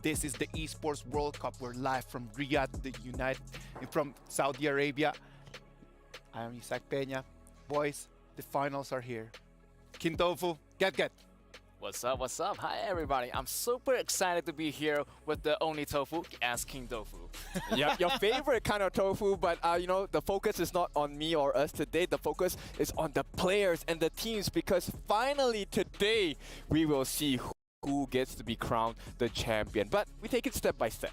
This is the Esports World Cup. We're live from Riyadh, from Saudi Arabia. I am Isaac Peña. Boys, the finals are here. King Tofu, get. What's up, what's up? Hi everybody, I'm super excited to be here with the only tofu, as King Tofu. Yeah, your favorite kind of tofu, but you know, the focus is not on me or us today. The focus is on the players and the teams, because finally today we will see who gets to be crowned the champion. But we take it step by step.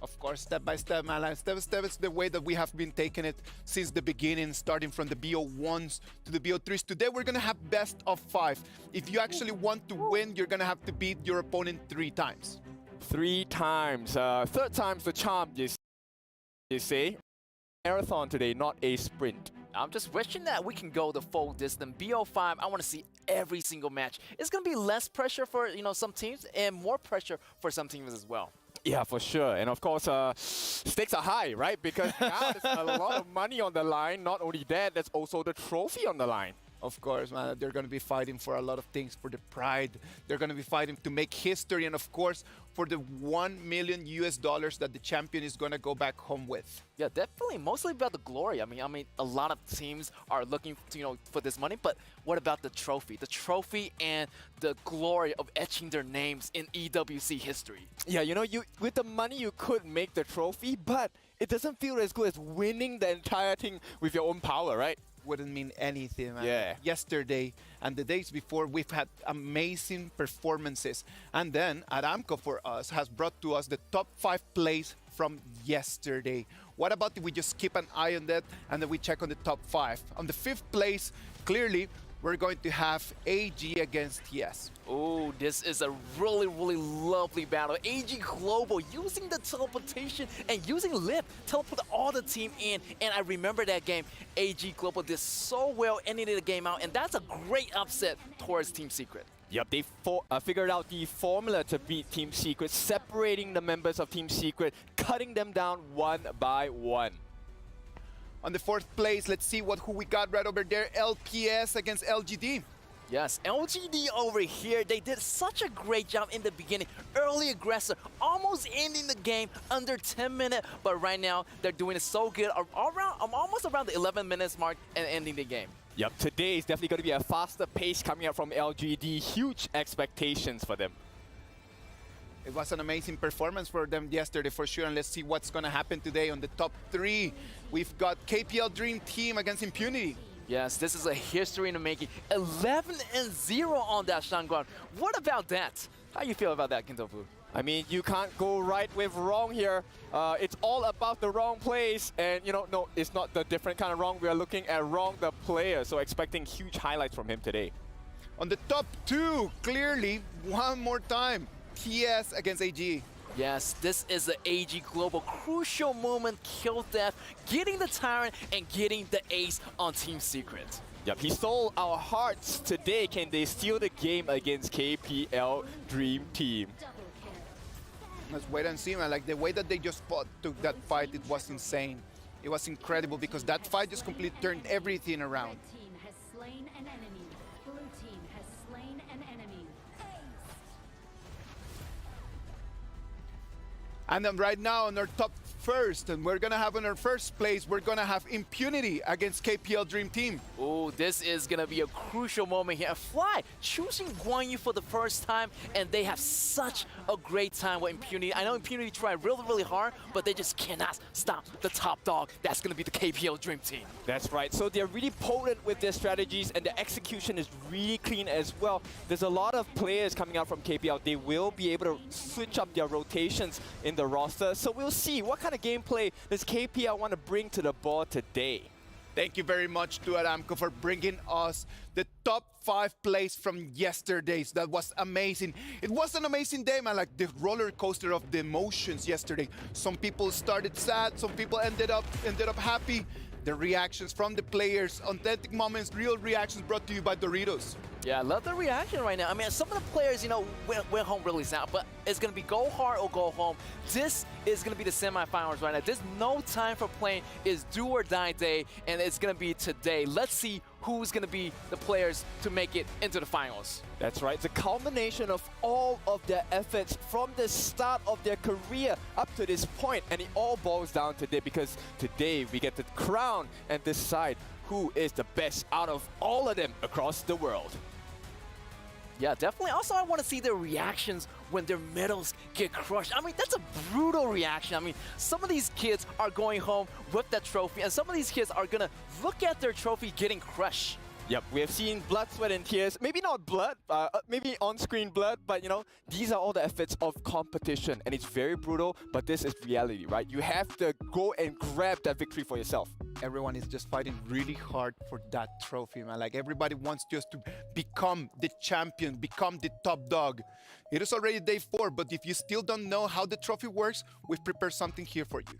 Of course, step by step, man. Step by step is the way that we have been taking it since the beginning, starting from the BO1s to the BO3s. Today, we're going to have best of 5. If you actually want to win, you're going to have to beat your opponent 3 times. 3 times. Third time's the charm, you say. Marathon today, not a sprint. I'm just wishing that we can go the full distance. BO5, I want to see every single match. It's going to be less pressure for some teams and more pressure for some teams as well. Yeah, for sure. And of course, stakes are high, right? Because now there's a lot of money on the line. Not only that, there's also the trophy on the line. Of course, man, they're going to be fighting for a lot of things, for the pride. They're going to be fighting to make history, and of course, for the $1 million that the champion is going to go back home with. Yeah, definitely. Mostly about the glory. I mean, a lot of teams are looking, for this money. But what about the trophy? The trophy and the glory of etching their names in EWC history. Yeah, with the money you could make the trophy, but it doesn't feel as good as winning the entire thing with your own power, right? Wouldn't mean anything, man. Yeah. Yesterday and the days before, we've had amazing performances. And then Aramco for us has brought to us the top 5 plays from yesterday. What about if we just keep an eye on that and then we check on the top 5? On the 5th place, clearly, we're going to have AG against TS. Oh, this is a really, really lovely battle. AG Global using the teleportation and using Lip, teleport all the team in. And I remember that game. AG Global did so well ending the game out, and that's a great upset towards Team Secret. Yep, they figured out the formula to beat Team Secret, separating the members of Team Secret, cutting them down one by one. On the 4th place, let's see who we got right over there. LPS against LGD. Yes, LGD over here, they did such a great job in the beginning. Early aggressor, almost ending the game under 10 minutes. But right now, they're doing it so good. I'm almost around the 11 minutes mark and ending the game. Yep, today is definitely going to be a faster pace coming up from LGD. Huge expectations for them. It was an amazing performance for them yesterday, for sure. And let's see what's going to happen today on the top 3. We've got KPL Dream Team against Impunity. Yes, this is a history in the making. 11-0 on that Shangguan. What about that? How you feel about that, King Tofu? I mean, you can't go right with wrong here. It's all about the wrong plays. And, no, it's not the different kind of wrong. We are looking at wrong the player. So expecting huge highlights from him today. On the top 2, clearly, one more time, TS against AG. Yes, this is the AG Global crucial moment, kill death, getting the Tyrant and getting the ace on Team Secret. Yep, he stole our hearts today. Can they steal the game against KPL Dream Team? Let's wait and see, man. Like the way that they just took that fight, it was insane. It was incredible because that fight just completely turned everything around. Red team has slain an enemy. Blue team has slain an enemy. And then right now on our top 1st, and we're gonna have in our 1st place, we're gonna have Impunity against KPL Dream Team. Oh, this is gonna be a crucial moment here. Fly choosing Guan Yu for the first time, and they have such a great time with Impunity. I know Impunity tried really, really hard, but they just cannot stop the top dog. That's gonna be the KPL Dream Team. That's right. So they're really potent with their strategies, and the execution is really clean as well. There's a lot of players coming out from KPL. They will be able to switch up their rotations in the roster. So we'll see what kind of gameplay does KPL want to bring to the board today. Thank you very much to Aramco for bringing us the top 5 plays from yesterday's. That was amazing. It was an amazing day, man. Like the roller coaster of the emotions yesterday. Some people started sad, some people ended up happy. The reactions from the players, authentic moments, real reactions brought to you by Doritos. Yeah, I love the reaction right now. I mean, some of the players, went home really sad, but it's going to be go hard or go home. This is going to be the semifinals right now. There's no time for playing. It's do or die day, and it's going to be today. Let's see who's going to be the players to make it into the finals. That's right. It's a culmination of all of their efforts from the start of their career up to this point, and it all boils down today because today we get to crown and decide who is the best out of all of them across the world. Yeah, definitely. Also, I want to see their reactions when their medals get crushed. I mean, that's a brutal reaction. I mean, some of these kids are going home with that trophy, and some of these kids are going to look at their trophy getting crushed. Yep, we have seen blood, sweat, and tears. Maybe not blood, maybe on-screen blood, but you know, these are all the efforts of competition, and it's very brutal, but this is reality, right? You have to go and grab that victory for yourself. Everyone is just fighting really hard for that trophy, man. Like, everybody wants just to become the champion, become the top dog. It is already day 4, but if you still don't know how the trophy works, we've prepared something here for you.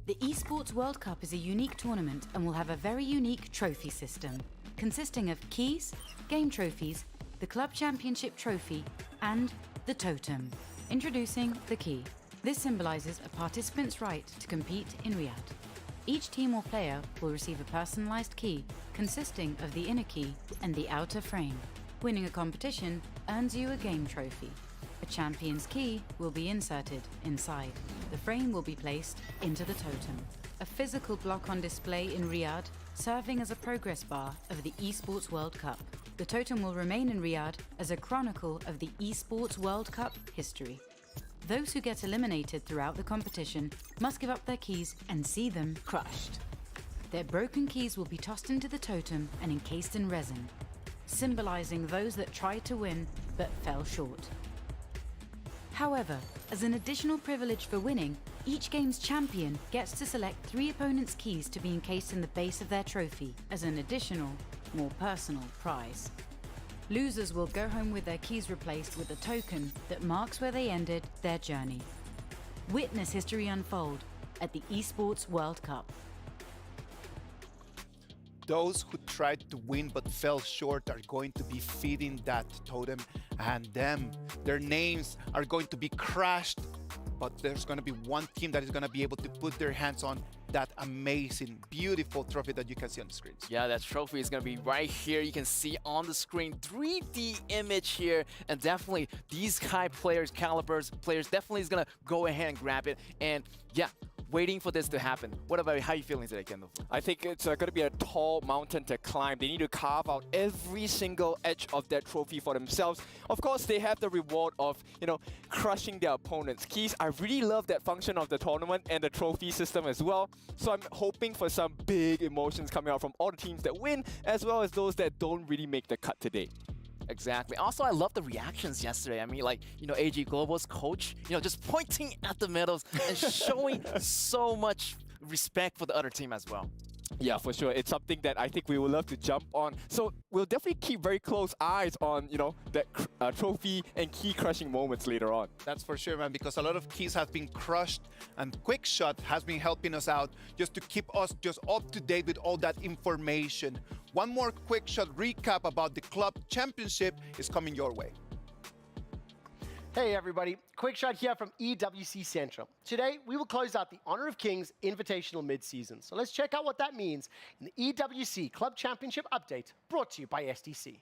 The Esports World Cup is a unique tournament and will have a very unique trophy system, consisting of keys, game trophies, the Club Championship trophy, and the totem. Introducing the key. This symbolizes a participant's right to compete in Riyadh. Each team or player will receive a personalized key consisting of the inner key and the outer frame. Winning a competition earns you a game trophy. A champion's key will be inserted inside. The frame will be placed into the totem, a physical block on display in Riyadh, serving as a progress bar of the Esports World Cup. The totem will remain in Riyadh as a chronicle of the Esports World Cup history. Those who get eliminated throughout the competition must give up their keys and see them crushed. Their broken keys will be tossed into the totem and encased in resin, symbolizing those that tried to win but fell short. However, as an additional privilege for winning, each game's champion gets to select 3 opponents' keys to be encased in the base of their trophy as an additional, more personal prize. Losers will go home with their keys replaced with a token that marks where they ended their journey. Witness history unfold at the Esports World Cup. Those who tried to win but fell short are going to be feeding that totem, and their names are going to be crashed, but there's going to be one team that is going to be able to put their hands on that amazing, beautiful trophy that you can see on the screens. Yeah, that trophy is going to be right here. You can see on the screen 3D image here, and definitely these high players, calibers players, definitely is going to go ahead and grab it. And yeah, waiting for this to happen. What about you? How are you feeling today, Kendall? I think it's going to be a tall mountain to climb. They need to carve out every single edge of that trophy for themselves. Of course, they have the reward of, you know, crushing their opponent's keys. I really love that function of the tournament and the trophy system as well. So I'm hoping for some big emotions coming out from all the teams that win, as well as those that don't really make the cut today. Exactly. Also, I love the reactions yesterday. I mean, like, you know, AG Global's coach, you know, just pointing at the medals and showing so much respect for the other team as well. Yeah, for sure. It's something that I think we would love to jump on. So we'll definitely keep very close eyes on, you know, that trophy and key crushing moments later on. That's for sure, man, because a lot of keys have been crushed, and QuickShot has been helping us out just to keep us just up to date with all that information. One more QuickShot recap about the Club Championship is coming your way. Hey everybody, QuickShot here from EWC Central. Today, we will close out the Honor of Kings Invitational mid-season. So let's check out what that means in the EWC Club Championship update brought to you by SDC.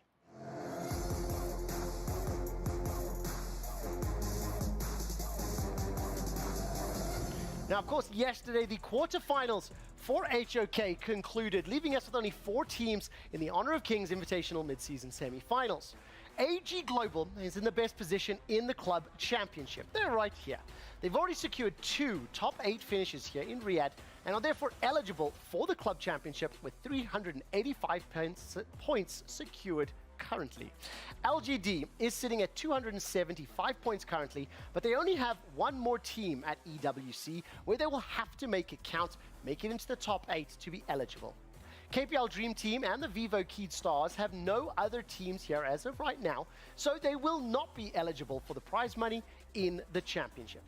Now, of course, yesterday, the quarterfinals for HOK concluded, leaving us with only 4 teams in the Honor of Kings Invitational mid-season semi-finals. AG Global is in the best position in the Club Championship. They're right here. They've already secured 2 top 8 finishes here in Riyadh and are therefore eligible for the Club Championship with 385 points secured currently. LGD is sitting at 275 points currently, but they only have one more team at EWC where they will have to make it count, make it into the top 8 to be eligible. KPL Dream Team and the Vivo Keyed Stars have no other teams here as of right now, so they will not be eligible for the prize money in the championship.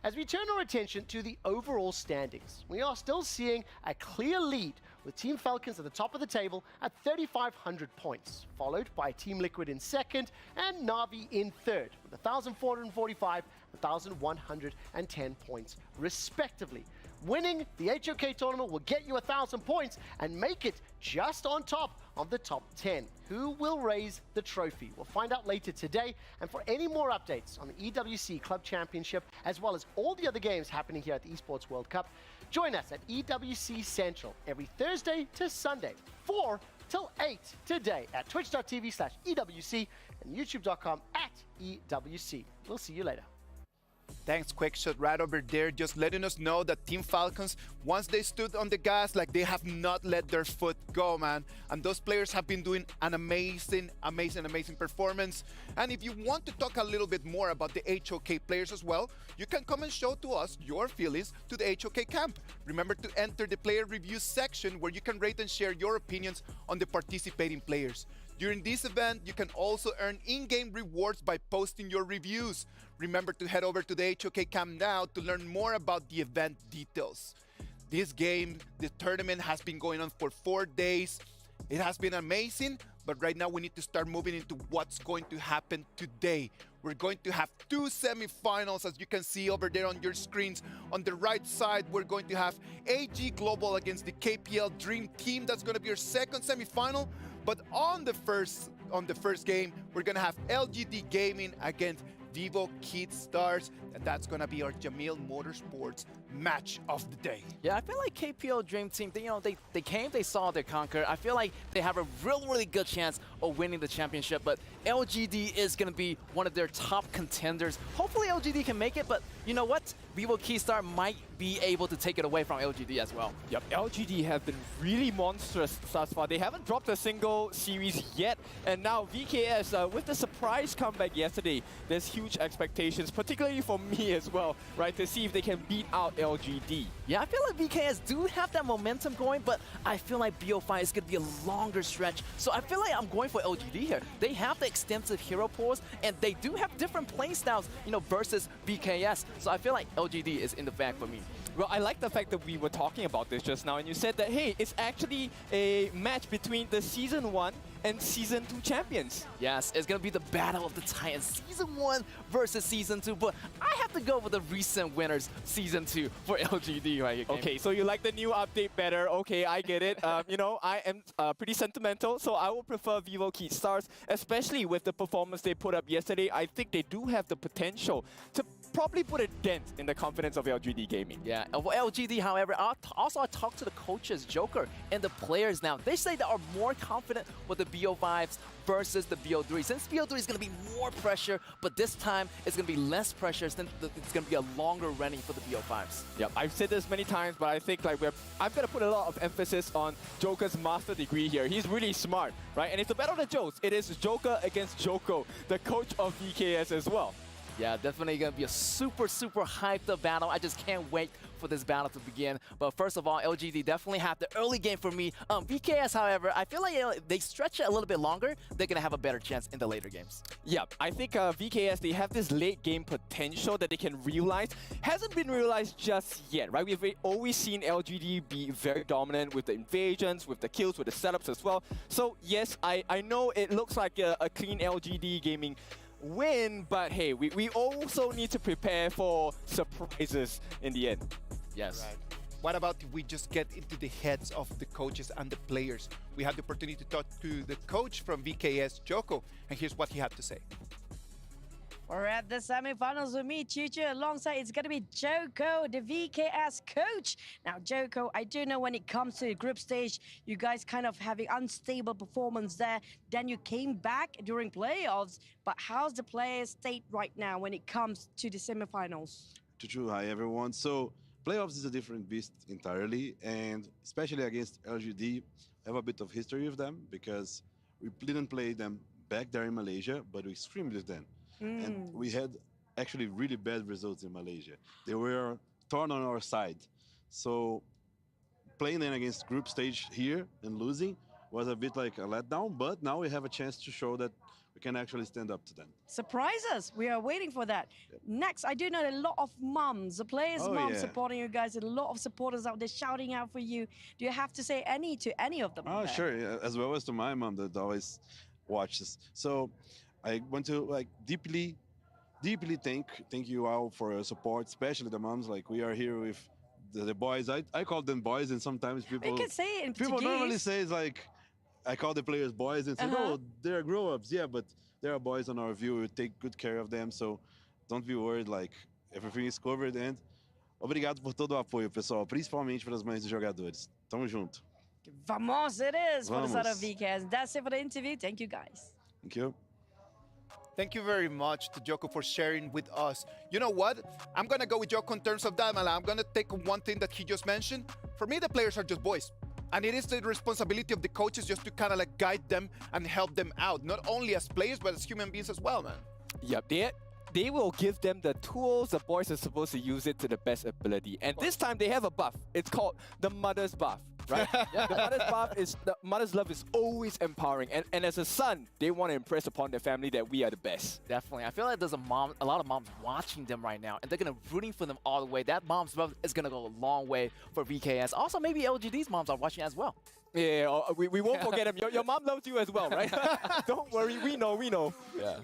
As we turn our attention to the overall standings, we are still seeing a clear lead with Team Falcons at the top of the table at 3,500 points, followed by Team Liquid in second and Na'Vi in third with 1,445 and 1,110 points respectively. Winning the HOK tournament will get you 1,000 points and make it just on top of the top 10. Who will raise the trophy? We'll find out later today. And for any more updates on the EWC Club Championship, as well as all the other games happening here at the Esports World Cup, join us at EWC Central every Thursday to Sunday, 4 till 8 today at twitch.tv/EWC and youtube.com/EWC. We'll see you later. Thanks, Quickshot, right over there, just letting us know that Team Falcons, once they stood on the gas, like they have not let their foot go, man. And those players have been doing an amazing performance. And if you want to talk a little bit more about the HOK players as well, you can come and show to us your feelings to the HOK camp. Remember to enter the player review section where you can rate and share your opinions on the participating players. During this event, you can also earn in-game rewards by posting your reviews. Remember to head over to the HOK camp now to learn more about the event details. This game, the tournament has been going on for 4 days. It has been amazing, but right now we need to start moving into what's going to happen today. We're going to have 2 semifinals, as you can see over there on your screens. On the right side, we're going to have AG Global against the KPL Dream Team. That's going to be our second semifinal. But on the first game, we're going to have LGD Gaming against Vivo Kids Stars, and that's gonna be our Jamil Motorsports match of the day. Yeah, I feel like KPL Dream Team, they came, they saw, they conquered. I feel like they have a really good chance of winning the championship, but LGD is gonna be one of their top contenders. Hopefully LGD can make it, but you know what? Vivo Keystar might be able to take it away from LGD as well. Yep, LGD have been really monstrous thus far. They haven't dropped a single series yet, and now VKS, with the surprise comeback yesterday, there's huge expectations, particularly for me as well, right, to see if they can beat out LGD. Yeah, I feel like VKS do have that momentum going, but I feel like BO5 is going to be a longer stretch. So I feel like I'm going for LGD here. They have the extensive hero pools, and they do have different playstyles, versus VKS. So I feel like LGD is in the bag for me. Well, I like the fact that we were talking about this just now, and you said that, hey, it's actually a match between the Season 1 and Season 2 champions. Yes, it's going to be the Battle of the Titans, Season 1 versus Season 2, but I have to go with the recent winners, Season 2, for LGD right here. Okay, so you like the new update better. Okay, I get it. I am pretty sentimental, so I will prefer Vivo Kids Stars, especially with the performance they put up yesterday. I think they do have the potential to probably put a dent in the confidence of LGD Gaming. Yeah, for LGD, however, I talked to the coaches, Joker, and the players now. They say they are more confident with the BO5s versus the BO3. Since BO3 is going to be more pressure, but this time it's going to be less pressure, since it's going to be a longer running for the BO5s. Yep, I've said this many times, but I think like I've got to put a lot of emphasis on Joker's master degree here. He's really smart, right? And it's a battle of the Jokes. It is Joker against Joko, the coach of VKS as well. Yeah, definitely going to be a super hyped up battle. I just can't wait for this battle to begin. But first of all, LGD definitely have the early game for me. VKS, however, I feel like they stretch it a little bit longer. They're going to have a better chance in the later games. Yeah, I think VKS, they have this late game potential that they can realize. Hasn't been realized just yet, right? We've always seen LGD be very dominant with the invasions, with the kills, with the setups as well. So yes, I know it looks like a clean LGD gaming win, but hey, we also need to prepare for surprises in the end. Yes. Right. What about if we just get into the heads of the coaches and the players? We had the opportunity to talk to the coach from VKS, Joko, and here's what he had to say. We're at the semifinals with me, Chuchu. Alongside, it's going to be Joko, the VKS coach. Now, Joko, I do know when it comes to the group stage, you guys kind of having unstable performance there. Then you came back during playoffs. But how's the players' state right now when it comes to the semifinals? Chuchu, hi everyone. So playoffs is a different beast entirely, and especially against LGD, I have a bit of history with them because we didn't play them back there in Malaysia, but we screamed with them. And we had actually really bad results in Malaysia. They were torn on our side. So playing them against group stage here and losing was a bit like a letdown, but now we have a chance to show that we can actually stand up to them. Surprise us. We are waiting for that. Yep. Next, I do know a lot of moms, the players' moms supporting you guys, and a lot of supporters out there shouting out for you. Do you have to say any to any of them? Oh, sure. Yeah. As well as to my mom that always watches. So I want to deeply thank you all for your support, especially the moms. Like, we are here with the boys. I call them boys, and sometimes people... You can say it in People Portuguese. normally say it's like I call the players boys and say, no, they're grown-ups. Yeah, but they are boys on our view. We take good care of them. So don't be worried. Like, everything is covered. And obrigado por todo o apoio, pessoal. Principalmente para as mães dos jogadores. Tamo junto. Vamos, it is for the side of Vamos. VKS. That's it for the interview. Thank you, guys. Thank you. Thank you very much to Joko for sharing with us. You know what? I'm going to go with Joko in terms of that, man. I'm going to take one thing that he just mentioned. For me, the players are just boys. And it is the responsibility of the coaches just to kind of like guide them and help them out, not only as players, but as human beings as well, man. Yep, they will give them the tools. The boys are supposed to use it to the best ability. And this time they have a buff. It's called the mother's buff, right? The mother's buff is, the mother's love is always empowering. And as a son, they want to impress upon their family that we are the best. Definitely. I feel like there's a lot of moms watching them right now, and they're gonna rooting for them all the way. That mom's love is gonna go a long way for VKS. Also, maybe LGD's moms are watching as well. Yeah, we won't forget them. Your mom loves you as well, right? Don't worry, we know. Yeah.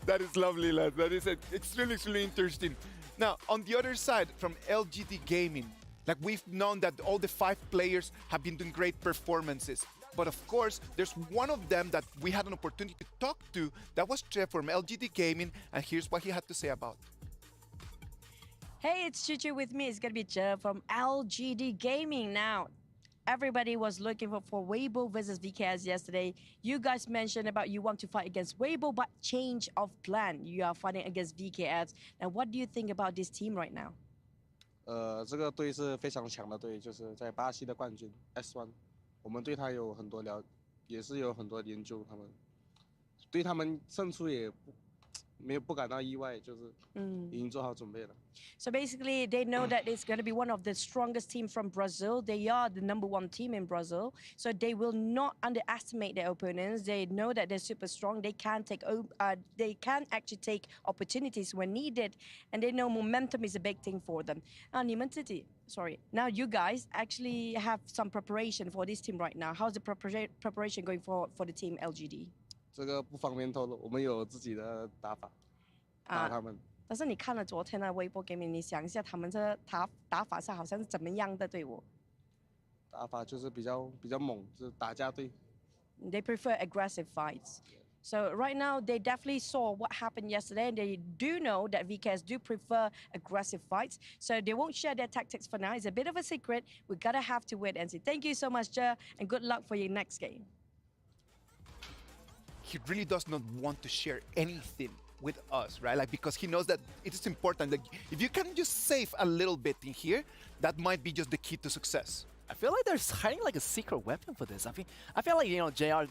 That is lovely, lads. That is extremely interesting. Now, on the other side, from LGD Gaming, like we've known that all the 5 players have been doing great performances. But of course, there's one of them that we had an opportunity to talk to. That was Jeff from LGD Gaming, and here's what he had to say about it. Hey, it's Chuchu with me. It's going to be Jeff from LGD Gaming now. Everybody was looking for Weibo versus VKS yesterday. You guys mentioned about you want to fight against Weibo, but change of plan. You are fighting against VKS. And what do you think about this team right now? 这个队是非常强的队，就是在巴西的冠军 S1，我们对他有很多也是有很多研究，他们对他们胜出也不感到意外，就是已经做好准备了。So basically, they know that it's going to be one of the strongest teams from Brazil. They are the #1 team in Brazil. So they will not underestimate their opponents. They know that they're super strong. They can actually take opportunities when needed. And they know momentum is a big thing for them. Now you guys actually have some preparation for this team right now. How's the preparation going for the team LGD? 这个不方便透露，我们有自己的打法，打他们。但是你看了昨天的微博 gaming， 你想一下他们这打法是好像是怎么样的队伍？打法就是比较猛，就是打架队。They prefer aggressive fights. So right now, they definitely saw what happened yesterday, and they do know that VKS do prefer aggressive fights. So they won't share their tactics for now. It's a bit of a secret. We're gonna have to wait and see. Thank you so much, Ja, and good luck for your next game. He really does not want to share anything with us, right? Like, because he knows that it is important. Like, if you can just save a little bit in here, that might be just the key to success. I feel like they're hiding like a secret weapon for this. I feel like, you know, JR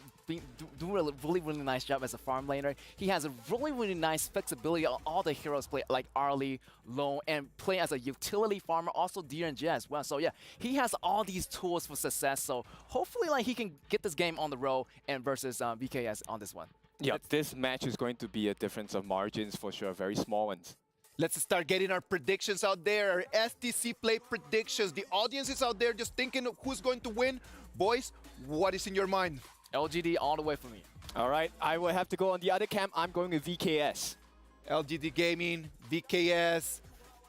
doing a really nice job as a farm laner. He has a really nice flexibility on all the heroes play, like Arlie, Lone, and play as a utility farmer, also Deer and Jet as well. So yeah, he has all these tools for success. So hopefully, like, he can get this game on the road and versus VKS on this one. Yeah, this match is going to be a difference of margins for sure, very small ones. Let's start getting our predictions out there, our STC play predictions. The audience is out there just thinking of who's going to win. Boys, what is in your mind? LGD all the way for me. All right, I will have to go on the other camp. I'm going with VKS. LGD Gaming, VKS,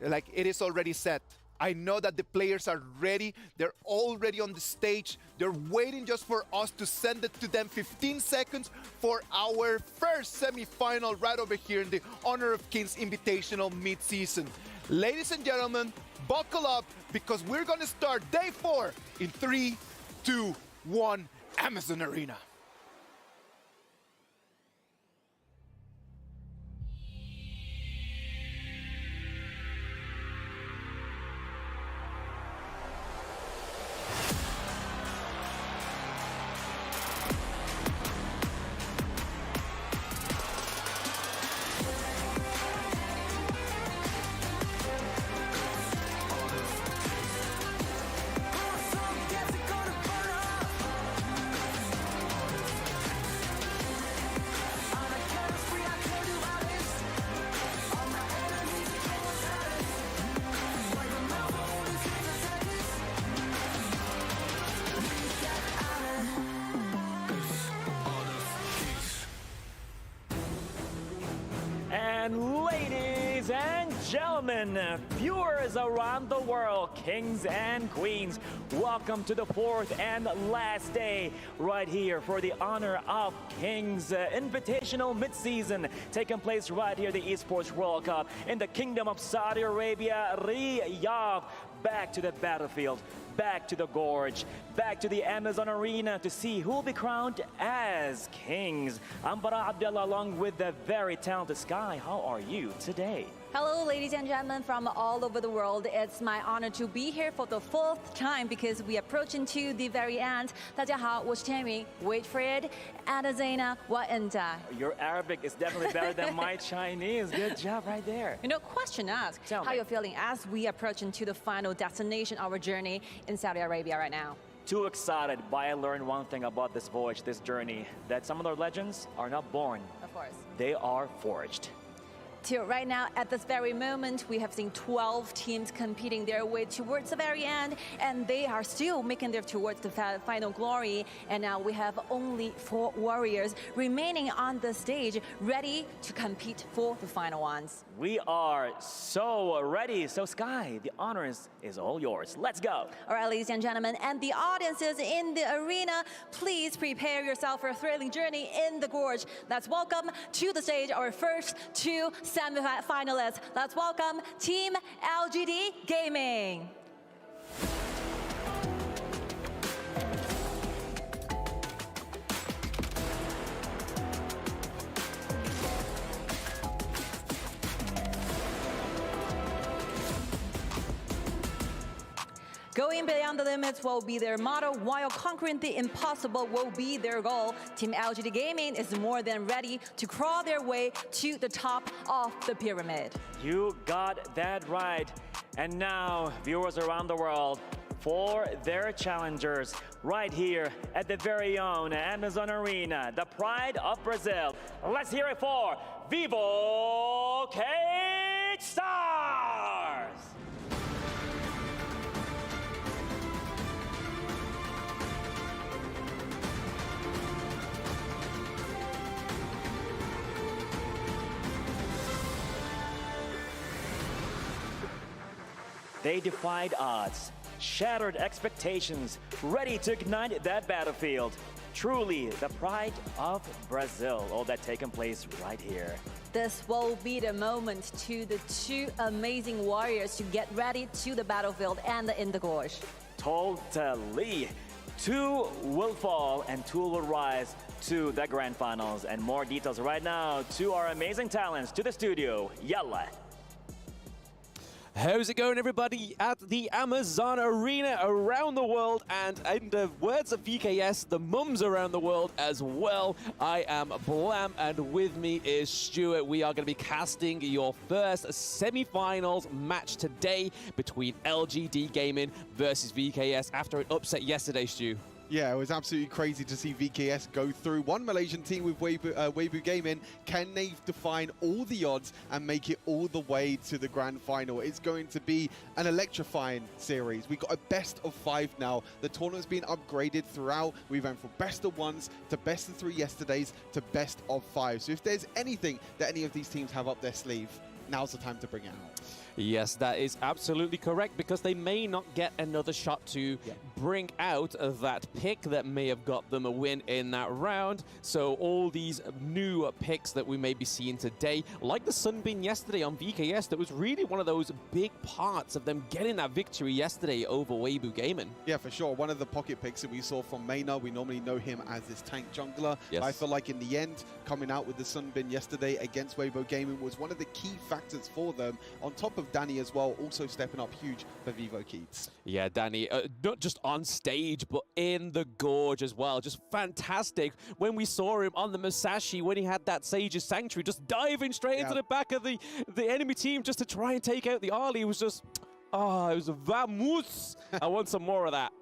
like it is already set. I know that the players are ready. They're already on the stage. They're waiting just for us to send it to them. 15 seconds for our first semi-final right over here in the Honor of Kings Invitational mid-season. Ladies and gentlemen, buckle up because we're going to start day 4 in 3, 2, 1, Amazon Arena. gentlemen, viewers around the world, kings and queens, welcome to the fourth and last day right here for the honor of Kings Invitational Mid-Season taking place right here, the Esports World Cup in the Kingdom of Saudi Arabia, Riyadh. Back to the battlefield, back to the gorge, back to the Amazon Arena to see who will be crowned as kings. I'm Bara Abdullah along with the very talented Sky. How are you today? Hello, ladies and gentlemen from all over the world. It's my honor to be here for the fourth time because we approach into the very end. 大家好，我是天明. Wait for it. Anazena wa enta. Your Arabic is definitely better than my Chinese. Good job right there. You know, question asked. Tell how me. you're feeling as we approach into the final destination, our journey in Saudi Arabia right now? Too excited, but I learned one thing about this voyage, this journey, that some of the legends are not born. Of course. They are forged. Till right now, at this very moment, we have seen 12 teams competing their way towards the very end, and they are still making their towards the final glory. And now we have only 4 warriors remaining on the stage, ready to compete for the final ones. We are so ready. So Sky, the honors is all yours. Let's go. All right, ladies and gentlemen, and the audiences in the arena, please prepare yourself for a thrilling journey in the gorge. Let's welcome to the stage our first 2 semi-finalists. Let's welcome Team LGD Gaming. Going beyond the limits will be their motto, while conquering the impossible will be their goal. Team LGD Gaming is more than ready to crawl their way to the top of the pyramid. You got that right. And now, viewers around the world, for their challengers, right here at the very own Amazon Arena, the pride of Brazil. Let's hear it for Vivo K-Stars! They defied odds, shattered expectations, ready to ignite that battlefield. Truly, the pride of Brazil, all that taking place right here. This will be the moment to the 2 amazing warriors to get ready to the battlefield and in the gorge. Totally. 2 will fall and 2 will rise to the grand finals. And more details right now to our amazing talents, to the studio. Yalla. How's it going, everybody, at the Amazon Arena around the world? And in the words of VKS, the mums around the world as well. I am Blam, and with me is Stuart. We are going to be casting your first semi-finals match today between LGD Gaming versus VKS after an upset yesterday, Stu. Yeah, it was absolutely crazy to see VKS go through. One Malaysian team with Weibo Gaming. Can they define all the odds and make it all the way to the grand final? It's going to be an electrifying series. We've got a best of 5 now. The tournament's been upgraded throughout. We went from best of 1s to best of 3 yesterdays to best of 5. So if there's anything that any of these teams have up their sleeve, now's the time to bring it out. Yes, that is absolutely correct, because they may not get another shot to bring out that pick that may have got them a win in that round. So all these new picks that we may be seeing today, like the Sunbeam yesterday on VKS, that was really one of those big parts of them getting that victory yesterday over Weibo Gaming. Yeah, for sure. One of the pocket picks that we saw from Maynard, we normally know him as this tank jungler. Yes. I feel like in the end, coming out with the Sunbeam yesterday against Weibo Gaming was one of the key factors for them, on top of Danny as well, also stepping up huge for Vivo Keats. Yeah, Danny, not just on stage, but in the gorge as well. Just fantastic when we saw him on the Musashi when he had that Sage's Sanctuary, just diving straight into the back of the enemy team just to try and take out the Ali. It was just, it was vamos. I want some more of that.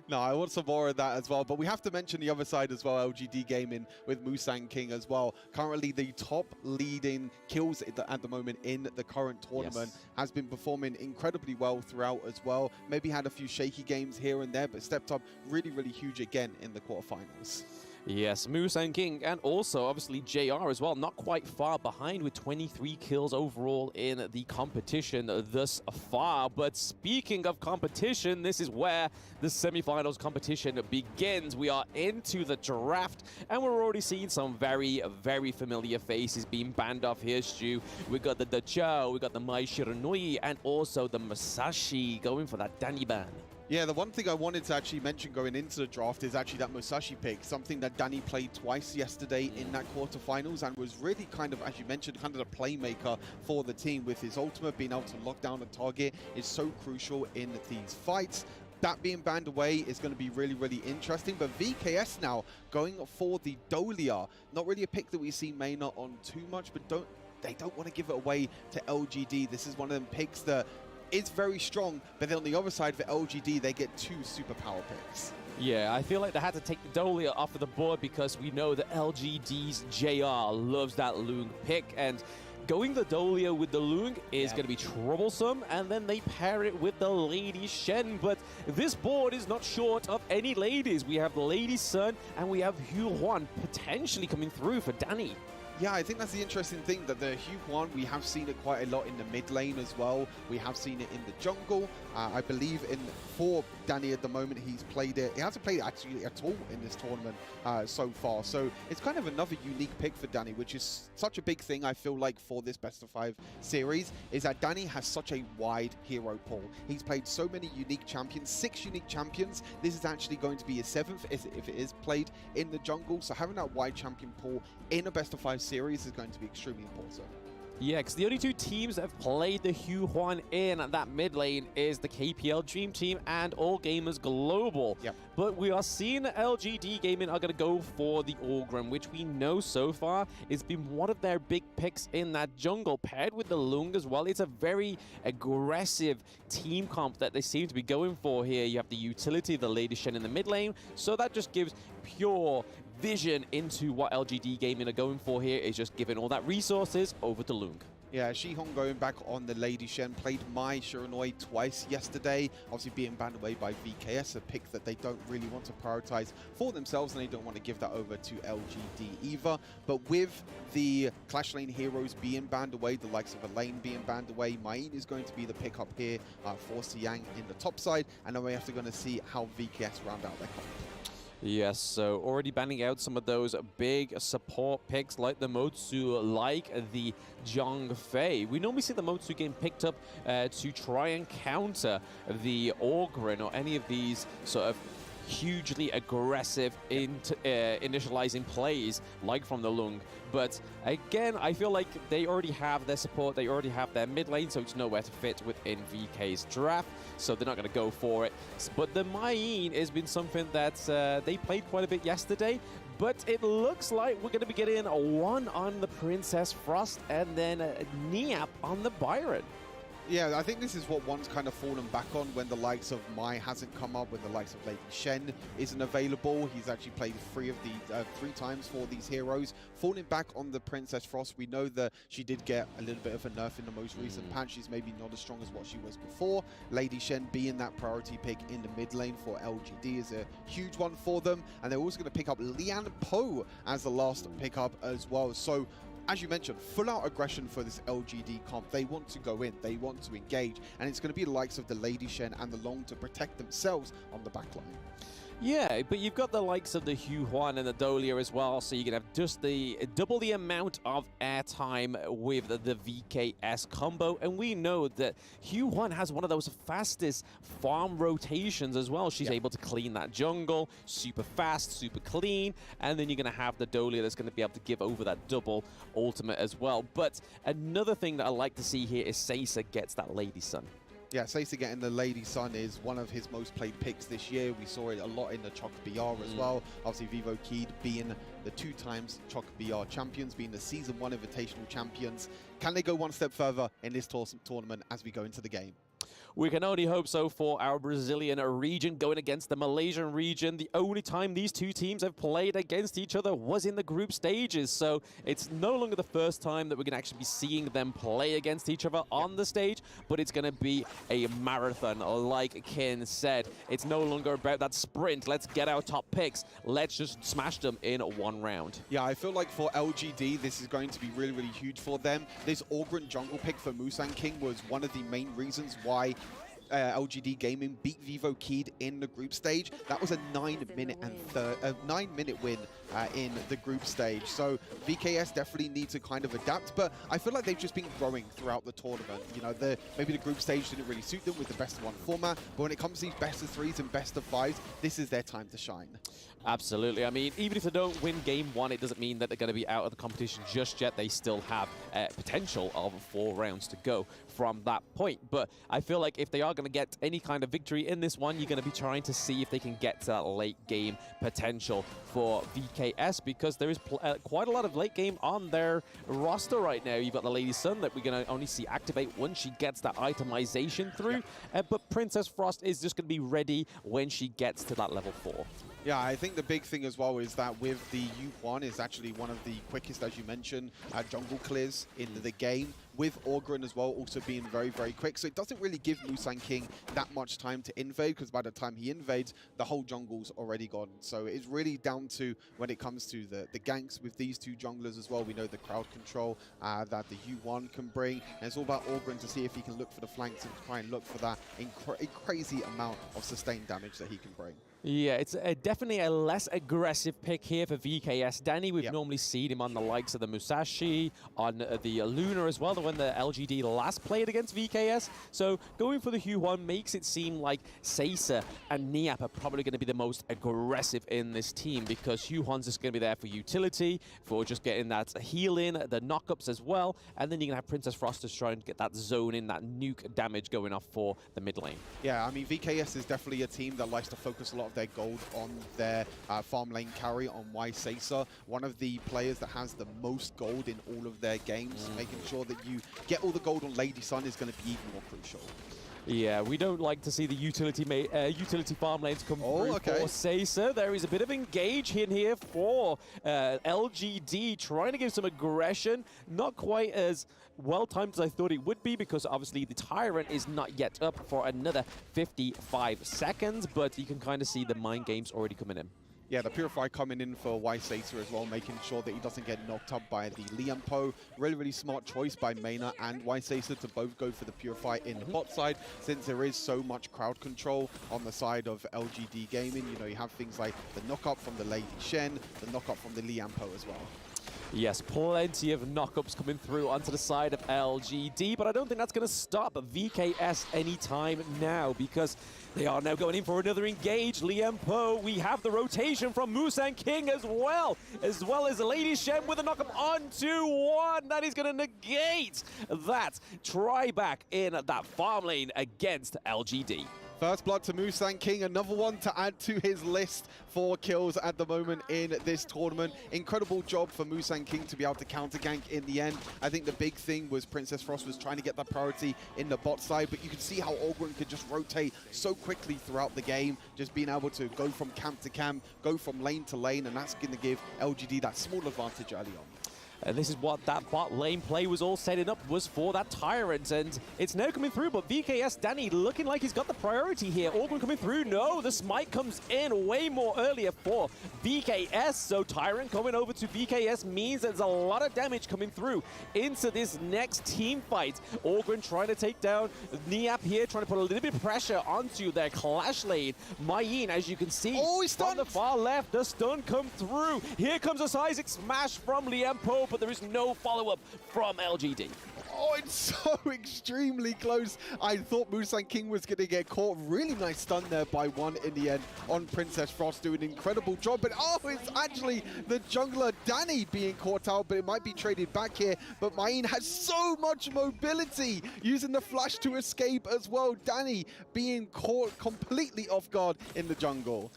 No, I want some more of that as well. But we have to mention the other side as well, LGD Gaming with Musang King as well. Currently the top leading kills at the moment in the current tournament. Yes. Has been performing incredibly well throughout as well. Maybe had a few shaky games here and there, but stepped up really, really huge again in the quarterfinals. Yes, Moose and King, and also obviously JR as well, not quite far behind with 23 kills overall in the competition thus far. But speaking of competition, this is where the semi-finals competition begins. We are into the draft, and we're already seeing some very, very familiar faces being banned off here, Stu. We got the Dachao, we got the Mai Shiranui, and also the Musashi going for that Danny ban. Yeah, the one thing I wanted to actually mention going into the draft is actually that Musashi pick, something that Danny played twice yesterday in that quarterfinals and was really kind of, as you mentioned, kind of the playmaker for the team with his ultimate. Being able to lock down a target is so crucial in these fights. That being banned away is going to be really, really interesting. But VKS now going for the Dolia. Not really a pick that we see Maynard on too much, but they don't want to give it away to LGD. This is one of them picks that is very strong, but then on the other side for LGD, they get 2 superpower picks. Yeah, I feel like they had to take the Dolia off of the board because we know that LGD's JR loves that Lung pick, and going the Dolia with the Lung is going to be troublesome, and then they pair it with the Lady Shen. But this board is not short of any ladies. We have the Lady Sun, and we have Hu Huan potentially coming through for Danny. Yeah, I think that's the interesting thing, that the Hu Huan, we have seen it quite a lot in the mid lane as well. We have seen it in the jungle. I believe for Danny at the moment, he's played it. He hasn't played it actually at all in this tournament so far. So it's kind of another unique pick for Danny, which is such a big thing, I feel like, for this best of 5 series, is that Danny has such a wide hero pool. He's played so many unique champions, 6 unique champions. This is actually going to be his 7th if it is played in the jungle. So having that wide champion pool in a best of 5 series is going to be extremely important. Yeah, because the only 2 teams that have played the Hu Huan in that mid lane is the KPL Dream Team and All Gamers Global. Yep. But we are seeing LGD Gaming are going to go for the Orgrim, which we know so far has been one of their big picks in that jungle, paired with the Lung as well. It's a very aggressive team comp that they seem to be going for here. You have the utility, the Lady Shen in the mid lane, so that just gives pure vision into what LGD Gaming are going for here, is just giving all that resources over to Lung. Yeah, Shihong going back on the Lady Shen, played Mai Shiranui twice yesterday, obviously being banned away by VKS, a pick that they don't really want to prioritize for themselves, and they don't want to give that over to LGD either. But with the Clash Lane heroes being banned away, the likes of Elaine being banned away, Main is going to be the pick up here for Siang in the top side, and then we have to going to see how VKS round out their comp. Yes, so already banning out some of those big support picks like the Motsu, like the Zhang Fei. We normally see the Motsu getting picked up to try and counter the Orgrin or any of these sort of hugely aggressive initializing plays like from the Lung. But again, I feel like they already have their support, they already have their mid lane, so it's nowhere to fit within VK's draft, so they're not going to go for it. But the Main has been something that they played quite a bit yesterday, but it looks like we're going to be getting a 1 on the Princess Frost and then a Niap on the Byron. Yeah, I think this is what one's kind of fallen back on when the likes of Mai hasn't come up, when the likes of Lady Shen isn't available. He's actually played 3 times for these heroes. Falling back on the Princess Frost, we know that she did get a little bit of a nerf in the most recent patch. She's maybe not as strong as what she was before. Lady Shen being that priority pick in the mid lane for LGD is a huge one for them. And they're also going to pick up Lian Po as the last pickup as well. So, as you mentioned, full-out aggression for this LGD comp. They want to go in, they want to engage, and it's going to be the likes of the Lady Shen and the Long to protect themselves on the backline. Yeah, but you've got the likes of the Hu Huan and the Dolia as well, so you can have just double the amount of airtime with the VKS combo. And we know that Hu Huan has one of those fastest farm rotations as well. She's able to clean that jungle super fast, super clean, and then you're going to have the Dolia that's going to be able to give over that double ultimate as well. But another thing that I like to see here is Seiza gets that Lady Sun. Yeah, Seiza getting the Lady Sun is one of his most played picks this year. We saw it a lot in the HOK BR as well. Obviously, Vivo Keed being the 2 times HOK BR champions, being the Season 1 Invitational champions. Can they go one step further in this tournament as we go into the game? We can only hope so for our Brazilian region going against the Malaysian region. The only time these two teams have played against each other was in the group stages, so it's no longer the first time that we're going to actually be seeing them play against each other on the stage, but it's going to be a marathon, like Kin said. It's no longer about that sprint. Let's get our top picks. Let's just smash them in one round. Yeah, I feel like for LGD, this is going to be really, really huge for them. This Orgren jungle pick for Musang King was one of the main reasons why LGD Gaming beat Vivo Keyed in the group stage. That was a 9-minute win in the group stage. So VKS definitely need to kind of adapt, but I feel like they've just been growing throughout the tournament. You know, maybe the group stage didn't really suit them with the best of one format, but when it comes to these best of threes and best of fives, this is their time to shine. Absolutely. I mean, even if they don't win game one, it doesn't mean that they're going to be out of the competition just yet. They still have potential of 4 rounds to go from that point. But I feel like if they are going to get any kind of victory in this one, you're going to be trying to see if they can get to that late game potential for VKS, because there is quite a lot of late game on their roster right now. You've got the Lady Sun that we're going to only see activate once she gets that itemization through. But Princess Frost is just going to be ready when she gets to that level 4. Yeah, I think the big thing as well is that with the U1 is actually one of the quickest, as you mentioned, jungle clears in the game, with Orgren as well also being very, very quick. So it doesn't really give Musang King that much time to invade, because by the time he invades, the whole jungle's already gone. So it's really down to when it comes to the ganks with these two junglers as well. We know the crowd control that the U1 can bring. And it's all about Orgren to see if he can look for the flanks and try and look for that crazy amount of sustained damage that he can bring. Yeah, it's definitely a less aggressive pick here for VKS. Danny, we've normally seen him on the likes of the Musashi, on the Luna as well, when the LGD last played against VKS. So going for the Huan makes it seem like Seiza and Niap are probably going to be the most aggressive in this team, because Huan's just going to be there for utility, for just getting that heal in, the knockups as well, and then you're going to have Princess Frost to try and get that zone in, that nuke damage going off for the mid lane. Yeah, I mean, VKS is definitely a team that likes to focus a lot of their gold on their farm lane carry, on Seiza, one of the players that has the most gold in all of their games. Making sure that you get all the gold on Lady Sun is going to be even more crucial. Yeah, we don't like to see the utility farm lanes come through for Seiza. There is a bit of engage in here for LGD, trying to give some aggression. Not quite as well-timed as I thought it would be, because obviously the Tyrant is not yet up for another 55 seconds, but you can kind of see the mind games already coming in. Yeah, the Purify coming in for Seiza as well, making sure that he doesn't get knocked up by the Liam Po. Really, really smart choice by Mena and Seiza to both go for the Purify in the bot side, since there is so much crowd control on the side of LGD Gaming. You know, you have things like the knock-up from the Lady Shen, the knock-up from the Liam Po as well. Yes, plenty of knockups coming through onto the side of LGD, but I don't think that's going to stop VKS anytime now, because they are now going in for another engage. Liam Po, we have the rotation from Musang King as well as Lady Shen with a knockup onto one. That is going to negate that try back in that farm lane against LGD. First blood to Musang King, another one to add to his list for kills at the moment in this tournament. Incredible job for Musang King to be able to counter gank in the end. I think the big thing was Princess Frost was trying to get that priority in the bot side, but you can see how Orgren could just rotate so quickly throughout the game, just being able to go from camp to camp, go from lane to lane, and that's going to give LGD that small advantage early on. And this is what that bot lane play was all setting up, was for that Tyrant, and it's now coming through, but VKS, Danny, looking like he's got the priority here. Orgren coming through, no, the smite comes in way more earlier for VKS, so Tyrant coming over to VKS means there's a lot of damage coming through into this next team fight. Orgren trying to take down Niap here, trying to put a little bit of pressure onto their clash lane. Mayin, as you can see, on the far left, the stun come through. Here comes a Seismic Smash from Liam Po, but there is no follow-up from LGD. Oh, it's so extremely close. I thought Musang King was going to get caught. Really nice stun there by one in the end on Princess Frost, doing an incredible job. But oh, it's actually the jungler Danny being caught out, but it might be traded back here. But Mayin has so much mobility, using the flash to escape as well. Danny being caught completely off guard in the jungle.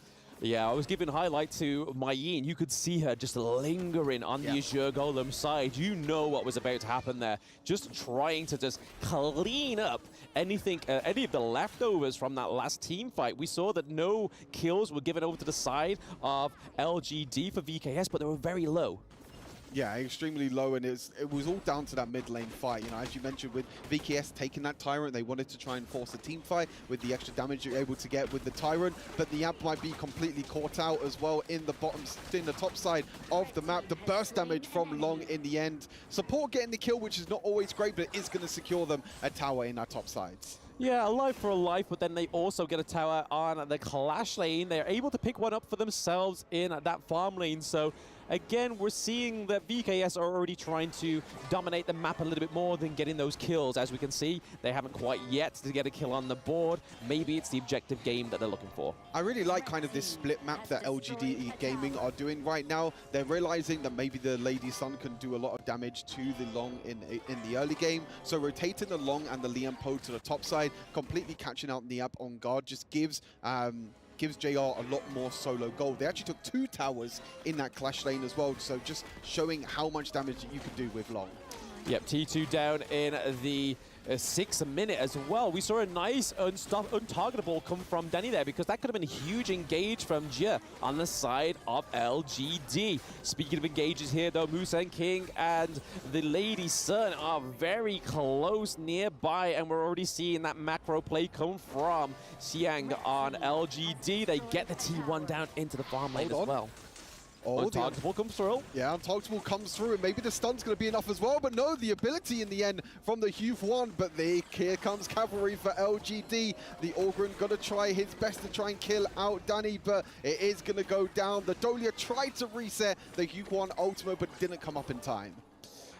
Yeah, I was giving highlight to Mayin. You could see her just lingering on the Azure Golem side. You know what was about to happen there. Just trying to just clean up anything, any of the leftovers from that last team fight. We saw that no kills were given over to the side of LGD for VKS, but they were very low. Yeah, extremely low, and it was all down to that mid lane fight. You know, as you mentioned, with VKS taking that Tyrant, they wanted to try and force a team fight with the extra damage you're able to get with the Tyrant, but the Amp might be completely caught out as well in the top side of the map. The burst damage from Long in the end. Support getting the kill, which is not always great, but it is going to secure them a tower in our top sides. Yeah, a life for a life, but then they also get a tower on the Clash lane. They're able to pick one up for themselves in that farm lane. So again, we're seeing that VKS are already trying to dominate the map a little bit more than getting those kills. As we can see, they haven't quite yet to get a kill on the board. Maybe it's the objective game that they're looking for. I really like kind of this split map that LGD Gaming are doing right now. They're realizing that maybe the Lady Sun can do a lot of damage to the Long in the early game. So rotating the Long and the Liam Poe to the top side, completely catching out the App on guard, just gives JR a lot more solo gold. They actually took 2 towers in that Clash lane as well, so just showing how much damage you can do with Long. Yep, T2 down in the 6th minute as well. We saw a nice untargetable come from Danny there, because that could have been a huge engage from Jia on the side of LGD. Speaking of engages here though, Musang King and the Lady Sun are very close nearby, and we're already seeing that macro play come from Xiang on LGD. They get the T1 down into the farm lane as well. Oh, Untargetable comes through. Yeah, Untargetable comes through, and maybe the stun's going to be enough as well, but no, the ability in the end from the Hugh1, but here comes Cavalry for LGD. The Orgrin going to try his best to try and kill out Danny, but it is going to go down. The Dolia tried to reset the Hugh1 ultimate, but didn't come up in time.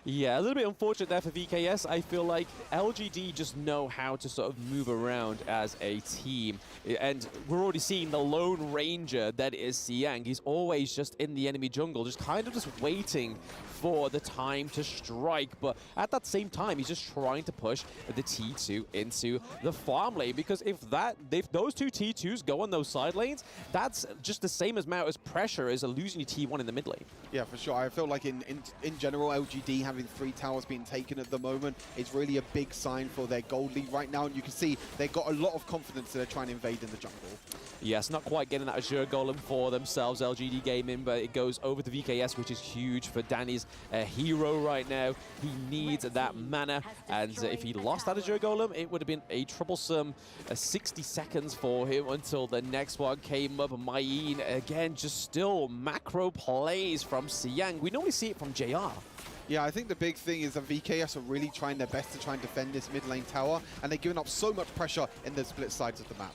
Yeah, a little bit unfortunate there for VKS. I feel like LGD just know how to sort of move around as a team. And we're already seeing the Lone Ranger that is Xiang. He's always just in the enemy jungle, just kind of just waiting for the time to strike. But at that same time, he's just trying to push the T2 into the farm lane, because if those 2 T2s go on those side lanes, that's just the same amount as pressure as losing your T1 in the mid lane. Yeah, for sure. I feel like in general, LGD having 3 towers being taken at the moment is really a big sign for their gold lead right now. And you can see they've got a lot of confidence that they're trying to invade in the jungle. Yes, not quite getting that Azure Golem for themselves, LGD Gaming, but it goes over to VKS, which is huge for Danny's hero right now. He needs that mana, and if he lost that Azure Golem, it would have been a troublesome 60 seconds for him until the next one came up. Mayin, again, just still macro plays from Xiang. We normally see it from JR. Yeah, I think the big thing is that VKS are really trying their best to try and defend this mid lane tower, and they're giving up so much pressure in the split sides of the map.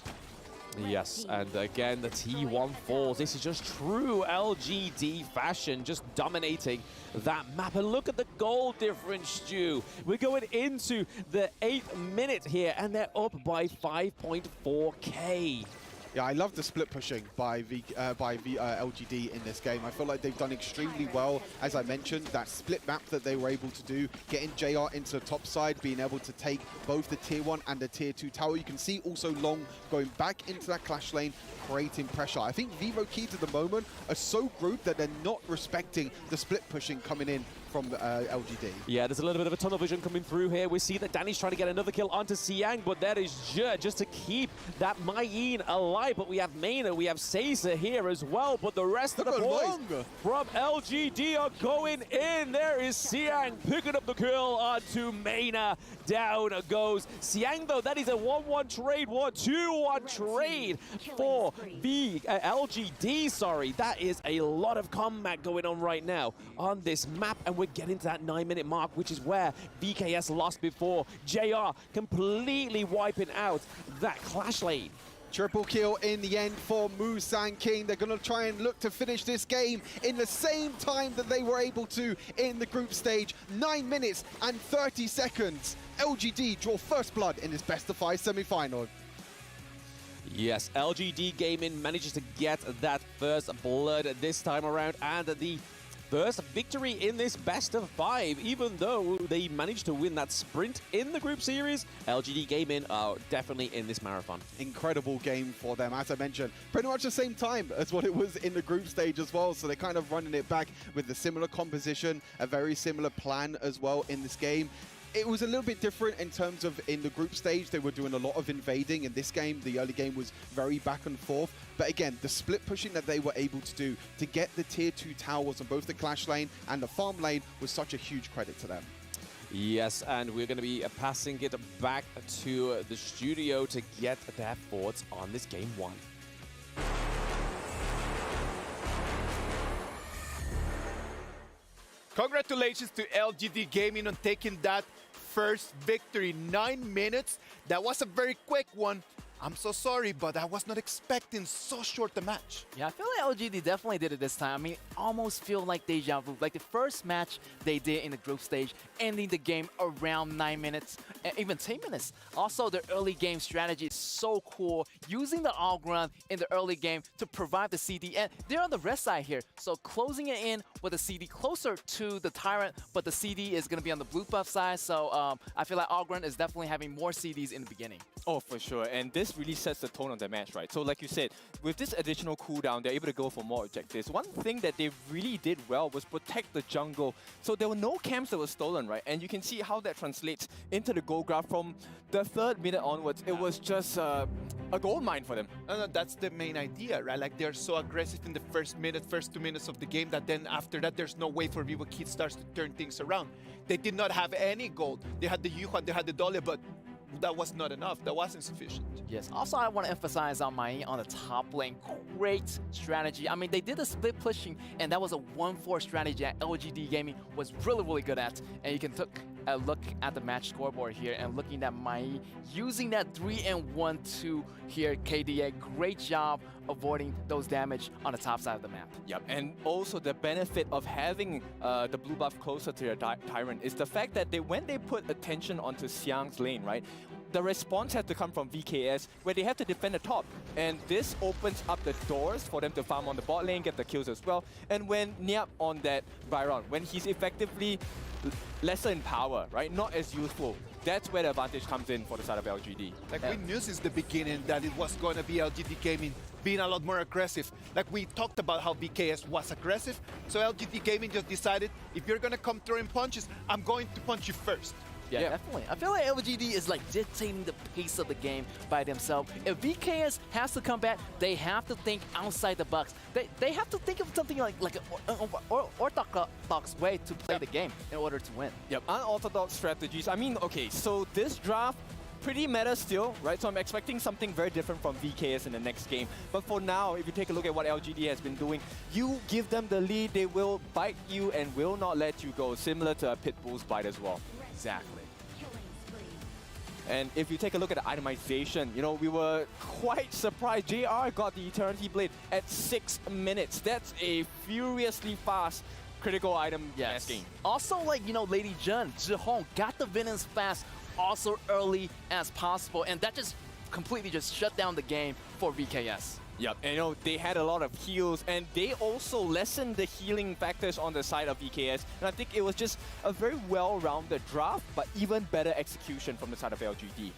Yes, and again, the T1 falls. This is just true LGD fashion, just dominating that map. And look at the goal difference, Stu. We're going into the 8th minute here, and they're up by 5.4K. Yeah, I love the split pushing by LGD in this game. I feel like they've done extremely well. As I mentioned, that split map that they were able to do, getting JR into the top side, being able to take both the tier 1 and the tier 2 tower. You can see also Long going back into that Clash lane, creating pressure. I think Vivo Keys at the moment are so grouped that they're not respecting the split pushing coming in from LGD. Yeah, there's a little bit of a tunnel vision coming through here. We see that Danny's trying to get another kill onto Xiang, but that is just to keep that Mayin alive. But we have Maina, we have Caesar here as well, but the rest of the boys from LGD are going in. There is Xiang picking up the kill onto Maina. Down goes Xiang, though. That is a 1-1 trade, 2-1 trade for LGD, sorry. That is a lot of combat going on right now on this map, and we're getting to that 9-minute mark, which is where VKS lost before. JR completely wiping out that Clash lane. Triple kill in the end for Musang King. They're going to try and look to finish this game in the same time that they were able to in the group stage. 9 minutes and 30 seconds. LGD draw first blood in this best-of-5 semi-final. Yes, LGD Gaming manages to get that first blood this time around, and the first victory in this best of 5. Even though they managed to win that sprint in the group series, LGD Gaming are definitely in this marathon. Incredible game for them. As I mentioned, pretty much the same time as what it was in the group stage as well. So they're kind of running it back with a similar composition, a very similar plan as well in this game. It was a little bit different in terms of in the group stage, they were doing a lot of invading. In this game, the early game was very back and forth. But again, the split pushing that they were able to do to get the tier 2 towers on both the clash lane and the farm lane was such a huge credit to them. Yes, and we're going to be passing it back to the studio to get their thoughts on this game 1. Congratulations to LGD Gaming on taking that first victory. 9 minutes. That was a very quick one. I'm so sorry, but I was not expecting so short a match. Yeah, I feel like LGD definitely did it this time. I mean, almost feel like deja vu. Like the first match they did in the group stage, ending the game around 9 minutes, even 10 minutes. Also, their early game strategy is so cool, using the all ground in the early game to provide the CD. And they're on the red side here, so closing it in with a CD closer to the Tyrant, but the CD is going to be on the blue buff side. So I feel like all ground is definitely having more CDs in the beginning. Oh, for sure. And this really sets the tone of the match, right? So like you said, with this additional cooldown, they're able to go for more objectives. One thing that they really did well was protect the jungle. So there were no camps that were stolen, right? And you can see how that translates into the gold graph from the 3rd minute onwards. It was just a gold mine for them. No, that's the main idea, right? Like they're so aggressive in the first 2 minutes of the game that then after that, there's no way for Vivo Kid starts to turn things around. They did not have any gold. They had the Yuhan, they had the Dahlia, but that was not enough. That wasn't sufficient. Yes. Also, I want to emphasize on Mai on the top lane. Great strategy. I mean, they did a split pushing, and that was a 1-4 strategy that LGD Gaming was really, really good at. And you can take a look at the match scoreboard here and looking at Mai using that 3 and 1-2 here. KDA, great job avoiding those damage on the top side of the map. Yep, and also the benefit of having the blue buff closer to your Tyrant is the fact that when they put attention onto Xiang's lane, right, the response has to come from VKS, where they have to defend the top. And this opens up the doors for them to farm on the bot lane, get the kills as well. And when Niap on that Byron, when he's effectively lesser in power, right, not as useful, that's where the advantage comes in for the side of LGD. Like we knew since the beginning that it was going to be LGD Gaming being a lot more aggressive. Like we talked about how VKS was aggressive, so LGD Gaming just decided, if you're going to come throwing punches, I'm going to punch you first. Yeah, definitely. I feel like LGD is like dictating the pace of the game by themselves. If VKS has to come back, they have to think outside the box. They have to think of something like an orthodox way to play the game in order to win. Yep, unorthodox strategies. I mean, okay, so this draft, pretty meta still, right? So I'm expecting something very different from VKS in the next game. But for now, if you take a look at what LGD has been doing, you give them the lead, they will bite you and will not let you go, similar to a Pitbull's bite as well. Exactly. And if you take a look at the itemization, you know, we were quite surprised. JR got the Eternity Blade at 6 minutes. That's a furiously fast critical item masking. Also, like, you know, Lady Jun, Zhihong got the Venons fast, also early as possible, and that just completely just shut down the game for VKS. Yep, and you know, they had a lot of heals, and they also lessened the healing factors on the side of VKS, and I think it was just a very well-rounded draft, but even better execution from the side of LGD.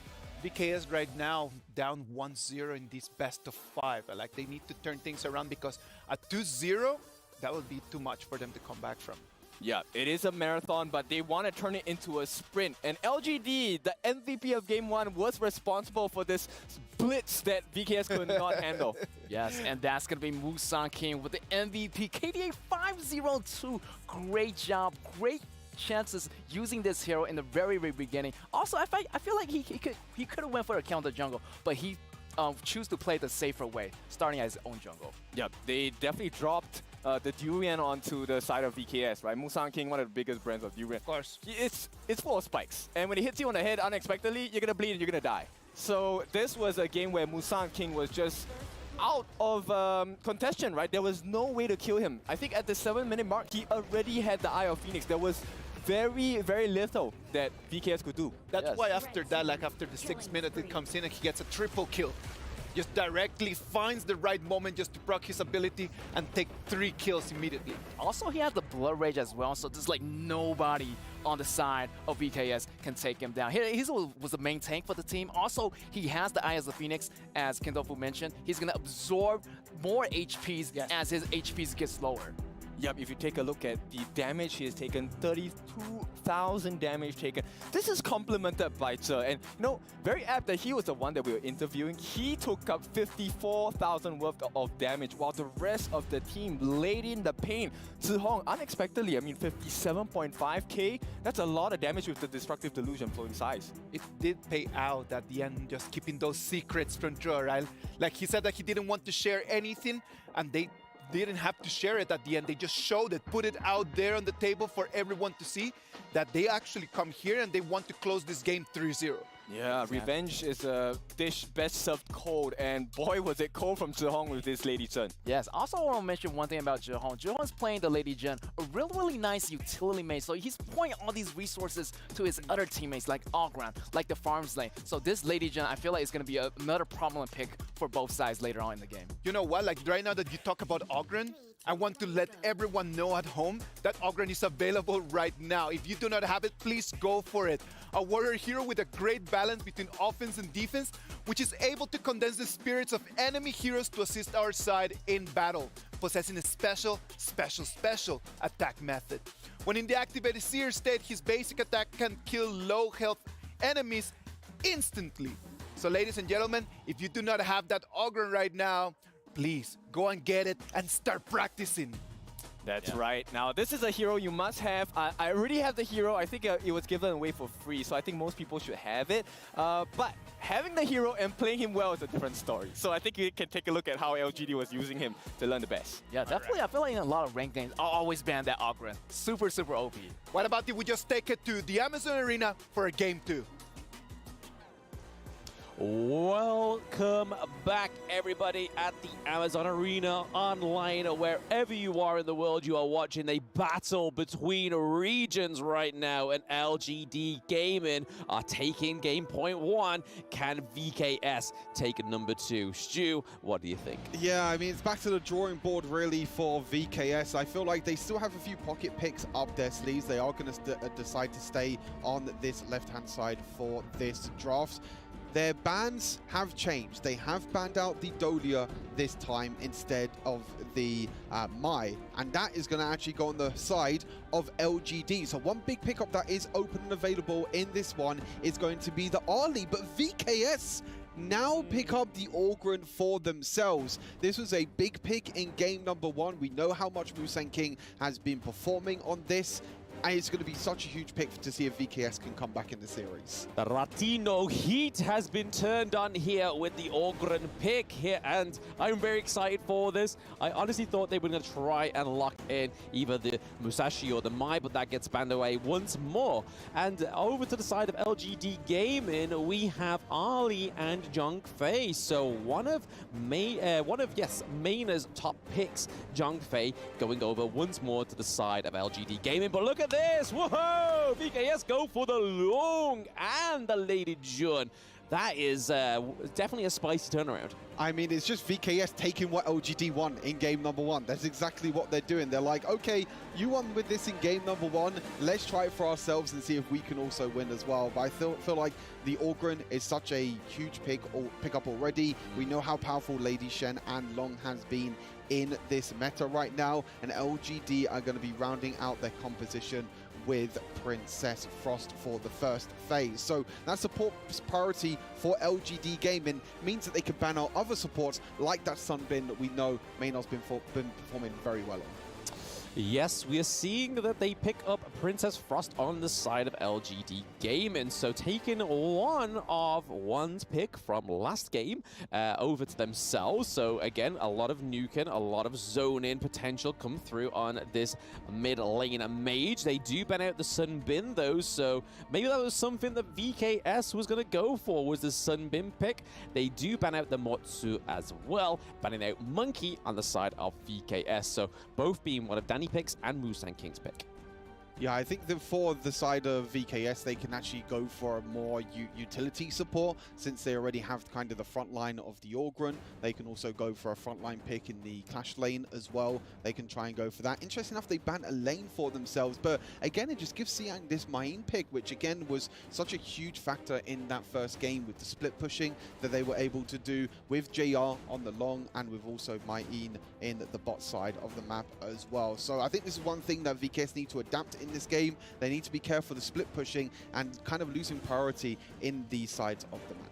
VKS right now down 1-0 in this best of 5. Like they need to turn things around because at 2-0, that would be too much for them to come back from. Yeah, it is a marathon, but they want to turn it into a sprint. And LGD, the MVP of Game 1, was responsible for this blitz that VKS could not handle. Yes, and that's going to be Musang King with the MVP. KDA 502. Great job. Great chances using this hero in the very, very beginning. Also, I feel like he could have went for a counter jungle, but he choose to play the safer way, starting as his own jungle. Yep, they definitely dropped the Durian onto the side of VKS, right? Musang King, one of the biggest brands of Durian. Of course. It's full of spikes. And when it hits you on the head unexpectedly, you're going to bleed and you're going to die. So this was a game where Musang King was just out of contention, right? There was no way to kill him. I think at the 7-minute mark, he already had the Eye of Phoenix. There was very, very little that VKS could do. That's why after that, like after the 6 minutes, it comes in and he gets a triple kill. just directly finds the right moment just to proc his ability and take 3 kills immediately. Also, he has the Blood Rage as well, so there's like nobody on the side of VKS can take him down. He was the main tank for the team. Also, he has the Eye of the Phoenix, as Kendofu mentioned. He's going to absorb more HPs as his HPs get slower. Yep, if you take a look at the damage he has taken, 32,000 damage taken. This is complemented by Zhe, and very apt that he was the one that we were interviewing. He took up 54,000 worth of damage, while the rest of the team laid in the pain. Zihong, unexpectedly, 57.5k, that's a lot of damage with the Destructive Delusion floating size. It did pay out at the end, just keeping those secrets from Zhe, right? Like he said that he didn't want to share anything, and they didn't have to share it at the end. They just showed it, put it out there on the table for everyone to see that they actually come here and they want to close this game 3-0. Yeah, revenge is a dish best served cold, and boy was it cold from Zihong with this Lady Chen. Yes, also I want to mention one thing about Zihong. Zihong's playing the Lady Jen, a really nice utility mate, so he's pouring all these resources to his other teammates like Ogran, like the farms lane. So this Lady Jen, I feel like is going to be another prominent pick for both sides later on in the game. You know what, like right now that you talk about Ogran, I want to let everyone know at home that Ogran is available right now. If you do not have it, please go for it. A warrior hero with a great balance between offense and defense, which is able to condense the spirits of enemy heroes to assist our side in battle, possessing a special attack method. When in the activated Seer state, his basic attack can kill low health enemies instantly. So ladies and gentlemen, if you do not have that Ogran right now, please go and get it and start practicing. That's right. Now, this is a hero you must have. I already have the hero. I think it was given away for free, so I think most people should have it. But having the hero and playing him well is a different story. So I think you can take a look at how LGD was using him to learn the best. Yeah, definitely. I feel like in a lot of ranked games, I'll always ban that Ogran. Super OP. What about if we just take it to the Amazon Arena for a game 2? Welcome back, everybody, at the Amazon Arena online. Wherever you are in the world, you are watching a battle between regions right now, and LGD Gaming are taking game point 1. Can VKS take number 2? Stu, what do you think? Yeah, it's back to the drawing board, really, for VKS. I feel like they still have a few pocket picks up their sleeves. They are going to decide to stay on this left-hand side for this draft. Their bans have changed. They have banned out the Dolia this time instead of the Mai, and that is going to actually go on the side of LGD. So one big pickup that is open and available in this one is going to be the Ali, but VKS now pick up the Ogran for themselves. This was a big pick in game number 1. We know how much Musang King has been performing on this, and it's going to be such a huge pick to see if VKS can come back in the series. The Latino heat has been turned on here with the Ogran pick here, and I'm very excited for this. I honestly thought they were going to try and lock in either the Musashi or the Mai, but that gets banned away once more. And over to the side of LGD Gaming, we have Ali and Zhang Fei. So one of Mayna's top picks, Zhang Fei, going over once more to the side of LGD Gaming. But look at this! Whoa! VKS go for the Long and the Lady Jun. That is definitely a spicy turnaround. It's just VKS taking what LGD won in game number 1. That's exactly what they're doing. They're like, okay, you won with this in game number 1. Let's try it for ourselves and see if we can also win as well. But I feel like the Ogran is such a huge pick-up already. We know how powerful Lady Shen and Long has been in this meta right now, and LGD are going to be rounding out their composition with Princess Frost for the first phase. So that support priority for LGD Gaming means that they can ban out other supports like that Sunbin that we know Maynard's been performing very well on. Yes, we are seeing that they pick up Princess Frost on the side of LGD Gaming. So taking one of one's pick from last game over to themselves. So again, a lot of nuking, a lot of zone-in potential come through on this mid lane mage. They do ban out the Sunbin though, so maybe that was something that VKS was going to go for, was the Sunbin pick. They do ban out the Motsu as well, banning out Monkey on the side of VKS. So both being one of Danny picks and Musang King's pick. Yeah, I think that for the side of VKS, they can actually go for a more utility support since they already have kind of the front line of the Orgren. They can also go for a frontline pick in the Clash lane as well. They can try and go for that. Interesting enough, they banned a lane for themselves, but again, it just gives Siang this Main pick, which again was such a huge factor in that first game with the split pushing that they were able to do with JR on the long and with also Main in the bot side of the map as well. So I think this is one thing that VKS need to adapt in this game. They need to be careful of the split pushing and kind of losing priority in these sides of the map.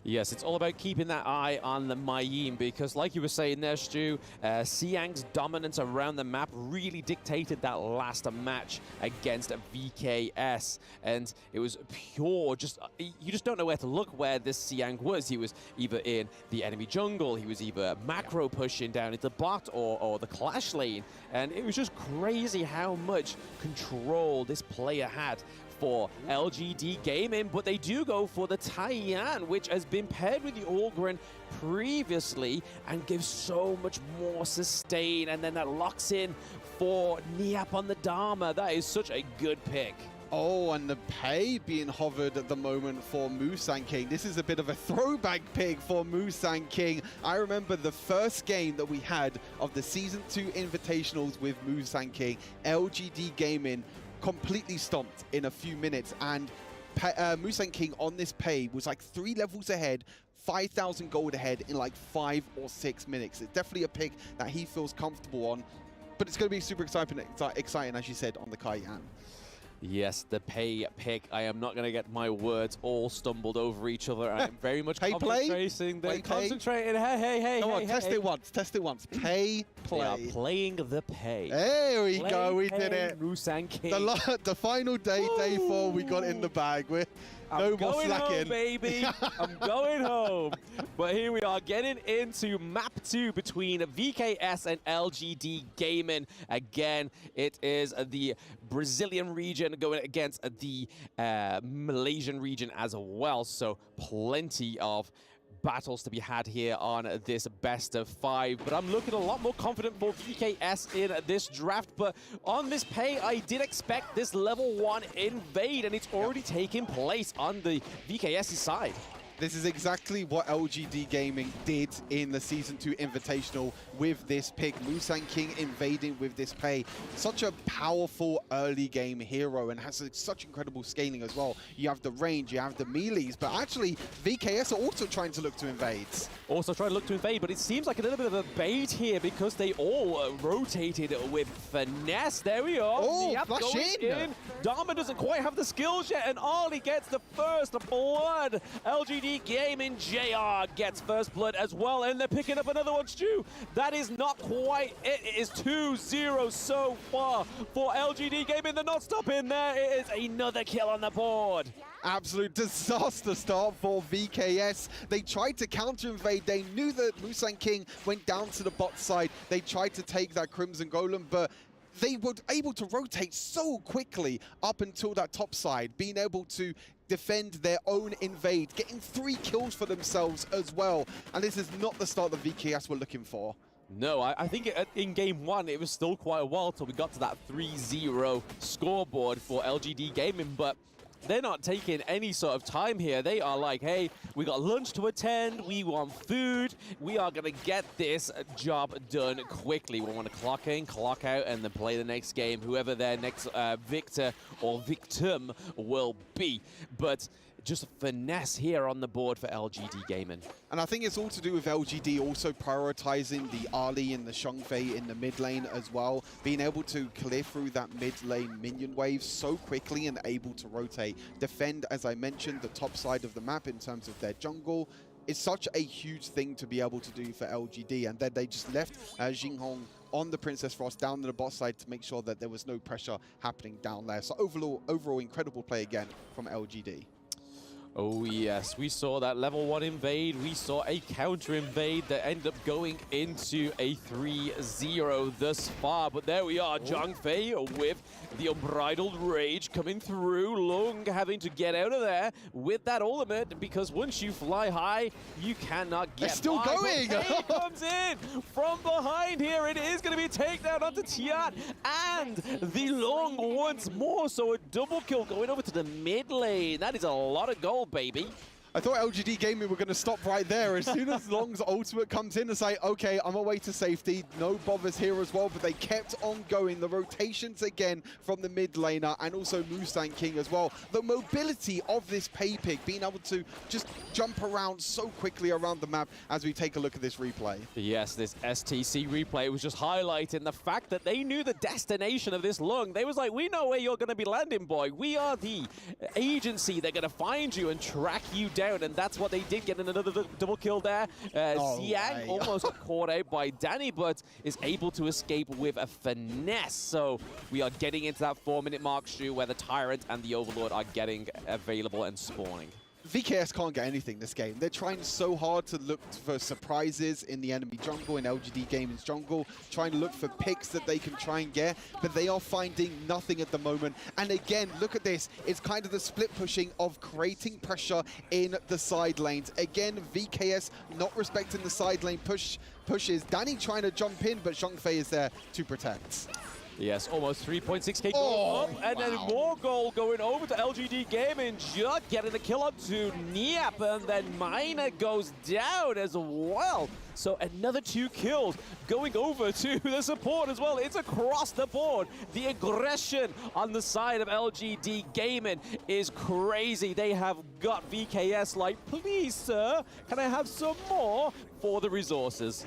Yes, it's all about keeping that eye on the Mayim because, like you were saying there, Stu, Siang's dominance around the map really dictated that last match against VKS. And it was pure, you just don't know where to look where this Siang was. He was either in the enemy jungle, he was either macro pushing down into bot or the Clash lane. And it was just crazy how much control this player had for LGD Gaming, but they do go for the Taiyan, which has been paired with the Orgren previously and gives so much more sustain, and then that locks in for Niap on the Dharma. That is such a good pick. Oh, and the pay being hovered at the moment for Musang King. This is a bit of a throwback pick for Musang King. I remember the first game that we had of the Season 2 Invitationals with Musang King. LGD Gaming completely stomped in a few minutes, and Musang King on this pay was like 3 levels ahead, 5,000 gold ahead in like 5 or 6 minutes. It's definitely a pick that he feels comfortable on, but it's going to be super exciting, as you said, on the Cayenne. Yes, the pay pick. I am not going to get my words all stumbled over each other. I am very much concentrating. Concentrating. Hey. Come on, test it once. Test it once. Pay, play. They are playing the pay. There we go. We did it. Musang King. The final day, day 4, we got in the bag. No more slacking. I'm going home, baby. I'm going home. But here we are getting into map 2 between VKS and LGD Gaming. Again, it is the Brazilian region going against the Malaysian region as well. So plenty of battles to be had here on this best of 5, but I'm looking a lot more confident for VKS in this draft. But on this pay, I did expect this level 1 invade, and it's already taken place on the VKS side. This is exactly what LGD Gaming did in the Season 2 Invitational with this pick. Musang King invading with this pay. Such a powerful early game hero and has such incredible scaling as well. You have the range, you have the melees, but actually VKS are also trying to look to invade. Also trying to look to invade, but it seems like a little bit of a bait here because they all rotated with finesse. There we are. Oh, flush in. Dharma doesn't quite have the skills yet, and Ollie gets the first blood. LGD Gaming JR gets first blood as well, and they're picking up another one, Stu. That is not quite it. It is 2-0 so far for LGD Gaming. They're not stopping there. It is another kill on the board. Absolute disaster start for VKS. They tried to counter-invade. They knew that Musang King went down to the bot side. They tried to take that Crimson Golem, but they were able to rotate so quickly up until that top side, being able to defend their own invade, getting 3 kills for themselves as well. And this is not the start that VKS were looking for. No, I think in game 1, it was still quite a while till we got to that 3-0 scoreboard for LGD Gaming, but they're not taking any sort of time here. They are like, hey, we got lunch to attend, we want food, we are going to get this job done quickly. We want to clock in, clock out, and then play the next game, whoever their next victor or victim will be. But just finesse here on the board for LGD Gaming. And I think it's all to do with LGD also prioritizing the Ali and the Shangfei in the mid lane as well, being able to clear through that mid lane minion wave so quickly and able to rotate. Defend, as I mentioned, the top side of the map in terms of their jungle. It's such a huge thing to be able to do for LGD, and then they just left Jinghong on the Princess Frost down to the bot side to make sure that there was no pressure happening down there. So overall incredible play again from LGD. Oh yes, we saw that level 1 invade, we saw a counter invade that ended up going into a 3-0 thus far, but there we are, Zhang Fei with the Unbridled Rage coming through, Lung having to get out of there with that ultimate, because once you fly high, you cannot get It's still by. going! Fei comes in from behind here, it is going to be a takedown onto Tian, and the Lung once more, so a double kill going over to the mid lane. That is a lot of gold, baby. I thought LGD Gaming were going to stop right there. As soon as Long's ultimate comes in and say, okay, I'm away to safety, no bothers here as well, but they kept on going. The rotations again from the mid laner and also Mustang King as well. The mobility of this Pay-Pig, being able to just jump around so quickly around the map as we take a look at this replay. Yes, this STC replay was just highlighting the fact that they knew the destination of this Lung. They was like, we know where you're going to be landing, boy. We are the agency. They're going to find you and track you down, and that's what they did, getting another double kill there. Xiang almost caught out by Danny, but is able to escape with a finesse. So we are getting into that 4-minute mark, Shu, where the Tyrant and the Overlord are getting available and spawning. VKS can't get anything this game. They're trying so hard to look for surprises in the enemy jungle, in LGD Gaming's jungle, trying to look for picks that they can try and get, but they are finding nothing at the moment. And again, look at this. It's kind of the split pushing of creating pressure in the side lanes. Again, VKS not respecting the side lane pushes. Danny trying to jump in, but Zhang Fei is there to protect. Yes, almost 3.6k gold up, and then more gold going over to LGD Gaming, just getting the kill up to Niap, and then Mina goes down as well. So another 2 kills going over to the support as well. It's across the board. The aggression on the side of LGD Gaming is crazy. They have got VKS like, please, sir, can I have some more for the resources?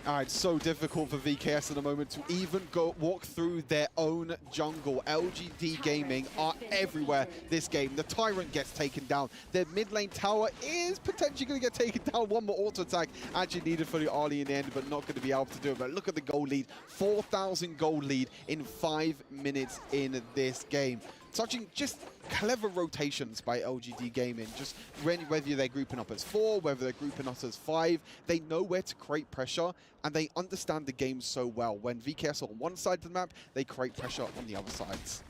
It's so difficult for VKS at the moment to even walk through their own jungle. LGD Gaming are everywhere this game. The Tyrant gets taken down. Their mid lane tower is potentially going to get taken down. One more auto attack actually needed for the Arlie in the end, but not going to be able to do it. But look at the gold lead. 4,000 gold lead in 5 minutes in this game. Touching just clever rotations by LGD Gaming, just whether they're grouping up as 4, whether they're grouping up as 5, they know where to create pressure, and they understand the game so well. When VKS are on one side of the map, they create pressure on the other sides.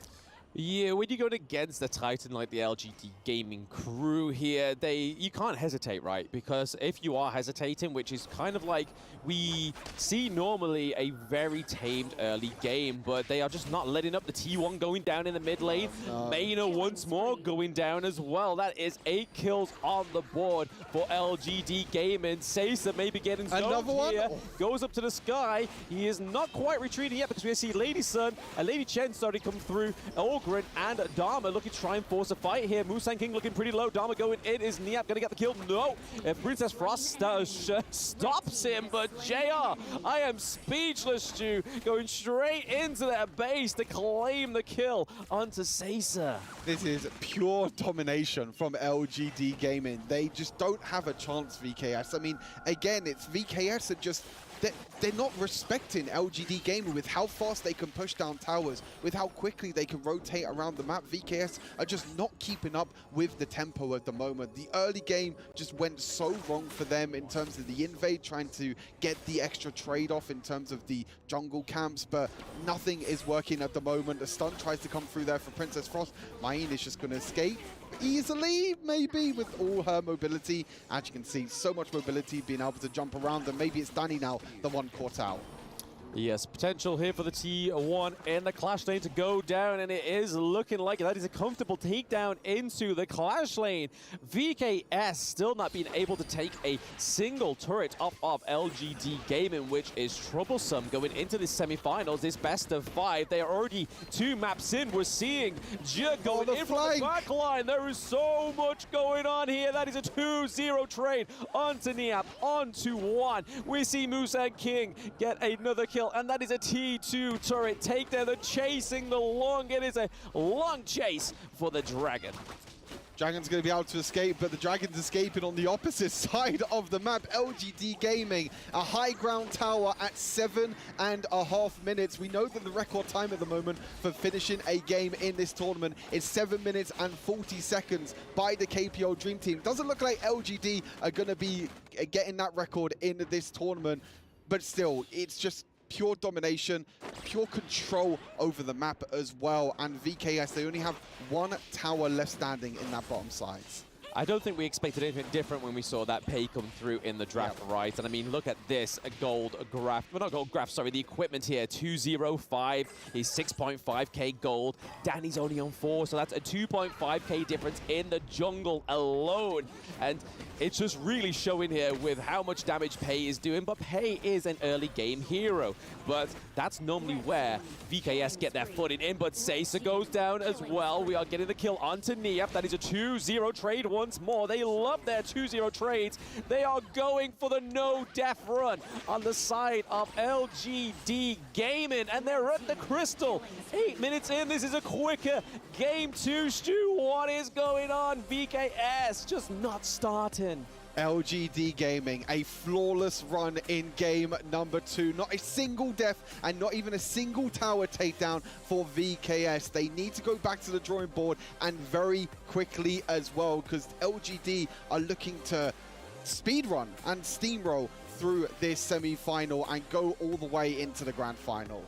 Yeah, when you're going against a Titan like the LGD Gaming crew here, you can't hesitate, right? Because if you are hesitating, which is kind of like we see normally a very tamed early game, but they are just not letting up. The T1 going down in the mid lane. Maina once more going down as well. That is 8 kills on the board for LGD Gaming. Seiza maybe getting another one here. Goes up to the sky. He is not quite retreating yet because we see Lady Sun and Lady Chen starting to come through. Ogren and Dharma looking to try and force a fight here. Mustang King looking pretty low. Dharma going in. Is Niap going to get the kill? No. Princess Frost stops him, but JR, I am speechless, Stu. Going straight into their base to claim the kill onto Seiza. This is pure domination from LGD Gaming. They just don't have a chance, VKS. I mean, again, it's VKS that just... They're not respecting LGD Gaming with how fast they can push down towers, with how quickly they can rotate around the map. VKS are just not keeping up with the tempo at the moment. The early game just went so wrong for them in terms of the invade, trying to get the extra trade-off in terms of the jungle camps, but nothing is working at the moment. The stun tries to come through there for Princess Frost. Maine is just going to escape easily, maybe, with all her mobility. As you can see, so much mobility, being able to jump around, and maybe it's Danny now, the one caught out. Yes, potential here for the T1 and the Clash lane to go down, and it is looking like that is a comfortable takedown into the Clash lane. VKS still not being able to take a single turret off of LGD Gaming, which is troublesome going into the semifinals, this best of 5. They are already 2 maps in. We're seeing Jia going in from the back line. There is so much going on here. That is a 2-0 trade onto Niap, onto 1. We see Mustang King get another kill, and that is a T2 turret takedown. They're chasing the long. It is a long chase for the Dragon. Dragon's going to be able to escape, but the Dragon's escaping on the opposite side of the map. LGD Gaming, a high ground tower at 7.5 minutes. We know that the record time at the moment for finishing a game in this tournament is 7 minutes and 40 seconds by the KPO Dream Team. Doesn't look like LGD are going to be getting that record in this tournament, but still, it's just pure domination, pure control over the map as well. And VKS, they only have one tower left standing in that bottom side. I don't think we expected anything different when we saw that pay come through in the draft, right? And I mean, look at this, a gold graph, well, not gold graph, sorry, the equipment here, 205, he's 6.5k gold. Danny's only on 4, so that's a 2.5k difference in the jungle alone. And it's just really showing here with how much damage Pei is doing, but Pei is an early game hero. But that's normally where VKS get their footing in, but Seiza goes down as well. We are getting the kill onto Niap. That is a 2-0 trade once more. They love their 2-0 trades. They are going for the no-death run on the side of LGD Gaming, and they're at the crystal. 8 minutes in, this is a quicker game 2. Stu, what is going on? VKS just not starting. LGD Gaming, a flawless run in game number 2. Not a single death and not even a single tower takedown for VKS. They need to go back to the drawing board, and very quickly as well, because LGD are looking to speedrun and steamroll through this semi-final and go all the way into the grand final.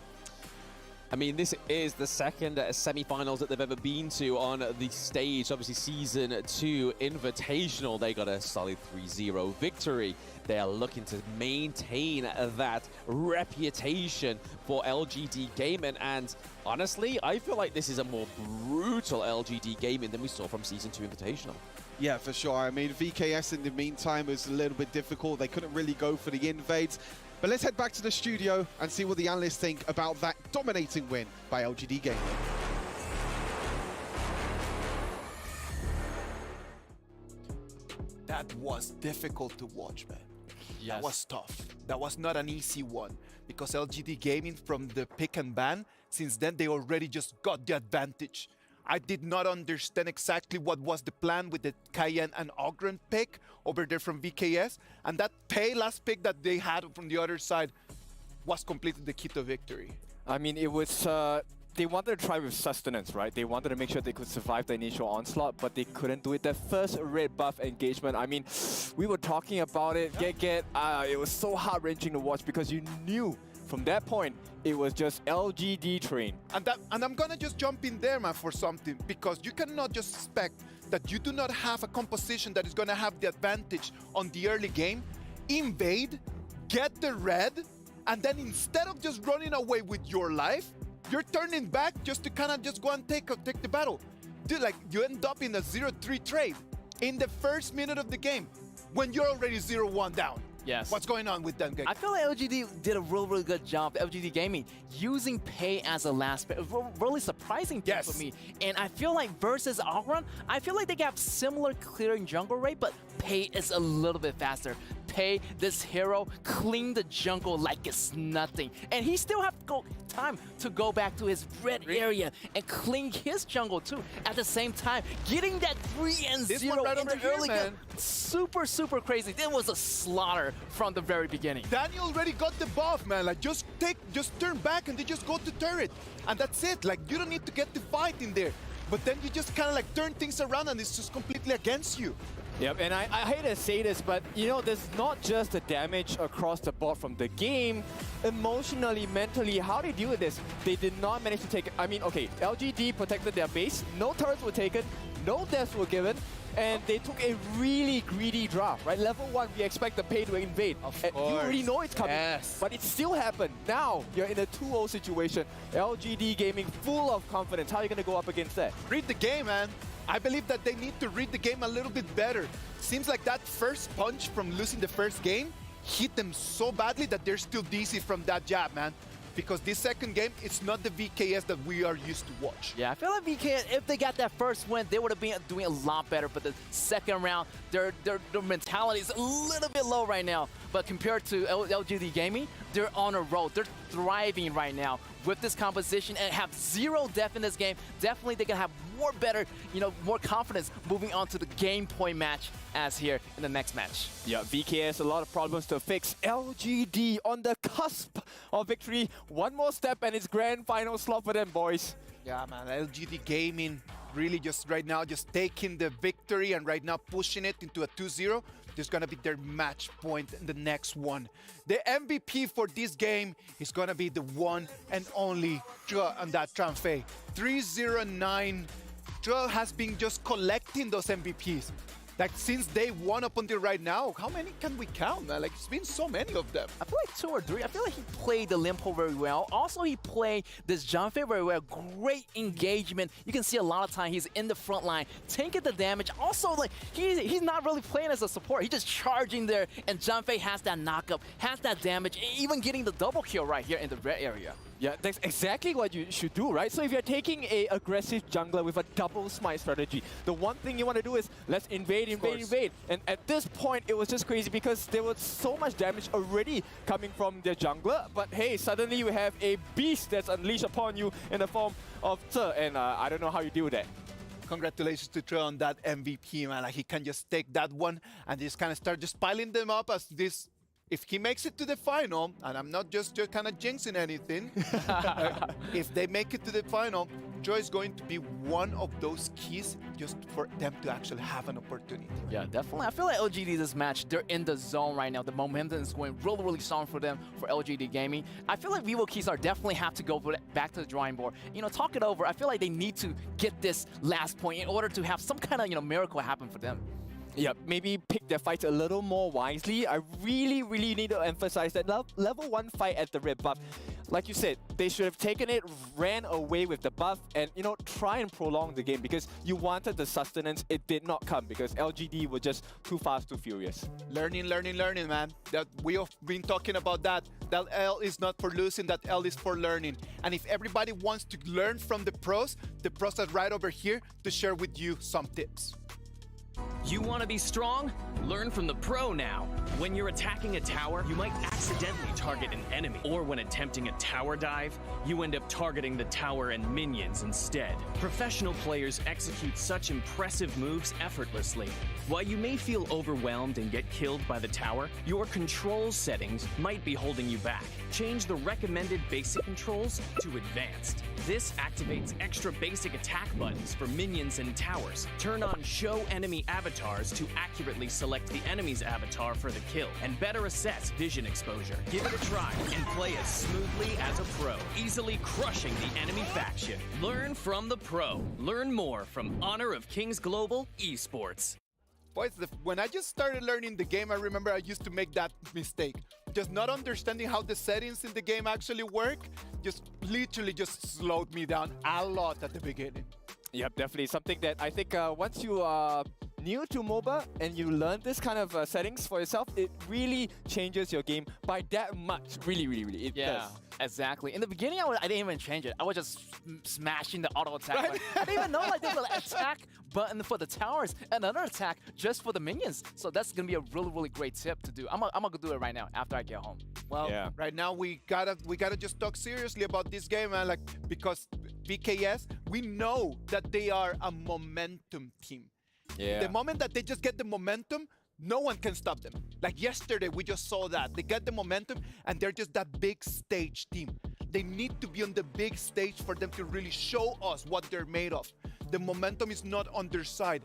I mean, this is the second semi-finals that they've ever been to on the stage. Obviously, Season 2 Invitational, they got a solid 3-0 victory. They are looking to maintain that reputation for LGD Gaming. And honestly, I feel like this is a more brutal LGD Gaming than we saw from Season 2 Invitational. Yeah, for sure. I mean, VKS in the meantime was a little bit difficult. They couldn't really go for the invades. But let's head back to the studio and see what the analysts think about that dominating win by LGD Gaming. That was difficult to watch, man. Yes. That was tough. That was not an easy one, because LGD Gaming, from the pick and ban, since then they already just got the advantage. I did not understand exactly what was the plan with the Cayenne and Ogren pick over there from VKS, and that Pei last pick that they had from the other side was completely the key to victory. I mean, it was, they wanted to try with sustenance, right? They wanted to make sure they could survive the initial onslaught, but they couldn't do it. Their first red buff engagement, I mean, we were talking about it, it was so heart-wrenching to watch, because you knew from that point, it was just LGD train. And I'm gonna just jump in there, man, for something, because you cannot just expect that you do not have a composition that is gonna have the advantage on the early game, invade, get the red, and then instead of just running away with your life, you're turning back just to kind of just go and take the battle. Dude, like, you end up in a 0-3 trade in the first minute of the game when you're already 0-1 down. Yes. What's going on with them guys? I feel like LGD did a really good job, LGD Gaming, using Pei as a last pick. Really surprising thing for me. And I feel like versus Ogron, I feel like they got similar clearing jungle rate, but Pei is a little bit faster. Pei, this hero, clean the jungle like it's nothing. And he still have time to go back to his red area and clean his jungle too. At the same time, getting that 3-0 right in the here, early man. game. Super crazy. It was a slaughter from the very beginning. Danny already got the buff, man. Like, just turn back and they just go to turret. And that's it. Like, you don't need to get the fight in there. But then you just kind of like turn things around and it's just completely against you. Yep, and I hate to say this, but you know, there's not just the damage across the board from the game. Emotionally, mentally, how they deal with this, they did not manage to take it. I mean, okay, LGD protected their base, no turrets were taken, no deaths were given, and they took a really greedy draft, right? Level 1, we expect the Pei to invade. And you already know it's coming, but it still happened. Now, you're in a 2-0 situation. LGD Gaming full of confidence. How are you going to go up against that? Read the game, man. I believe that they need to read the game a little bit better. Seems like that first punch from losing the first game hit them so badly that they're still dizzy from that jab, man. Because this second game, it's not the VKS that we are used to watch. Yeah, I feel like VKS, if they got that first win, they would have been doing a lot better. But the second round, their mentality is a little bit low right now. But compared to LGD Gaming, they're on a roll. They're thriving right now with this composition and have 0 death in this game. Definitely they can have more better, more confidence moving on to the game point match as here in the next match. Yeah, VKS, a lot of problems to fix. LGD on the cusp of victory. One more step and it's grand final slot for them, boys. Yeah, man, LGD Gaming really just right now just taking the victory and right now pushing it into a 2-0. This is going to be their match point in the next one. The MVP for this game is going to be the one and only Zhe on that Tranfei. 309. Zhe has been just collecting those MVPs. Like since day one up until right now, how many can we count, man? Like it's been so many of them. I feel like 2 or 3. I feel like he played the Limpo very well. Also, he played this Junfei very well. Great engagement. You can see a lot of time he's in the front line, taking the damage. Also, like he's not really playing as a support. He's just charging there, and Junfei has that knockup, has that damage, even getting the double kill right here in the red area. Yeah, that's exactly what you should do, right? So if you're taking a aggressive jungler with a double smite strategy, the one thing you want to do is let's invade. And at this point, it was just crazy because there was so much damage already coming from their jungler. But hey, suddenly you have a beast that's unleashed upon you in the form of Zhe, and I don't know how you deal with that. Congratulations to Zhe on that MVP, man. Like he can just take that one and just kind of start just piling them up as this. If he makes it to the final, and I'm not just kind of jinxing anything, if they make it to the final, Zhe is going to be one of those keys just for them to actually have an opportunity. Yeah, definitely. I feel like LGD this match, they're in the zone right now. The momentum is going really, really strong for them, for LGD Gaming. I feel like Vivo Keystar definitely have to go back to the drawing board. Talk it over. I feel like they need to get this last point in order to have some kind of, miracle happen for them. Yeah, maybe pick their fights a little more wisely. I really, really need to emphasize that level 1 fight at the red buff. Like you said, they should have taken it, ran away with the buff, and try and prolong the game because you wanted the sustenance. It did not come because LGD were just too fast, too furious. Learning, man. That we have been talking about that. That L is not for losing, that L is for learning. And if everybody wants to learn from the pros are right over here to share with you some tips. You want to be strong? Learn from the pro now. When you're attacking a tower, you might accidentally target an enemy. Or when attempting a tower dive, you end up targeting the tower and minions instead. Professional players execute such impressive moves effortlessly. While you may feel overwhelmed and get killed by the tower, your control settings might be holding you back. Change the recommended basic controls to advanced. This activates extra basic attack buttons for minions and towers. Turn on show enemy avatars to accurately select the enemy's avatar for the kill and better assess vision exposure. Give it a try and play as smoothly as a pro, easily crushing the enemy faction. Learn from the pro. Learn more from Honor of Kings Global Esports. Boys, when I just started learning the game, I remember I used to make that mistake. Just not understanding how the settings in the game actually work, just literally just slowed me down a lot at the beginning. Yep, definitely. Something that I think once you are new to MOBA and you learn this kind of settings for yourself, it really changes your game by that much. Really, it does. Exactly. In the beginning, I didn't even change it. I was just smashing the auto attack. Right? I didn't even know there's an attack button for the towers and another attack just for the minions. So that's gonna be a really great tip to do. I'm gonna do it right now after I get home. Well, right now we gotta just talk seriously about this game, man. Like because VKS, we know that they are a momentum team. Yeah. The moment that they just get the momentum, no one can stop them. Like yesterday, we just saw that. They get the momentum, and they're just that big stage team. They need to be on the big stage for them to really show us what they're made of. The momentum is not on their side.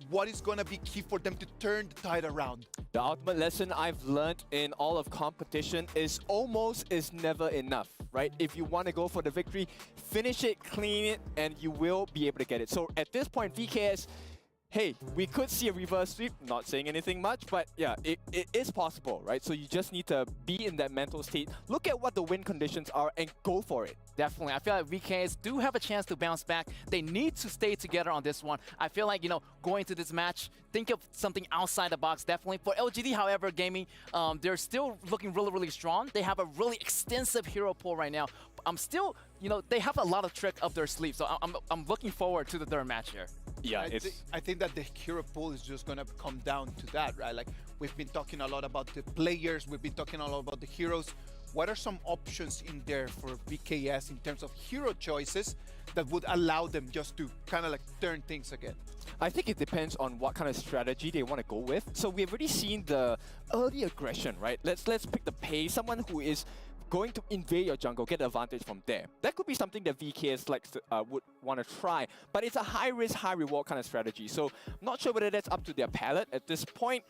What is going to be key for them to turn the tide around? The ultimate lesson I've learned in all of competition is almost is never enough, right? If you want to go for the victory, finish it, clean it, and you will be able to get it. So at this point, VKS, hey, we could see a reverse sweep, not saying anything much, but yeah, it is possible, right? So you just need to be in that mental state, look at what the win conditions are, and go for it. Definitely. I feel like VKS do have a chance to bounce back. They need to stay together on this one. I feel like, going to this match, think of something outside the box, definitely. For LGD, however, Gaming, they're still looking really strong. They have a really extensive hero pool right now. I'm still, they have a lot of trick up their sleeve, so I'm looking forward to the third match here. Yeah, I think that the hero pool is just gonna come down to that, right? Like we've been talking a lot about the players, we've been talking a lot about the heroes. what are some options in there for VKS in terms of hero choices that would allow them just to kind of like turn things again? I think it depends on what kind of strategy they want to go with. So we've already seen the early aggression, right? Let's pick the pace. Someone who is going to invade your jungle, get the advantage from there. That could be something that VKS would want to try, but it's a high risk, high reward kind of strategy. So I'm not sure whether that's up to their palette at this point.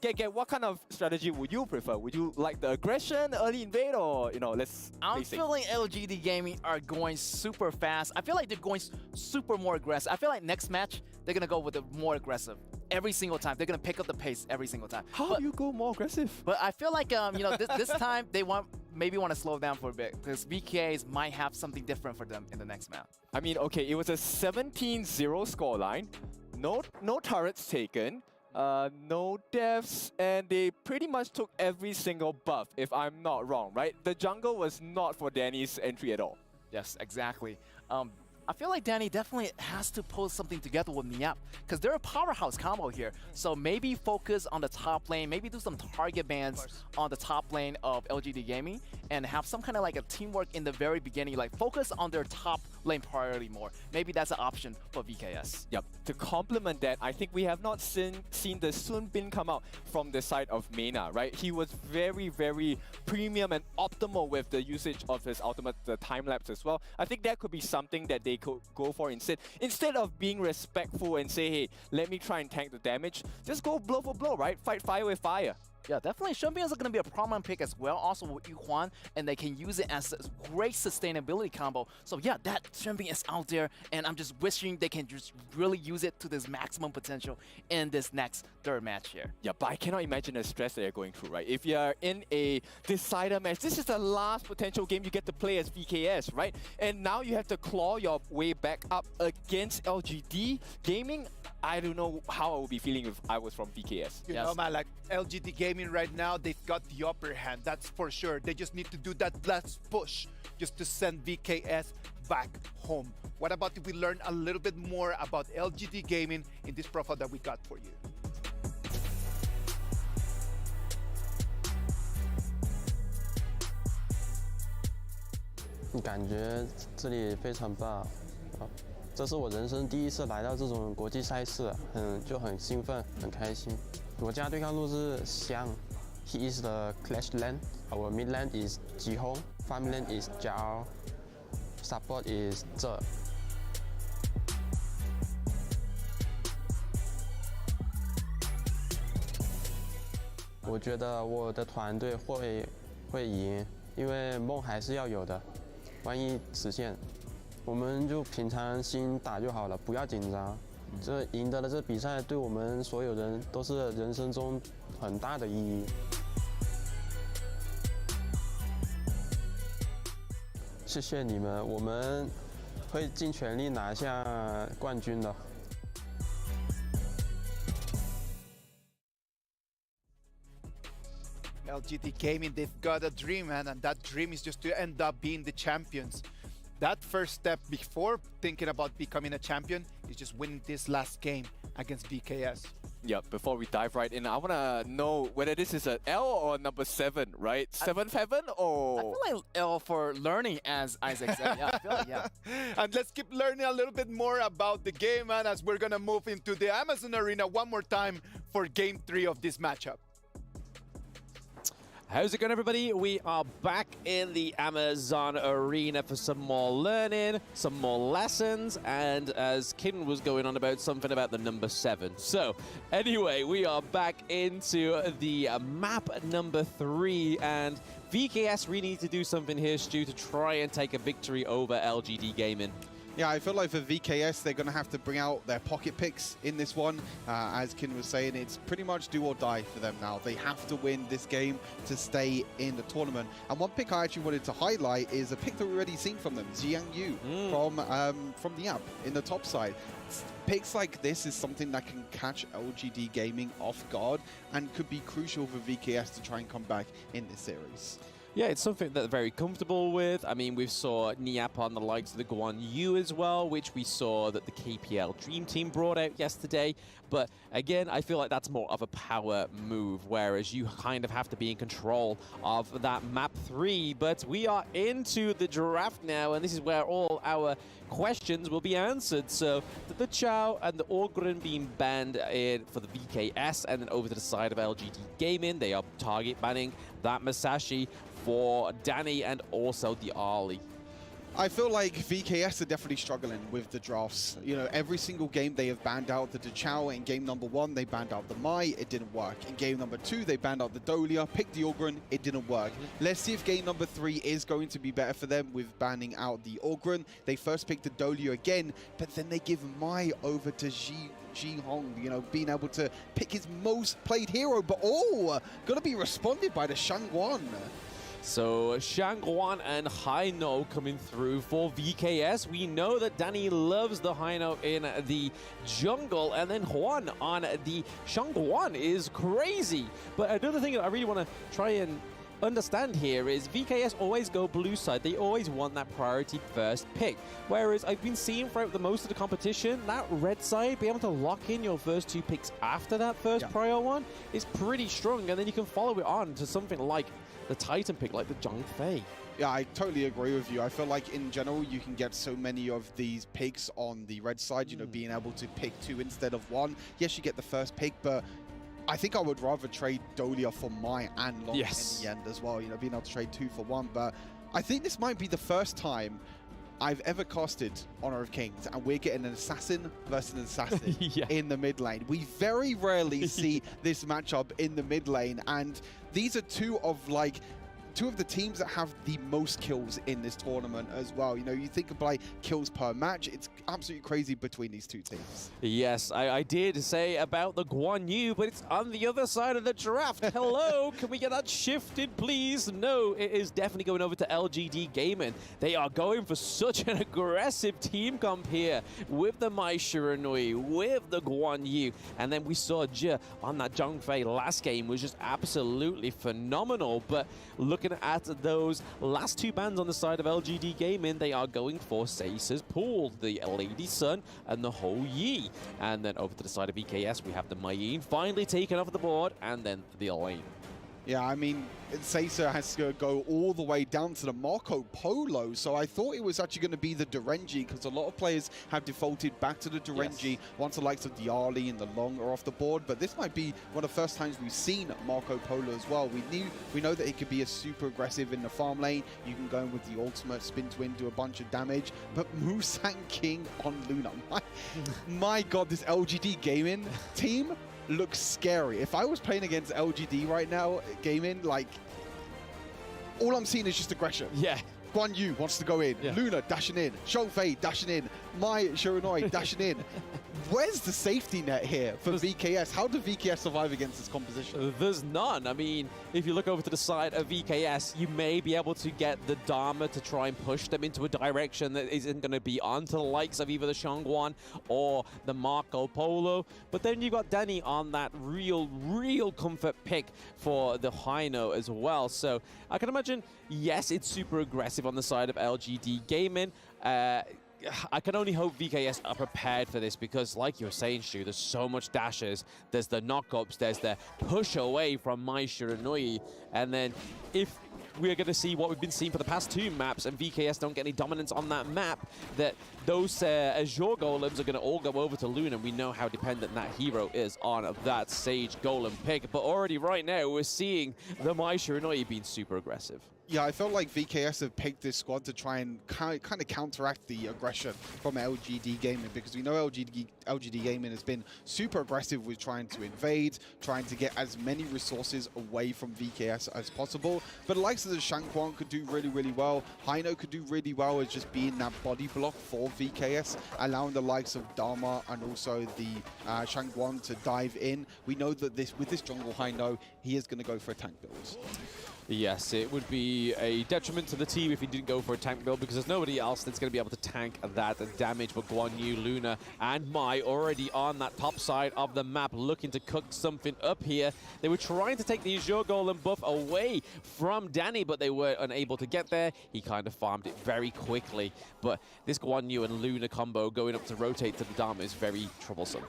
Get what kind of strategy would you prefer? Would you like the aggression, the early invade, or let's I'm feeling LGD Gaming are going super fast. I feel like they're going super more aggressive. I feel like next match, they're going to go with the more aggressive. Every single time. They're going to pick up the pace every single time. How do you go more aggressive? But I feel like, this time they maybe want to slow down for a bit because VKs might have something different for them in the next map. I mean, okay, it was a 17-0 scoreline. No turrets taken. No deaths, and they pretty much took every single buff, if I'm not wrong, right? The jungle was not for Danny's entry at all. Yes, exactly. I feel like Danny definitely has to pull something together with Miap because they're a powerhouse combo here. So maybe focus on the top lane, maybe do some target bans on the top lane of LGD Gaming and have some kind of like a teamwork in the very beginning, like focus on their top lane priority more. Maybe that's an option for VKS. Yep. To complement that, I think we have not seen the Sun Bin come out from the side of Mena, right? He was very, very premium and optimal with the usage of his ultimate, the time-lapse as well. I think that could be something that they could go for instead of being respectful and say, hey, let me try and tank the damage, just go blow for blow, right? Fight fire with fire. Yeah, definitely. Champion is going to be a prominent pick as well, also with Yuhuan, and they can use it as a great sustainability combo. So yeah, that Champion is out there, and I'm just wishing they can just really use it to this maximum potential in this next third match here. Yeah, but I cannot imagine the stress that you're going through, right? If you're in a decider match, this is the last potential game you get to play as VKS, right? And now you have to claw your way back up against LGD Gaming. I don't know how I would be feeling if I was from VKS. You know, man, like LGD Gaming right now, they've got the upper hand, that's for sure. They just need to do that last push just to send VKS back home. What about if we learn a little bit more about LGD Gaming in this profile that we got for you? 感觉这里非常棒，这是我人生第一次来到这种国际赛事，就很兴奋，很开心。国家对抗路是香 ，He is the Clash lane, our mid lane is Jihong, farm lane is Zhao, support is 这。我觉得我的团队会赢，因为梦还是要有的。 万一实现，我们就平常心打就好了，不要紧张。这赢得了这比赛，对我们所有人都是人生中很大的意义。谢谢你们，我们会尽全力拿下冠军的。 LGD Gaming, they've got a dream, man, and that dream is just to end up being the champions. That first step before thinking about becoming a champion is just winning this last game against VKS. Yeah, before we dive right in, I want to know whether this is an L or number 7, right? 7th heaven or? I feel like L for learning, as Isaac said. Yeah, I feel like, yeah. And let's keep learning a little bit more about the game, man, as we're going to move into the Amazon Arena one more time for Game 3 of this matchup. How's it going, everybody? We are back in the Amazon Arena for some more learning, some more lessons, and as Kin was going on about something about the number 7. So, anyway, we are back into the map number 3, and VKS really need to do something here, Stu, to try and take a victory over LGD Gaming. Yeah, I feel like for VKS, they're going to have to bring out their pocket picks in this one. As Kin was saying, it's pretty much do or die for them now. They have to win this game to stay in the tournament. And one pick I actually wanted to highlight is a pick that we've already seen from them, Jiang Yu, from the app in the top side. Picks like this is something that can catch LGD Gaming off guard and could be crucial for VKS to try and come back in this series. Yeah, it's something that they're very comfortable with. I mean, we saw Niap on the likes of the Guan Yu as well, which we saw that the KPL Dream Team brought out yesterday. But again, I feel like that's more of a power move, whereas you kind of have to be in control of that map 3. But we are into the draft now, and this is where all our questions will be answered. So the Chow and the Orgren being banned in for the VKS, and then over to the side of LGD Gaming, they are target banning that Masashi for Danny and also the Ali. I feel like VKS are definitely struggling with the drafts. You know, every single game they have banned out the Chao. In game number 1, they banned out the Mai, it didn't work. In game number 2, they banned out the Dolia, picked the Orgren, it didn't work. Let's see if game number 3 is going to be better for them with banning out the Orgren. They first picked the Dolia again, but then they give Mai over to Ji Hong, you know, being able to pick his most played hero, but gonna be responded by the Shangguan. So Shangguan and Haino coming through for VKS. We know that Danny loves the Haino in the jungle, and then Juan on the Shangguan is crazy. But another thing that I really want to try and understand here is VKS always go blue side. They always want that priority first pick. Whereas I've been seeing throughout the most of the competition, that red side, be able to lock in your first 2 picks after that first prior one is pretty strong. And then you can follow it on to something like the Titan pick, like the Zhang Fei. Yeah, I totally agree with you. I feel like in general, you can get so many of these picks on the red side, you know, being able to pick 2 instead of 1. Yes, you get the first pick, but I think I would rather trade Dolia for Mai and Long in the end as well, you know, being able to trade 2 for 1. But I think this might be the first time I've ever casted Honor of Kings, and we're getting an assassin versus an assassin in the mid lane. We very rarely see this matchup in the mid lane, and these are two of the teams that have the most kills in this tournament as well. You know, you think of like kills per match, it's absolutely crazy between these 2 teams. Yes, I did say about the Guan Yu, but it's on the other side of the draft. Hello, can we get that shifted, please? No, it is definitely going over to LGD Gaming. They are going for such an aggressive team comp here with the Mai Shiranui, with the Guan Yu. And then we saw Jia on that Zhang Fei last game was just absolutely phenomenal. But looking at those last 2 bans on the side of LGD Gaming, they are going for Seisa's pool, the Lady Sun and the Ho Yi. And then over to the side of VKS, we have the Mayin finally taken off the board, and then the Elaine. Yeah, I mean, Seisa has to go all the way down to the Marco Polo, so I thought it was actually going to be the Durenji, because a lot of players have defaulted back to the Durenji once the likes of the Ali and the Long are off the board, but this might be one of the first times we've seen Marco Polo as well. We know that it could be a super aggressive in the farm lane. You can go in with the ultimate, spin to win, do a bunch of damage, but Musang King on Luna. My God, this LGD Gaming team looks scary. If I was playing against LGD right now, Gaming, like, all I'm seeing is just aggression. Yeah. Guan Yu wants to go in. Luna dashing in. Zhang Fei dashing in. Mai Shiranui dashing in. Where's the safety net here for VKS? How do VKS survive against this composition? There's none. I mean, if you look over to the side of VKS, you may be able to get the Dharma to try and push them into a direction that isn't going to be onto the likes of either the Shangguan or the Marco Polo. But then you've got Danny on that real comfort pick for the Haino as well. So I can imagine, yes, it's super aggressive on the side of LGD Gaming. I can only hope VKS are prepared for this, because like you were saying, Stu, there's so much dashes, there's the knockups, there's the push away from Mai Shiranui, and then if we're going to see what we've been seeing for the past 2 maps and VKS don't get any dominance on that map, that those Azure Golems are going to all go over to Luna, and we know how dependent that hero is on that Sage Golem pick. But already right now, we're seeing the Mai Shiranui being super aggressive. Yeah, I felt like VKS have picked this squad to try and kind of counteract the aggression from LGD Gaming, because we know LGD Gaming has been super aggressive with trying to invade, trying to get as many resources away from VKS as possible. But the likes of the Shangguan could do really well. Haino could do really well as just being that body block for VKS, allowing the likes of Dharma and also the Shangguan to dive in. We know that with this jungle Haino, he is going to go for a tank build. Yes, it would be a detriment to the team if he didn't go for a tank build, because there's nobody else that's going to be able to tank that damage. But Guan Yu, Luna, and Mai already on that top side of the map, looking to cook something up here. They were trying to take the Azure Golem buff away from Danny, but they were unable to get there. He kind of farmed it very quickly. But this Guan Yu and Luna combo going up to rotate to the Dharma is very troublesome.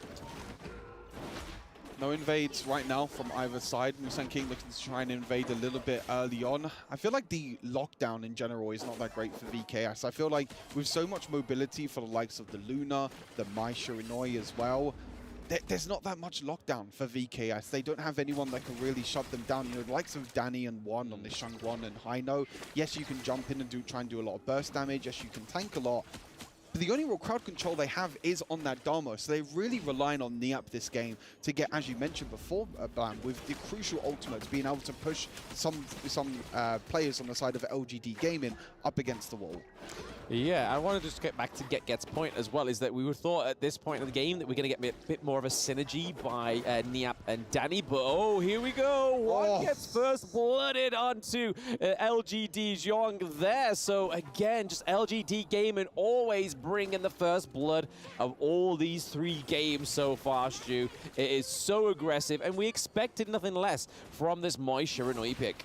No invades right now from either side. Musang King looking to try and invade a little bit early on. I feel like the lockdown in general is not that great for VKS. I feel like with so much mobility for the likes of the Luna, the Mai Shiranui as well, there's not that much lockdown for VKS. They don't have anyone that can really shut them down. You know, the likes of Danny and Juan on the Shangguan and Haino. Yes, you can jump in and try and do a lot of burst damage. Yes, you can tank a lot. But the only real crowd control they have is on that Dharma, so they're really relying on Niap this game to get, as you mentioned before, Bam, with the crucial ultimates, being able to push some players on the side of LGD Gaming up against the wall. Yeah, I want to just get back to Get's point as well, is that we would thought at this point in the game that we're going to get a bit more of a synergy by Niap and Danny, but oh, here we go. One gets first blooded onto LGD Zhong there. So again, just LGD Gaming always bringing the first blood of all these 3 games so far, Stu. It is so aggressive, and we expected nothing less from this Mai Shiranui pick.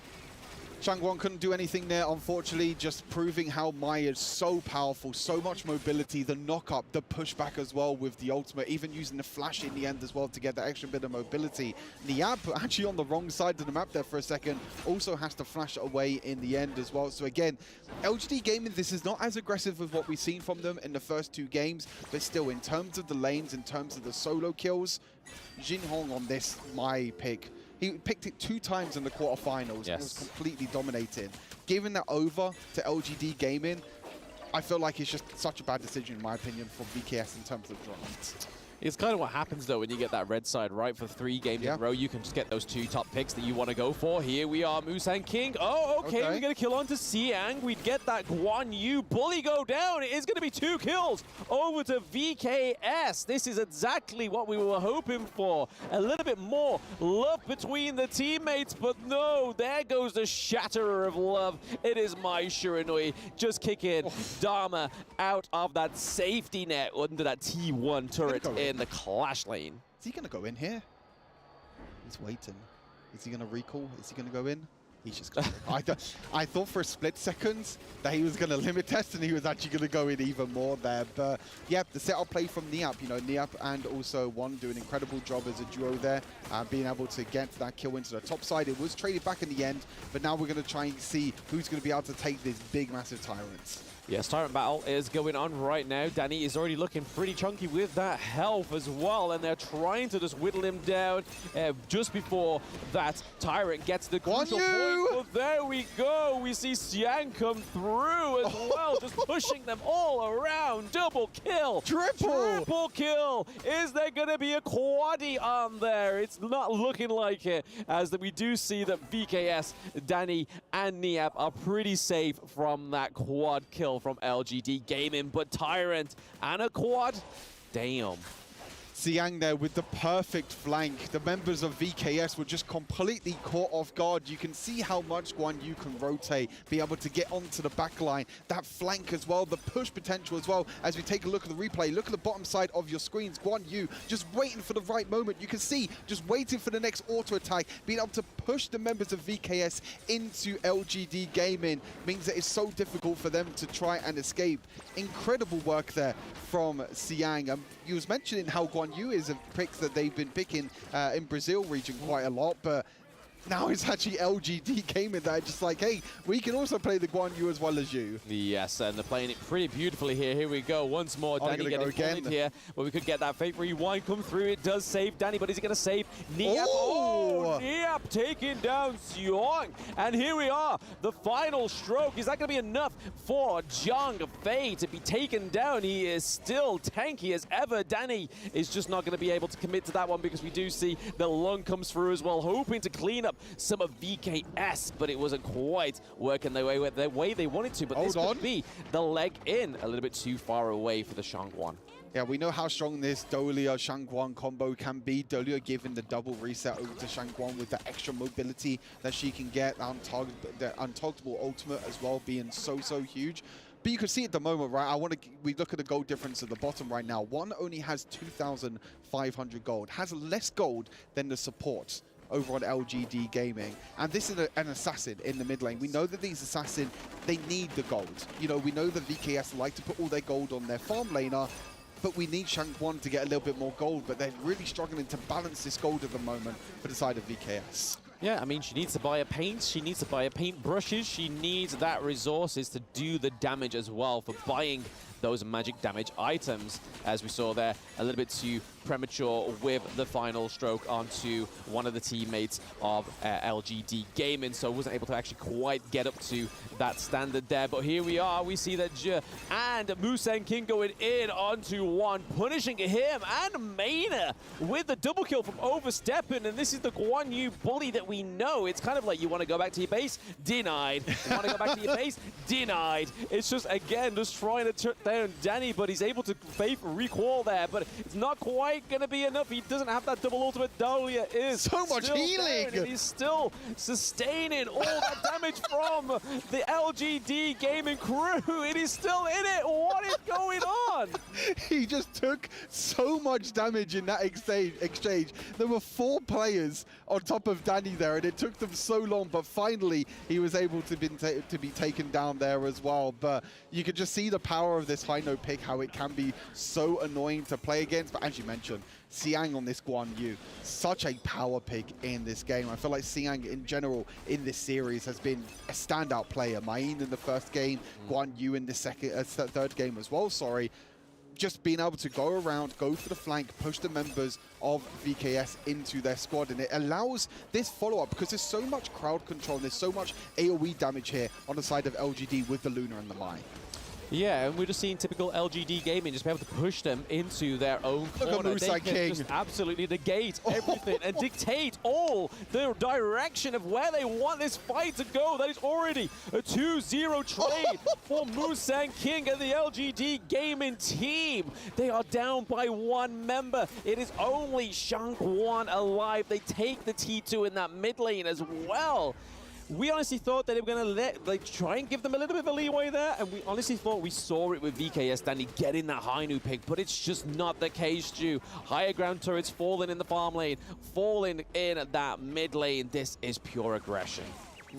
Shangguan couldn't do anything there, unfortunately, just proving how Mai is so powerful, so much mobility, the knock-up, the pushback as well with the ultimate, even using the flash in the end as well to get that extra bit of mobility. Niap, actually on the wrong side of the map there for a second, also has to flash away in the end as well. So again, LGD Gaming, this is not as aggressive as what we've seen from them in the first 2 games, but still, in terms of the lanes, in terms of the solo kills, Jin Hong on this Mai pick, he picked it 2 times in the quarterfinals and was completely dominating. Giving that over to LGD Gaming, I feel like it's just such a bad decision, in my opinion, for VKS in terms of draft. It's kind of what happens, though, when you get that red side, right? For 3 games in a row, you can just get those 2 top picks that you want to go for. Here we are, Musang King. Oh, okay, we get a kill onto Siang. We'd get that Guan Yu bully go down. It is going to be 2 kills over to VKS. This is exactly what we were hoping for. A little bit more love between the teammates, but no, there goes the shatterer of love. It is Mai Shiranui just kicking Dharma out of that safety net under that T1 turret in the clash lane. Is he going to go in here? He's waiting. Is he going to recall? Is he going to go in? He's just going to I thought for a split second that he was going to limit test and he was actually going to go in even more there. But yeah, the setup play from Niap, you know, Niap and also Juan do an incredible job as a duo there, being able to get that kill into the top side. It was traded back in the end, but now we're going to try and see who's going to be able to take these big, massive Tyrants. Yes, Tyrant battle is going on right now. Danny is already looking pretty chunky with that health as well, and they're trying to just whittle him down just before that Tyrant gets the crucial point. But there we go. We see Siang come through as well, just pushing them all around. Double kill. Triple kill. Is there going to be a quaddy on there? It's not looking like it, as we do see that VKS, Danny, and Niap are pretty safe from that quad kill from LGD Gaming, but Tyrant and a quad, damn. Siang there with the perfect flank. The members of VKS were just completely caught off guard. You can see how much Guan Yu can rotate, be able to get onto the back line. That flank as well, the push potential as well. As we take a look at the replay, look at the bottom side of your screens. Guan Yu just waiting for the right moment. You can see just waiting for the next auto attack, being able to push the members of VKS into LGD Gaming means that it's so difficult for them to try and escape. Incredible work there from Siang. You was mentioning how Guan Yu is a pick that they've been picking in Brazil region quite a lot, but now it's actually LGD Gaming that are just like, hey, we can also play the Guan Yu as well as you. Yes, and they're playing it pretty beautifully here. Here we go once more. Danny getting pulled here, but we could get that fake rewind come through. It does save Danny, but is he going to save Niap? Oh, Niap taking down Xiong. And here we are, the final stroke. Is that going to be enough for Zhang Fei to be taken down? He is still tanky as ever. Danny is just not going to be able to commit to that one because we do see the lung comes through as well, hoping to clean up up some of VKS, but it wasn't quite working the way they wanted to. But this could be the leg in a little bit too far away for the Shangguan. Yeah, we know how strong this Dolia-Shangguan combo can be. Dolia giving the double reset over to Shangguan with the extra mobility that she can get. The untargetable ultimate as well being so huge. But you can see at the moment, right, we look at the gold difference at the bottom right now. One only has 2,500 gold, has less gold than the support over on LGD Gaming. And this is an assassin in the mid lane. We know that these assassins, they need the gold. You know, we know that VKS like to put all their gold on their farm laner, but we need Shangguan to get a little bit more gold, but they're really struggling to balance this gold at the moment for the side of VKS. Yeah, I mean, she needs to buy a paint, she needs to buy a paint brushes, she needs that resources to do the damage as well for buying those magic damage items, as we saw there, a little bit too premature with the final stroke onto one of the teammates of LGD Gaming, so wasn't able to actually quite get up to that standard there. But here we are, we see that Jia and Musang King going in onto one, punishing him and Maina with the double kill from overstepping, and this is the Guan Yu bully that we know. It's kind of like, you want to go back to your base? Denied. You want to go back to your base? Denied. It's just, again, just trying to turn down Danny, but he's able to faith recall there, but it's not quite going to be enough. He doesn't have that double ultimate. Dahlia is so much healing, and he's still sustaining all that damage from the LGD Gaming crew. It is still in it. What is going on? He just took so much damage in that exchange. There were 4 players on top of Danny there, and it took them so long, but finally he was able to be taken down there as well. But you could just see the power of this high note pick, how it can be so annoying to play against. But as you mentioned, Xiang on this Guan Yu, such a power pick in this game. I feel like Xiang in general in this series has been a standout player. Main in the first game, Guan Yu in the third game as well, sorry. Just being able to go around, go for the flank, push the members of VKS into their squad, and it allows this follow-up because there's so much crowd control and there's so much AoE damage here on the side of LGD with the Luna and the Mai. Yeah, and we're just seeing typical LGD Gaming just be able to push them into their own corner. They can just absolutely negate everything and dictate all the direction of where they want this fight to go. That is already a 2-0 trade for Musang King and the LGD Gaming team. They are down by 1 member. It is only Shangguan alive. They take the T2 in that mid lane as well. We honestly thought that they were going to try and give them a little bit of a leeway there, and we honestly thought we saw it with VKS Danny getting that high new pick, but it's just not the case, Stu. Higher ground turrets falling in the farm lane, falling in that mid lane. This is pure aggression.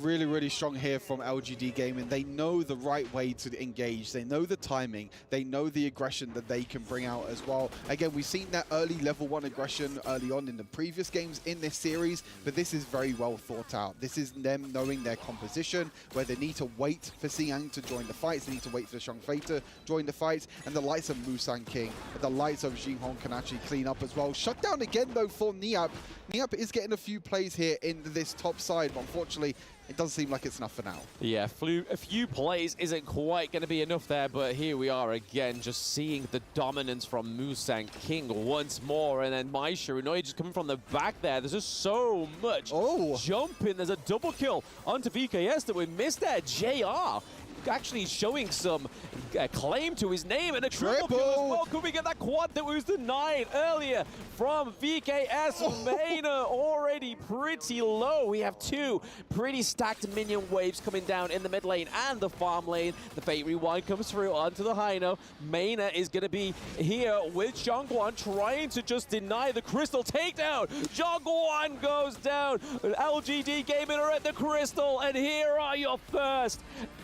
Really strong here from LGD Gaming. They know the right way to engage. They know the timing. They know the aggression that they can bring out as well. Again, we've seen that early level 1 aggression early on in the previous games in this series, but this is very well thought out. This is them knowing their composition, where they need to wait for Xiang to join the fights. They need to wait for Shangfei to join the fights, and the likes of Musang King, the likes of Jinhong can actually clean up as well. Shut down again, though, for Niap. Niap is getting a few plays here in this top side, but unfortunately, it doesn't seem like it's enough for now. Yeah, a few plays isn't quite going to be enough there, but here we are again, just seeing the dominance from Musang King once more, and then Maisha, just coming from the back there. There's just so much jumping. There's a double kill onto VKS that we missed there. JR actually showing some claim to his name, and a triple kill as well. Could we get that quad that was denied earlier from VKS? Maina already pretty low. We have 2 pretty stacked minion waves coming down in the mid lane and the farm lane. The Fate Rewind comes through onto the Hino. Maina is going to be here with Shangguan, trying to just deny the crystal takedown. Shangguan goes down. LGD Gaming are at the crystal, and here are your first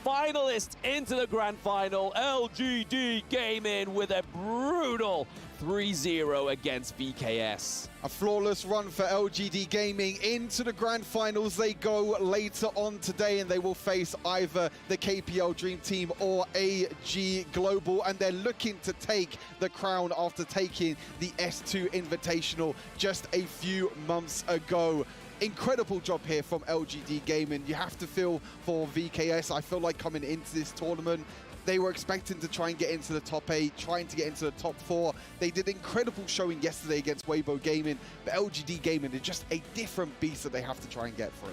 finalists into the grand final. LGD Gaming with a brutal 3-0 against VKS. A flawless run for LGD Gaming. Into the grand finals they go later on today, and they will face either the KPL Dream Team or AG Global, and they're looking to take the crown after taking the S2 Invitational just a few months ago. Incredible job here from LGD Gaming. You have to feel for VKS. I feel like coming into this tournament, They were expecting to try and get into the top 8, trying to get into the top 4. They did incredible showing yesterday against Weibo Gaming, but LGD Gaming is just a different beast that they have to try and get through.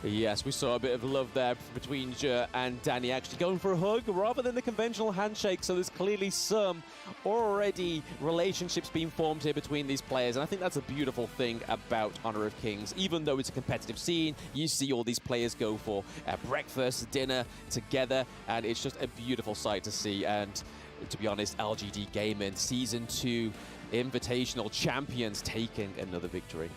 Yes, we saw a bit of love there between Je and Danny actually going for a hug rather than the conventional handshake. So there's clearly some already relationships being formed here between these players. And I think that's a beautiful thing about Honor of Kings. Even though it's a competitive scene, you see all these players go for breakfast, dinner together. And it's just a beautiful sight to see. And to be honest, LGD Gaming Season 2 Invitational Champions taking another victory.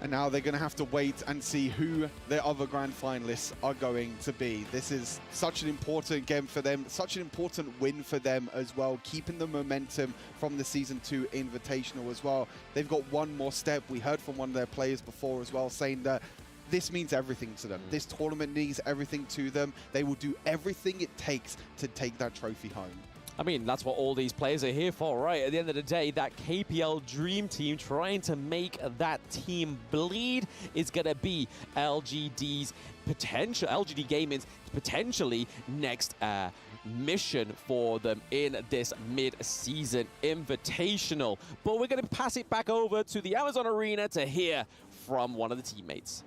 And now they're going to have to wait and see who their other grand finalists are going to be. This is such an important game for them, such an important win for them as well, keeping the momentum from the Season 2 Invitational as well. They've got one more step. We heard from one of their players before as well, saying that this means everything to them. This tournament means everything to them. They will do everything it takes to take that trophy home. I mean, that's what all these players are here for, right? At the end of the day, that KPL Dream Team trying to make that team bleed is going to be LGD Gaming's potentially next mission for them in this mid-season invitational. But we're going to pass it back over to the Amazon Arena to hear from one of the teammates.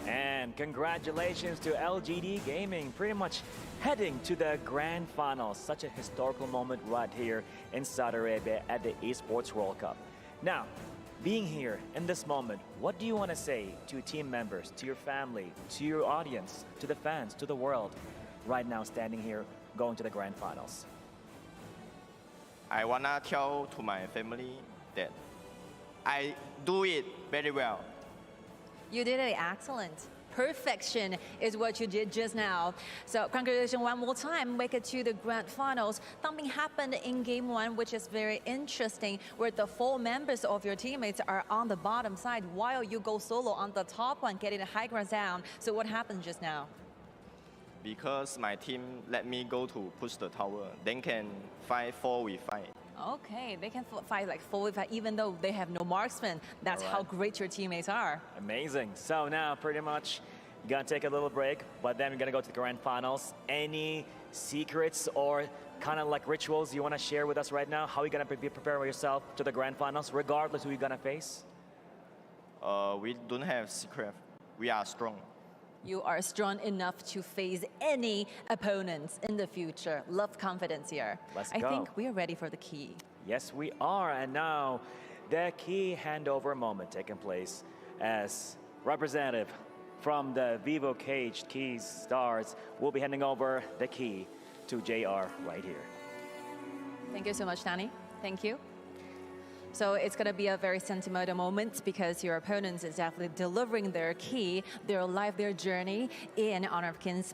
And congratulations to LGD Gaming, pretty much heading to the grand finals. Such a historical moment right here in Saudi Arabia at the Esports World Cup. Now, being here in this moment, what do you want to say to team members, to your family, to your audience, to the fans, to the world, right now standing here going to the grand finals? I want to tell to my family that I do it very well. You did it excellent. Perfection is what you did just now. So congratulations one more time, make it to the grand finals. Something happened in game 1, which is very interesting, where the 4 members of your teammates are on the bottom side while you go solo on the top one, getting the high ground down. So what happened just now? Because my team let me go to push the tower, then can fight 4v5. Okay, they can fight like 4v5 even though they have no marksman. That's how great your teammates are. Amazing. So now pretty much you're gonna take a little break, but then we're gonna go to the grand finals. Any secrets or kind of like rituals you want to share with us right now? How are you gonna be preparing yourself to the grand finals, regardless who you're gonna face? We don't have secret. We are strong. You are strong enough to face any opponents in the future. Love confidence here. Let's I go. think we're ready for the key. Yes, we are. And now the key handover moment taking place as representative from the Vivo Cage Keys Stars will be handing over the key to JR right here. Thank you so much, Danny. Thank you. So it's going to be a very sentimental moment because your opponents is definitely delivering their key, their life, their journey in Honor of Kings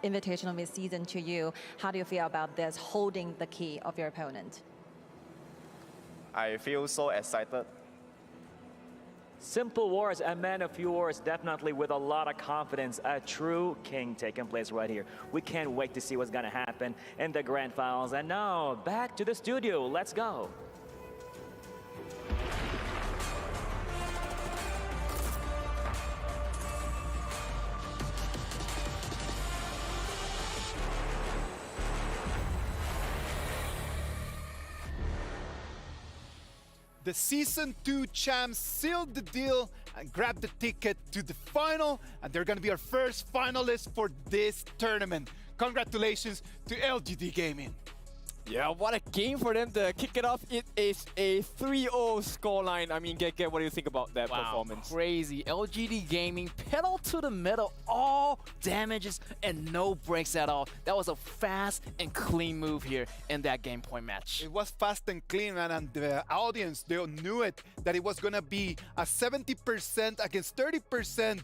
Invitational mid-season to you. How do you feel about this, holding the key of your opponent? I feel so excited. Simple words, a man of few words, definitely with a lot of confidence. A true king taking place right here. We can't wait to see what's going to happen in the grand finals. And now, back to the studio. Let's go. The Season 2 champs sealed the deal and grabbed the ticket to the final, and they're going to be our first finalists for this tournament. Congratulations to LGD Gaming. Yeah, what a game for them to kick it off. It is a 3-0 scoreline. I mean, get what do you think about that performance? Crazy. LGD Gaming, pedal to the metal, all damages and no breaks at all. That was a fast and clean move here in that game point match. It was fast and clean, man, and the audience, they knew it, that it was going to be a 70% against 30%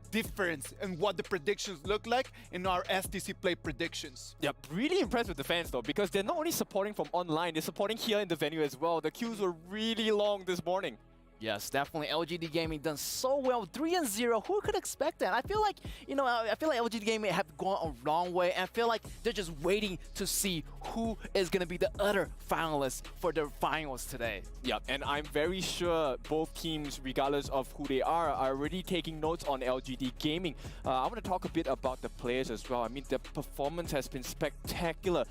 difference in what the predictions look like in our STC Play predictions. Yeah, really impressed with the fans though, because they're not only supporting from online, they're supporting here in the venue as well. The queues were really long this morning. Yes, definitely. LGD Gaming done so well, 3-0. Who could expect that? I feel like, I feel like LGD Gaming have gone a long way, and I feel like they're just waiting to see who is going to be the other finalists for the finals today. Yep, and I'm very sure both teams, regardless of who they are already taking notes on LGD Gaming. I want to talk a bit about the players as well. I mean, the performance has been spectacular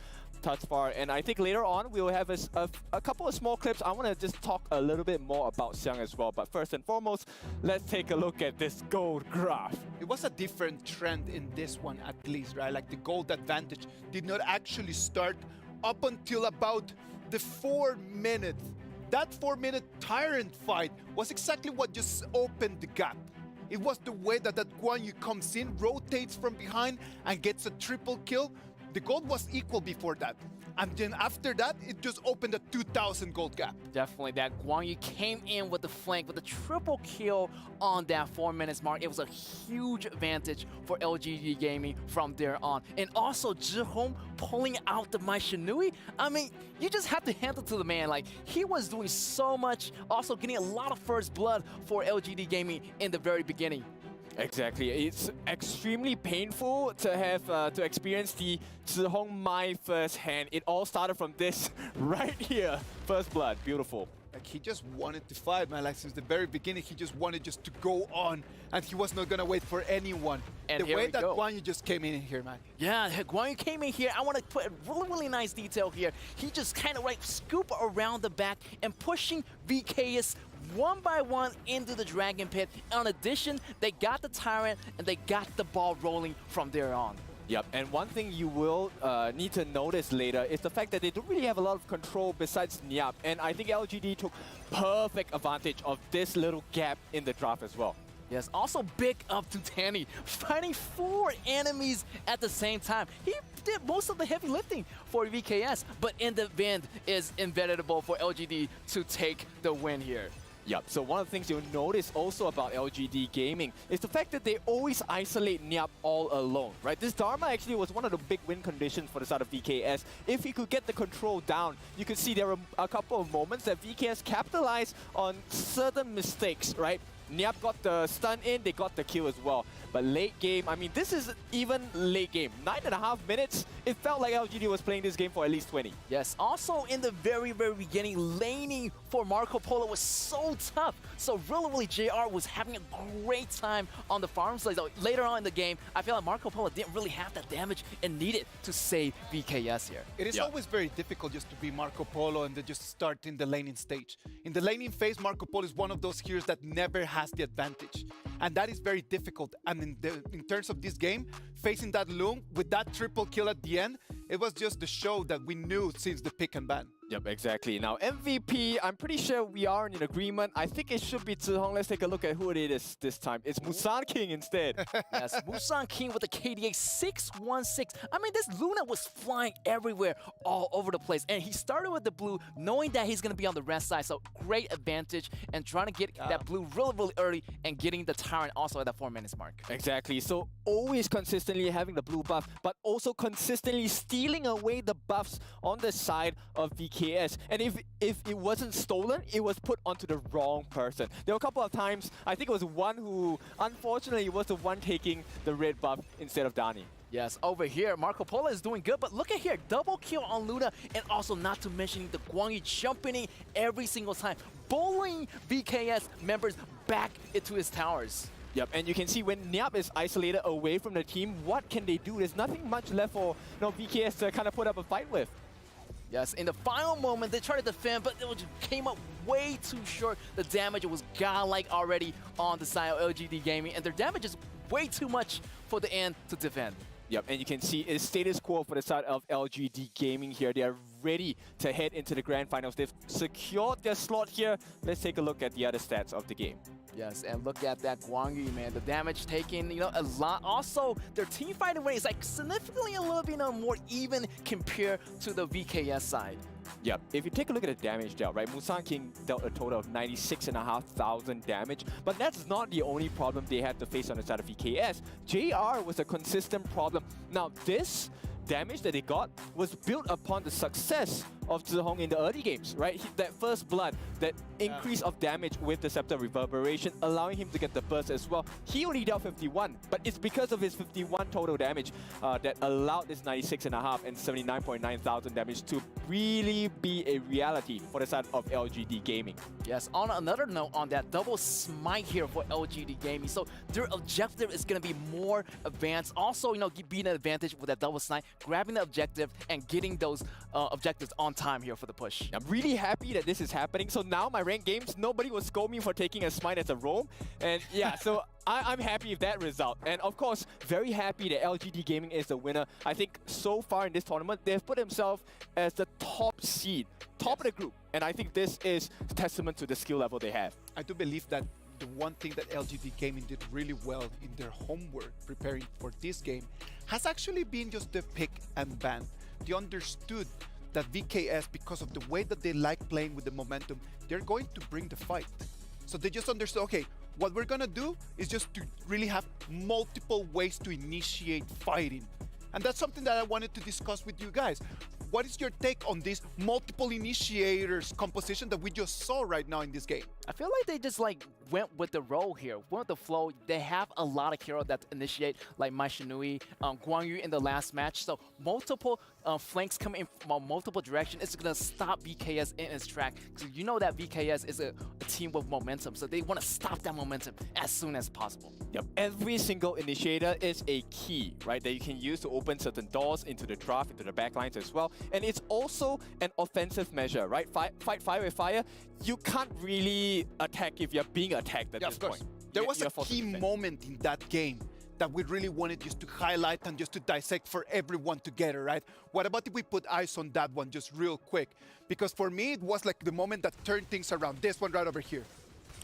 thus far, and I think later on we'll have a couple of small clips. I want to just talk a little bit more about Xiang as well, but first and foremost, let's take a look at this gold graph. It was a different trend in this one, at least, right? Like the gold advantage did not actually start up until about the 4 minutes. That 4-minute Tyrant fight was exactly what just opened the gap. It was the way that Guan Yu comes in, rotates from behind, and gets a triple kill. The gold was equal before that. And then after that, it just opened a 2,000 gold gap. Definitely, that Guan Yu came in with the flank with a triple kill on that 4 minutes mark. It was a huge advantage for LGD Gaming from there on. And also, Zhihong pulling out the Mai Shinui. I mean, you just have to hand it to the man. Like, he was doing so much, also getting a lot of first blood for LGD Gaming in the very beginning. Exactly. It's extremely painful to have to experience the Zhihong Mai firsthand. It all started from this right here. First blood. Beautiful. Like, he just wanted to fight, man. Like, since the very beginning, he just wanted just to go on, and he was not gonna wait for anyone. And the here way we that go. Guan Yu just came in here, man. Yeah, Guan Yu came in here. I want to put a really, really nice detail here. He just kind of scoop around the back and pushing VKS one by one into the Dragon Pit. In addition, they got the Tyrant and they got the ball rolling from there on. Yep, and one thing you will need to notice later is the fact that they don't really have a lot of control besides Niap, and I think LGD took perfect advantage of this little gap in the draft as well. Yes, also big up to Tanny, fighting 4 enemies at the same time. He did most of the heavy lifting for VKS, but in the end is inevitable for LGD to take the win here. Yep, so one of the things you'll notice also about LGD Gaming is the fact that they always isolate Niap all alone, right? This Dharma actually was one of the big win conditions for the side of VKS. If he could get the control down, you could see there were a couple of moments that VKS capitalized on certain mistakes, right? Niap got the stun in, they got the kill as well. But late game, I mean, this is even late game. 9.5 minutes, it felt like LGD was playing this game for at least 20. Yes, also in the very, very beginning, laning for Marco Polo was so tough. So really, JR was having a great time on the farm side. So later on in the game, I feel like Marco Polo didn't really have that damage and needed to save VKS here. It is always very difficult just to be Marco Polo and then just start in the laning stage. In the laning phase, Marco Polo is one of those heroes that never has the advantage. And that is very difficult. And in terms of this game, facing that Loom with that triple kill at the end, it was just the show that we knew since the pick and ban. Yep, exactly. Now, MVP, I'm pretty sure we are in agreement. I think it should be Zhihong. Let's take a look at who it is this time. It's Musan King instead. Yes, Musan King with the KDA 616. I mean, this Luna was flying everywhere, all over the place. And he started with the blue, knowing that he's going to be on the red side. So great advantage and trying to get that blue really, really early and getting the Tyrant also at that 4 minutes mark. Exactly. So always consistently having the blue buff, but also consistently stealing away the buffs on the side of VKS. And if it wasn't stolen, it was put onto the wrong person. There were a couple of times, I think it was one who, unfortunately, was the one taking the red buff instead of Dani. Yes, over here, Marco Polo is doing good, but look at here, double kill on Luna, and also not to mention the Guan Yu jumping in every single time, bullying VKS members back into his towers. Yep, and you can see when Niap is isolated away from the team, what can they do? There's nothing much left for VKS to kind of put up a fight with. Yes, in the final moment, they tried to defend, but it came up way too short. The damage was godlike already on the side of LGD Gaming, and their damage is way too much for the end to defend. Yep, and you can see it's status quo for the side of LGD Gaming here. They are ready to head into the grand finals. They've secured their slot here. Let's take a look at the other stats of the game. Yes, and look at that Guan Yu, man. The damage taken, a lot. Also, their team fighting rate is like significantly a little bit more even compared to the VKS side. Yep, if you take a look at the damage dealt, right, Musan King dealt a total of 96,500 damage, but that's not the only problem they had to face on the side of VKS. JR was a consistent problem. Now, this damage that they got was built upon the success of Zhihong in the early games, right? That first blood that increase of damage with the Scepter Reverberation, allowing him to get the burst as well. He only dealt 51, but it's because of his 51 total damage that allowed this 96.5 and 79.9 thousand damage to really be a reality for the side of LGD Gaming. Yes, on another note on that, double smite here for LGD Gaming. So their objective is going to be more advanced. Also, you know, being an advantage with that double smite, grabbing the objective and getting those objectives on time here for the push. I'm really happy that this is happening. So now my ranked games, nobody will scold me for taking a smite as a roam. And yeah, so I'm happy with that result. And of course, very happy that LGD Gaming is the winner. I think so far in this tournament, they've put themselves as the top seed, top of the group. And I think this is testament to the skill level they have. I do believe that the one thing that LGD Gaming did really well in their homework preparing for this game has actually been just the pick and ban. They understood that VKS, because of the way that they like playing with the momentum, they're going to bring the fight. So they just understood, okay, what we're gonna do is just to really have multiple ways to initiate fighting. And that's something that I wanted to discuss with you guys. What is your take on this multiple initiators composition that we just saw right now in this game? I feel like they just like went with the role here, went with the flow. They have a lot of heroes that initiate, like Mai Shinui, Guan Yu in the last match. So multiple flanks coming in from multiple directions. It's gonna stop VKS in its track. So you know that VKS is a team with momentum, so they want to stop that momentum as soon as possible. Yep. Every single initiator is a key, right, that you can use to open certain doors into the draft, into the backlines as well. And it's also an offensive measure, right? Fight fire with fire. You can't really attack if you're being attacked at this point. There was a key moment in that game that we really wanted just to highlight and just to dissect for everyone together, right? What about if we put eyes on that one just real quick? Because for me, it was like the moment that turned things around. This one right over here.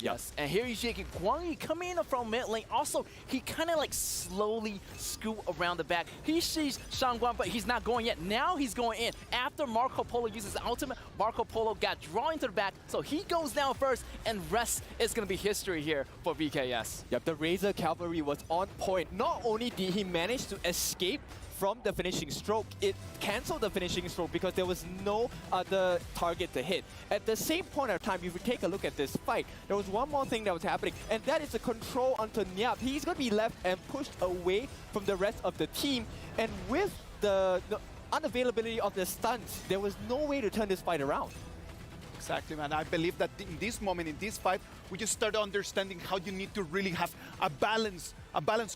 Yes, and here you see Guan Yu coming in from mid lane. Also, he kind of like slowly scoot around the back. He sees Shangguan, but he's not going yet. Now he's going in. After Marco Polo uses the ultimate, Marco Polo got drawn into the back, so he goes down first, and rest is going to be history here for VKS. Yep, the Razor Cavalry was on point. Not only did he manage to escape from the finishing stroke, it canceled the finishing stroke because there was no other target to hit. At the same point of time, if you take a look at this fight, there was one more thing that was happening, and that is the control onto Nyap. He's going to be left and pushed away from the rest of the team, and with the unavailability of the stuns, there was no way to turn this fight around. Exactly, man. I believe that in this moment, in this fight, we just started understanding how you need to really have a balanced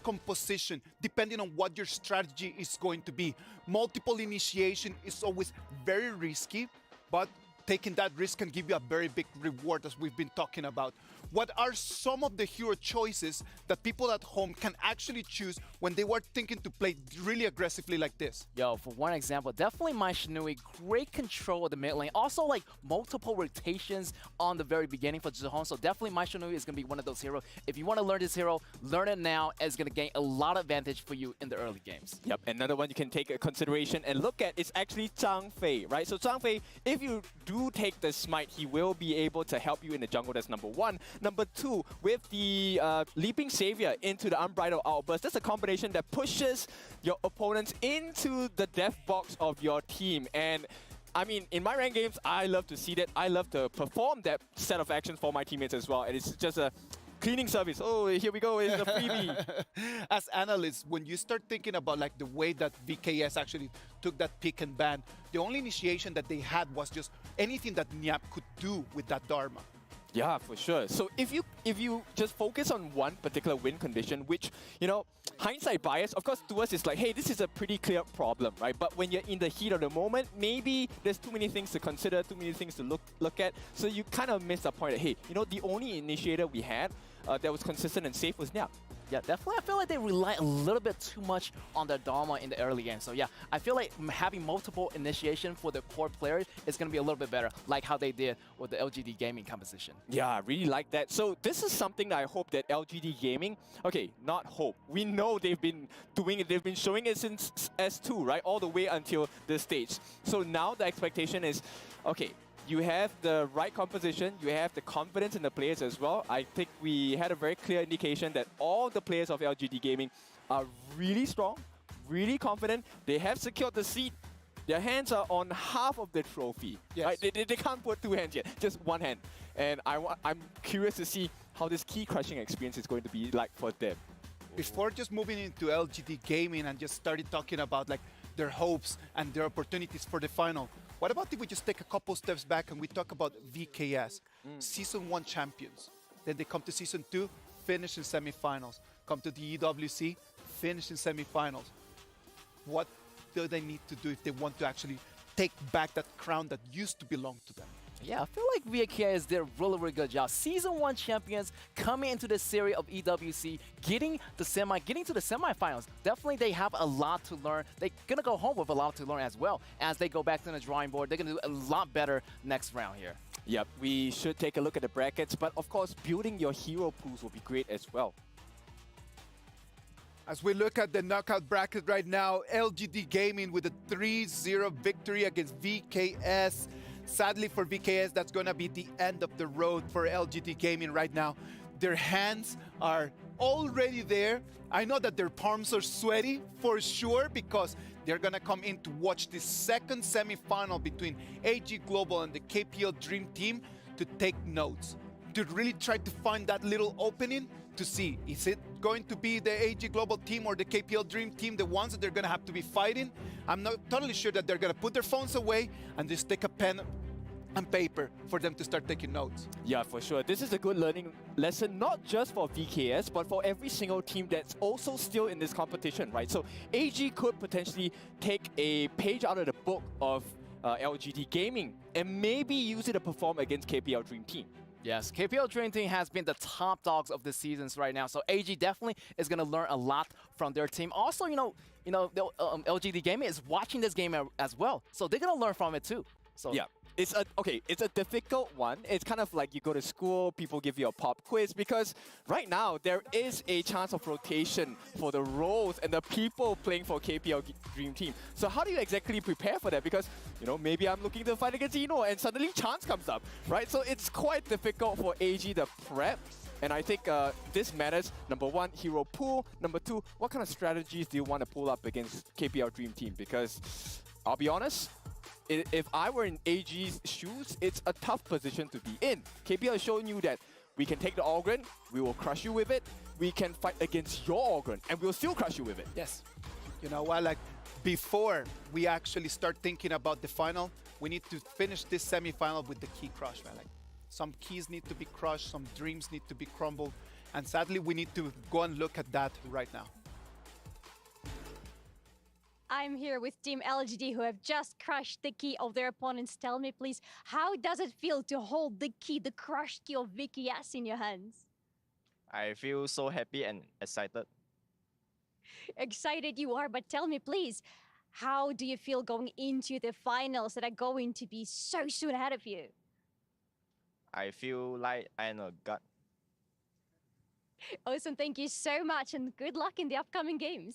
composition, depending on what your strategy is going to be. Multiple initiation is always very risky, but taking that risk can give you a very big reward, as we've been talking about. What are some of the hero choices that people at home can actually choose when they were thinking to play really aggressively like this? Yo, for one example, definitely Mai Shinui, great control of the mid lane. Also, like, multiple rotations on the very beginning for Zihong, so definitely Mai Shinui is going to be one of those heroes. If you want to learn this hero, learn it now, as it's going to gain a lot of advantage for you in the early games. Yep, another one you can take a consideration and look at is actually Zhang Fei, right? So Zhang Fei, if you do take the smite, he will be able to help you in the jungle. That's number one. Number two, with the Leaping Savior into the Unbridled Outburst, that's a combination that pushes your opponents into the death box of your team. And I mean, in my ranked games, I love to see that. I love to perform that set of actions for my teammates as well. And it's just a cleaning service. Oh, here we go, it's a freebie. As analysts, when you start thinking about like the way that VKS actually took that pick and ban, the only initiation that they had was just anything that Nyap could do with that Dharma. Yeah, for sure. So if you just focus on one particular win condition, which, you know, hindsight bias, of course, to us is like, hey, this is a pretty clear problem, right? But when you're in the heat of the moment, maybe there's too many things to consider, too many things to look at. So you kind of miss the point that, hey, you know, the only initiator we had that was consistent and safe was Nyap. Yeah, definitely. I feel like they rely a little bit too much on their Dharma in the early game. So yeah, I feel like having multiple initiation for the core players is going to be a little bit better, like how they did with the LGD Gaming composition. Yeah, I really like that. So this is something that I hope that LGD Gaming, okay, not hope. We know they've been doing it. They've been showing it since S2, right? All the way until this stage. So now the expectation is, okay, you have the right composition, you have the confidence in the players as well. I think we had a very clear indication that all the players of LGD Gaming are really strong, really confident. They have secured the seat Their hands are on half of the trophy. Yes. Right? They can't put two hands yet, just one hand. And I'm curious to see how this key crushing experience is going to be like for them. Before just moving into LGD Gaming and just started talking about like their hopes and their opportunities for the final, what about if we just take a couple steps back and we talk about VKS, Season 1 champions. Then they come to Season 2, finish in semifinals. Come to the EWC, finish in semifinals. What do they need to do if they want to actually take back that crown that used to belong to them? Yeah, I feel like VKS did a really, really good job. Season 1 champions coming into the series of EWC, getting to the semifinals. Definitely they have a lot to learn. They're going to go home with a lot to learn as well. As they go back to the drawing board, they're going to do a lot better next round here. Yep, we should take a look at the brackets, but of course, building your hero pools will be great as well. As we look at the knockout bracket right now, LGD Gaming with a 3-0 victory against VKS. Sadly for VKS, that's going to be the end of the road for LGD Gaming right now. Their hands are already there. I know that their palms are sweaty for sure because they're going to come in to watch the second semifinal between AG Global and the KPL Dream Team to take notes, to really try to find that little opening to see, is it going to be the AG Global team or the KPL Dream Team, the ones that they're going to have to be fighting? I'm not totally sure that they're going to put their phones away and just take a pen and paper for them to start taking notes. Yeah, for sure. This is a good learning lesson, not just for VKS, but for every single team that's also still in this competition, right? So AG could potentially take a page out of the book of LGD Gaming and maybe use it to perform against KPL Dream Team. Yes, KPL Dream Team has been the top dogs of the seasons right now, so AG definitely is going to learn a lot from their team. Also, the LGD Gaming is watching this game as well, so they're going to learn from it too. So yeah. It's a difficult one. It's kind of like you go to school, people give you a pop quiz, because right now there is a chance of rotation for the roles and the people playing for KPL Dream Team. So how do you exactly prepare for that? Because, maybe I'm looking to fight against Eno and suddenly Chance comes up, right? So it's quite difficult for AG to prep. And I think this matters. Number one, hero pool. Number two, what kind of strategies do you want to pull up against KPL Dream Team? Because I'll be honest, if I were in AG's shoes, it's a tough position to be in. KPL has shown you that we can take the Ogryn, we will crush you with it. We can fight against your Ogryn, and we'll still crush you with it. Yes. You know what? Like, before we actually start thinking about the final, we need to finish this semifinal with the key crush, man. Like, some keys need to be crushed, some dreams need to be crumbled, and sadly, we need to go and look at that right now. I'm here with Team LGD who have just crushed the key of their opponents. Tell me, please, how does it feel to hold the key, the crushed key of VKS in your hands? I feel so happy and excited. Excited you are, but tell me, please, how do you feel going into the finals that are going to be so soon ahead of you? I feel like I'm a god. Awesome, thank you so much, and good luck in the upcoming games.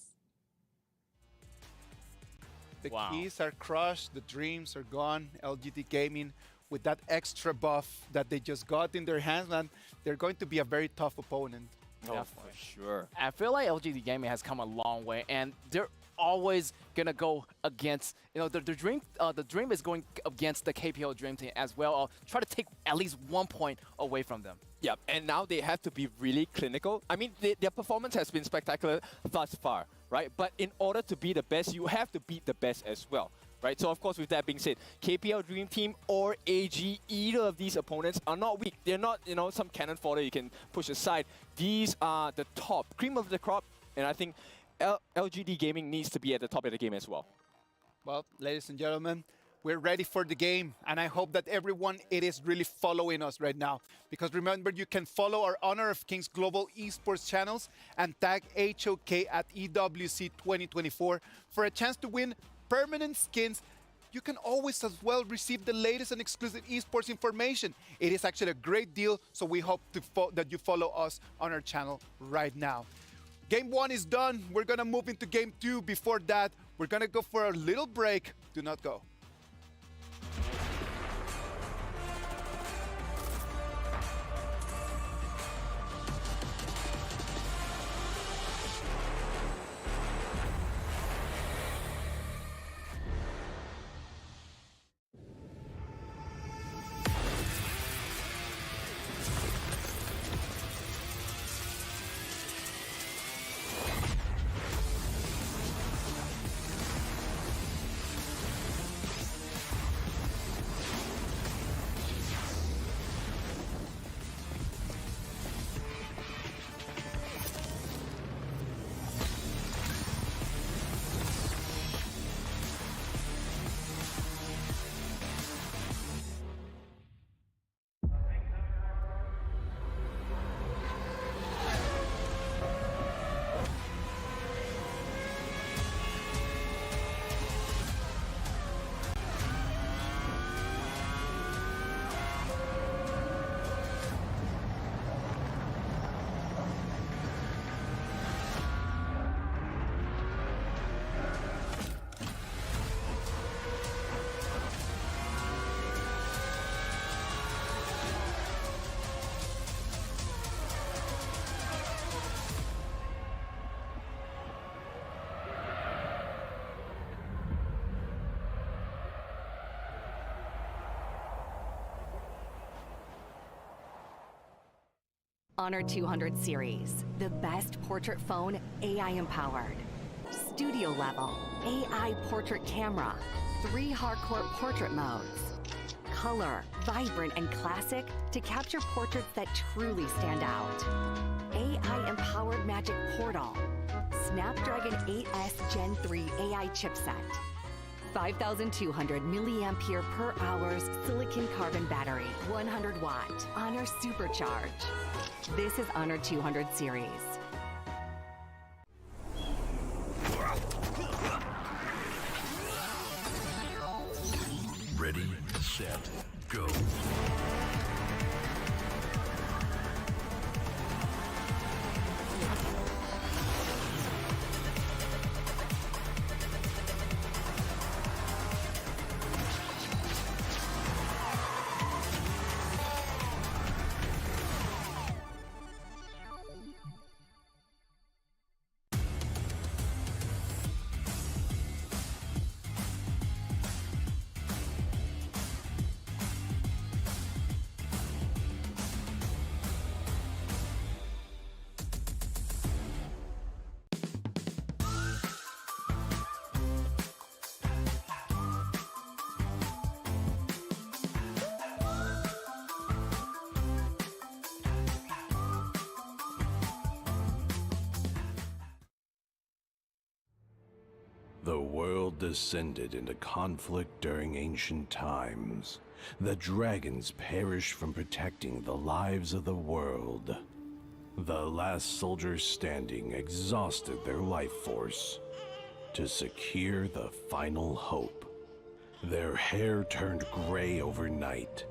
The keys are crushed, the dreams are gone. LGD Gaming, with that extra buff that they just got in their hands, man, they're going to be a very tough opponent. Oh, for sure. I feel like LGD Gaming has come a long way, and they're always gonna go against, the dream is going against the KPL Dream Team as well. Or try to take at least 1 point away from them. Yeah, and now they have to be really clinical. I mean, their performance has been spectacular thus far, right? But in order to be the best, you have to beat the best as well, right? So of course, with that being said, KPL Dream Team or AG, either of these opponents are not weak. They're not, some cannon fodder you can push aside. These are the top, cream of the crop, and I think LGD Gaming needs to be at the top of the game as well. Well, ladies and gentlemen, we're ready for the game, and I hope that everyone is really following us right now. Because remember, you can follow our Honor of Kings Global Esports channels and tag HOK at EWC 2024 for a chance to win permanent skins. You can always as well receive the latest and exclusive esports information. It is actually a great deal, so we hope that you follow us on our channel right now. Game 1 is done. We're gonna move into Game 2. Before that, we're gonna go for a little break. Do not go. Honor 200 series, the best portrait phone AI empowered. Studio level, AI portrait camera, 3 hardcore portrait modes. Color, vibrant and classic to capture portraits that truly stand out. AI empowered magic portal. Snapdragon 8S Gen 3 AI chipset. 5,200 milliampere per hours silicon carbon battery, 100 watt, Honor Supercharge. This is Honor 200 series. Ready, set, go. The world descended into conflict during ancient times. The dragons perished from protecting the lives of the world. The last soldiers standing exhausted their life force to secure the final hope. Their hair turned gray overnight.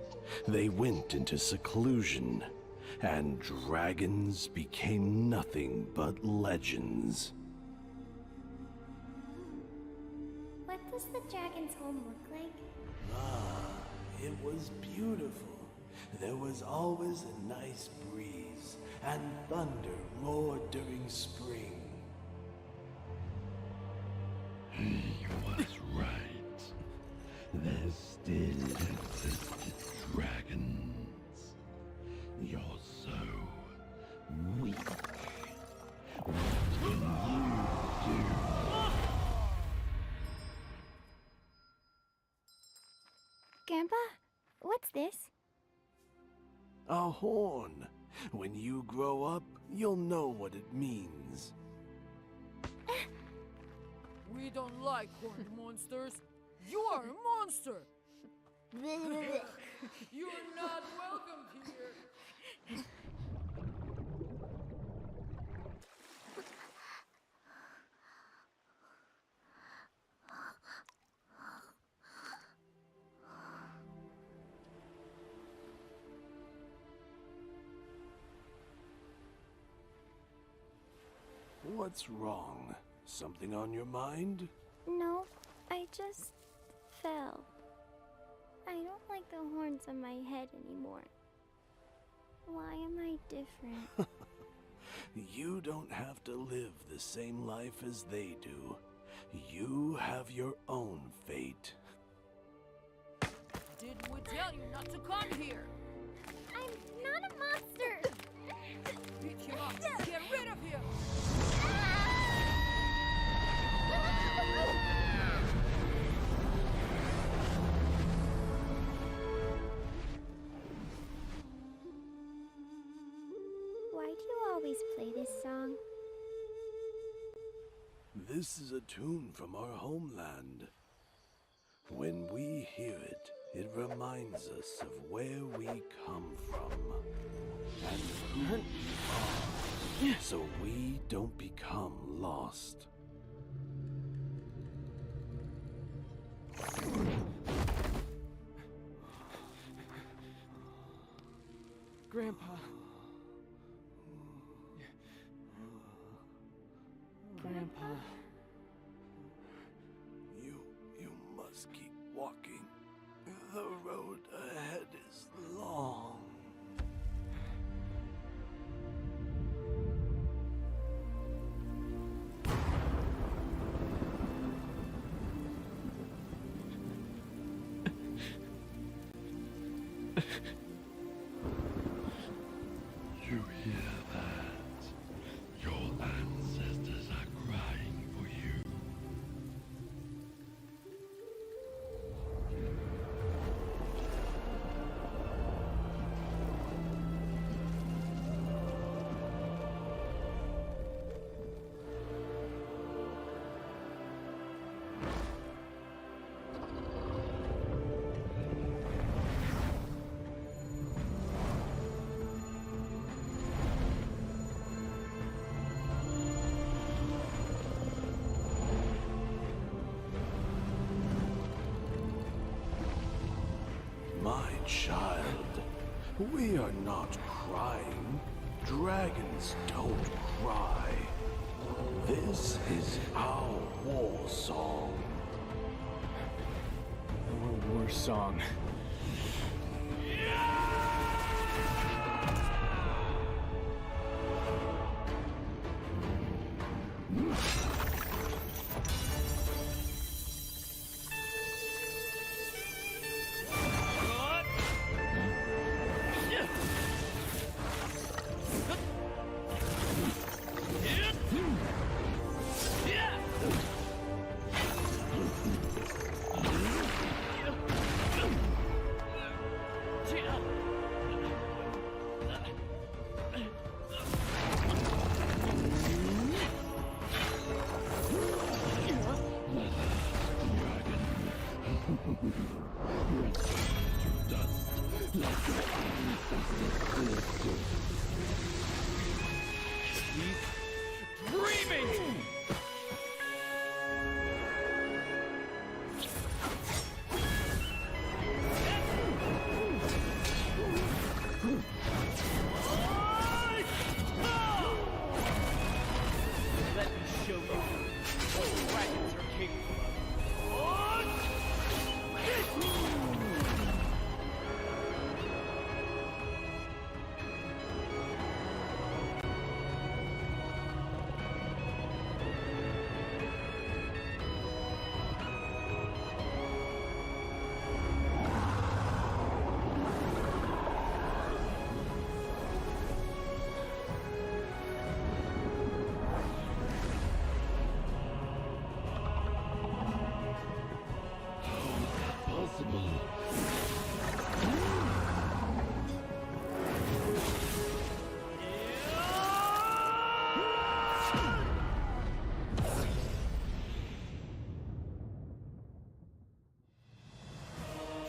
They went into seclusion, and dragons became nothing but legends. What does the dragon's home look like? It was beautiful. There was always a nice breeze, and thunder roared during spring. He was right. There still existed dragons. You're so weak. What can you do? Grandpa, what's this? A horn. When you grow up, you'll know what it means. We don't like horned monsters. You are a monster. You're not welcome here. What's wrong? Something on your mind? No, I just fell. I don't like the horns on my head anymore. Why am I different? You don't have to live the same life as they do. You have your own fate. Did we tell you not to come here? I'm not a monster! Beat him up! Get rid of him! Why do you always play this song? This is a tune from our homeland. When we hear it, it reminds us of where we come from and who we are, so we don't become lost. Grandpa. Grandpa. You must keep walking. The road ahead is long. You hear? child. We are not crying. Dragons don't cry. This is our war song. Our war song.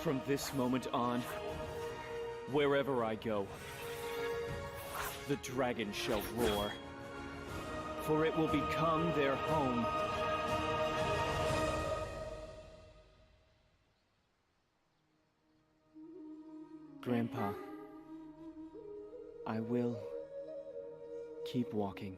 From this moment on, wherever I go, the dragon shall roar, for it will become their home. Grandpa, I will keep walking.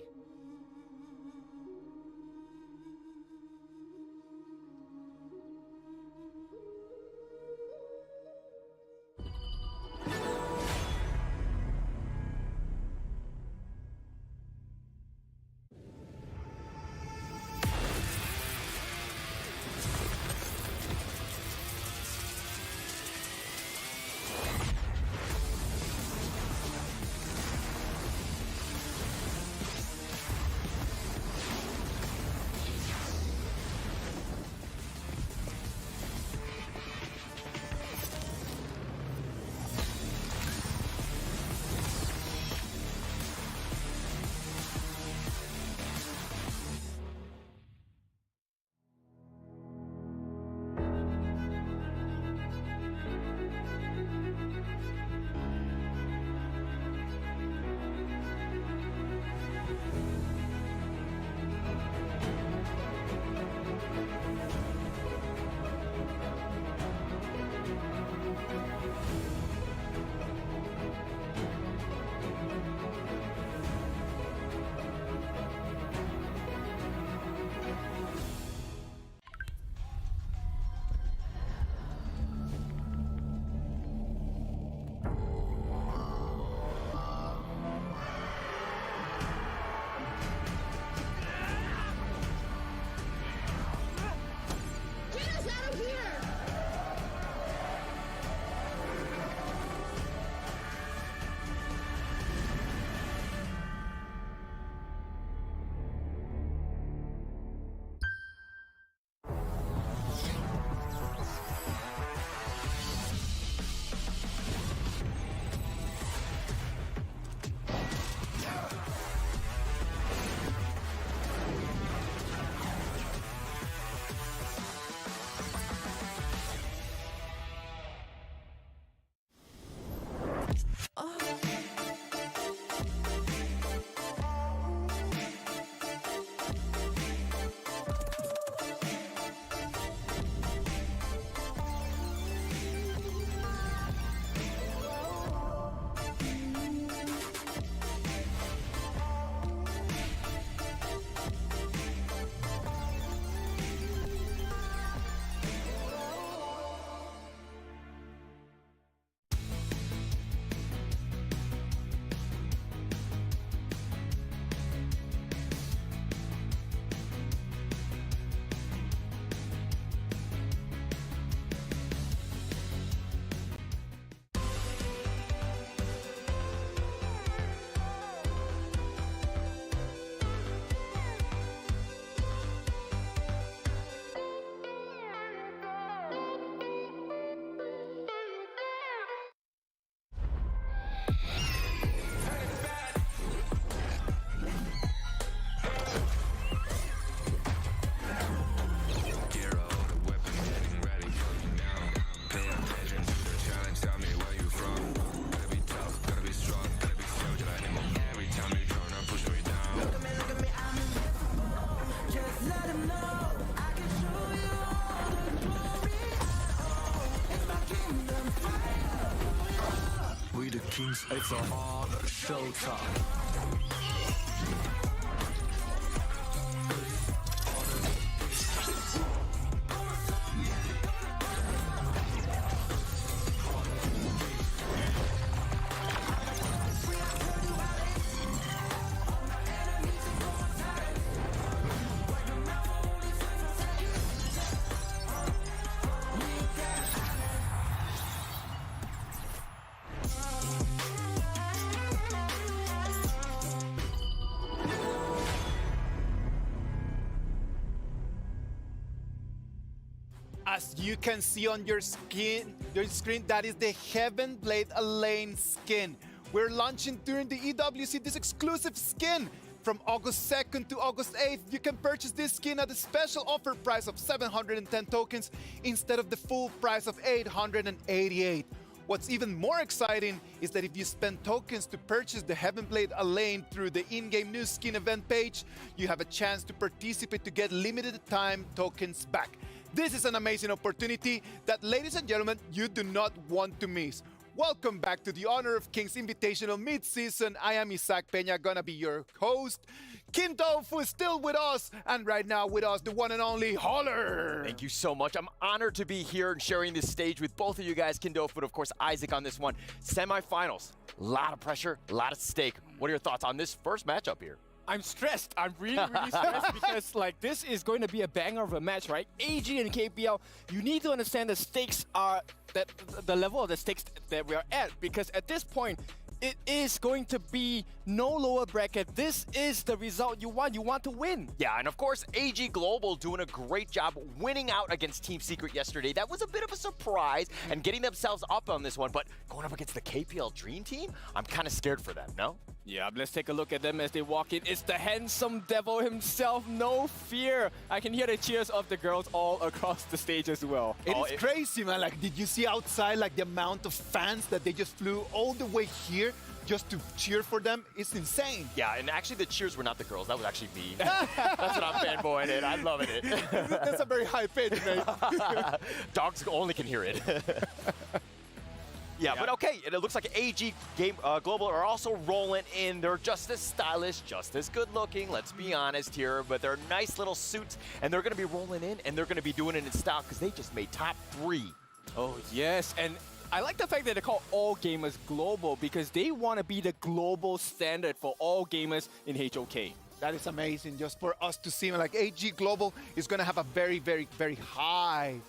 We the kings, it's a hard showtime. As you can see on your screen, that is the Heaven Blade Elaine skin. We're launching during the EWC this exclusive skin. From August 2nd to August 8th, you can purchase this skin at a special offer price of 710 tokens instead of the full price of 888. What's even more exciting is that if you spend tokens to purchase the Heaven Blade Elaine through the in-game new skin event page, you have a chance to participate to get limited time tokens back. This is an amazing opportunity that, ladies and gentlemen, you do not want to miss. Welcome back to the Honor of Kings Invitational Mid-Season. I am Isaac Peña, gonna be your host. Kim Tofu is still with us, and right now with us, the one and only Holler. Thank you so much. I'm honored to be here and sharing this stage with both of you guys, Kindofu, and of course Isaac on this one. Semifinals, a lot of pressure, a lot at stake. What are your thoughts on this first matchup here? I'm stressed. I'm really stressed because like this is going to be a banger of a match, right? AG and KPL, you need to understand the stakes are that the level of the stakes that we are at, because at this point it is going to be no lower bracket. This is the result you want. You want to win. Yeah, and of course, AG Global doing a great job winning out against Team Secret yesterday. That was a bit of a surprise and getting themselves up on this one, but going up against the KPL Dream Team, I'm kind of scared for them, no? Yeah, let's take a look at them as they walk in. It's the handsome devil himself, no fear. I can hear the cheers of the girls all across the stage as well. It is crazy, man. Like, did you see outside, like, the amount of fans that they just flew all the way here just to cheer for them? It's insane. Yeah, and actually the cheers were not the girls. That was actually me. That's what I'm fanboying it. I'm loving it. That's a very high pitch, mate. Dogs only can hear it. Yeah, but okay, and it looks like AG Global are also rolling in. They're just as stylish, just as good looking, let's be honest here, but they're nice little suits, and they're going to be rolling in, and they're going to be doing it in style because they just made top 3. Oh, yes, and I like the fact that they call all gamers global because they want to be the global standard for all gamers in HOK. That is amazing, just for us to see. Like, AG Global is going to have a very, very, very high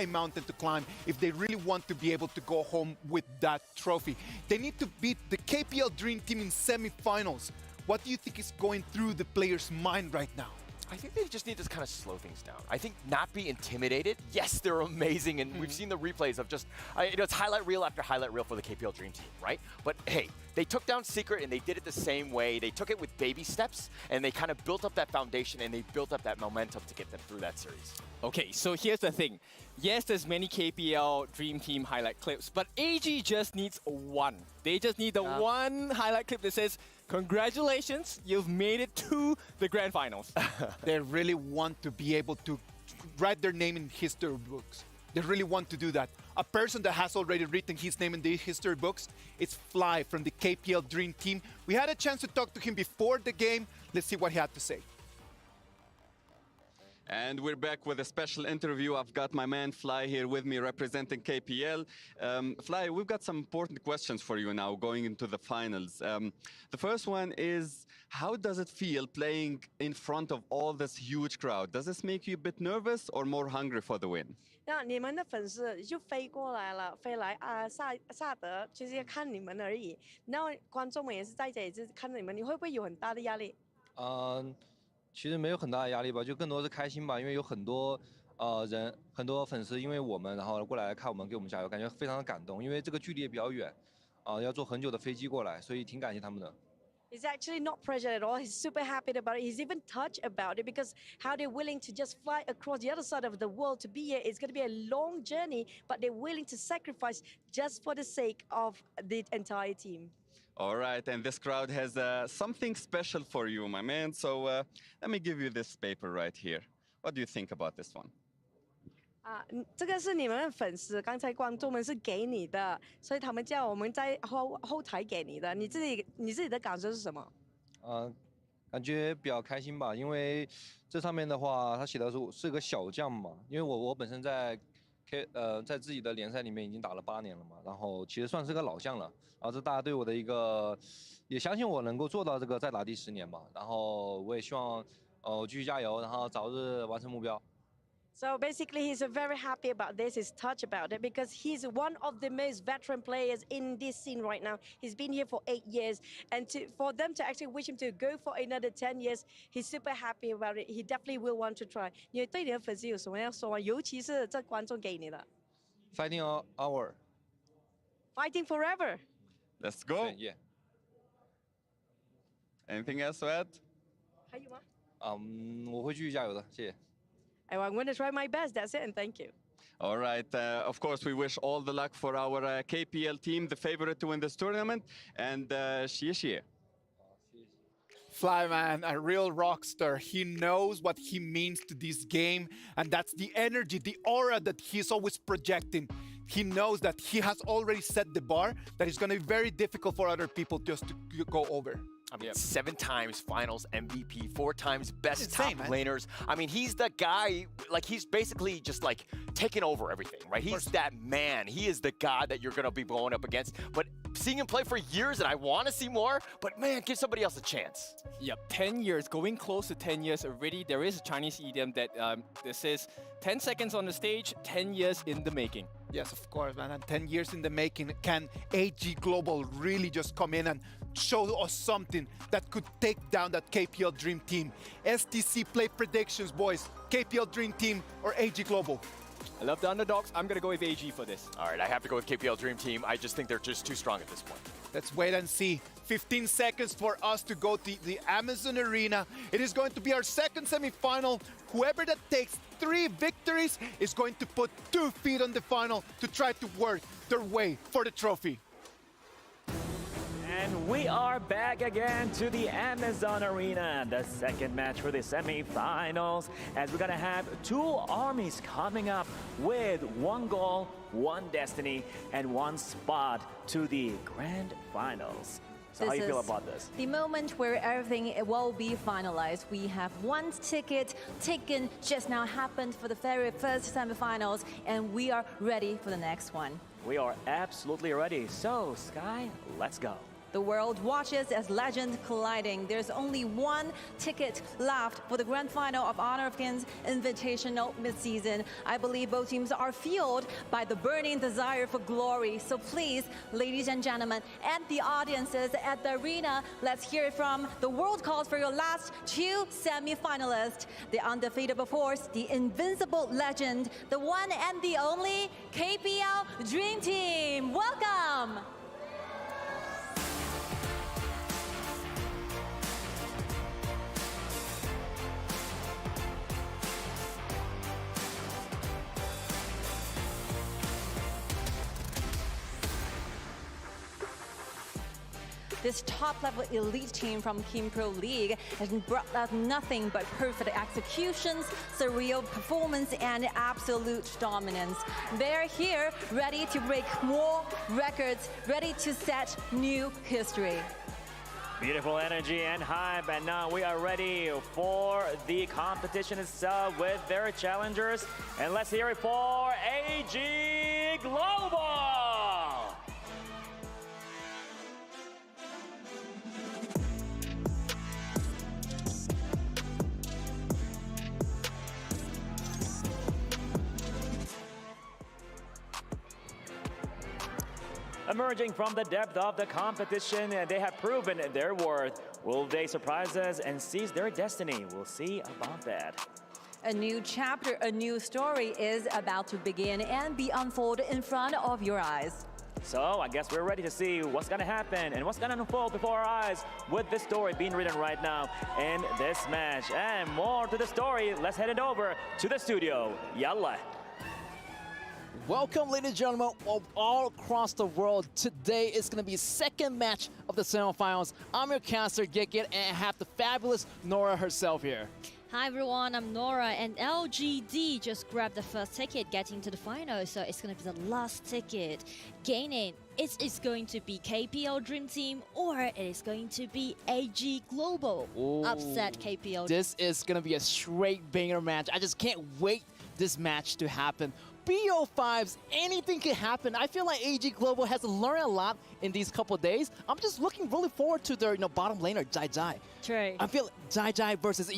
mountain to climb if they really want to be able to go home with that trophy. They need to beat the KPL Dream Team in semifinals. What do you think is going through the player's mind right now? I think they just need to kind of slow things down. I think not be intimidated. Yes, they're amazing, and we've seen the replays of just, it's highlight reel after highlight reel for the KPL Dream Team, right? But hey, they took down Secret, and they did it the same way. They took it with baby steps, and they kind of built up that foundation, and they built up that momentum to get them through that series. Okay, so here's the thing. Yes, there's many KPL Dream Team highlight clips, but AG just needs one. They just need the one highlight clip that says, congratulations, you've made it to the grand finals. They really want to be able to write their name in history books. They really want to do that. A person that has already written his name in the history books, it's Fly from the KPL Dream Team. We had a chance to talk to him before the game. Let's see what he had to say. And we're back with a special interview. I've got my man Fly here with me representing KPL. Fly, we've got some important questions for you now going into the finals. The first one is, how does it feel playing in front of all this huge crowd? Does this make you a bit nervous or more hungry for the win? 那你们的粉丝就飞过来了，飞来萨德，就是看你们而已。然后观众们也是在这里，就是看着你们，你会不会有很大的压力？其实没有很大的压力吧，就更多是开心吧，因为有很多人、很多粉丝因为我们然后过来看我们，给我们加油，感觉非常的感动。因为这个距离也比较远，要坐很久的飞机过来，所以挺感谢他们的。 He's actually not pressured at all. He's super happy about it. He's even touched about it because how they're willing to just fly across the other side of the world to be here. It's going to be a long journey, but they're willing to sacrifice just for the sake of the entire team. All right, and this crowd has something special for you, my man. So let me give you this paper right here. What do you think about this one? 这个是你们的粉丝，刚才观众们是给你的，所以他们叫我们在后台给你的。你自己的感受是什么？感觉比较开心吧，因为这上面的话，他写的是个小将嘛，因为我本身在在自己的联赛里面已经打了8年了嘛，然后其实算是个老将了，然后这大家对我的一个也相信我能够做到这个再打第10年吧，然后我也希望我继续加油，然后早日完成目标。 So basically, he's very happy about this. He's touched about it because he's one of the most veteran players in this scene right now. He's been here for 8 years, and for them to actually wish him to go for another 10 years, he's super happy about it. He definitely will want to try. 你对你的粉丝有什么要说吗？尤其是这观众给你的。Fighting hour. Fighting forever. Let's go. Yeah. Anything else to add? 还有吗？我会继续加油的，谢谢。 I'm going to try my best. That's it, and thank you. All right. Of course, we wish all the luck for our KPL team, the favorite to win this tournament. And xie. Flyman, a real rock star. He knows what he means to this game, and that's the energy, the aura that he's always projecting. He knows that he has already set the bar, that it's going to be very difficult for other people just to go over. I mean, 7 times finals MVP, 4 times best top laners. I mean, he's the guy, like, he's basically just, like, taking over everything, right? He's that man. He is the guy that you're going to be going up against. But seeing him play for years, and I want to see more, but, man, give somebody else a chance. Yep, 10 years, going close to 10 years already. There is a Chinese idiom that this is 10 seconds on the stage, 10 years in the making. Yes, of course, man. And 10 years in the making. Can AG Global really just come in and show us something that could take down that KPL Dream Team? STC play predictions, boys. KPL Dream Team or AG Global? I love the underdogs. I'm going to go with AG for this. All right, I have to go with KPL Dream Team. I just think they're just too strong at this point. Let's wait and see. 15 seconds for us to go to the Amazon Arena. It is going to be our second semifinal. Whoever that takes 3 victories is going to put 2 feet on the final to try to work their way for the trophy. And we are back again to the Amazon Arena, the second match for the semifinals, as we're gonna have 2 armies coming up with 1 goal, 1 destiny, and 1 spot to the grand finals. So how do you feel about this? The moment where everything will be finalized. We have 1 ticket taken, just now happened for the very first semifinals, and we are ready for the next one. We are absolutely ready. So, Sky, let's go. The world watches as legends colliding. There's only 1 ticket left for the grand final of Honor of Kings Invitational midseason. I believe both teams are fueled by the burning desire for glory. So please, ladies and gentlemen, and the audiences at the arena, let's hear it from the world calls for your last 2 semi-finalists. The undefeatable force, the invincible legend, the one and the only KPL Dream Team. Welcome! This top-level elite team from Kim Pro League has brought us nothing but perfect executions, surreal performance, and absolute dominance. They're here, ready to break more records, ready to set new history. Beautiful energy and hype, and now we are ready for the competition itself with their challengers. And let's hear it for AG Global! Emerging from the depth of the competition, they have proven their worth. Will they surprise us and seize their destiny? We'll see about that. A new chapter, a new story is about to begin and be unfolded in front of your eyes. So I guess we're ready to see what's gonna happen and what's gonna unfold before our eyes with this story being written right now in this match. And more to the story, let's head it over to the studio. Yalla. Welcome, ladies and gentlemen, all across the world. Today is going to be the second match of the semifinals. I'm your caster, Gigit, and I have the fabulous Nora herself here. Hi everyone, I'm Nora, and LGD just grabbed the first ticket getting to the final, so it's going to be the last ticket. Gaining, it's going to be KPL Dream Team or it is going to be AG Global. Ooh. Upset KPL. This is going to be a straight banger match. I just can't wait this match to happen. BO5s, anything can happen. I feel like AG Global has learned a lot in these couple of days. I'm just looking really forward to their bottom laner, Jai Jai. True. I feel Jai Jai versus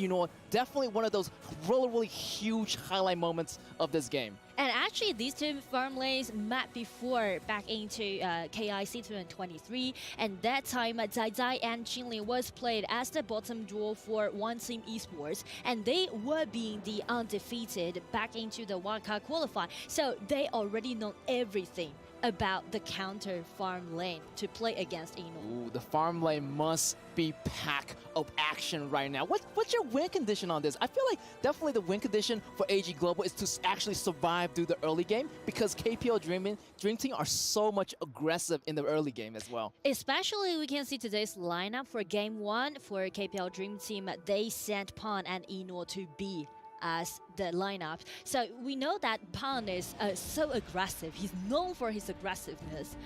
definitely one of those really huge highlight moments of this game. And actually, these two farm lanes met before back into KIC 2023, and that time Zai Zai and Qinli was played as the bottom duo for One Team Esports, and they were being the undefeated back into the wildcard qualify, so they already know everything about the counter farm lane to play against Eno. Ooh, the farm lane must be packed of action right now. What's your win condition on this? I feel like definitely the win condition for AG Global is to actually survive through the early game because KPL Dream Team are so much aggressive in the early game as well. Especially we can see today's lineup for game 1 for KPL Dream Team. They sent Pan and Eno to B as the lineup. So we know that Pan is so aggressive. He's known for his aggressiveness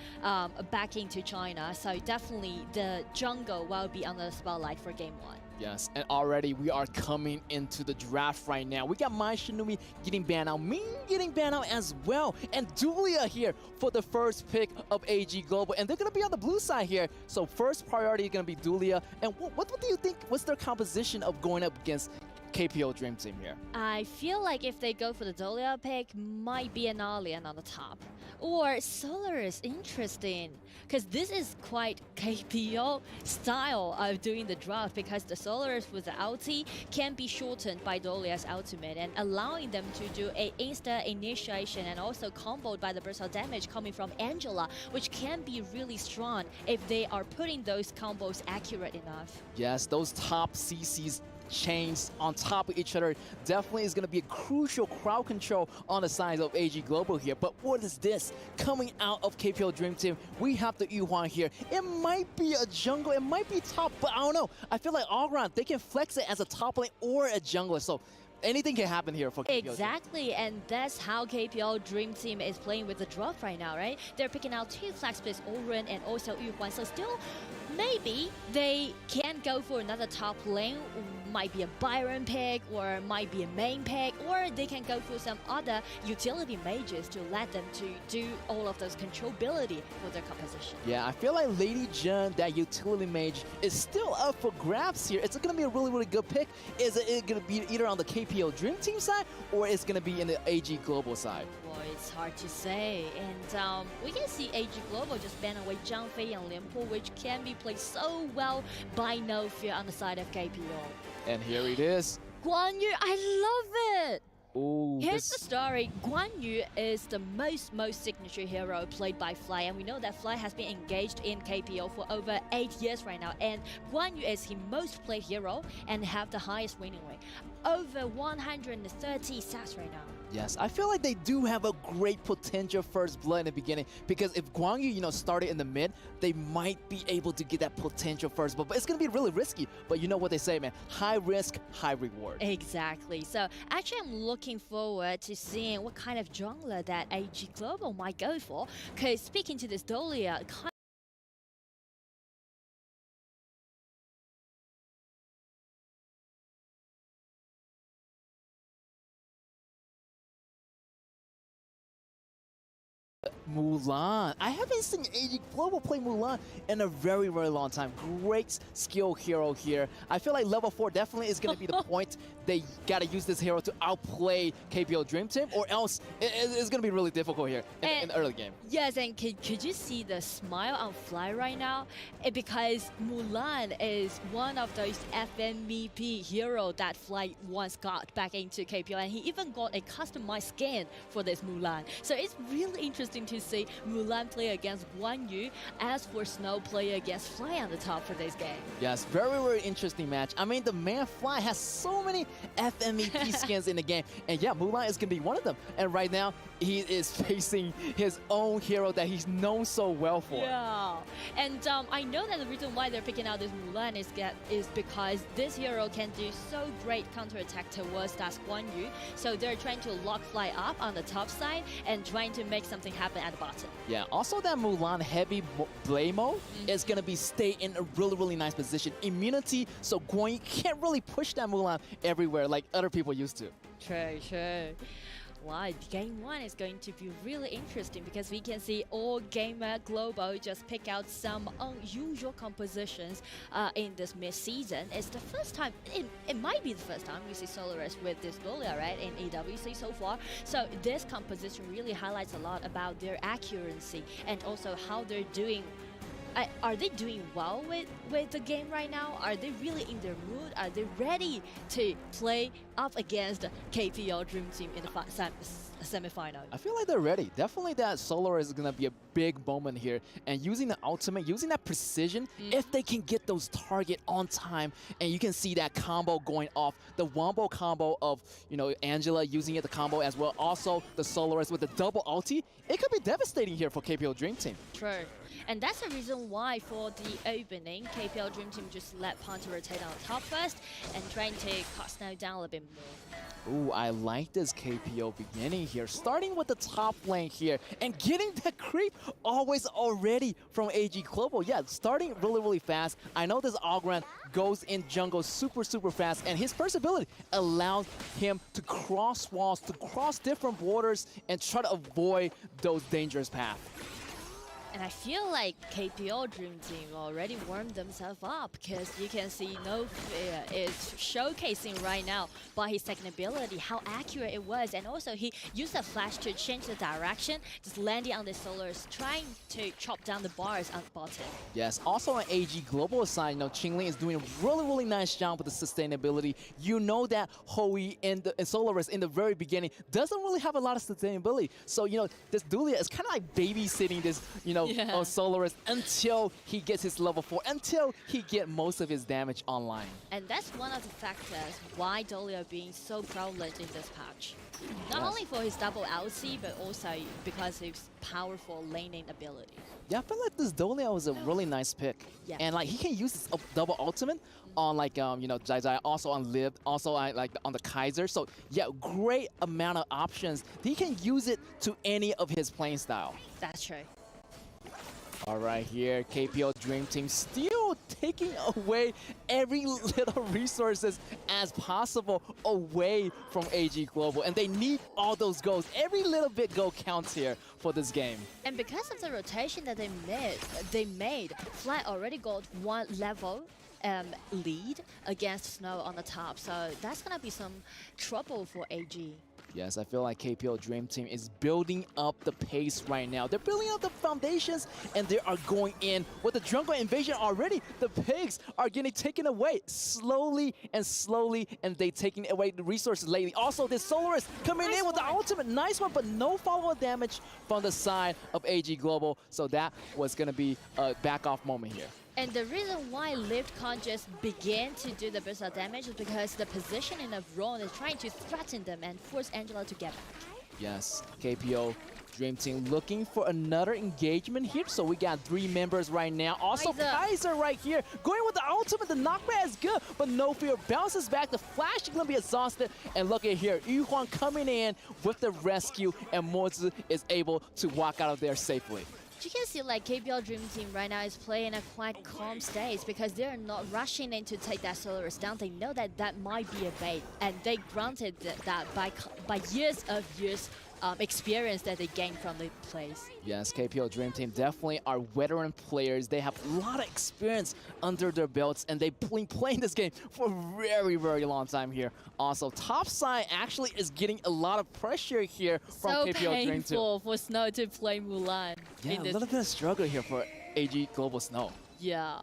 back into China. So definitely the jungle will be on the spotlight for game 1. Yes, and already we are coming into the draft right now. We got Mai Shinumi getting banned out, Ming getting banned out as well, and Dulia here for the first pick of AG Global, and they're going to be on the blue side here. So first priority is going to be Dulia, and what do you think, what's their composition of going up against KPL Dream Team here? I feel like if they go for the Dolia pick, might be an Alien on the top. Or Solar is interesting, because this is quite KPL style of doing the draft, because the Solaris with the ulti can be shortened by Dolia's ultimate and allowing them to do a insta initiation and also comboed by the burst of damage coming from Angela, which can be really strong if they are putting those combos accurate enough. Yes, those top CCs chains on top of each other definitely is going to be a crucial crowd control on the side of AG Global here. But what is this coming out of KPL Dream Team? We have the Yuhuan here. It might be a jungle, it might be top, but I don't know. I feel like all around they can flex it as a top lane or a jungler. So anything can happen here for KPL. Exactly, and that's how KPL Dream Team is playing with the draft right now, right? They're picking out 2 flag splits, Oren and also Yuhuan. So still, maybe they can go for another top lane. Might be a Byron pick or might be a main pick, or they can go for some other utility mages to let them to do all of those controllability for their composition. Yeah, I feel like Lady Jun, that utility mage, is still up for grabs here. It's going to be a really good pick. Is it going to be either on the KPL Dream Team side or it's going to be in the AG Global side? Well, it's hard to say, and we can see AG Global just ban away Zhang Fei and Lian Po, which can be played so well by No Fear on the side of KPL. And here it is. Guan Yu, I love it! Ooh, Here's the story. Guan Yu is the most signature hero played by Fly, and we know that Fly has been engaged in KPL for over 8 years right now, and Guan Yu is his most played hero and have the highest winning rate. Over 130 stats right now. Yes, I feel like they do have a great potential first blood in the beginning, because if Guan Yu, started in the mid, they might be able to get that potential first blood, but it's going to be really risky. But you know what they say, man, high risk, high reward. Exactly. So actually I'm looking forward to seeing what kind of jungler that AG Global might go for, because speaking to this Dolia, Mulan. I haven't seen AG Global play Mulan in a very long time. Great skill hero here. I feel like level 4 definitely is going to be the point. They got to use this hero to outplay KPL Dream Team, or else it's going to be really difficult here in the early game. Yes, and could you see the smile on Fly right now? Because Mulan is one of those FMVP hero that Fly once got back into KPL, and he even got a customized skin for this Mulan. So it's really interesting to to see Mulan play against Guan Yu, as for Snow play against Fly on the top for this game. Yes, very, very interesting match. I mean, the man Fly has so many FMVP skins in the game. And yeah, Mulan is going to be one of them. And right now, he is facing his own hero that he's known so well for. Yeah, and I know that the reason why they're picking out this Mulan is because this hero can do so great counterattack towards that Guan Yu. So they're trying to lock Fly up on the top side and trying to make something happen at the bottom. Yeah, also that Mulan heavy blade mode is going to be stay in a really, really nice position. Immunity, so Guan Yu can't really push that Mulan everywhere like other people used to. True, true. Wow, game 1 is going to be really interesting because we can see all gamer global just pick out some unusual compositions in this mid-season. It's the first time, it might be the first time we see Solaris with this Dolia, right, in EWC so far. So this composition really highlights a lot about their accuracy and also how they're doing. Are they doing well with the game right now? Are they really in their mood? Are they ready to play up against KPL Dream Team in the semi-final? I feel like they're ready. Definitely that Solar is going to be a big moment here. And using the ultimate, using that precision, if they can get those target on time, and you can see that combo going off. The Wombo combo of, you know, Angela using it the combo as well. Also, the Solaris with the double ulti. It could be devastating here for KPL Dream Team. True. And that's the reason why for the opening, KPL Dream Team just let Panther rotate on top first and trying to cut Snow down a little bit more. Ooh, I like this KPO beginning here. Starting with the top lane here and getting that creep always already from AG Global. Yeah, starting really, really fast. I know this Ogran goes in jungle super, super fast, and his first ability allows him to cross walls, to cross different borders, and try to avoid those dangerous paths. And I feel like KPL Dream Team already warmed themselves up because you can see No Fear is showcasing right now by his second ability how accurate it was. And also he used a flash to change the direction, just landing on the Solars, trying to chop down the bars on the bottom. Yes, also on AG Global side, you know, Qingling is doing a really, really nice job with the sustainability. You know that Hui and Solaris in the very beginning doesn't really have a lot of sustainability. So, you know, this Dulia is kind of like babysitting this, you know, on Solaris until he gets his level 4, until he get most of his damage online. And that's one of the factors why Dolia being so prevalent in this patch. Not only for his double LC, but also because of his powerful laning ability. Yeah, I feel like this Dolia was a really nice pick. Yeah. And like he can use his double ultimate on like you know, Zai Zai, also on Liv, also on, like on the Kaiser. So yeah, great amount of options. He can use it to any of his playing style. That's true. All right, here, KPL Dream Team still taking away every little resources as possible away from AG Global. And they need all those goals. Every little bit goal counts here for this game. And because of the rotation that they made, Fly already got one level lead against Snow on the top. So that's going to be some trouble for AG. Yes, I feel like KPL Dream Team is building up the pace right now. They're building up the foundations, and they are going in with the jungle invasion already. The pigs are getting taken away slowly, and they taking away the resources lately. Also, this Solaris coming in with the ultimate. Nice one, but no follow-up damage from the side of AG Global. So that was going to be a back-off moment here. And the reason why Lift can't just begin to do the burst of damage is because the positioning of Ron is trying to threaten them and force Angela to get back. Yes, KPO Dream Team looking for another engagement here. So we got 3 members right now. Also Kaiser right here going with the ultimate. The knockback is good, but No Fear bounces back. The flash is going to be exhausted. And look at here, Yu Huang coming in with the rescue, and Mozu is able to walk out of there safely. You can see like KPL Dream Team right now is playing a quite calm stage because they're not rushing in to take that Solaris down. They know that that might be a bait, and they granted that by years of experience that they gained from the plays. Yes, KPL Dream Team definitely are veteran players. They have a lot of experience under their belts, and they've been playing this game for a very, very long time here. Also, top side actually is getting a lot of pressure here from KPL Dream Team. So painful for Snow to play Mulan. Yeah, a little bit of struggle here for AG Global Snow. Yeah.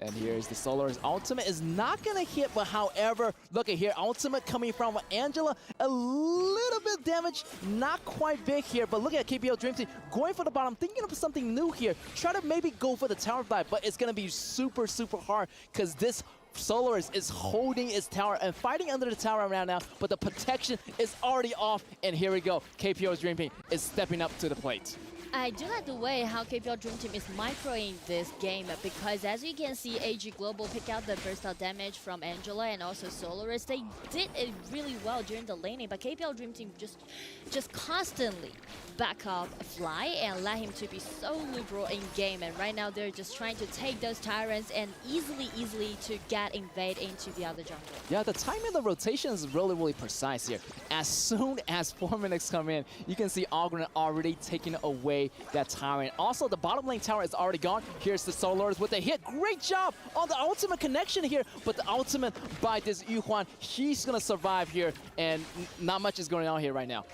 And here's the Soloist ultimate is not gonna hit, but however, look at here, ultimate coming from Angela, a little bit damage, not quite big here, but look at KPL Dream Team going for the bottom, thinking of something new here, try to maybe go for the tower dive, but it's gonna be super, super hard because this Soloist is holding its tower and fighting under the tower right now, but the protection is already off, and here we go, KPL's Dream Team is stepping up to the plate. I do like the way how KPL Dream Team is microing this game because as you can see, AG Global pick out the burst out damage from Angela and also Soloist. They did it really well during the laning, but KPL Dream Team just constantly back up Fly and let him to be so liberal in game. And right now they're just trying to take those tyrants and easily to get invade into the other jungle. Yeah, the timing of the rotation is really precise here. As soon as 4 minutes come in, you can see Ogren already taking away that tyrant. Also, the bottom lane tower is already gone. Here's the Soloist with a hit. Great job on the ultimate connection here, but the ultimate by this Yuhuan, he's gonna survive here, and not much is going on here right now.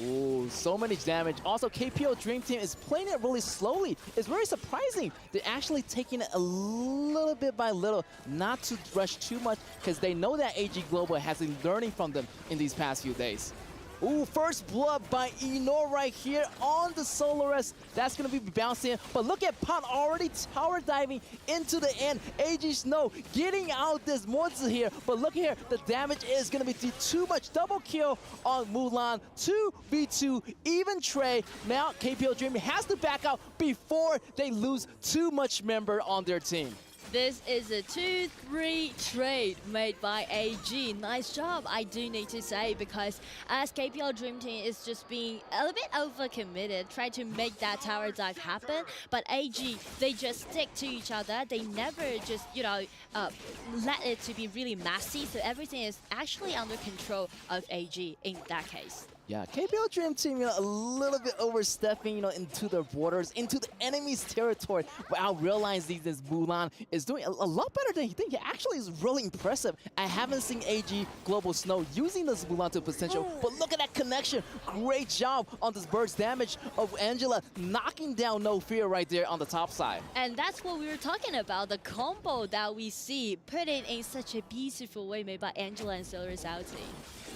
Ooh, so much damage. Also, KPL Dream Team is playing it really slowly. It's very surprising. They're actually taking it a little bit by little, not to rush too much, because they know that AG Global has been learning from them in these past few days. Ooh, first blood by Eno right here on the Soloist. That's going to be bouncing, but look at Pot already tower diving into the end. AG Snow getting out this monster here, but look here, the damage is going to be too much. Double kill on Mulan, 2v2, even Trey. Now KPL Dreaming has to back out before they lose too much member on their team. This is a 2-3 trade made by AG. Nice job, I do need to say, because as KPL Dream Team is just being a little bit overcommitted, try to make that tower dive happen, but AG, they just stick to each other. They never just, let it to be really messy, so everything is actually under control of AG in that case. Yeah, KPL Dream Team, a little bit overstepping, into their borders, into the enemy's territory, without realizing this Mulan is doing a lot better than you think. It actually is really impressive. I haven't seen AG Global Snow using this Mulan to potential, but look at that connection. Great job on this burst damage of Angela, knocking down No Fear right there on the top side. And that's what we were talking about, the combo that we see put in such a beautiful way made by Angela and Soloist Outie.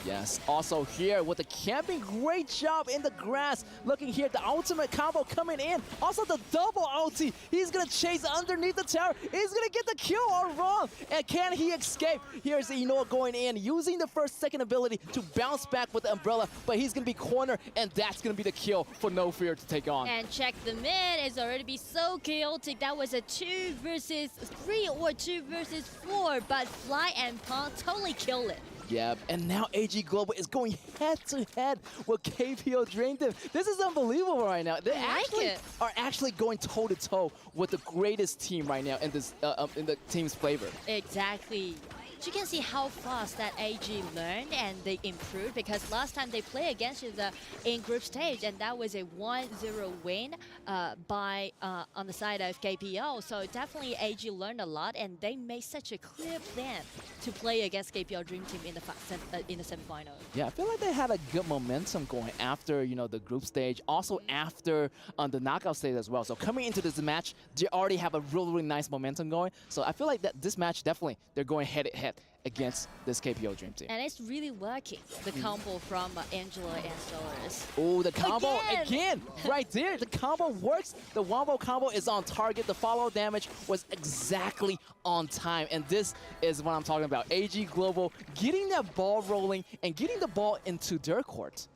Yes, also here with the camping, great job in the grass. Looking here, the ultimate combo coming in. Also the double ulti. He's gonna chase underneath the tower. He's gonna get the kill on Ron. And can he escape? Here's Eno going in, using the second ability to bounce back with the umbrella, but he's gonna be cornered, and that's gonna be the kill for No Fear to take on. And check the mid, it's already be so chaotic. That was a 2 versus 3 or 2 versus 4, but Fly and Pong totally kill it. Yeah, and now AG Global is going head-to-head with KPL Dream Team. This is unbelievable right now. They are actually going toe-to-toe with the greatest team right now in this in the team's flavor. Exactly. You can see how fast that AG learned and they improved, because last time they played against each other in group stage, and that was a 1-0 win on the side of KPL. So definitely AG learned a lot, and they made such a clear plan to play against KPL Dream Team in the semifinal. Yeah, I feel like they had a good momentum going after the group stage, also after the knockout stage as well. So coming into this match, they already have a really nice momentum going. So I feel like that this match definitely they're going head-to-head against this KPL Dream Team. And it's really working, the combo from Angela and Soloist. Oh, the combo again right there. The combo works. The wombo combo is on target. The follow damage was exactly on time. And this is what I'm talking about. AG Global getting that ball rolling and getting the ball into their court.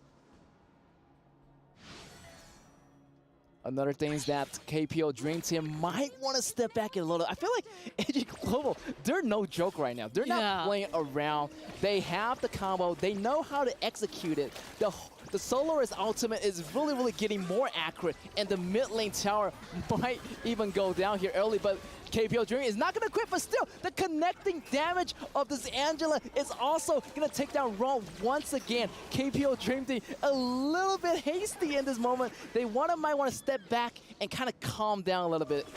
Another thing is that KPL Dream Team might want to step back a little. I feel like AG Global, they're no joke right now. They're not playing around. They have the combo. They know how to execute it. The Soloist ultimate is really getting more accurate, and the mid lane tower might even go down here early, but KPL Dream is not going to quit, but still, the connecting damage of this Angela is also going to take down Ron once again. KPL Dream Team a little bit hasty in this moment. They might want to step back and kind of calm down a little bit.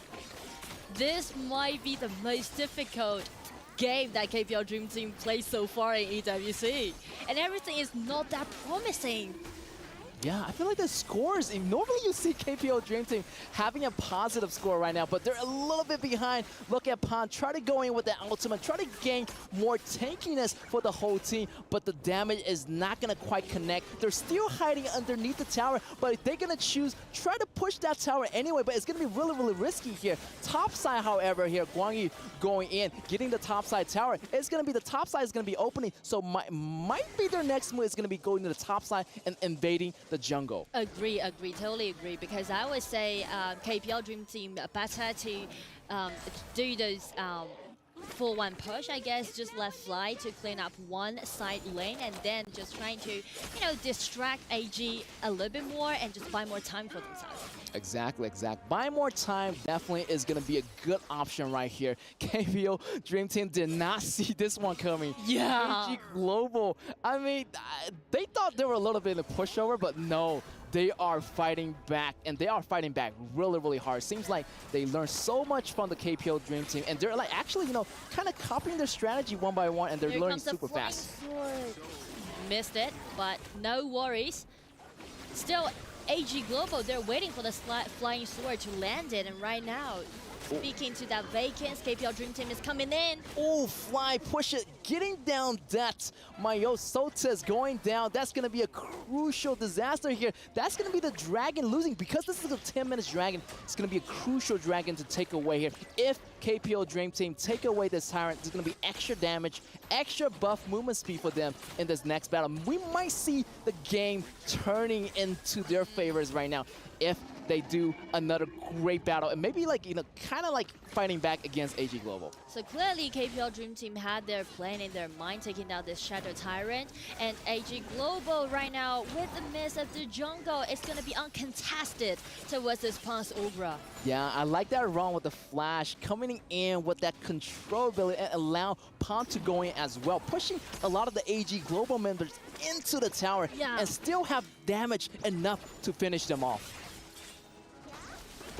This might be the most difficult game that KPL Dream Team plays so far in EWC. And everything is not that promising. Yeah, I feel like the scores, normally you see KPL Dream Team having a positive score right now, but they're a little bit behind. Look at Pan, try to go in with the ultimate, try to gain more tankiness for the whole team, but the damage is not going to quite connect. They're still hiding underneath the tower, but they're going to choose, try to push that tower anyway, but it's going to be really, really risky here. Top side, however, here, Guang Yu going in, getting the top side tower. It's going to be, the top side is going to be opening, so might be their next move is going to be going to the top side and invading the jungle. Agree, totally agree. Because I would say KPL Dream Team better to do those full one push, I guess, just let Fly to clean up one side lane and then just trying to, distract AG a little bit more and just buy more time for themselves. Exactly. Buy more time definitely is going to be a good option right here. KPL Dream Team did not see this one coming. Yeah. HG Global, I mean, they thought they were a little bit in a pushover, but no. They are fighting back, and they are fighting back really, really hard. Seems like they learned so much from the KPL Dream Team, and they're like actually, kind of copying their strategy one by one, and they're learning super fast. Missed it, but no worries. Still, AG Global, they're waiting for the flying sword to land it, and right now, speaking to that vacance, KPL Dream Team is coming in. Oh, Fly, push it, getting down that. Mayo Sota's going down. That's going to be a crucial disaster here. That's going to be the dragon losing. Because this is a 10-minute dragon, it's going to be a crucial dragon to take away here. If KPL Dream Team take away this Tyrant, there's going to be extra damage, extra buff movement speed for them in this next battle. We might see the game turning into their favors right now if they do another great battle and maybe kind of like fighting back against AG Global. So clearly KPL Dream Team had their plan in their mind, taking down this Shadow Tyrant, and AG Global right now with the miss of the jungle, it's going to be uncontested towards this Pan's Ugra. Yeah, I like that run with the flash, coming in with that control ability and allow Pan to go in as well, pushing a lot of the AG Global members into the tower and still have damage enough to finish them off.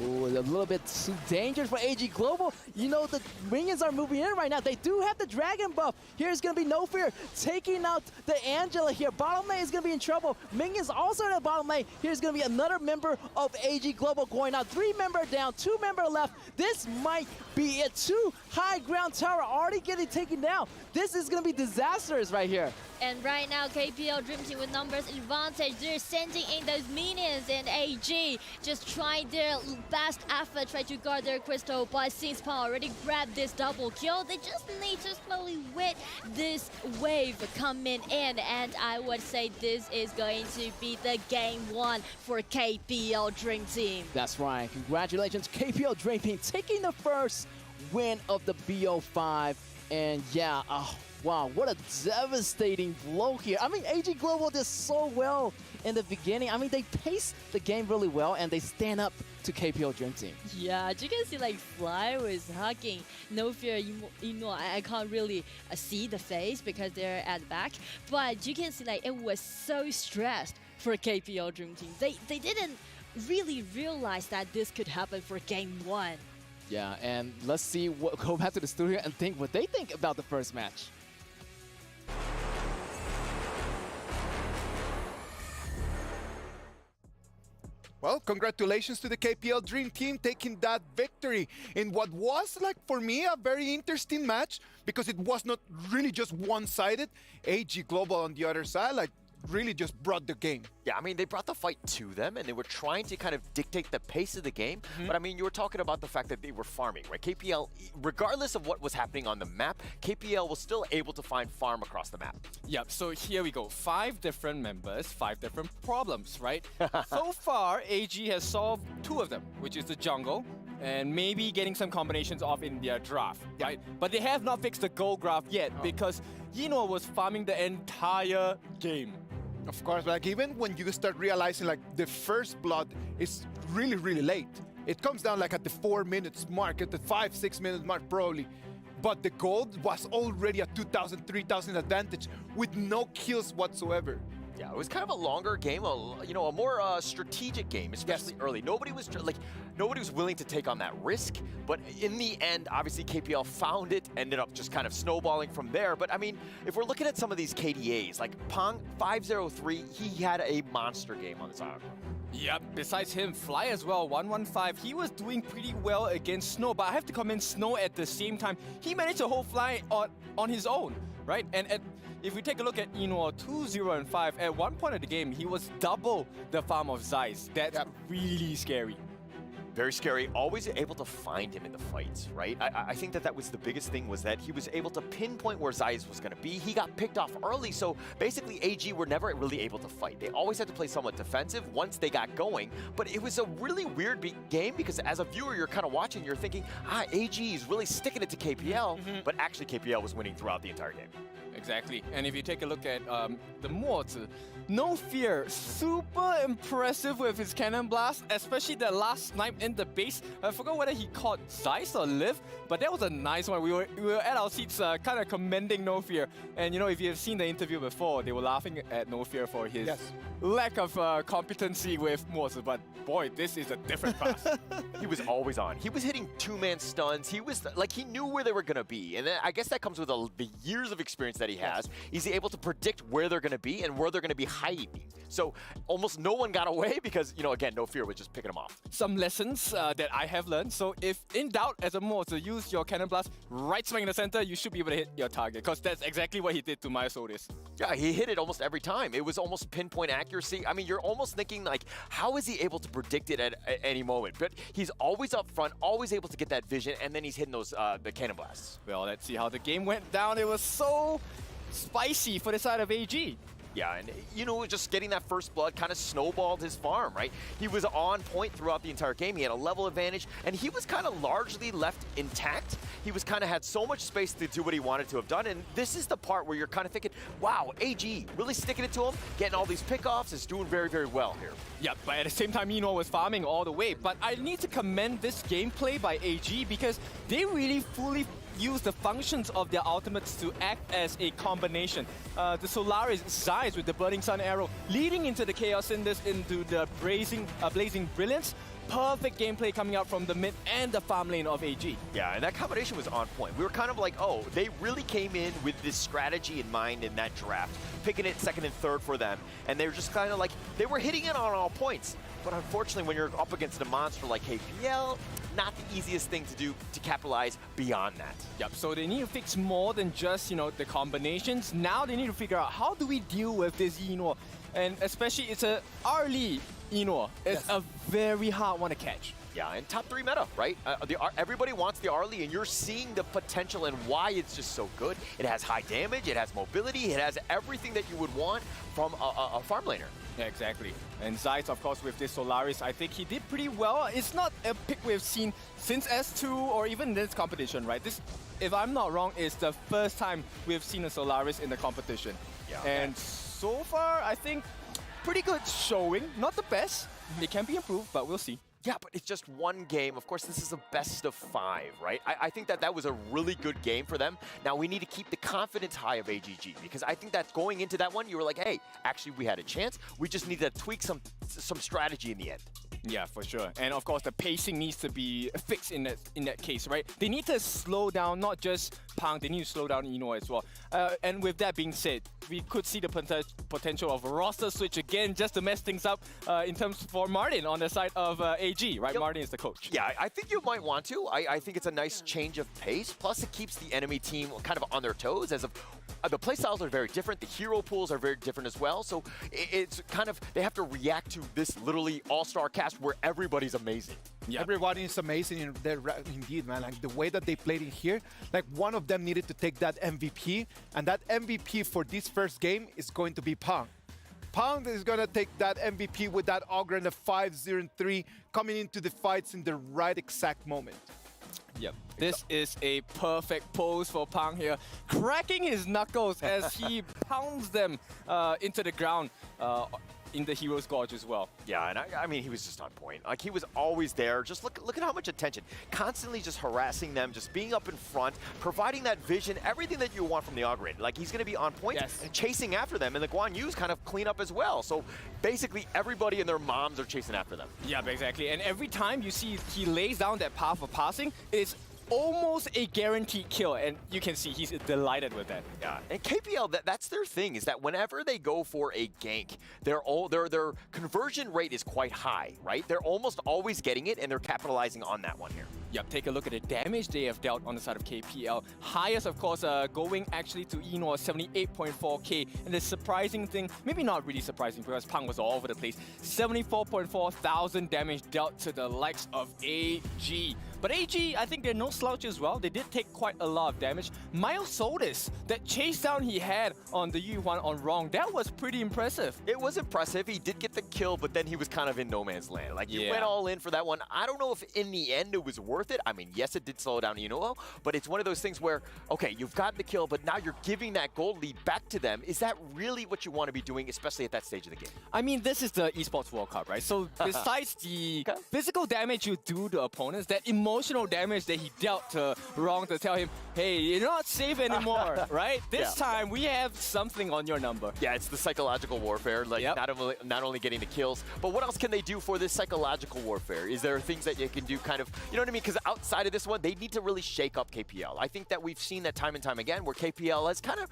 Ooh, a little bit too dangerous for AG Global. The minions are moving in right now. They do have the dragon buff. Here's going to be No Fear taking out the Angela here. Bottom lane is going to be in trouble. Minions also in the bottom lane. Here's going to be another member of AG Global going out. 3 member down, 2 member left. This might be it. 2 high ground tower already getting taken down. This is going to be disastrous right here. And right now, KPL Dream Team with numbers advantage. They're sending in those minions, and AG just trying their best effort, try to guard their crystal. But since Pan already grabbed this double kill, they just need to slowly wait this wave coming in. And I would say this is going to be the game 1 for KPL Dream Team. That's right. Congratulations, KPL Dream Team, taking the first win of the BO5. And yeah, wow, what a devastating blow here. I mean, AG Global did so well in the beginning. I mean, they paced the game really well, and they stand up to KPL Dream Team. Yeah, you can see Fly was hugging No Fear. I can't really see the face because they're at the back, but you can see it was so stressed for KPL Dream Team. They didn't really realize that this could happen for game 1. Yeah, and let's see go back to the studio and think what they think about the first match. Well, congratulations to the KPL Dream Team taking that victory in what was, for me, a very interesting match because it was not really just one-sided. AG Global on the other side, really just brought the game. Yeah, I mean, they brought the fight to them, and they were trying to kind of dictate the pace of the game. But I mean, you were talking about the fact that they were farming, right? KPL, regardless of what was happening on the map, KPL was still able to find farm across the map. Yep, so here we go. 5 different members, 5 different problems, right? So far, AG has solved 2 of them, which is the jungle, and maybe getting some combinations off in their draft, right? But they have not fixed the gold graph yet because Yinoi was farming the entire game. Of course, even when you start realizing the first blood is really, really late. It comes down at the 4 minutes mark, at the 5-6 minute mark probably. But the gold was already a 2,000, 3,000 advantage with no kills whatsoever. Yeah, it was kind of a longer game, a more strategic game, especially early. Nobody was willing to take on that risk, but in the end, obviously KPL found it, ended up just kind of snowballing from there. But I mean, if we're looking at some of these KDAs, like Pang 503, he had a monster game on his arm. Yep, besides him, Fly as well, 115. He was doing pretty well against Snow, but I have to commend Snow at the same time. He managed to hold Fly on his own, right? And if we take a look at 2-0 and 5, at one point of the game, he was double the farm of Zeiss. That's really scary. Very scary, always able to find him in the fights, right? I think that was the biggest thing, was that he was able to pinpoint where Zeiss was going to be. He got picked off early, so basically AG were never really able to fight. They always had to play somewhat defensive once they got going, but it was a really weird game because as a viewer, you're kind of watching, you're thinking, AG is really sticking it to KPL, but actually KPL was winning throughout the entire game. Exactly, and if you take a look at the Mozi, No Fear, super impressive with his cannon blast, especially the last snipe in the base. I forgot whether he caught Zeiss or Liv, but that was a nice one. We were at our seats kind of commending No Fear. And if you have seen the interview before, they were laughing at No Fear for his lack of competency with Mozi, but boy, this is a different class. He was always on. He was hitting two-man stuns. He was he knew where they were going to be. And I guess that comes with the years of experience that he has. He's able to predict where they're going to be and where they're going to be hiding. So almost no one got away because, again, No Fear was just picking them off. Some lessons that I have learned. So if in doubt as a Mo to use your cannon blast, right smack in the center, you should be able to hit your target because that's exactly what he did to Myosodis. Yeah, he hit it almost every time. It was almost pinpoint accuracy. I mean, you're almost thinking how is he able to predict it at any moment? But he's always up front, always able to get that vision, and then he's hitting those the cannon blasts. Well, let's see how the game went down. It was so spicy for the side of AG. Yeah, and just getting that first blood kind of snowballed his farm, right? He was on point throughout the entire game. He had a level advantage, and he was kind of largely left intact. He was kind of had so much space to do what he wanted to have done, and this is the part where you're kind of thinking, wow, AG really sticking it to him, getting all these pickoffs, is doing very, very well here. Yeah, but at the same time, was farming all the way. But I need to commend this gameplay by AG because they really fully use the functions of their ultimates to act as a combination. The Solaris Zeiss with the Burning Sun arrow leading into the Chaos Cinders into the Blazing Brilliance. Perfect gameplay coming out from the mid and the farm lane of AG. Yeah, and that combination was on point. We were kind of like, oh, they really came in with this strategy in mind in that draft, picking it second and third for them. And they were just kind of like, they were hitting it on all points. But unfortunately, when you're up against a monster like KPL, not the easiest thing to do to capitalize beyond that. Yep, so they need to fix more than just, the combinations. Now they need to figure out how do we deal with this Yinhuo. And especially it's a early Yinhuo. It's a very hard one to catch. Yeah, and top 3 meta, right? Everybody wants the Arlie, and you're seeing the potential and why it's just so good. It has high damage, it has mobility, it has everything that you would want from a farm laner. Yeah, exactly. And Zeiss, of course, with this Solaris, I think he did pretty well. It's not a pick we've seen since S2 or even this competition, right? This, if I'm not wrong, is the first time we've seen a Solaris in the competition. Yeah. And so far, I think pretty good showing. Not the best. It can be improved, but we'll see. Yeah, but it's just one game. Of course, this is a best of 5, right? I think that was a really good game for them. Now, we need to keep the confidence high of AGG because I think that going into that one, you were like, hey, actually, we had a chance. We just need to tweak some strategy in the end. Yeah, for sure. And of course, the pacing needs to be fixed in that case, right? They need to slow down, not just Pang, they need to slow down Ino as well. And with that being said, we could see the potential of a roster switch again just to mess things up in terms for Martin on the side of AG, right? Yep. Martin is the coach. Yeah, I think you might want to. I think it's a nice change of pace. Plus, it keeps the enemy team kind of on their toes as of the playstyles are very different. The hero pools are very different as well. So it's kind of, they have to react to this literally all-star cast where everybody's amazing. Yeah. Everybody is amazing indeed, man. Like the way that they played in here, like one of them needed to take that MVP, and that MVP for this first game is going to be Pang. Pang is going to take that MVP with that Augur and the 5-0-3 coming into the fights in the right exact moment. Yep, this is a perfect pose for Pang here, cracking his knuckles as he pounds them into the ground. in the Hero's Gorge as well. Yeah, and I mean, he was just on point. Like, he was always there. Just look at how much attention. Constantly just harassing them, just being up in front, providing that vision, everything that you want from the Ogre. Like, he's going to be on point and chasing after them, and the Guan Yu's kind of clean up as well. So basically, everybody and their moms are chasing after them. Yeah, exactly. And every time you see he lays down that path of passing, it's almost a guaranteed kill, and you can see he's delighted with that. Yeah, and KPL, that's their thing, is that whenever they go for a gank, their conversion rate is quite high, right? They're almost always getting it, and they're capitalizing on that one here. Yep, take a look at the damage they have dealt on the side of KPL. Highest, of course, going actually to Eno, 78.4k. And the surprising thing, maybe not really surprising because Pang was all over the place, 74.4 thousand damage dealt to the likes of AG. But AG, I think they're no slouch as well. They did take quite a lot of damage. Miles Solis, that chase down he had on the Yuan on Wrong, that was pretty impressive. It was impressive. He did get the kill, but then he was kind of in no man's land. Like, you went all in for that one. I don't know if in the end it was worth it. I mean, yes, it did slow down Eno, but it's one of those things where, okay, you've gotten the kill, but now you're giving that gold lead back to them. Is that really what you want to be doing, especially at that stage of the game? I mean, this is the Esports World Cup, right? So besides the physical damage you do to opponents, that emotional damage that he dealt to Wrong to tell him, hey, you're not safe anymore, right? This time we have something on your number. Yeah, it's the psychological warfare, like not only getting the kills, but what else can they do for this psychological warfare? Is there things that you can do kind of, you know what I mean? Because outside of this one, they need to really shake up KPL. I think that we've seen that time and time again where KPL has kind of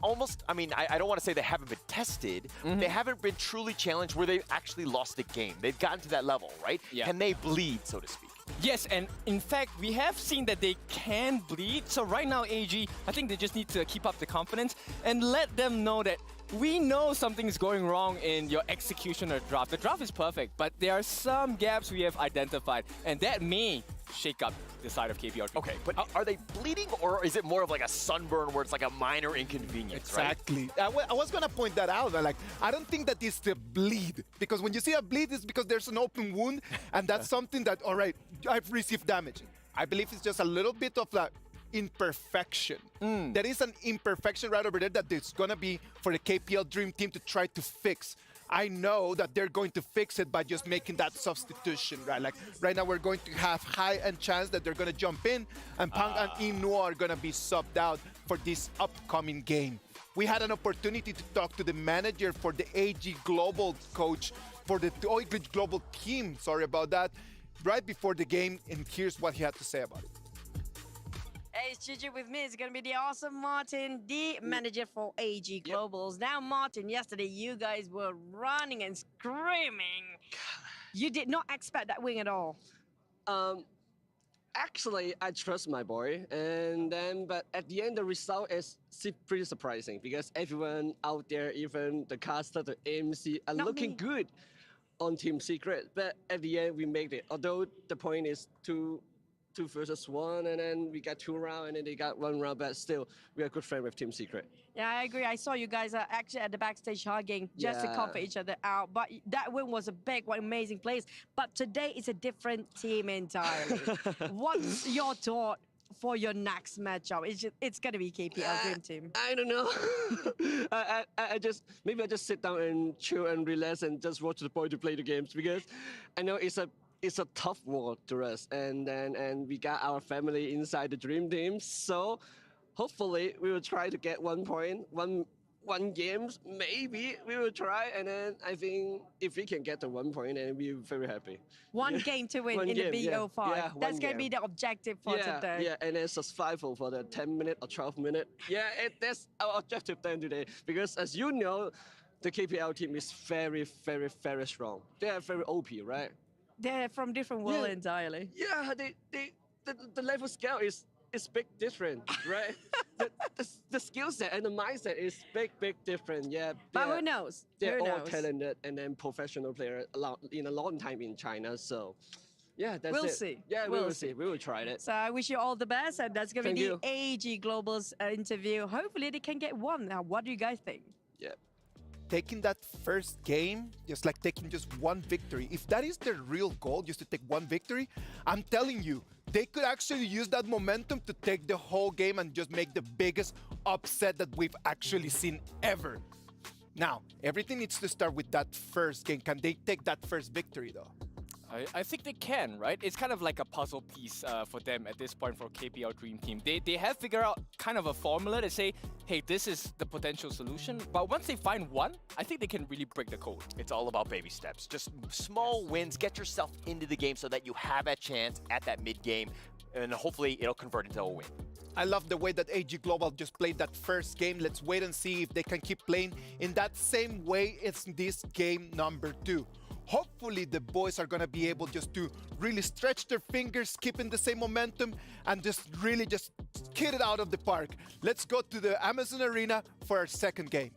almost, I mean, I don't want to say they haven't been tested. They haven't been truly challenged where they've actually lost a game. They've gotten to that level, right? Yeah. Can they bleed, so to speak? Yes, and in fact, we have seen that they can bleed. So right now, AG, I think they just need to keep up the confidence and let them know that we know something's going wrong in your execution or draft. The draft is perfect, but there are some gaps we have identified, and that may shake up the side of KPL. Okay, but are they bleeding, or is it more of like a sunburn where it's like a minor inconvenience, exactly. Right? I was going to point that out. Like, I don't think that it's the bleed, because when you see a bleed, it's because there's an open wound, and that's something that, all right, I've received damage. I believe it's just a little bit of that imperfection. There is an imperfection right over there that it's going to be for the KPL Dream Team to try to fix. I know that they're going to fix it by just making that substitution, right? Like, right now we're going to have high-end chance that they're going to jump in, and Pang and Eno are going to be subbed out for this upcoming game. We had an opportunity to talk to the manager for the AG Global coach for the OG Global team, sorry about that, right before the game, and here's what he had to say about it. Hey, it's Gigi with me. It's going to be the awesome Martin, the manager for AG Globals. Now, Martin, yesterday you guys were running and screaming. You did not expect that win at all. Actually, I trust my boy, but at the end, the result is pretty surprising because everyone out there, even the caster, the MC, are looking good on Team Secret. But at the end, we made it. Although the point is two versus one, and then we got 2 rounds, and then they got 1 round, but still, we are good friends with Team Secret. Yeah, I agree. I saw you guys are actually at the backstage hugging just to comfort each other out. But that win was a big one, amazing place. But today it's a different team entirely. What's your thought for your next matchup? It's going to be KPL Dream Team. I don't know. I just sit down and chill and relax and just watch the boy to play the games because I know it's a tough war to us, and we got our family inside the Dream Team. So hopefully we will try to get 1 point, one game, maybe we will try, and then I think if we can get the 1 point, then we'll be very happy. One game to win in the BO5. Yeah, that's going to be the objective for today. Yeah, and then survival for the 10-minute or 12-minute. Yeah, that's our objective then today, because as you know, the KPL team is very, very, very strong. They are very OP, right? They're from different world entirely. Yeah, the level scale is big different, right? the skill set and the mindset is big different. Yeah, but who knows? They're all talented and then professional players in a long time in China. So, yeah, that's we'll it. See. Yeah, we will see. We will try it. So I wish you all the best, and that's gonna be the AG Global's interview. Hopefully they can get 1. Now, what do you guys think? Yeah. Taking that first game, just like taking just 1 victory, if that is their real goal, just to take 1 victory, I'm telling you, they could actually use that momentum to take the whole game and just make the biggest upset that we've actually seen ever. Now, everything needs to start with that first game. Can they take that first victory, though? I think they can, right? It's kind of like a puzzle piece for them at this point for KPL Dream Team. They have figured out kind of a formula to say, hey, this is the potential solution. But once they find one, I think they can really break the code. It's all about baby steps. Just small wins, get yourself into the game so that you have a chance at that mid-game, and hopefully it'll convert into a win. I love the way that AG Global just played that first game. Let's wait and see if they can keep playing in that same way as this game number 2. Hopefully the boys are gonna be able just to really stretch their fingers, keeping the same momentum, and just really just hit it out of the park. Let's go to the Amazon Arena for our second game.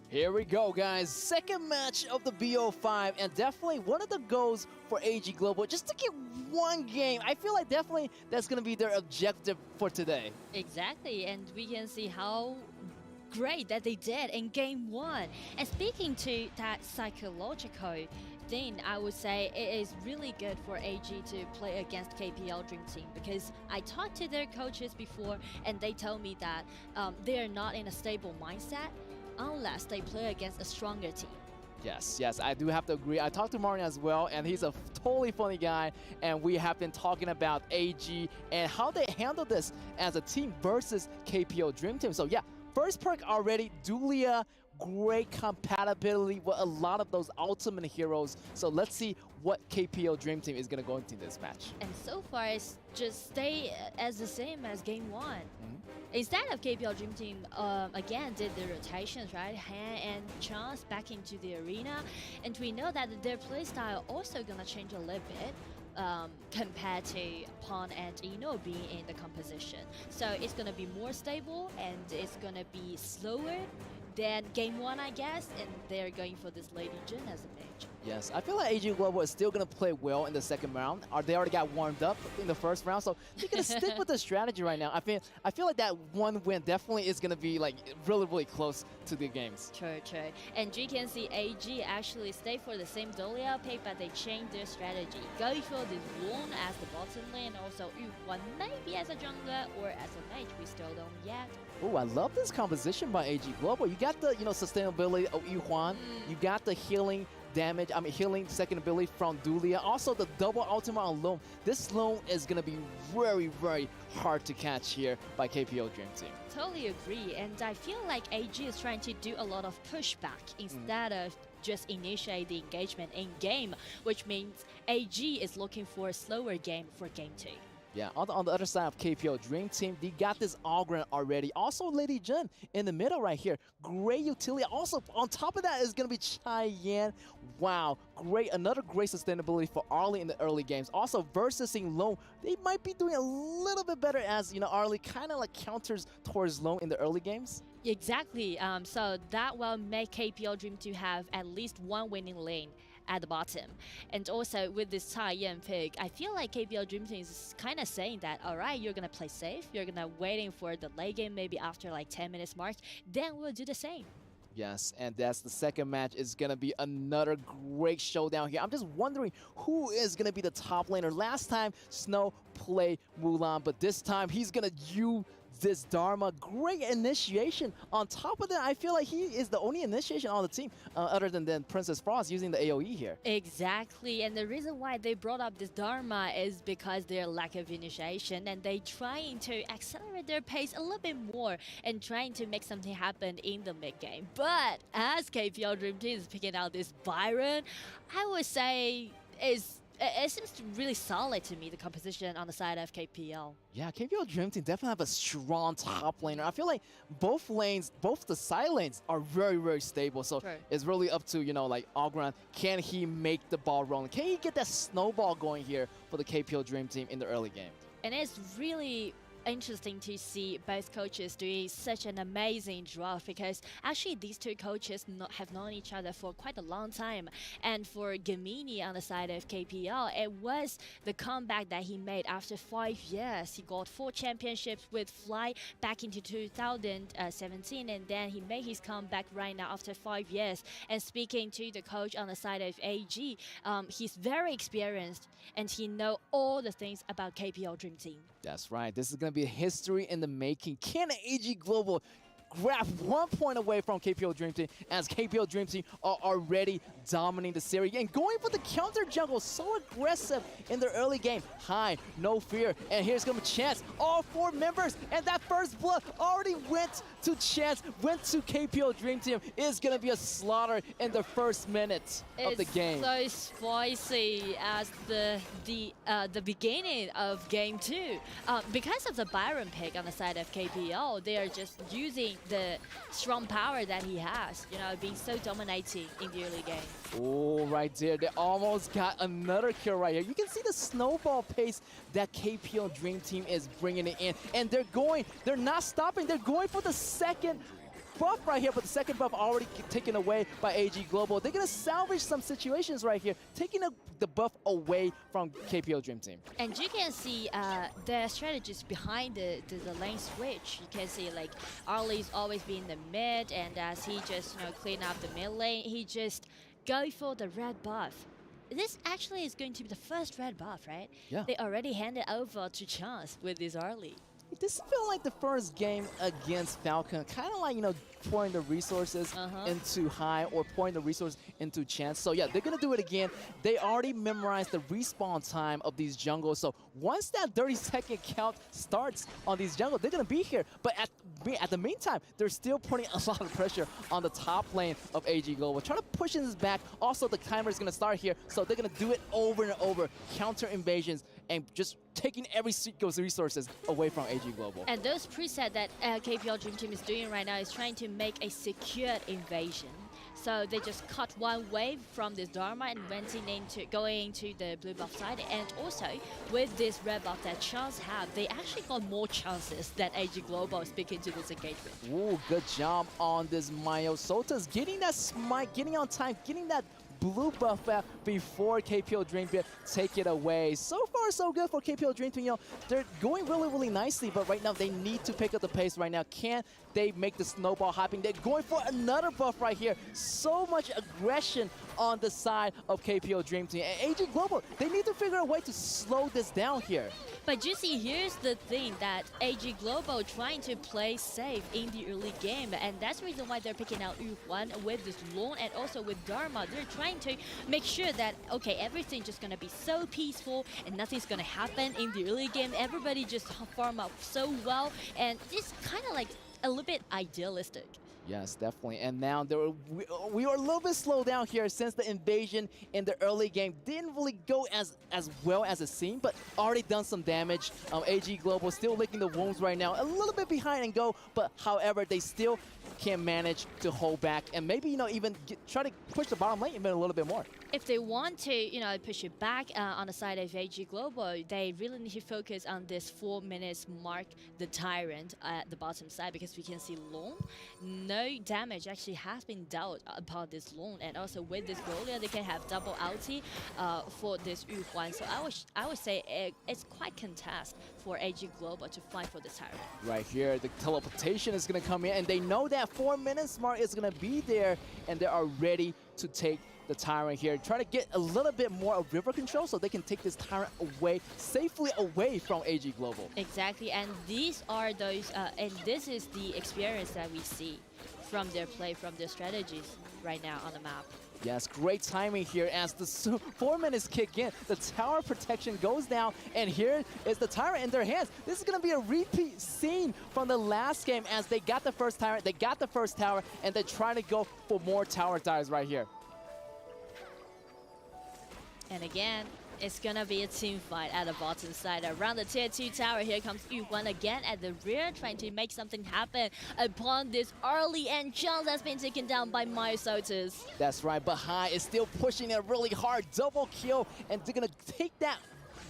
Here we go, guys. Second match of the BO5, and definitely one of the goals for AG Global, just to get one game. I feel like definitely that's going to be their objective for today. Exactly, and we can see how great that they did in game 1. And speaking to that psychological thing, I would say it is really good for AG to play against KPL Dream Team, because I talked to their coaches before and they told me that they are not in a stable mindset unless they play against a stronger team. Yes, I do have to agree. I talked to Martin as well, and he's a totally funny guy, and we have been talking about AG and how they handle this as a team versus KPL Dream Team. So yeah, first perk already, Dulia, great compatibility with a lot of those ultimate heroes. So let's see what KPL Dream Team is going to go into this match. And so far, it's just stay as the same as game 1. Instead of KPL Dream Team, again, did the rotations, right? Han and Chance back into the arena. And we know that their playstyle also gonna change a little bit compared to Pon and Ino being in the composition. So it's gonna be more stable and it's gonna be slower than game 1, I guess. And they're going for this Lady Jin as a mage. Yes, I feel like AG Global is still going to play well in the second round. They already got warmed up in the first round, so they're going to stick with the strategy right now. I feel like that one win definitely is going to be like really close to the games. True. And you can see AG actually stay for the same Dolia pick, but they changed their strategy. Go for this Lone as the bottom lane, also Yuhuan maybe as a jungler or as a mage. We still don't yet. Oh, I love this composition by AG Global. You got the sustainability of Yuhuan. You got the healing damage, healing second ability from Dulia. Also the double ultimate on Loam. This Loam is going to be very hard to catch here by KPL Dream Team. Totally agree, and I feel like AG is trying to do a lot of pushback instead of just initiate the engagement in game, which means AG is looking for a slower game for game 2. Yeah, on the other side of KPL Dream Team, they got this Ogren already. Also, Lady Jin in the middle right here. Great utility. Also, on top of that is going to be Cheyenne. Wow, great. Another great sustainability for Arlie in the early games. Also, versus Lone, they might be doing a little bit better as, Arlie kind of like counters towards Lone in the early games. Exactly. So that will make KPL Dream to have at least one winning lane at the bottom. And also with this Cheyenne pick, I feel like KPL Dream Team is kind of saying that, all right, you're going to play safe. You're going to waiting for the late game maybe after like 10 minutes mark. Then we'll do the same. Yes, and that's the second match. Is going to be another great showdown here. I'm just wondering who is going to be the top laner. Last time, Snow played Mulan, but this time he's going to use this Dharma. Great initiation. On top of that, I feel like he is the only initiation on the team other than Princess Frost using the AoE here. Exactly, and the reason why they brought up this Dharma is because their lack of initiation, and they trying to accelerate their pace a little bit more and trying to make something happen in the mid game. But as KPL Dream Team is picking out this Byron, I would say it seems really solid to me, the composition on the side of KPL. Yeah, KPL Dream Team definitely have a strong top laner. I feel like both lanes, both the side lanes are very stable. So it's really up to, like Ogren. Can he make the ball rolling? Can he get that snowball going here for the KPL Dream Team in the early game? And it's really interesting to see both coaches doing such an amazing draft, because actually these two coaches have known each other for quite a long time. And for Gamini on the side of KPL, it was the comeback that he made after 5 years. He got 4 championships with Fly back into 2017, and then he made his comeback right now after 5 years. And speaking to the coach on the side of AG, he's very experienced and he knows all the things about KPL Dream Team. That's right. This is going to be history in the making. Can AG Global grab 1 point away from KPO Dream Team as KPO Dream Team are already dominating the series and going for the counter jungle, so aggressive in the early game. High, no fear, and here's gonna be Chance. All 4 members, and that first blood already went to Chance, went to KPO Dream Team. It's gonna be a slaughter in the first minute of the game. It's so spicy as the beginning of game 2. Because of the Byron pick on the side of KPO, they are just using the strong power that he has, you know, being so dominating in the early game. Oh, right there. They almost got another kill right here. You can see the snowball pace that KPO Dream Team is bringing it in. And they're not stopping. They're going for the second buff right here, but the second buff already taken away by AG Global. They're going to salvage some situations right here, taking the buff away from KPO Dream Team. And you can see the strategies behind the lane switch. You can see like Arlie's always been in the mid, and as he just clean up the mid lane, he just go for the red buff. This actually is going to be the first red buff, right? Yeah. They already handed over to Chance with this Arlie. This felt like the first game against Falcon, kind of like, pouring the resources into High or pouring the resources into Chance. So yeah, they're going to do it again. They already memorized the respawn time of these jungles. So once that 30-second count starts on these jungles, they're going to be here. But at the meantime, they're still putting a lot of pressure on the top lane of AG Global, trying to push this back. Also, the timer is going to start here, so they're going to do it over and over, counter invasions, and just taking every resources away from AG Global. And those presets that KPL Dream Team is doing right now is trying to make a secured invasion. So they just cut one wave from this Dharma and going into the blue buff side. And also, with this red buff that Chance have, they actually got more chances than AG Global speaking to this engagement. Ooh, good job on this Mayo. Sota's getting that smite, getting on time, getting that blue buff out before KPO Dream Team take it away. So far, so good for KPO Dream Team. They're going really, really nicely, but right now they need to pick up the pace right now. Can they make the snowball hopping? They're going for another buff right here. So much aggression on the side of KPO Dream Team. And AG Global, they need to figure a way to slow this down here. But you see, here's the thing that AG Global trying to play safe in the early game, and that's the reason why they're picking out Yu-Huan with this Lone and also with Dharma. They're trying to make sure that, okay, everything's just gonna be so peaceful and nothing's gonna happen in the early game. Everybody just farm up so well, and it's kind of like a little bit idealistic. Yes, definitely. And now we are a little bit slowed down here since the invasion in the early game didn't really go as well as it seemed, but already done some damage. AG Global still licking the wounds right now, a little bit behind and go, but however, they still can manage to hold back and maybe, even try to push the bottom lane even a little bit more. If they want to, push it back on the side of AG Global, they really need to focus on this 4 minutes mark, the Tyrant at the bottom side, because we can see Lone, no damage actually has been dealt upon this Lone, and also with this Golia, they can have double ulti for this Yu-Huan. So I would say it's quite contest for AG Global to fight for this Tyrant. Right here, the teleportation is going to come in, and they know that 4 minutes mark is going to be there, and they are ready to take the Tyrant here. Try to get a little bit more of river control so they can take this Tyrant safely away from AG Global. Exactly, and these are those, and this is the experience that we see from their play, from their strategies right now on the map. Yes, great timing here as the 4 minutes kick in. The tower protection goes down, and here is the Tyrant in their hands. This is going to be a repeat scene from the last game as they got the first Tyrant, they got the first tower, and they're trying to go for more tower dives right here. And again, it's gonna be a team fight at the bottom side. Around the tier 2 tower, here comes Yu-Huan again at the rear, trying to make something happen upon this early, and Chance has been taken down by Myosotis. That's right, but High is still pushing it really hard. Double kill, and they're gonna take that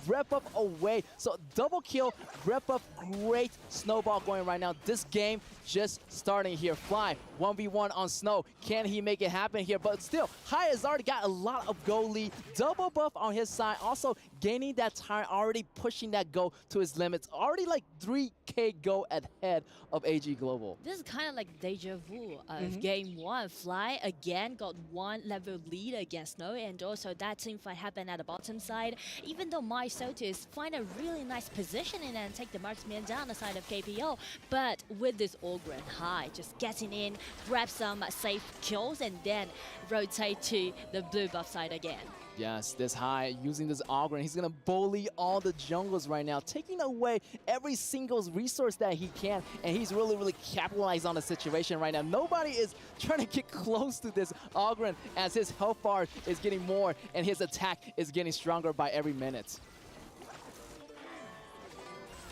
rep up away. So double kill, rep up, great snowball going right now. This game just starting here. Fly 1v1 on Snow. Can he make it happen here? But still, High has already got a lot of goal lead. Double buff on his side. Also gaining that time, already pushing that goal to its limits. Already like 3K goal ahead of AG Global. This is kind of like deja vu of game one. Fly again got one level lead against Snow, and also that team fight happened at the bottom side. Even though My Sotus find a really nice positioning and take the marksman down the side of KPO, but with this Ogren high, just getting in, grab some safe kills, and then rotate to the blue buff side again. Yes, this high, using this Ogren, he's gonna bully all the jungles right now, taking away every single resource that he can, and he's really capitalized on the situation right now. Nobody is trying to get close to this Ogren as his health bar is getting more and his attack is getting stronger by every minute.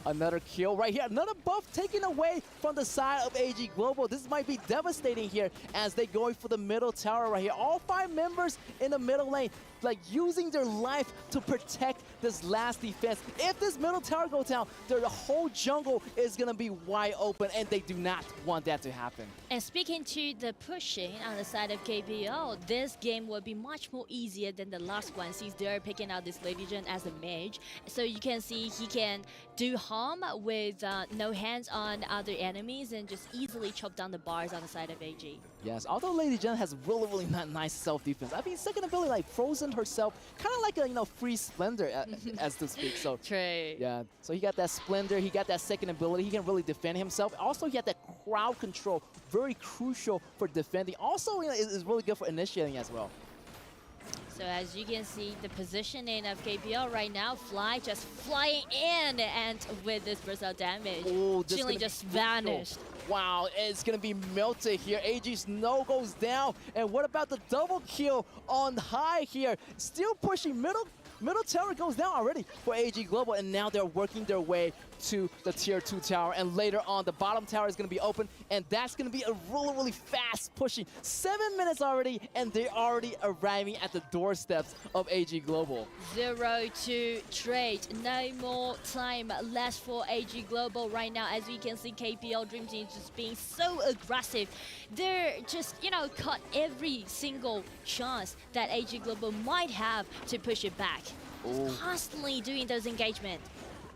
Another kill right here, another buff taken away from the side of AG Global. This might be devastating here as they going for the middle tower right here. All 5 members in the middle lane, like using their life to protect this last defense. If this middle tower goes down, the whole jungle is gonna be wide open, and they do not want that to happen. And speaking to the pushing on the side of KPO, this game will be much more easier than the last one since they're picking out this Lady Jin as a mage. So you can see he can do harm with no hands on other enemies and just easily chop down the bars on the side of AG. Yes, although Lady Jin has really nice self-defense. I mean, second ability like frozen herself, kind of like a free Splendor as to speak. So true. Yeah, so he got that Splendor, he got that second ability, he can really defend himself. Also, he had that crowd control, very crucial for defending. Also, is really good for initiating as well. So as you can see, the positioning of KPL right now, Fly just flying in, and with this burst out damage, Chilling just vanished. Wow, it's gonna be melted here. AG's no goes down. And what about the double kill on high here? Still pushing middle tower goes down already for AG Global, and now they're working their way to the tier 2 tower, and later on the bottom tower is going to be open, and that's going to be a really fast pushing. 7 minutes already, and they're already arriving at the doorsteps of AG Global. 0-2 trade, no more time left for AG Global right now. As we can see, KPL Dream Team just being so aggressive. They're just, caught every single chance that AG Global might have to push it back. Constantly doing those engagements.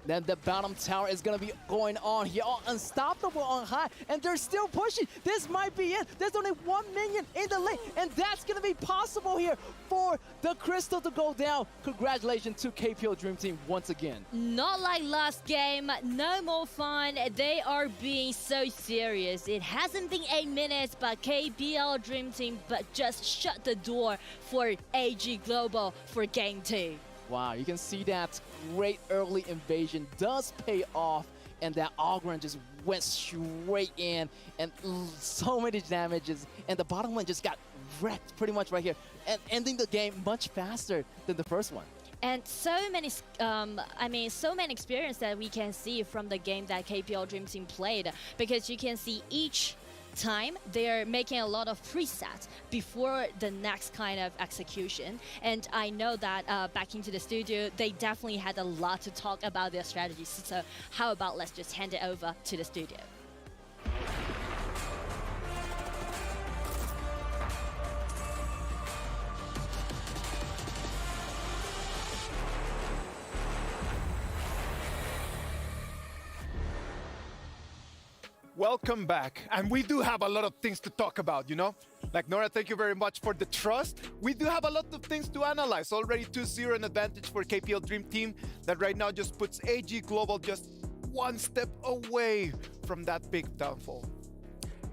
Then the bottom tower is going to be going on here. Unstoppable on high, and they're still pushing. This might be it. There's only 1 minion in the lane, and that's going to be possible here for the crystal to go down. Congratulations to KPL Dream Team once again. Not like last game, no more fun. They are being so serious. It hasn't been 8 minutes, but KPL Dream Team just shut the door for AG Global for game 2. Wow, you can see that great early invasion does pay off, and that Ogren just went straight in, and so many damages, and the bottom lane just got wrecked pretty much right here, and ending the game much faster than the first one. And so many, so many experience that we can see from the game that KPL Dream Team played, because you can see each time they're making a lot of presets before the next kind of execution, and I know that back into the studio they definitely had a lot to talk about their strategies. So how about let's just hand it over to the studio. Welcome back, and we do have a lot of things to talk about, Like Nora, thank you very much for the trust. We do have a lot of things to analyze. Already 2-0 an advantage for KPL Dream Team that right now just puts AG Global just one step away from that big downfall.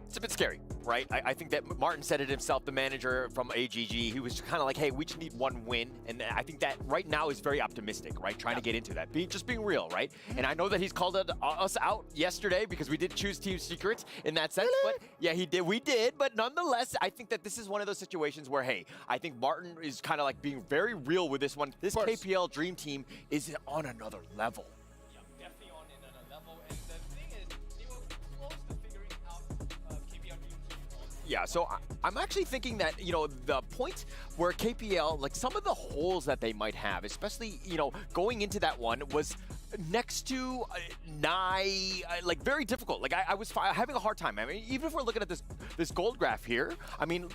It's a bit scary, right? I think that Martin said it himself, the manager from AGG. He was kind of like, hey, we just need one win. And I think that right now is very optimistic, right? Trying to get into that, just being real, right? And I know that he's called us out yesterday because we did choose Team Secret in that sense. Really? But yeah, he did. We did. But nonetheless, I think that this is one of those situations where, hey, I think Martin is kind of like being very real with this one. This KPL Dream Team is on another level. Definitely on another level. And the thing is, they were close to figuring out KPL Dream Team. Yeah, so I'm actually thinking that, the point where KPL, like some of the holes that they might have, especially, going into that one was next to nigh, like very difficult. Like I was having a hard time. I mean, even if we're looking at this gold graph here, I mean,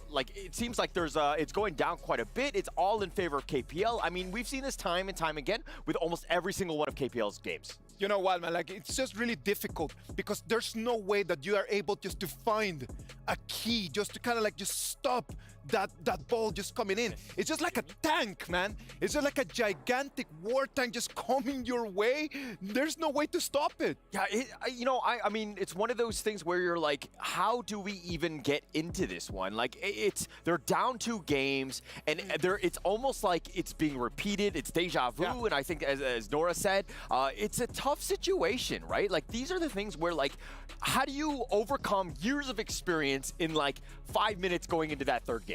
like it seems like there's it's going down quite a bit. It's all in favor of KPL. I mean, we've seen this time and time again with almost every single one of KPL's games. You know what, man? Like, it's just really difficult because there's no way that you are able just to find a key, just to kind of like just stop that ball just coming in. It's just like a tank, man. It's just like a gigantic war tank just coming your way. There's no way to stop it. Yeah, you know, I mean, it's one of those things where you're like, how do we even get into this one? Like, they're down 2 games, and it's almost like it's being repeated. It's deja vu, and I think, as Nora said, it's a tough situation, right? Like, these are the things where, like, how do you overcome years of experience in, like, 5 minutes going into that 3rd game?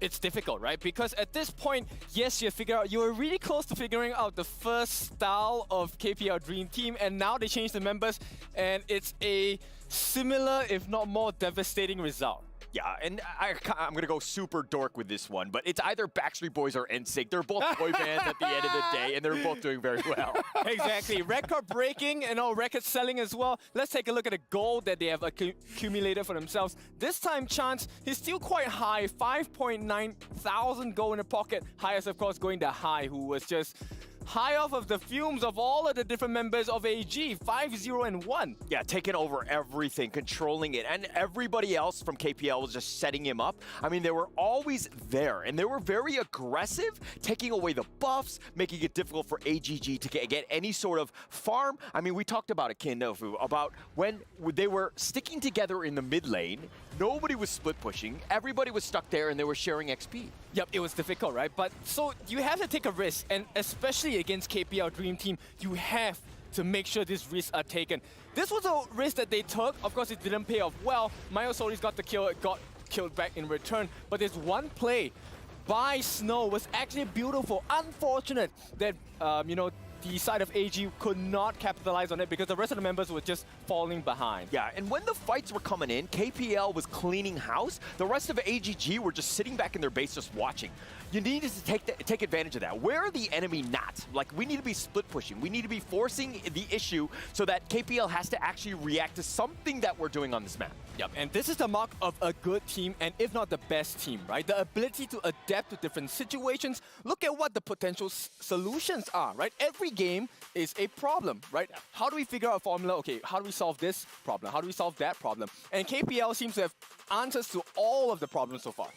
It's difficult, right? Because at this point, yes, you're really close to figuring out the first style of KPL Dream Team, and now they changed the members, and it's a similar, if not more devastating result. Yeah, and I'm going to go super dork with this one, but it's either Backstreet Boys or NSYNC. They're both boy bands at the end of the day, and they're both doing very well. Exactly. Record breaking and record selling as well. Let's take a look at the gold that they have accumulated for themselves. This time, Chance, he's still quite high, 5.9 thousand gold in the pocket. Highest, of course, going to High, who was just high off of the fumes of all of the different members of AG, 5-0-1. Yeah, taking over everything, controlling it, and everybody else from KPL was just setting him up. I mean, they were always there, and they were very aggressive, taking away the buffs, making it difficult for AGG to get any sort of farm. I mean, we talked about it, Kindofu, about when they were sticking together in the mid lane. Nobody was split pushing. Everybody was stuck there, and they were sharing XP. Yep, it was difficult, right? But so you have to take a risk, and especially against KPL Dream Team, you have to make sure these risks are taken. This was a risk that they took. Of course, it didn't pay off well. Myosoli's got the kill, got killed back in return. But there's one play by Snow was actually beautiful. Unfortunate that, you know, the side of AG could not capitalize on it because the rest of the members were just falling behind. Yeah, and when the fights were coming in, KPL was cleaning house. The rest of AGG were just sitting back in their base just watching. You needed to take advantage of that. Where are the enemy not? Like, we need to be split pushing. We need to be forcing the issue so that KPL has to actually react to something that we're doing on this map. Yep, and this is the mark of a good team, and if not the best team, right? The ability to adapt to different situations. Look at what the potential solutions are, right? Every game is a problem, right? How do we figure out a formula? Okay, how do we solve this problem? How do we solve that problem? And KPL seems to have answers to all of the problems so far.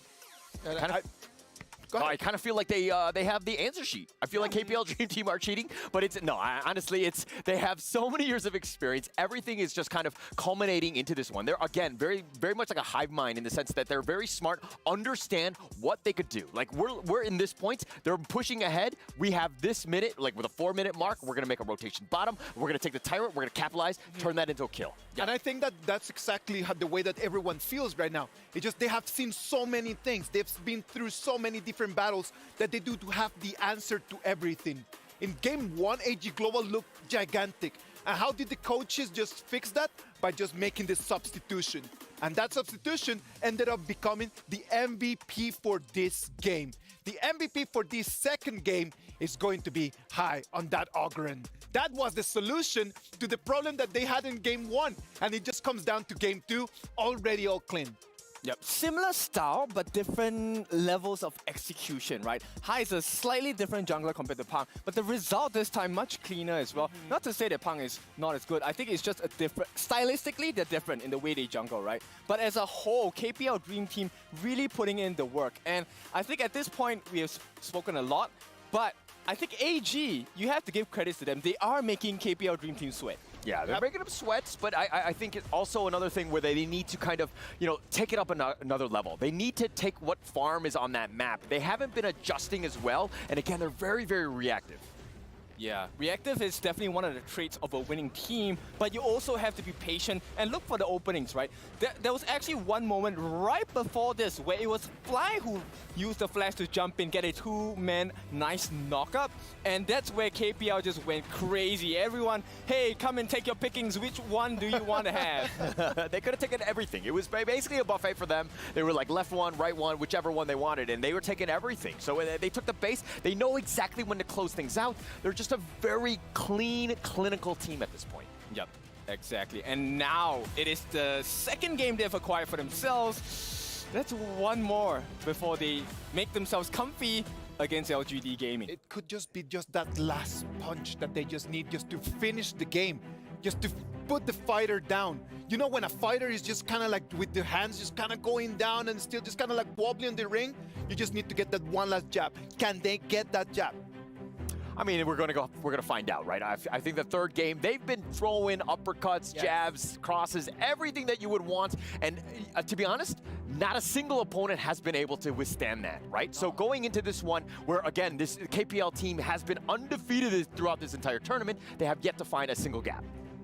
I kind of feel like they have the answer sheet. I feel like KPL Dream Team are cheating, but honestly, they have so many years of experience. Everything is just kind of culminating into this one. They're, again, very, very much like a hive mind in the sense that they're very smart, understand what they could do. Like, we're in this point, they're pushing ahead. We have this minute, like with a 4-minute mark, we're going to make a rotation bottom. We're going to take the tyrant, we're going to capitalize, turn that into a kill. Yeah. And I think that that's exactly the way that everyone feels right now. It's just they have seen so many things. They've been through so many different battles that they do to have the answer to everything. In game 1, AG Global looked gigantic. And how did the coaches just fix that? By just making this substitution. And that substitution ended up becoming the MVP for this game. The MVP for this second game is going to be High on that Ogren. That was the solution to the problem that they had in game 1. And it just comes down to game 2, already all clean. Yep, similar style, but different levels of execution, right? High is a slightly different jungler compared to Pang, but the result this time much cleaner as well. Not to say that Pang is not as good, I think it's just a different, stylistically they're different in the way they jungle, right? But as a whole, KPL Dream Team really putting in the work. And I think at this point, we have spoken a lot, but I think AG, you have to give credit to them. They are making KPL Dream Team sweat. Yeah, they're making them sweats, but I think it's also another thing where they need to kind of, you know, take it up another level. They need to take what farm is on that map. They haven't been adjusting as well, and again, they're very, very reactive. Yeah, reactive is definitely one of the traits of a winning team, but you also have to be patient and look for the openings, right? There was actually one moment right before this where it was Fly who used the flash to jump in, get a 2-man nice knockup, and that's where KPL just went crazy. Everyone, hey, come and take your pickings. Which one do you want to have? They could have taken everything. It was basically a buffet for them. They were like left one, right one, whichever one they wanted, and they were taking everything. So they took the base. They know exactly when to close things out. They're just just a very clean, clinical team at this point. Yep, exactly. And now it is the second game they've acquired for themselves. That's one more before they make themselves comfy against LGD Gaming. It could just be just that last punch that they just need just to finish the game, just to put the fighter down. You know, when a fighter is just kind of like with the hands just kind of going down and still just kind of like wobbling in the ring, you just need to get that one last jab. Can they get that jab? I mean, we're gonna find out, right? I think the third game, they've been throwing uppercuts, jabs, crosses, everything that you would want. And to be honest, not a single opponent has been able to withstand that, right? So going into this one, where again, this KPL team has been undefeated throughout this entire tournament, they have yet to find a single gap.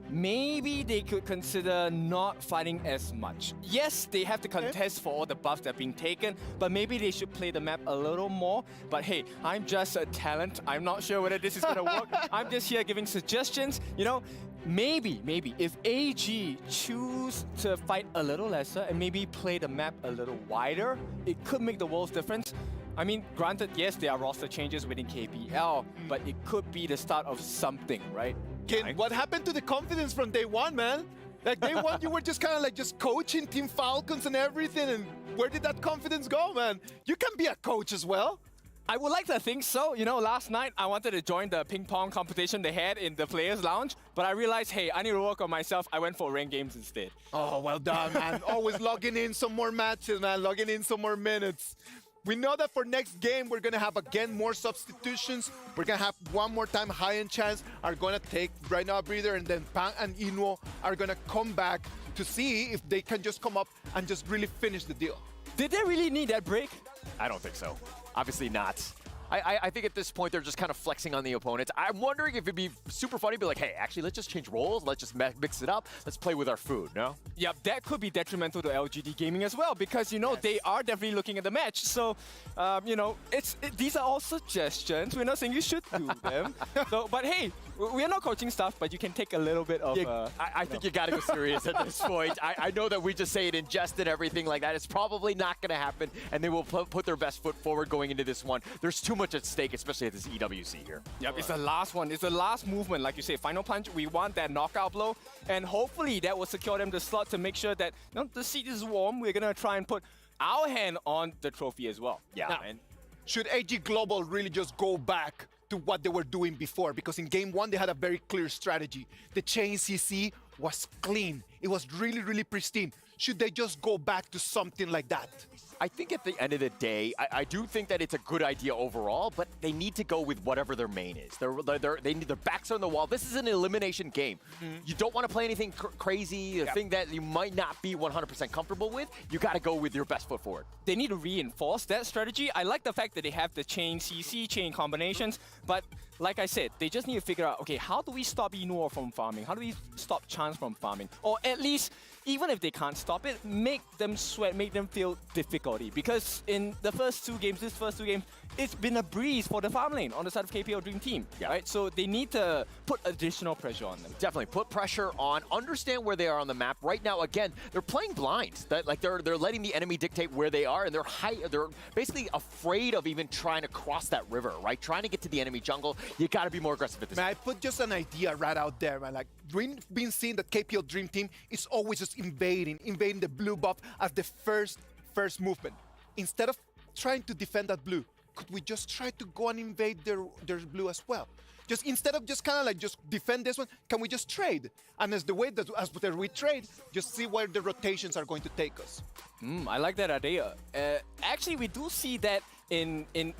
Maybe they could consider not fighting as much. Yes, they have to contest for all the buffs that are being taken, but maybe they should play the map a little more. But hey, I'm just a talent. I'm not sure whether this is gonna work. I'm just here giving suggestions. You know, maybe if AG choose to fight a little lesser and maybe play the map a little wider, it could make the world's difference. I mean, granted, yes, there are roster changes within KPL, but it could be the start of something, right? What happened to the confidence from day one, man? Like day one, you were just kind of like just coaching Team Falcons and everything, and where did that confidence go, man? You can be a coach as well. I would like to think so. You know, last night I wanted to join the ping pong competition they had in the Players Lounge, but I realized, hey, I need to work on myself. I went for ranked games instead. Oh, well done, man. Always logging in some more matches, man. Logging in some more minutes. We know that for next game, we're going to have, again, more substitutions. We're going to have one more time high-end chance are going to take right now a breather, and then Pang and Inuo are going to come back to see if they can just come up and just really finish the deal. Did they really need that break? I don't think so. Obviously not. I think at this point, they're just kind of flexing on the opponents. I'm wondering if it'd be super funny to be like, hey, actually, let's just change roles. Let's just mix it up. Let's play with our food, no? Yeah, that could be detrimental to LGD Gaming as well, because, you know, they are definitely looking at the match. So, you know, these are all suggestions. We're not saying you should do them. But hey, we're not coaching stuff, but you can take a little bit of... I think you got to go serious at this point. I know that we just say it in jest and everything like that. It's probably not going to happen, and they will put their best foot forward going into this one. There's too much at stake, especially at this EWC here. Yep, it's the last one. It's the last movement, like you say, final punch. We want that knockout blow, and hopefully that will secure them the slot to make sure that the seat is warm. We're going to try and put our hand on the trophy as well. Yeah. Now, should AG Global really just go back to what they were doing before? Because in game one, they had a very clear strategy. The chain CC was clean. It was really, really pristine. Should they just go back to something like that? I think at the end of the day, I do think that it's a good idea overall, but they need to go with whatever their main is. They need their backs on the wall. This is an elimination game. You don't want to play anything crazy, a thing that you might not be 100% comfortable with. You got to go with your best foot forward. They need to reinforce that strategy. I like the fact that they have the chain CC, chain combinations, but like I said, they just need to figure out, okay, how do we stop Inuo from farming? How do we stop Chance from farming? Or at least, even if they can't stop it, make them sweat, make them feel difficulty. Because in the first two games, it's been a breeze for the farm lane on the side of KPL Dream Team, right? So they need to put additional pressure on them. Definitely put pressure on, understand where they are on the map. Right now, again, they're playing blind. They're letting the enemy dictate where they are, and they're basically afraid of even trying to cross that river, right? Trying to get to the enemy jungle. You got to be more aggressive at this point. I put just an idea right out there, man. Like, we've been seeing that KPL Dream Team is always just invading the blue buff as the first movement. Instead of trying to defend that blue, could we just try to go and invade their blue as well? Just instead of just kind of like just defend this one, can we just trade? And as we trade, just see where the rotations are going to take us. I like that idea. Actually, we do see that in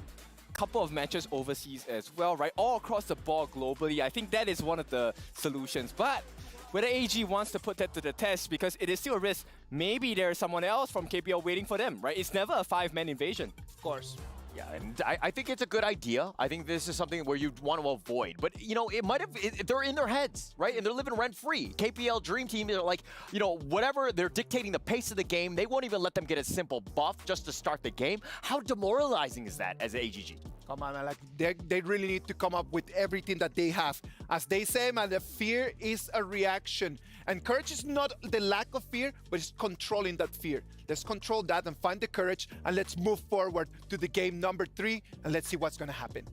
couple of matches overseas as well, right? All across the board globally. I think that is one of the solutions. But whether AG wants to put that to the test, because it is still a risk, maybe there's someone else from KPL waiting for them, right? It's never a 5-man invasion. Of course. Yeah, and I think it's a good idea. I think this is something where you want to avoid. But, you know, they're in their heads, right? And they're living rent-free. KPL Dream Team, they're like, you know, whatever, they're dictating the pace of the game. They won't even let them get a simple buff just to start the game. How demoralizing is that as AGG? Come on, man. Like, they really need to come up with everything that they have. As they say, man, the fear is a reaction. And courage is not the lack of fear, but it's controlling that fear. Let's control that and find the courage, and let's move forward to the game number 3, and let's see what's going to happen.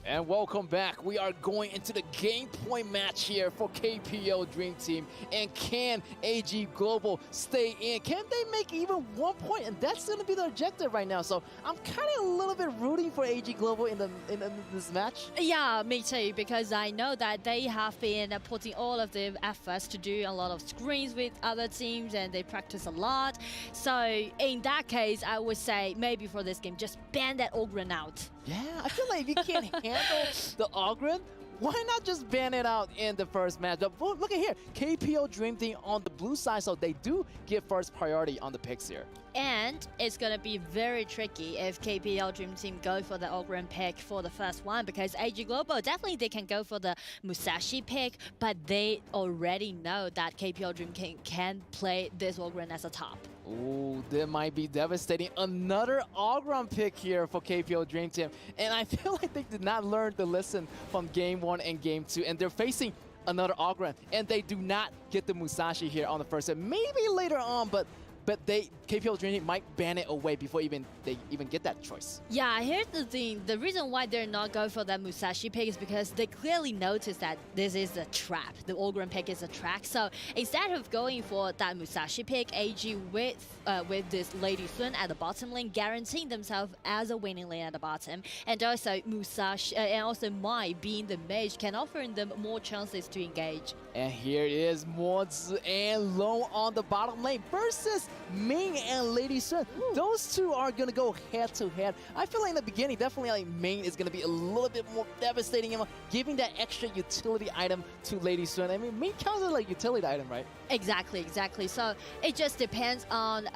And welcome back. We are going into the game point match here for KPL Dream Team. And can AG Global stay in? Can they make even 1 point? And that's going to be the objective right now. So I'm kind of a little bit rooting for AG Global in this match. Yeah, me too, because I know that they have been putting all of the efforts to do a lot of screens with other teams and they practice a lot. So in that case, I would say maybe for this game, just ban that Ogren out. Yeah, I feel like if you can't handle the Ogren, why not just ban it out in the first match? But look at here, KPL Dream Team on the blue side, so they do get first priority on the picks here. And it's going to be very tricky if KPL Dream Team go for the Ogren pick for the first one, because AG Global, definitely they can go for the Musashi pick, but they already know that KPL Dream Team can play this Ogren as a top. Ooh, that might be devastating. Another Ogren pick here for KPL Dream Team. And I feel like they did not learn the lesson from Game 1 and Game 2. And they're facing another Ogren. And they do not get the Musashi here on the first set. Maybe later on, but KPL Dream Team might ban it away before they even get that choice. Yeah, here's the thing. The reason why they're not going for that Musashi pick is because they clearly noticed that this is a trap. The Ogren pick is a trap. So instead of going for that Musashi pick, AG with this Lady Sun at the bottom lane, guaranteeing themselves as a winning lane at the bottom, and also Musashi and also Mai being the mage can offer them more chances to engage. And here it is, Mods and Lone on the bottom lane versus Ming and Lady Sun. Those two are going to go head to head. I feel like in the beginning, definitely like Ming is going to be a little bit more devastating, giving that extra utility item to Lady Sun. I mean, Ming counts as like utility item, right? Exactly. So it just depends on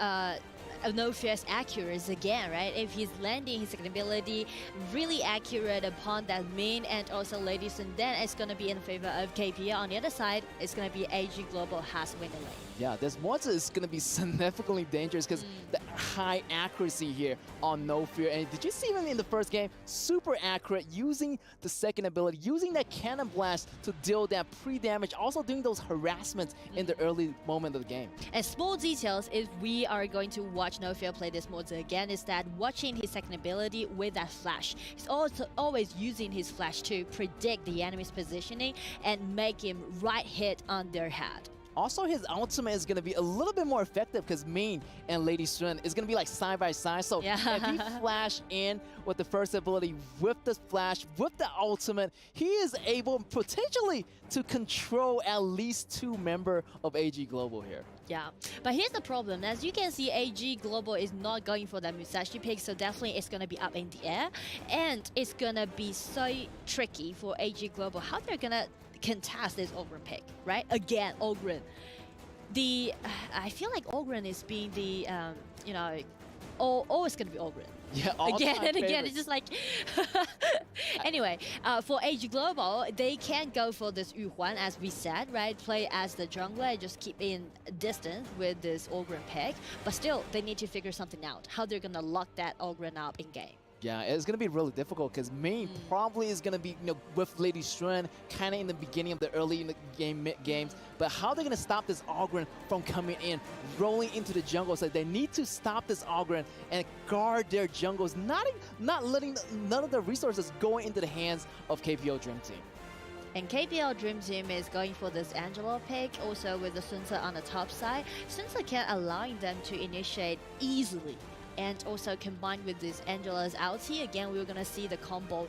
no fierce accuracy again, right? If he's landing his second ability really accurate upon that main and also Lady Sun, then it's going to be in favor of KPL. On the other side, it's going to be AG Global has winning lane. Yeah, this monster is going to be significantly dangerous because the high accuracy here on No Fear. And did you see him in the first game? Super accurate, using the second ability, using that Cannon Blast to deal that pre-damage, also doing those harassments in the early moment of the game. And small details, if we are going to watch No Fear play this mode again, is that watching his second ability with that flash. He's also always using his flash to predict the enemy's positioning and make him right hit on their head. Also, his ultimate is going to be a little bit more effective because Ming and Lady Sun is going to be like side by side. So if he flash in with the first ability, with the flash, with the ultimate, he is able potentially to control at least 2 members of AG Global here. Yeah, but here's the problem. As you can see, AG Global is not going for that Musashi pick, so definitely it's going to be up in the air. And it's going to be so tricky for AG Global how they're going to contest this Ogren pick, right? Again, Ogren. I feel like Ogren is being the, always going to be Ogren. Yeah, again and again, it's just like... Anyway, for AG Global, they can go for this Yu Huan, as we said, right? Play as the jungler and just keep in distance with this Ogren pick. But still, they need to figure something out, how they're going to lock that Ogren up in game. Yeah, it's going to be really difficult because Ming probably is going to be, with Lady Sun kind of in the beginning of the early in the games. But how they're going to stop this Ogren from coming in, rolling into the jungle? So they need to stop this Ogren and guard their jungles, not letting none of the resources go into the hands of KPL Dream Team. And KPL Dream Team is going for this Angela pick, also with the Sun Ce on the top side. Sun Ce can allowing them to initiate easily. And also combined with this Angela's ulti, again, we're going to see the combo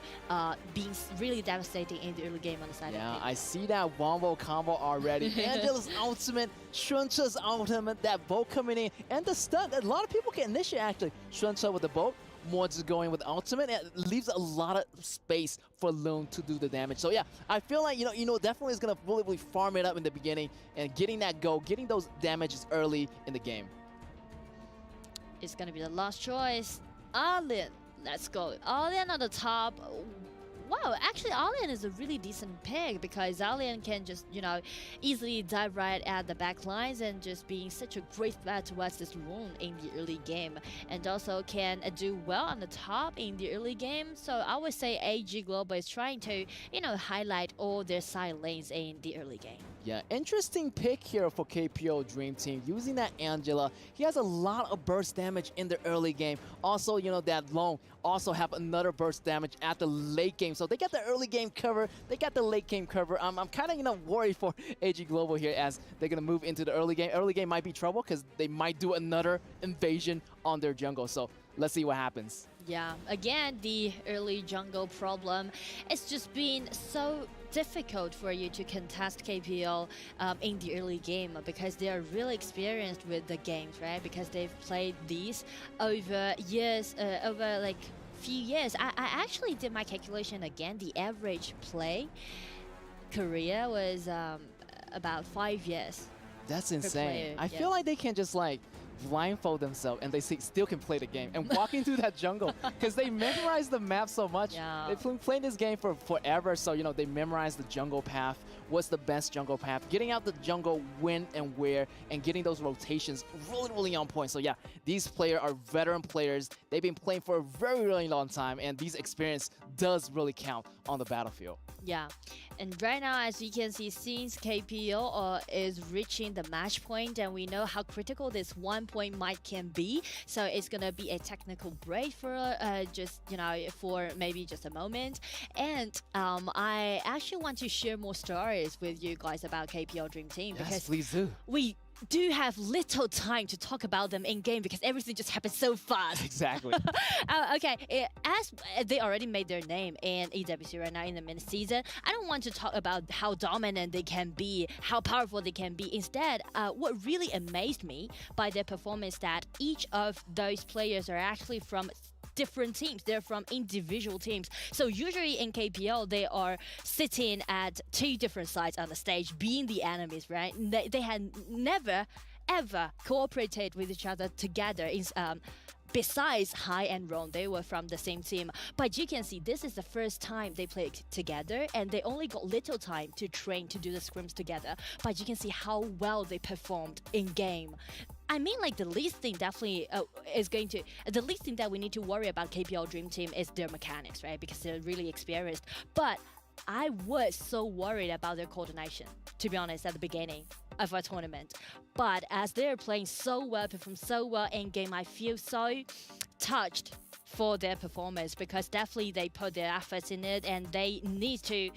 being really devastating in the early game on the side of the Yeah, game. I see that wombo combo already. Angela's ultimate, Sun Ce's ultimate, that bolt coming in, and the stun. A lot of people can initiate, actually. Sun Ce with the bolt, Mods is going with ultimate, and it leaves a lot of space for Loon to do the damage. So yeah, I feel like, definitely is going to really farm it up in the beginning and getting that go, getting those damages early in the game. It's going to be the last choice. Arlene. Let's go. Arlene on the top. Wow, actually Arlene is a really decent pick because Arlene can just, easily dive right at the back lines and just being such a great threat towards this Loon in the early game. And also can do well on the top in the early game. So I would say AG Global is trying to, highlight all their side lanes in the early game. Yeah, interesting pick here for KPO Dream Team. Using that Angela, he has a lot of burst damage in the early game. Also, you know, that Long also have another burst damage at the late game. So they got the early game cover, they got the late game cover. I'm kind of, you know, worried for AG Global here as they're going to move into the early game. Early game might be trouble because they might do another invasion on their jungle. So let's see what happens. Yeah, again, the early jungle problem. It's just been so difficult for you to contest KPL in the early game because they are really experienced with the games, right? Because they've played these over years, over like few years. I actually did my calculation again. The average play career was about 5 years. That's insane. I yeah. feel like they can just like blindfold themselves and they still can play the game and walking through that jungle because they memorize the map so much. Yeah. They've been playing this game for forever, so you know they memorize the jungle path. What's the best jungle path? Getting out the jungle when and where, and getting those rotations really on point. So yeah, these players are veteran players. They've been playing for a very long time, and these experience does really count on the battlefield. Yeah, and right now, as you can see, since KPO is reaching the match point, and we know how critical this 1 point might can be, so it's gonna be a technical break for just, you know, for maybe just a moment. And I actually want to share more stories with you guys about KPL Dream Team because please do. We do have little time to talk about them in game because everything just happens so fast. Exactly. Okay, as they already made their name in EWC right now in the mid-season, I don't want to talk about how dominant they can be, how powerful they can be. Instead, what really amazed me by their performance that each of those players are actually from different teams. They're from individual teams. So usually in KPL, they are sitting at 2 different sides on the stage, being the enemies, right? They had never, ever cooperated with each other together. Besides Hai and Ron, they were from the same team. But you can see this is the first time they played together, and they only got little time to train to do the scrims together. But you can see how well they performed in game. I mean, like, the least thing definitely the least thing that we need to worry about KPL Dream Team is their mechanics, right? Because they're really experienced. But I was so worried about their coordination, to be honest, at the beginning of our tournament. But as they're playing so well, perform so well in game, I feel so touched for their performance because definitely they put their efforts in it, and they need to.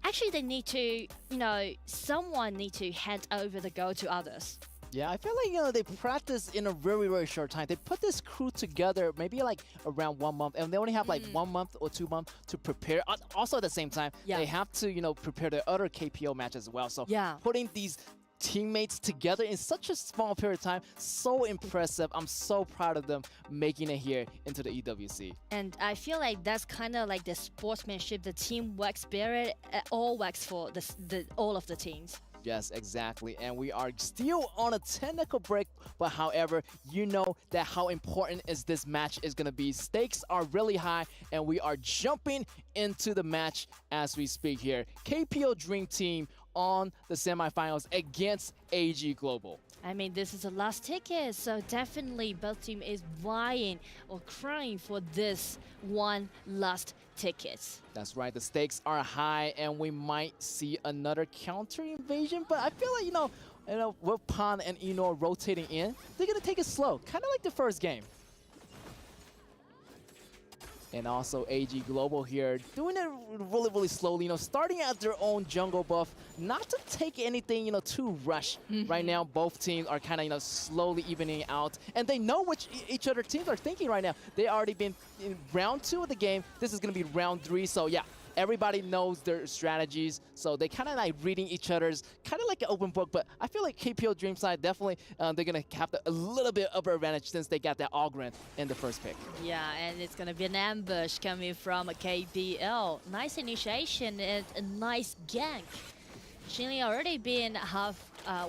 Actually, they need to, you know, someone need to hand over the goal to others. Yeah, I feel like, you know, they practice in a very short time. They put this crew together maybe like around 1 month, and they only have like 1 month or 2 months to prepare. Also at the same time, they have to, you know, prepare their other KPO match as well. So putting these teammates together in such a small period of time, so impressive. I'm so proud of them making it here into the EWC. And I feel like that's kind of like the sportsmanship, the teamwork spirit, all works for all of the teams. Yes, exactly. And we are still on a technical break, but however, you know that how important is this match is going to be. Stakes are really high, and we are jumping into the match as we speak here. KPO Dream Team on the semifinals against AG Global. I mean, this is the last ticket, so definitely both team is vying or crying for this one last ticket. That's right, the stakes are high, and we might see another counter invasion, but I feel like, you know, with Pan and Eno rotating in, they're gonna take it slow, kind of like the first game. And also AG Global here, doing it really slowly, you know, starting at their own jungle buff, not to take anything, you know, too rush. Right now, both teams are kind of, you know, slowly evening out, and they know which each other teams are thinking right now. They already been in round 2 of the game. This is going to be round 3, so yeah. Everybody knows their strategies, so they kind of like reading each other's, kind of like an open book. But I feel like KPO Dream side definitely they're gonna have a little bit upper advantage since they got that Ogren in the first pick. Yeah, and it's gonna be an ambush coming from KPL. Nice initiation and a nice gank. Shinli already been half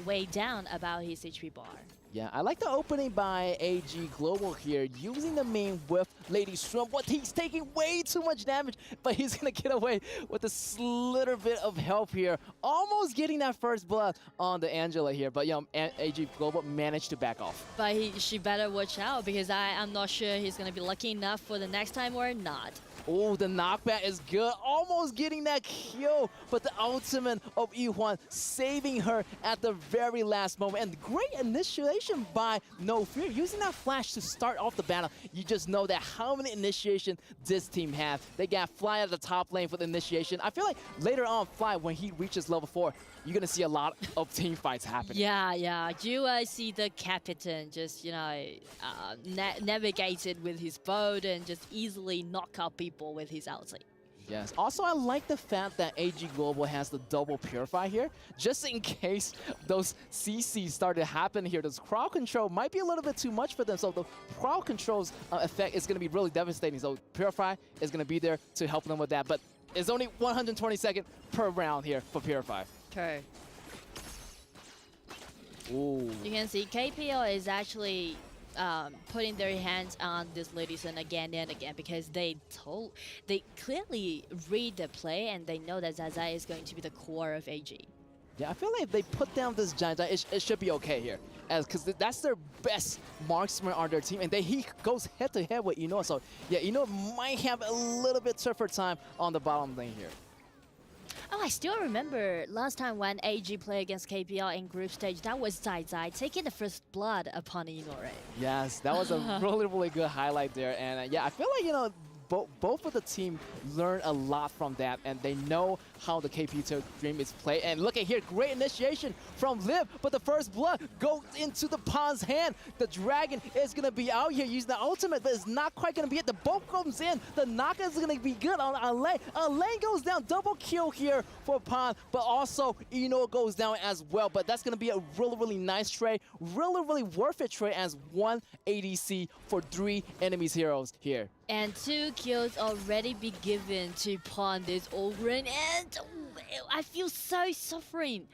way down about his HP bar. Yeah, I like the opening by AG Global here, using the main with Lady Strum, but he's taking way too much damage, but he's gonna get away with a slither bit of help here, almost getting that first blood on the Angela here, but AG Global managed to back off. But she better watch out, because I'm not sure he's gonna be lucky enough for the next time or not. Oh, the knockback is good, almost getting that kill, but the ultimate of Yuan saving her at the very last moment. And great initiation by No Fear, using that flash to start off the battle. You just know that how many initiation this team have. They got Fly at the top lane for the initiation. I feel like later on, Fly, when he reaches level 4, you're gonna see a lot of team fights happening. Yeah. You see the captain just, navigated with his boat and just easily knock out people with his ulti. Yes. Also, I like the fact that AG Global has the double Purify here, just in case those CCs start to happen here. This crowd control might be a little bit too much for them, so the crowd control's effect is going to be really devastating. So Purify is going to be there to help them with that, but it's only 120 seconds per round here for Purify. True. Ooh. You can see KPO is actually putting their hands on this Lady Sun again and again, because they clearly read the play and they know that Zai is going to be the core of AG. Yeah, I feel like if they put down this Giant, it should be okay here, because that's their best marksman on their team, and he goes head to head with Inoue. So yeah, Inoue might have a little bit tougher time on the bottom lane here. Oh, I still remember last time when AG played against KPL in group stage, that was Zai taking the first blood upon Inoue. Yes, that was a really good highlight there. And yeah, I feel like, both of the team learned a lot from that, and they know how the KP2 Dream is played. And look at here, great initiation from Liv, but the first blood goes into the Pawn's hand. The Dragon is going to be out here using the ultimate, but it's not quite going to be it. The bolt comes in, the knock is going to be good on Alain. Alain goes down, double kill here for Pawn, but also Inoue goes down as well. But that's going to be a really nice trade, really worth it trade, as 1 ADC for 3 enemies heroes here. And 2 kills already be given to Pawn this Ogren, and I feel so suffering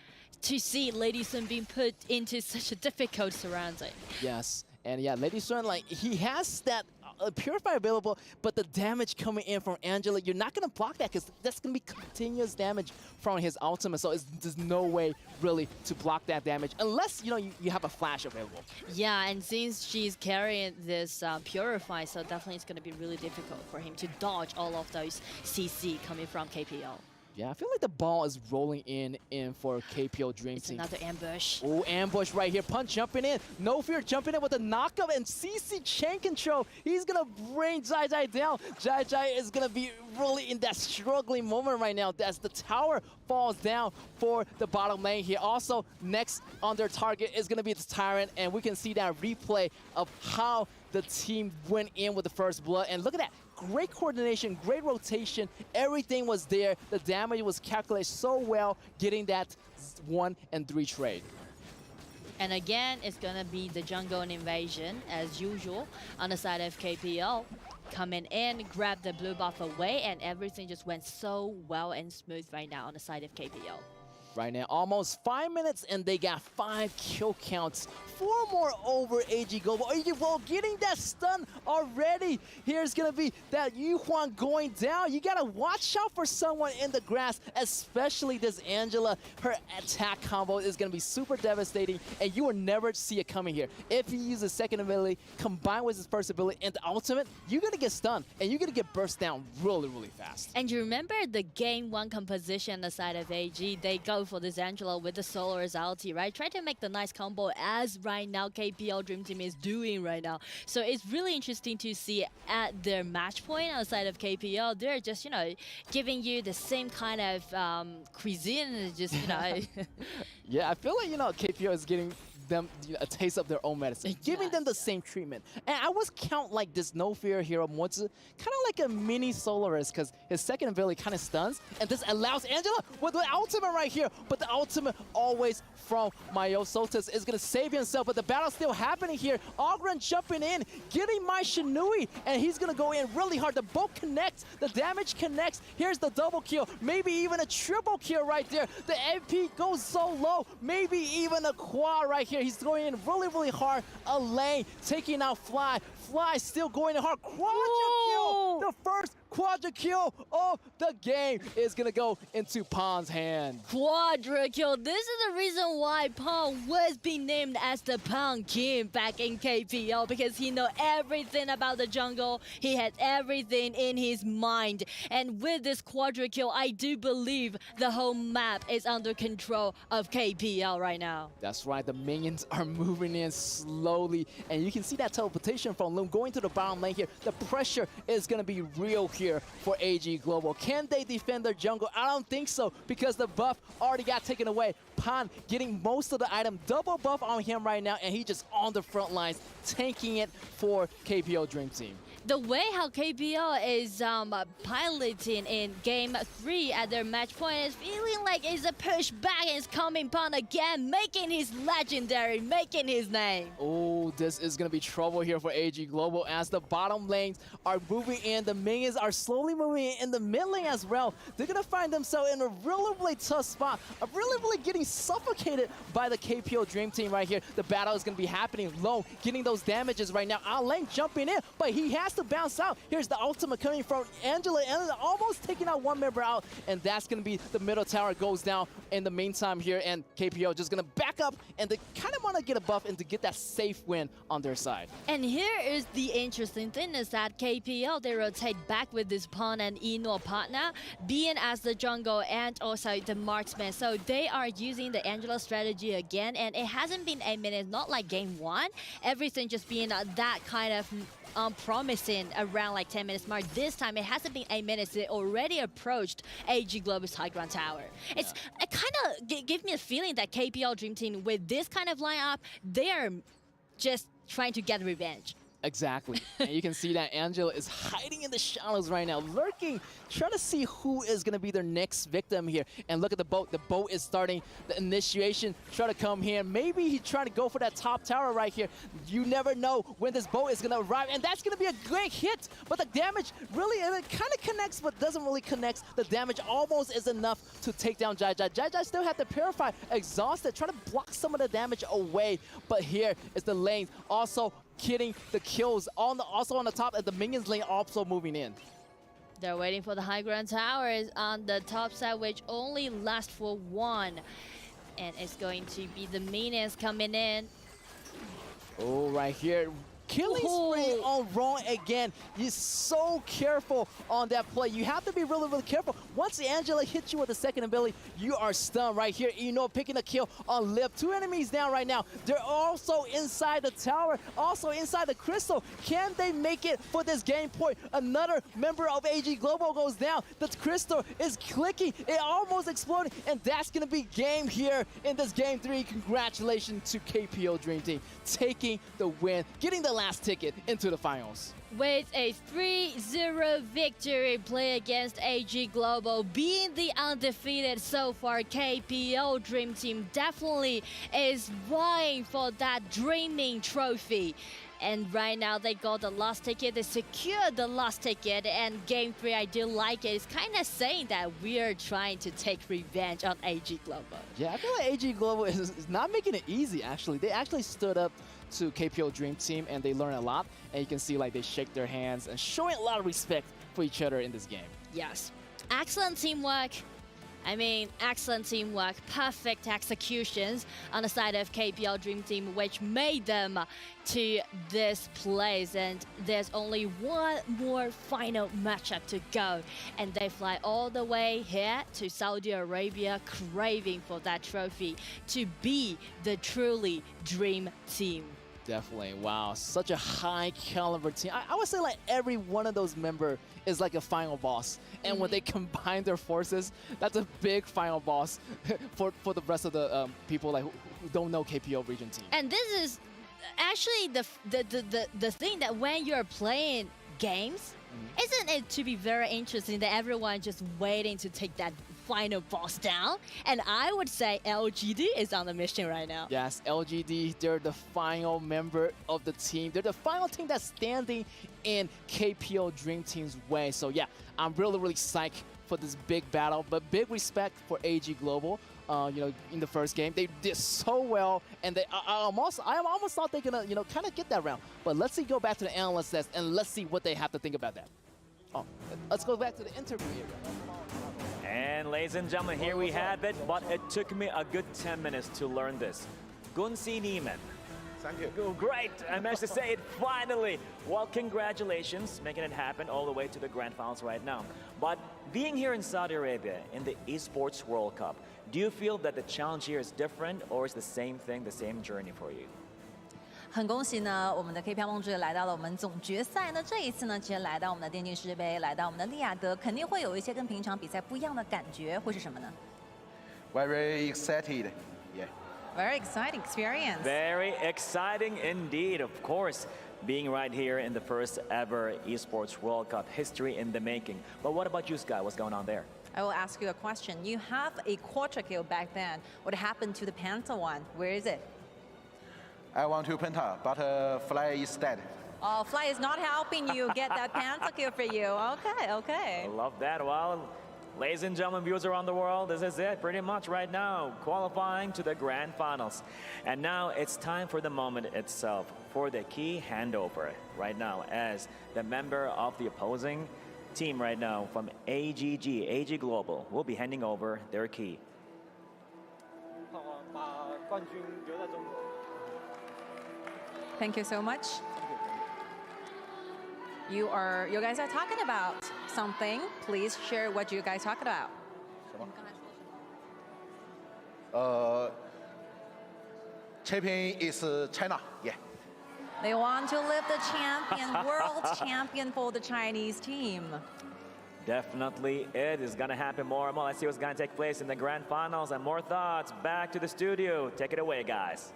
to see Lady Sun being put into such a difficult surrounding. Yes, and yeah, Lady Sun, he has that Purify available, but the damage coming in from Angela, you're not going to block that, because that's going to be continuous damage from his ultimate, so there's no way really to block that damage unless you have a flash available. Yeah, and since she's carrying this Purify, so definitely it's going to be really difficult for him to dodge all of those CC coming from KPL. Yeah, I feel like the ball is rolling in for KPO Dream Team. Another ambush. Oh, ambush right here. Punch jumping in. No Fear jumping in with a knockup, and CC chain control. He's going to bring Jai down. Jai is going to be really in that struggling moment right now as the tower falls down for the bottom lane here. Also, next on their target is going to be the Tyrant, and we can see that replay of how the team went in with the first blood. And look at that. Great coordination, great rotation, everything was there. The damage was calculated so well, getting that 1 and 3 trade. And again, it's gonna be the jungle invasion as usual on the side of KPL. Coming in, grab the blue buff away, and everything just went so well and smooth right now on the side of KPL. Right now, almost 5 minutes, and they got 5 kill counts. 4 more over AG Global. AG Global getting that stun already. Here's going to be that Yuan going down. You got to watch out for someone in the grass, especially this Angela. Her attack combo is going to be super devastating, and you will never see it coming here. If he uses second ability combined with his first ability and the ultimate, you're going to get stunned, and you're going to get burst down really fast. And you remember the game 1 composition on the side of AG? They go for this Angela with the Solar's ulti, right? Try to make the nice combo as right now KPL Dream Team is doing right now. So it's really interesting to see at their match point outside of KPL, they're just, giving you the same kind of cuisine, just, Yeah, I feel like, KPL is getting them a taste of their own medicine, giving them the same treatment. And I was count like this No Fear hero Motsu, kind of like a mini Solaris, because his second ability kind of stuns, and this allows Angela with the ultimate right here, but the ultimate always from Mayo Soltis is going to save himself, but the battle's still happening here. Ogren jumping in, getting my Shinui, and he's going to go in really hard. The bolt connects, the damage connects. Here's the double kill, maybe even a triple kill right there. The MP goes so low, maybe even a quad right here. here. He's going in really, really hard. A lane taking out Fly. Fly still going in hard. Quadra kill! The first quadra kill of the game is gonna go into Pon's hand. Quadra kill. This is the reason why Pon was being named as the Pon King back in KPL, because he know everything about the jungle. He had everything in his mind. And with this quadra kill, I do believe the whole map is under control of KPL right now. That's right, the minions are moving in slowly, and you can see that teleportation from Loom going to the bottom lane here. The pressure is gonna be real here for AG Global. Can they defend their jungle? I don't think so, because the buff already got taken away. Pan getting most of the item, double buff on him right now, and he just on the front lines, tanking it for KPL Dream Team. The way how KPL is piloting in Game 3 at their match point is feeling like it's a push back and it's coming Pan again, making his legendary, making his name. Oh, this is going to be trouble here for AG Global as the bottom lanes are moving in. The minions are slowly moving in the mid lane as well. They're going to find themselves in a really, really tough spot. Really getting suffocated by the KPL Dream Team right here. The battle is going to be happening low, getting those damages right now. Our lane jumping in, but he has to bounce out. Here's the ultimate coming from Angela. Angela almost taking out one member out, and that's going to be the middle tower goes down in the meantime here, and KPL just going to back up, and they kind of want to get a buff and to get that safe win on their side. And here is the interesting thing is that KPL, they rotate back with this Pawn and Eno partner, being as the jungle and also the marksman. So they are using the Angela strategy again, and it hasn't been 8 minutes, not like game 1. Everything just being that kind of promising around like 10 minutes mark. This time it hasn't been 8 minutes. They already approached AG Global's high ground tower. It kind of gives me a feeling that KPL Dream Team with this kind of lineup, they are just trying to get revenge. Exactly. And you can see that Angela is hiding in the shadows right now, lurking, trying to see who is going to be their next victim here. And look at the boat. The boat is starting the initiation, try to come here. Maybe he's trying to go for that top tower right here. You never know when this boat is going to arrive. And that's going to be a great hit. But the damage really, it kind of connects, but doesn't really connect. The damage almost is enough to take down Jai Jai. Jai Jai still had to purify, exhausted, trying to block some of the damage away. But here is the lane. Also, getting the kills also on the top, and the minions lane also moving in. They're waiting for the high ground towers on the top side, which only lasts for 1. And it's going to be the minions coming in. Oh, right here. Killing spree on Ron again. He's so careful on that play. You have to be really careful. Once Angela hits you with the second ability, you are stunned right here. You know, picking a kill on Lip. 2 enemies down right now. They're also inside the tower, also inside the crystal. Can they make it for this game point? Another member of AG Global goes down. The crystal is clicking. It almost exploded, and that's going to be game here in this game 3. Congratulations to KPL Dream Team taking the win, getting the last ticket into the finals. With a 3-0 victory play against AG Global, being the undefeated so far, KPL Dream Team definitely is vying for that dreaming trophy. And right now they got the last ticket, they secured the last ticket, and game 3, I do like it. It's kind of saying that we are trying to take revenge on AG Global. Yeah, I feel like AG Global is not making it easy, actually. They actually stood up to KPL Dream Team, and they learned a lot. And you can see like they shake their hands and showing a lot of respect for each other in this game. Yes. Excellent teamwork. I mean, excellent teamwork, perfect executions on the side of KPL Dream Team, which made them to this place. And there's only one more final matchup to go. And they fly all the way here to Saudi Arabia, craving for that trophy to be the truly Dream Team. Definitely. Wow, such a high caliber team. I would say like every one of those members is like a final boss. And when they combine their forces, that's a big final boss for the rest of the people like who don't know KPL region team. And this is actually the thing that when you're playing games, isn't it to be very interesting that everyone just waiting to take that final boss down? And I would say LGD is on the mission right now. Yes, LGD, they're the final member of the team. They're the final team that's standing in KPL Dream Team's way. So yeah, I'm really psyched for this big battle, but big respect for AG Global. in the first game. They did so well, and I almost thought they're gonna, kind of get that round. But let's see, go back to the analyst test, and let's see what they have to think about that. Oh, let's go back to the interview area. And ladies and gentlemen, here we have it, but it took me a good 10 minutes to learn this. Gunsi Niemann. Thank you. Oh, great, I managed to say it finally. Well, congratulations, making it happen all the way to the grand finals right now. But being here in Saudi Arabia in the Esports World Cup, do you feel that the challenge here is different, or is the same thing, the same journey for you? 很恭喜呢，我们的 KPL 梦之队来到了我们总决赛呢。这一次呢，其实来到我们的电竞世界杯，来到我们的利雅得，肯定会有一些跟平常比赛不一样的感觉，会是什么呢 Very excited, yeah. Very exciting experience. Very exciting indeed, of course. Being right here in the first ever Esports World Cup, history in the making. But what about you, Sky? What's going on there? I will ask you a question. You have a quarter kill back then. What happened to the Panther one? Where is it? I want to Penta, but Fly is dead. Oh, Fly is not helping you get that Panther kill for you. Okay, okay. I love that. Well, ladies and gentlemen, viewers around the world, this is it pretty much right now, qualifying to the grand finals. And now it's time for the moment itself, for the key handover right now, as the member of the opposing team right now from AG Global will be handing over their key. Thank you so much. You guys are talking about something. Please share what you guys talking about. Champion is China, yeah. They want to lift the champion, world champion for the Chinese team. Definitely it is going to happen more and more. Let's see what's going to take place in the grand finals, and more thoughts back to the studio. Take it away, guys.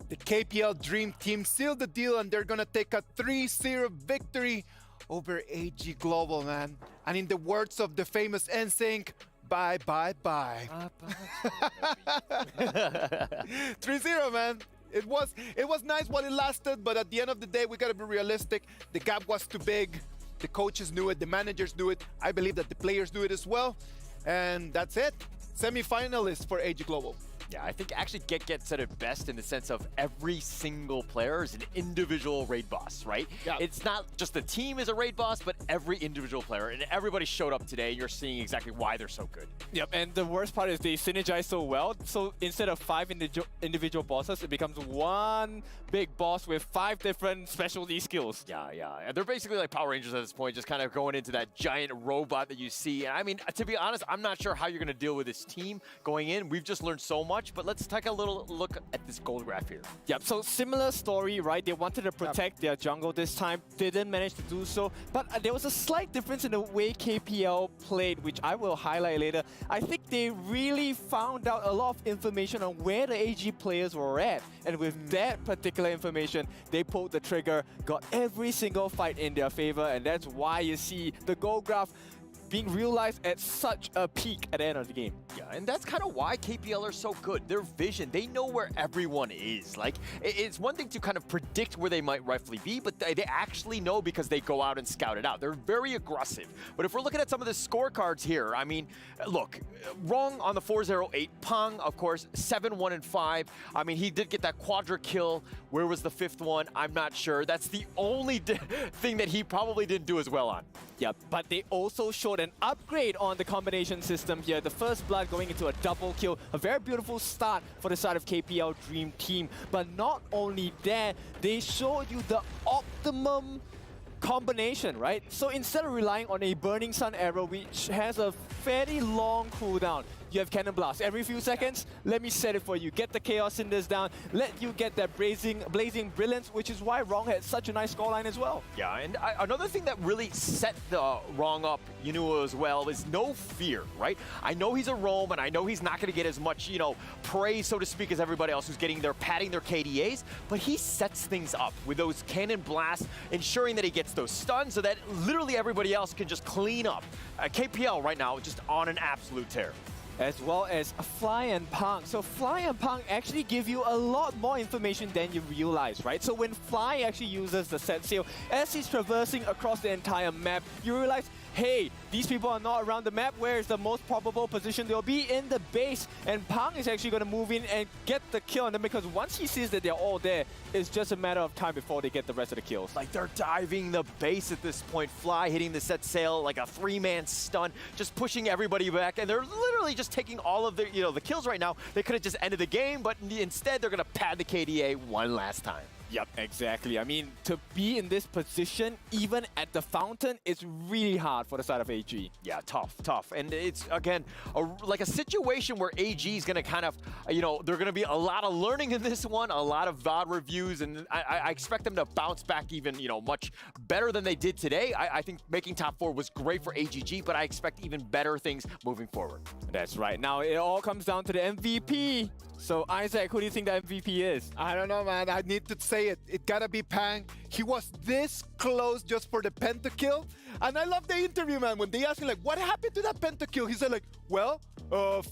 The KPL Dream Team sealed the deal, and they're gonna take a 3-0 victory over AG Global, man. And in the words of the famous NSYNC, bye, bye, bye. 3-0, man. It was nice while it lasted, but at the end of the day, we gotta be realistic. The gap was too big. The coaches knew it, the managers knew it. I believe that the players knew it as well. And that's it. Semi-finalists for AG Global. Yeah, I think actually Get said it best in the sense of every single player is an individual raid boss, right? Yeah. It's not just the team is a raid boss, but every individual player. And everybody showed up today, and you're seeing exactly why they're so good. Yep, and the worst part is they synergize so well. So instead of 5 individual bosses, it becomes one big boss with 5 different specialty skills. Yeah, yeah. And they're basically like Power Rangers at this point, just kind of going into that giant robot that you see. And I mean, to be honest, I'm not sure how you're going to deal with this team going in. We've just learned so much, but let's take a little look at this gold graph here. Yep, so similar story, right? They wanted to protect their jungle this time, didn't manage to do so. But there was a slight difference in the way KPL played, which I will highlight later. I think they really found out a lot of information on where the AG players were at. And with that particular information, they pulled the trigger, got every single fight in their favor, and that's why you see the gold graph being realized at such a peak at the end of the game. Yeah, and that's kind of why KPL are so good. Their vision, they know where everyone is. Like, it's one thing to kind of predict where they might rightfully be, but they actually know because they go out and scout it out. They're very aggressive. But if we're looking at some of the scorecards here, I mean, look, Rong on the 4-0-8, Pang, of course, 7-1-5. I mean, he did get that quadra kill. Where was the 5th one? I'm not sure. That's the only thing that he probably didn't do as well on. Yeah, but they also showed an upgrade on the combination system here. The first blood going into a double kill. A very beautiful start for the side of KPL Dream Team. But not only that, they showed you the optimum combination, right? So instead of relying on a Burning Sun arrow, which has a fairly long cooldown, you have Cannon Blast. Every few seconds, let me set it for you. Get the Chaos Cinders down, let you get that Blazing Brilliance, which is why Rong had such a nice scoreline as well. Yeah, and another thing that really set the Rong up, you know, as well, is no fear, right? I know he's a roam, and I know he's not going to get as much, you know, praise, so to speak, as everybody else who's getting their padding their KDAs, but he sets things up with those Cannon Blasts, ensuring that he gets those stuns so that literally everybody else can just clean up. KPL right now just on an absolute tear. as well as Fly and Pang. So Fly and Pang actually give you a lot more information than you realize, right? So when Fly actually uses the set sail, as he's traversing across the entire map, you realize, hey, these people are not around the map. Where is the most probable position? They'll be in the base, and Pang is actually going to move in and get the kill on them, because once he sees that they're all there, it's just a matter of time before they get the rest of the kills. Like, they're diving the base at this point. Fly hitting the set sail like a 3-man stun, just pushing everybody back, and they're literally just taking all of the, the kills right now. They could have just ended the game, but instead they're going to pad the KDA one last time. Yep, exactly. I mean, to be in this position, even at the fountain, it's really hard for the side of AG. Yeah, tough. And it's, again, like a situation where AG is going to kind of, they're going to be a lot of learning in this one, a lot of VOD reviews, and I expect them to bounce back even, much better than they did today. I think making top 4 was great for AGG, but I expect even better things moving forward. That's right. Now, it all comes down to the MVP. So, Isaac, who do you think the MVP is? I don't know, man. I need to say it. It gotta be Pang. He was this close just for the pentakill. And I love the interview, man. When they asked him, like, what happened to that pentakill? He said, like, well,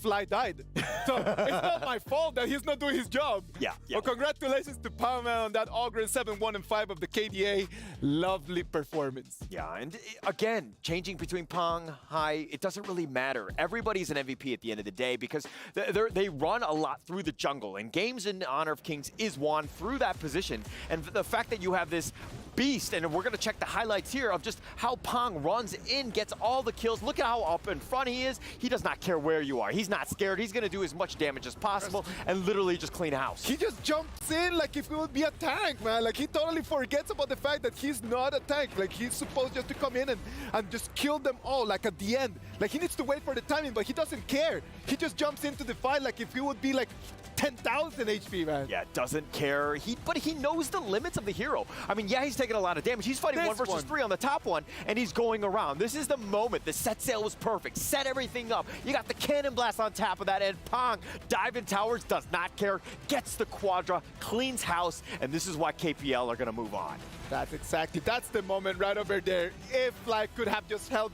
Fly died. So it's not my fault that he's not doing his job. Yeah. Well, congratulations to Pang, man, on that Ogre 7, 1, and 5 of the KDA. Lovely performance. Yeah, and again, changing between Pang, Hai, it doesn't really matter. Everybody's an MVP at the end of the day because they run a lot through the jungle, and games in Honor of Kings is won through that position. And the fact that you have this beast, and we're going to check the highlights here of just how Pang runs in, gets all the kills. Look at how up in front he is. He does not care where you are. He's not scared. He's going to do as much damage as possible and literally just clean house. He just jumps in like if he would be a tank, man. Like, he totally forgets about the fact that he's not a tank. Like, he's supposed just to come in and just kill them all, like, at the end. Like, he needs to wait for the timing, but he doesn't care. He just jumps into the fight like if he would be like 10,000 HP, man. Yeah, doesn't care. But he knows the limits of the hero. I mean, yeah, he's taking a lot of damage. He's fighting 1 versus 3 on the top one, and he's going around. This is the moment. The set sail was perfect. Set everything up. You got the cannon blast on top of that, and Pang, diving towers, does not care, gets the quadra, cleans house, and this is why KPL are going to move on. That's the moment right over there. If Fly could have just held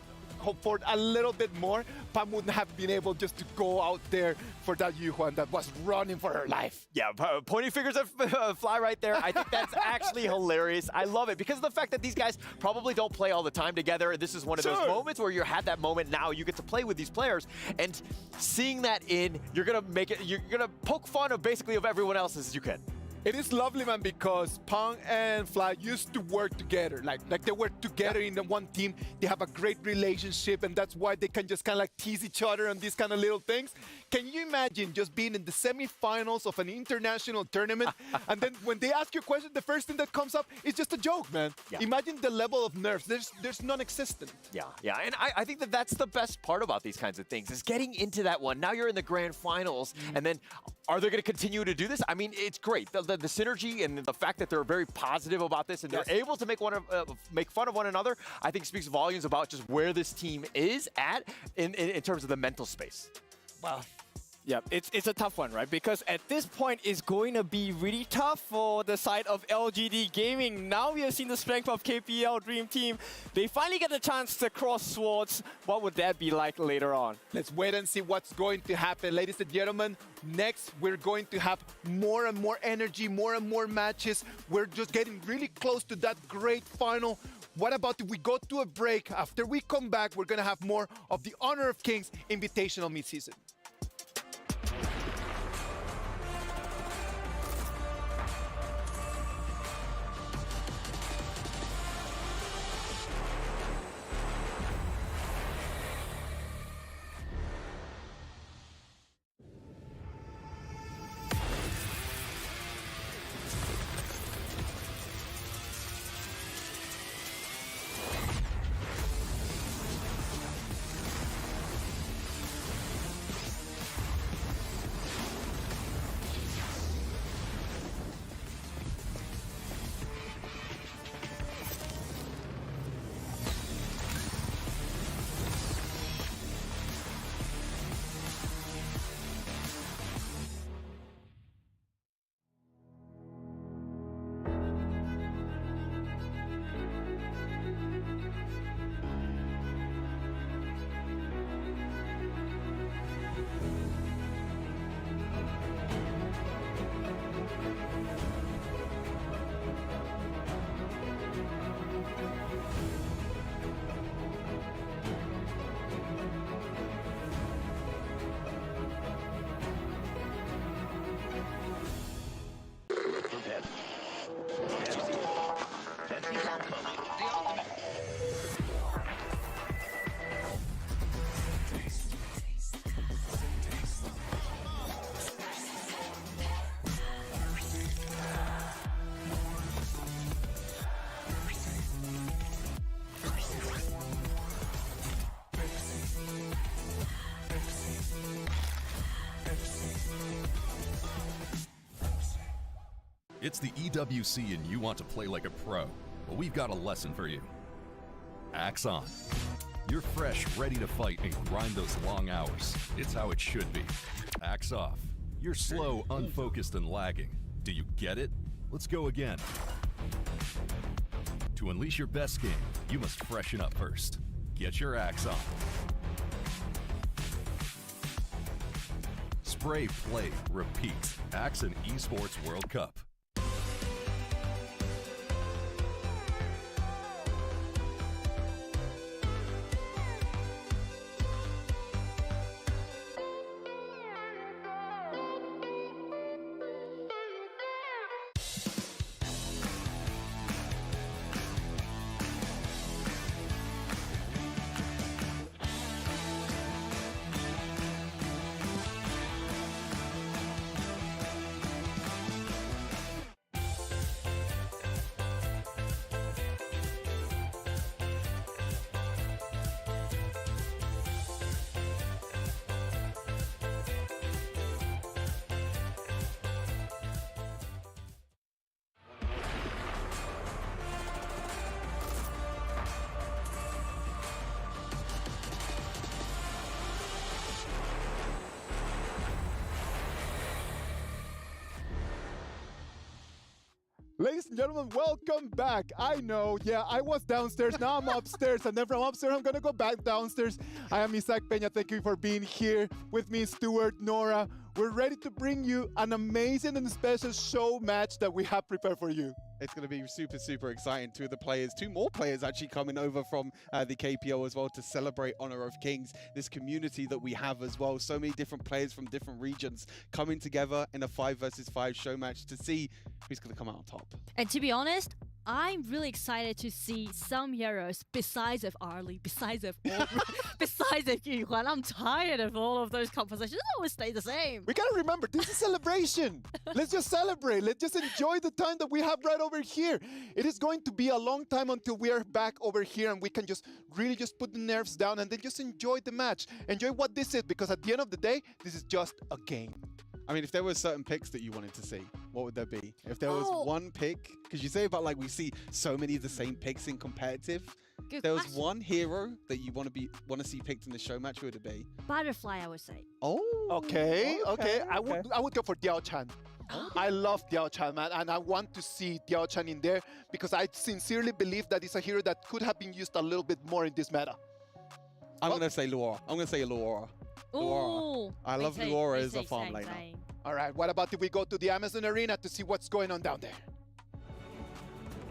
for a little bit more, Pam wouldn't have been able just to go out there for that Yuhuan that was running for her life. Yeah, pointing fingers at Fly right there. I think that's actually hilarious. I love it because of the fact that these guys probably don't play all the time together. This is one of those moments where you had that moment. Now you get to play with these players, and seeing that you're gonna poke fun of basically of everyone else as you can. It is lovely, man, because Pang and Fly used to work together. Like they work together in the one team. They have a great relationship, and that's why they can just kind of like tease each other on these kind of little things. Can you imagine just being in the semifinals of an international tournament, and then when they ask you a question, the first thing that comes up is just a joke, man? Yeah. Imagine the level of nerves. There's non-existent. Yeah, and I think that's the best part about these kinds of things, is getting into that one. Now you're in the grand finals, and then are they going to continue to do this? I mean, it's great. The synergy and the fact that they're very positive about this and they're able to make fun of one another, I think speaks volumes about just where this team is at in terms of the mental space. Wow. Yeah, it's a tough one, right? Because at this point, it's going to be really tough for the side of LGD Gaming. Now we have seen the strength of KPL Dream Team. They finally get a chance to cross swords. What would that be like later on? Let's wait and see what's going to happen. Ladies and gentlemen, next we're going to have more and more energy, more and more matches. We're just getting really close to that great final. What about if we go to a break? After we come back, we're going to have more of the Honor of Kings Invitational mid-season. It's the EWC and you want to play like a pro. Well, we've got a lesson for you. Axe on. You're fresh, ready to fight and grind those long hours. It's how it should be. Axe off. You're slow, unfocused, and lagging. Do you get it? Let's go again. To unleash your best game, you must freshen up first. Get your axe on. Spray, play, repeat. Axe and Esports World Cup. Ladies and gentlemen, welcome back. I know, yeah, I was downstairs, now I'm upstairs, and then from upstairs, I'm gonna go back downstairs. I am Isaac Peña, thank you for being here with me, Stuart, Nora. We're ready to bring you an amazing and special show match that we have prepared for you. It's going to be super, super exciting. Two more players actually coming over from the KPO as well to celebrate Honor of Kings, this community that we have as well. So many different players from different regions coming together in a 5 versus 5 show match to see who's going to come out on top. And to be honest, I'm really excited to see some heroes besides of Arlie, besides of besides of Yuhuan. I'm tired of all of those compositions. They always stay the same. We gotta remember, this is celebration. Let's just celebrate. Let's just enjoy the time that we have right over here. It is going to be a long time until we are back over here and we can just really just put the nerves down and then just enjoy the match. Enjoy what this is, because at the end of the day, this is just a game. I mean, if there were certain picks that you wanted to see, what would there be? If there was one pick, because you say about like we see so many of the same picks in competitive. If there was one hero that you want to see picked in the show match, who would it be? Butterfly, I would say. Oh, okay. I would go for Diao Chan. I love Diao Chan, man, and I want to see Diao Chan in there because I sincerely believe that it's a hero that could have been used a little bit more in this meta. I'm going to say Luora. I'm going to say Luora. Ooh, I love Luora as a farm laner. All right, what about if we go to the Amazon Arena to see what's going on down there?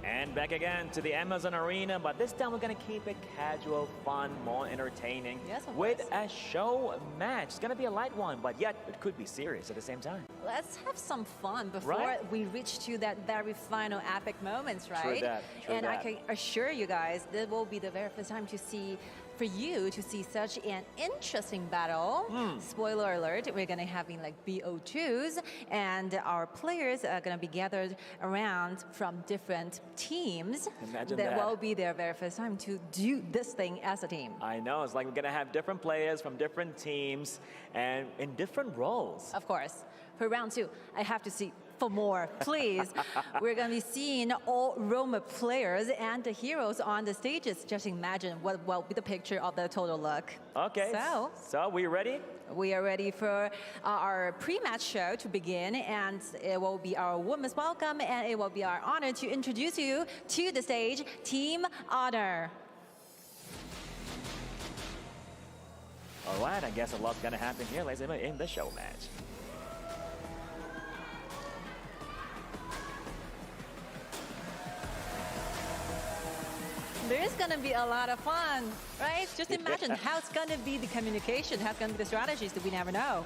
And back again to the Amazon Arena, but this time we're going to keep it casual, fun, more entertaining with a show match. It's going to be a light one, but yet it could be serious at the same time. Let's have some fun before we reach to that very final epic moments, right? True that. I can assure you guys, this will be the very first time to see for you to see such an interesting battle. Spoiler alert, we're going to having like BO2s, and our players are going to be gathered around from different teams. Imagine that will be their very first time to do this thing as a team. I know, it's like we're going to have different players from different teams and in different roles. Of course. For round 2, I have to see for more, please. We're going to be seeing all Roma players and the heroes on the stages. Just imagine what will be the picture of the total look. Okay, so we ready? We are ready for our pre-match show to begin, and it will be our warmest welcome, and it will be our honor to introduce you to the stage, Team Honor. All right, I guess a lot's going to happen here, ladies and gentlemen, in the show match. There's going to be a lot of fun, right? Just imagine how it's going to be the communication, how it's going to be the strategies that we never know.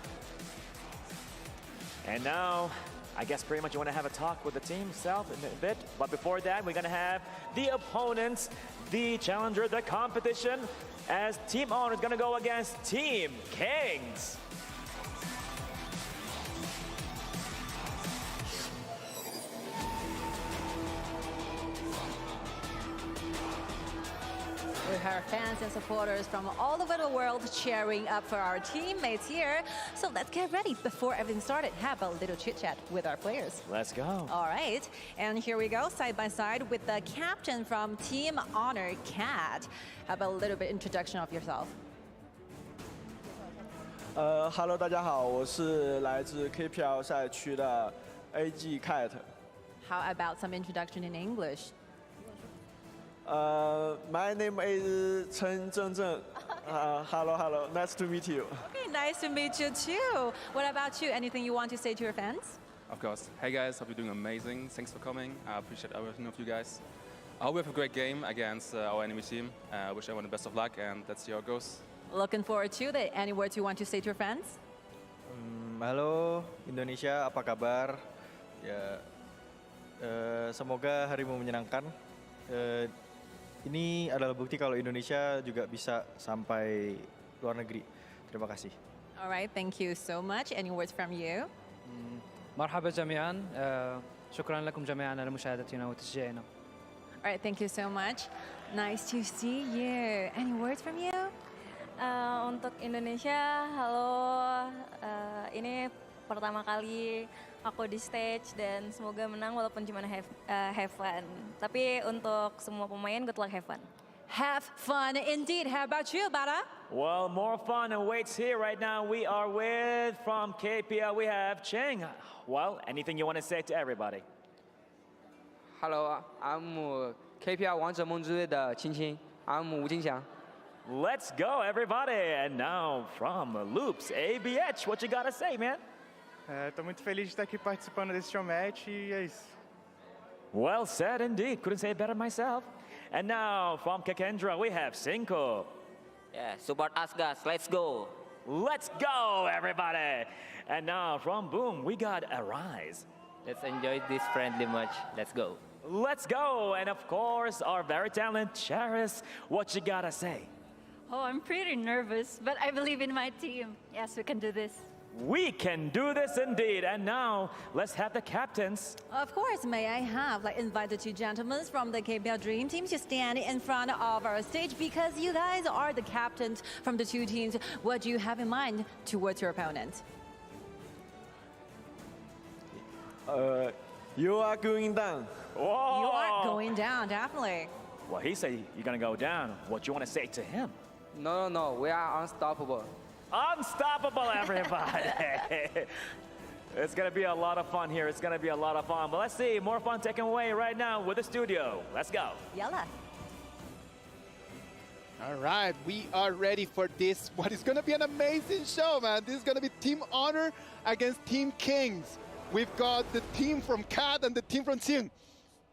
And now, I guess pretty much you want to have a talk with the team itself in a bit. But before that, we're going to have the opponents, the challenger, the competition, as Team Honor is going to go against Team Kings. her fans and supporters from all over the world cheering up for our teammates here. So let's get ready. Before everything started, have a little chit chat with our players. Let's go. All right, and here we go, side by side with the captain from Team Honor, Kat. Have a little bit introduction of yourself. Hello， 大家好，我是来自 KPL 赛区的 AG Cat。 How about some introduction in English? My name is 陈正正。Hello, nice to meet you. Okay, nice to meet you too. What about you? Anything you want to say to your fans? Of course. Hey guys, hope you're doing amazing. Thanks for coming. I appreciate everything of you guys. I hope we have a great game against our enemy team. Wish everyone the best of luck, and let's see how it goes. Looking forward to it. Any words you want to say to your fans? Halo Indonesia, apa kabar? Ya, semoga harimu menyenangkan. Ini adalah bukti kalau Indonesia juga bisa sampai luar negeri. Terima kasih. All right, thank you so much. Any words from you? مرحبا جميعا. شكرا لكم جميعا على مشاهدتنا وتشجيعنا. All right, thank you so much. Nice to see you. Any words from you? Untuk Indonesia, halo. Ini pertama kali aku di stage dan semoga menang walaupun cuma have fun. Tapi untuk semua pemain, good luck, have fun. Have fun indeed. How about you, Bara? Well, more fun awaits here right now. We are with, from KPL, we have Cheng. Well, anything you want to say to everybody? Hello, I'm KPL 王者梦之队的青青 I'm 吴金祥 Let's go, everybody! And now from Loops ABH, what you gotta say, man? Tô muito feliz de estar aqui participando desse show match e é isso. Well said indeed. Couldn't say it better myself. And now from Kekendra, we have Cinco. Yeah, support us guys, let's go. Let's go, everybody! And now from Boom, we got Arise. Let's enjoy this friendly match. Let's go. Let's go! And of course, our very talented Charis, what you gotta say? Oh, I'm pretty nervous, but I believe in my team. Yes, we can do this. We can do this indeed. And now, let's have the captains. Of course, may I have invite the two gentlemen from the KPL Dream Team to stand in front of our stage because you guys are the captains from the two teams. What do you have in mind towards your opponent? You are going down. Whoa. You are going down, definitely. Well, he said you're gonna go down. What you wanna say to him? No, we are unstoppable. Unstoppable, everybody! It's gonna be a lot of fun here. It's gonna be a lot of fun. But let's see, more fun taken away right now with the studio. Let's go. Yalla. All right, we are ready for this. What is gonna be an amazing show, man. This is gonna be Team Honor against Team Kings. We've got the team from Cat and the team from Sing.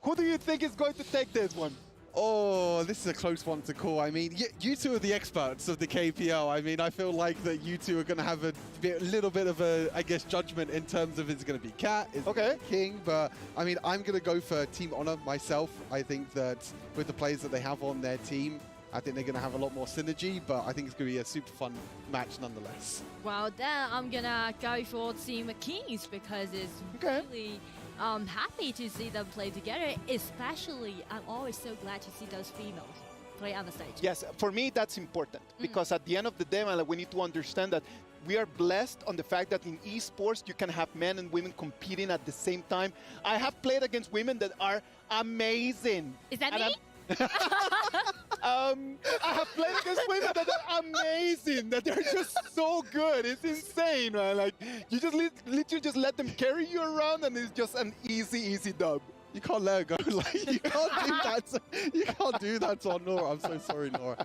Who do you think is going to take this one? Oh, this is a close one to call. I mean, you two are the experts of the KPL. I mean, I feel like that you two are going to have a little bit of a, I guess, judgment in terms of is it going to be Cat, is it going to be King? But, I mean, I'm going to go for Team Honor myself. I think that with the players that they have on their team, I think they're going to have a lot more synergy, but I think it's going to be a super fun match nonetheless. Well, then I'm going to go for Team Kings because it's really happy to see them play together. Especially, I'm always so glad to see those females play on the stage. Yes, for me, that's important because at the end of the day, man, we need to understand that we are blessed on the fact that in esports, you can have men and women competing at the same time. I have played against women that are amazing. Is that me? I have played against women that are amazing, that they're just so good. It's insane, man. Like, you just literally just let them carry you around and it's just an easy dub. You can't let her go. Like, you can't do that. You can't do that to Nora. I'm so sorry, Nora.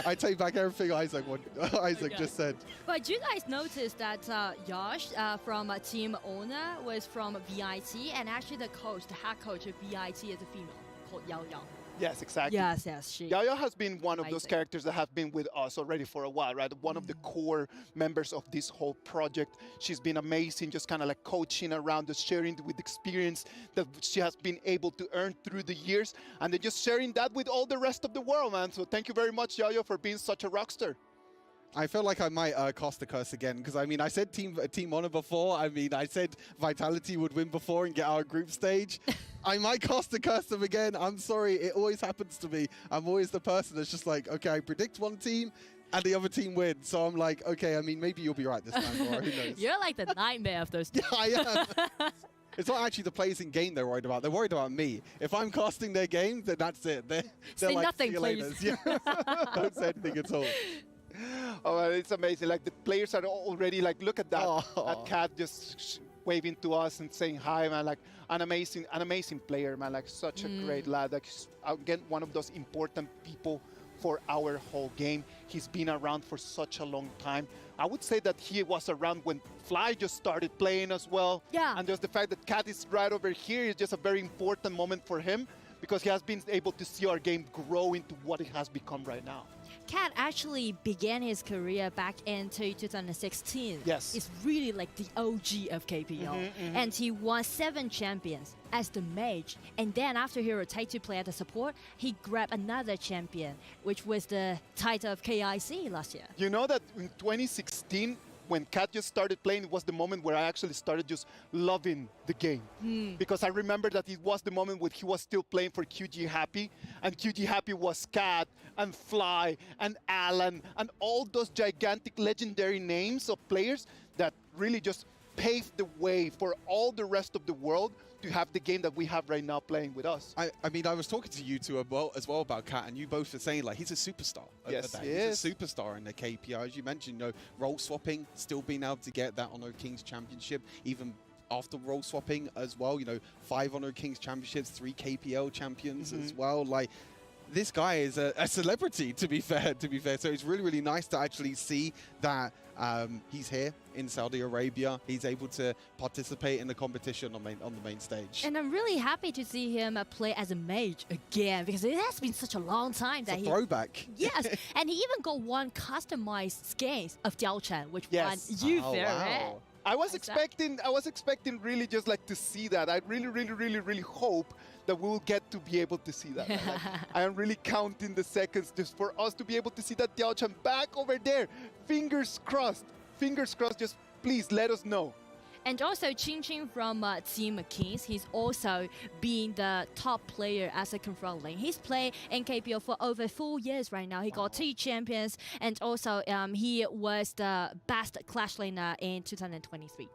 I take back everything Isaac just said. But you guys noticed that Josh from Team Owner was from VIT, and actually the coach, the head coach of VIT is a female called Yao Yao. Yes, exactly. Yes, she. Yao has been one of those characters that have been with us already for a while, right? One of the core members of this whole project. She's been amazing, just kind of like coaching around us, sharing with experience that she has been able to earn through the years, and then just sharing that with all the rest of the world, man. So thank you very much, Yao, for being such a rock star. I feel like I might cost the curse again because I mean I said team honor before. I mean I said Vitality would win before and get our group stage. I might cost the curse them again. I'm sorry, it always happens to me. I'm always the person that's just like, okay, I predict one team and the other team wins. So I'm like, okay, I mean maybe you'll be right this time, or who knows? You're like the nightmare of those teams. Yeah, I am. It's not actually the players in game they're worried about. They're worried about me. If I'm casting their game, then that's it. They're Say like, nothing, see you please. later. Yeah. Don't say anything at all. Oh, it's amazing. Like the players are already like, look at that. That cat just waving to us and saying hi, man. Like an amazing player, man. Like such a great lad. Like again, one of those important people for our whole game. He's been around for such a long time. I would say that he was around when Fly just started playing as well. Yeah. And just the fact that Cat is right over here is just a very important moment for him because he has been able to see our game grow into what it has become right now. Cat actually began his career back into 2016. Yes. It's really like the OG of KPO. And he won 7 champions as the mage. And then after he rotated to play as a support, he grabbed another champion, which was the title of KIC last year. You know that in 2016, when Cat just started playing, it was the moment where I actually started just loving the game. Because I remember that it was the moment when he was still playing for QG Happy, and QG Happy was Cat and Fly and Alan and all those gigantic legendary names of players that really just paved the way for all the rest of the world to have the game that we have right now playing with us. I mean, I was talking to you two as well about Cat, and you both were saying like he's a superstar. Yes, he is. He's a superstar in the KPI. As you mentioned, you know, role swapping, still being able to get that Honor Kings Championship, even after role swapping as well. You know, 5 Honor Kings Championships, 3 KPL champions as well. Like, this guy is a celebrity, to be fair. So it's really, really nice to actually see that he's here in Saudi Arabia. He's able to participate in the competition on the main stage. And I'm really happy to see him play as a mage again, because it has been such a long time that he... throwback. Yes, and he even got one customized skins of Diao Chen, which won you very rare. I was expecting really just like to see that. I really hope that we will get to be able to see that. Like, I am really counting the seconds just for us to be able to see that Diao Chen back over there. Fingers crossed. Fingers crossed. Just please let us know. And also, Qing from Team Kings, he's also been the top player as a confront lane. He's played in KPO for over 4 years right now. He got 2 champions, and also he was the best Clash laner in 2023.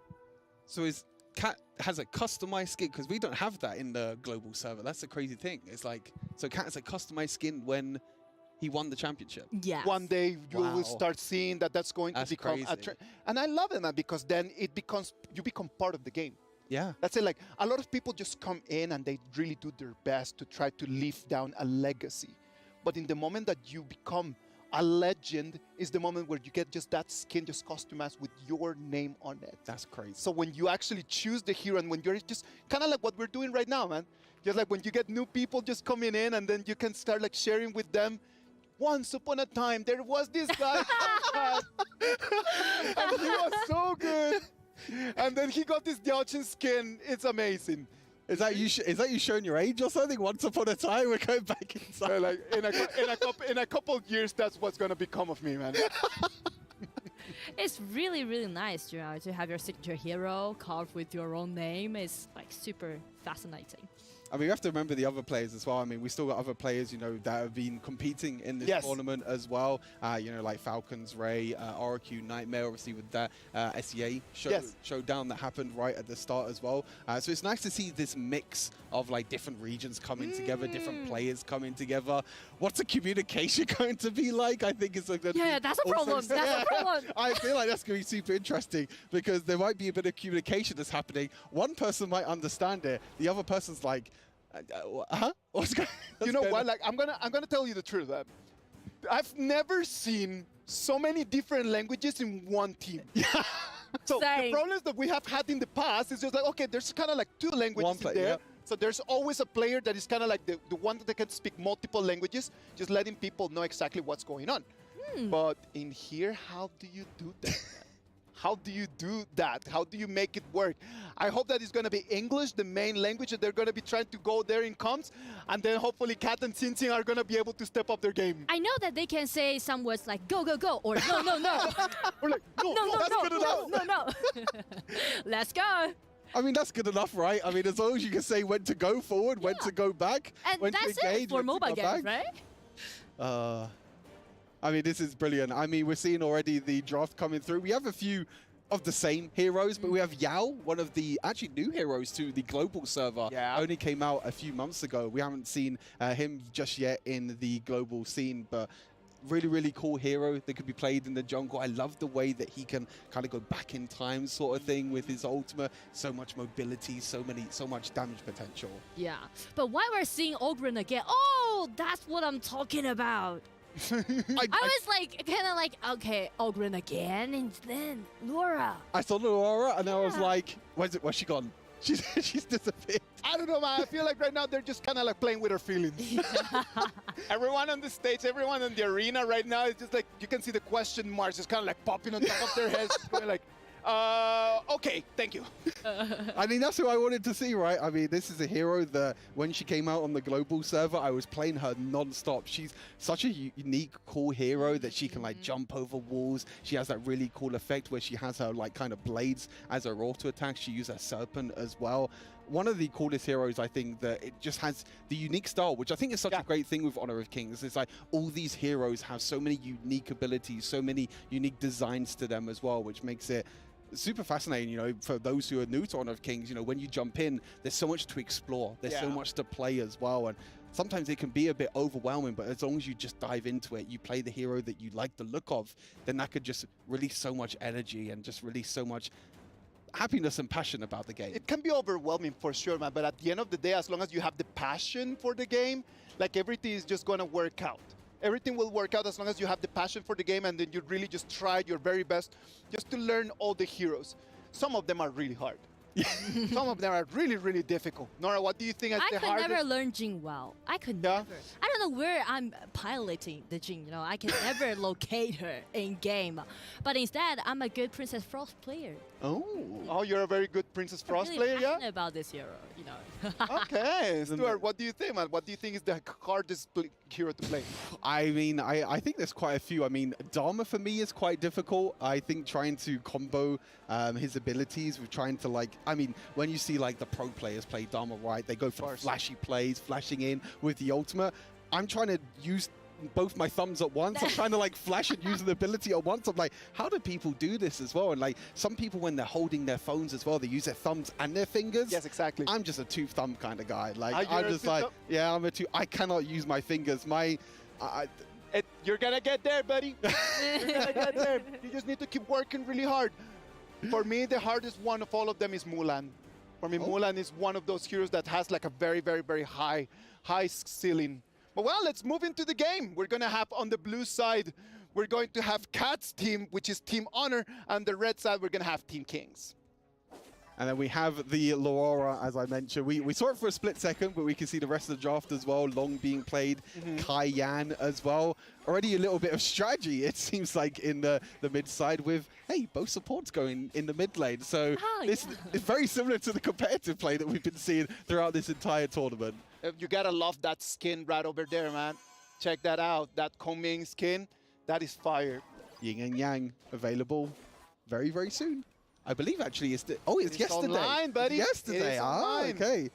So his Cat has a customized skin, because we don't have that in the global server. That's the crazy thing. It's like, so Cat has a customized skin when he won the championship. Yeah. One day you will start seeing that that's going to become a trend. And I love it, man, because then you become part of the game. Yeah. That's it. Like, a lot of people just come in and they really do their best to try to live down a legacy. But in the moment that you become a legend is the moment where you get just that skin just customized with your name on it. That's crazy. So when you actually choose the hero and when you're just kind of like what we're doing right now, man. Just like when you get new people just coming in and then you can start like sharing with them. Once upon a time, there was this guy, and he was so good. And then he got this Diao Chen skin. It's amazing. Is that you showing your age or something? Once upon a time, we're going back inside. Like in a couple of years, that's what's gonna become of me, man. It's really nice, you know, to have your signature hero carved with your own name. It's like super fascinating. I mean, we have to remember the other players as well. I mean, we still got other players, you know, that have been competing in this tournament as well. You know, like Falcons, Ray, RQ, Nightmare, obviously with that SEA showdown that happened right at the start as well. So it's nice to see this mix of like different regions coming together, different players coming together. What's the communication going to be like? I think it's like that's a problem. That's a problem. I feel like that's going to be super interesting because there might be a bit of communication that's happening. One person might understand it. The other person's like, what's going on? You know what? Like, I'm gonna tell you the truth. I've never seen so many different languages in one team. So the problems that we have had in the past is just like, okay, there's kind of like 2 languages in there. So there's always a player that is kind of like the one that can speak multiple languages, just letting people know exactly what's going on. But in here, how do you do that? How do you do that? How do you make it work? I hope that it's going to be English, the main language, and they're going to be trying to go there in comms. And then hopefully Kat and Xinxin are going to be able to step up their game. I know that they can say some words like go, go, go, or no, no, no. Or like, no, that's good enough. No, no. Let's go. I mean, that's good enough, right? I mean, as long as you can say when to go forward, when to go back, And when that's to engage, it for when to mobile go games, back. right? I mean, this is brilliant. I mean, we're seeing already the draft coming through. We have a few of the same heroes, but we have Yao, one of the actually new heroes to the global server. Yeah. Only came out a few months ago. We haven't seen him just yet in the global scene, but really, really cool hero that could be played in the jungle. I love the way that he can kind of go back in time sort of thing with his ultimate. So much mobility, so much damage potential. Yeah. But why we're seeing Ogren again? Oh, that's what I'm talking about. I was like, kind of like, okay, Ogren again, and then Laura. I saw Laura, and I was like, where's she gone? She's disappeared. I don't know, man. I feel like right now they're just kind of like playing with her feelings. Everyone on the stage, everyone in the arena right now is just like, you can see the question marks just kind of like popping on top of their heads. They're like, okay, thank you. I mean, that's who I wanted to see, right? I mean, this is a hero that when she came out on the global server, I was playing her non-stop. She's such a unique, cool hero that she can like jump over walls. She has that really cool effect where she has her like kind of blades as her auto attack. She uses her serpent as well. One of the coolest heroes, I think, that it just has the unique style, which I think is such a great thing with Honor of Kings. It's like all these heroes have so many unique abilities, so many unique designs to them as well, which makes it super fascinating, you know, for those who are new to Honor of Kings. You know, when you jump in, there's so much to explore. There's so much to play as well. And sometimes it can be a bit overwhelming, but as long as you just dive into it, you play the hero that you like the look of, then that could just release so much energy and just release so much happiness and passion about the game. It can be overwhelming for sure, man, but at the end of the day, as long as you have the passion for the game, like everything is just going to work out. Everything will work out as long as you have the passion for the game, and then you really just try your very best just to learn all the heroes. Some of them are really hard. Some of them are really, really difficult. Nora, what do you think is the hardest? I could never learn Jing well. I could never. I don't know where I'm piloting the Jing, you know. I can never locate her in game. But instead, I'm a good Princess Frost player. Oh, you're a very good Princess Frost I'm really player, yeah? passionate about this hero, you know. Okay, Stuart, what do you think, man? What do you think is the hardest hero to play? I mean, I think there's quite a few. I mean, Dharma for me is quite difficult. I think trying to combo his abilities with trying to like, I mean, when you see like the pro players play Dharma right, they go for flashy plays, flashing in with the ultimate. I'm trying to use both my thumbs at once. I'm trying to like flash and use an ability at once. I'm like, how do people do this as well? And like some people, when they're holding their phones as well, they use their thumbs and their fingers. Yes, exactly. I'm just a two-thumb kind of guy. Like Are you I'm just like, yeah, I'm a two. I cannot use my fingers. You're gonna get there, buddy. You're gonna get there. You just need to keep working really hard. For me, the hardest one of all of them is Mulan. For me, Mulan is one of those heroes that has like a very, very, very high ceiling. But well, let's move into the game. We're gonna have on the blue side, we're going to have Kat's team, which is Team Honor, and the red side, we're gonna have Team Kings. And then we have the Laura, as I mentioned. We saw it for a split second, but we can see the rest of the draft as well. Long being played, Kai Yan as well. Already a little bit of strategy, it seems like, in the mid side with, hey, both supports going in the mid lane. So this is very similar to the competitive play that we've been seeing throughout this entire tournament. You gotta love that skin right over there, man. Check that out. That Kongming skin, that is fire. Yin and Yang available very, very soon. I believe actually it's it's yesterday. Online, buddy. Yesterday. Okay.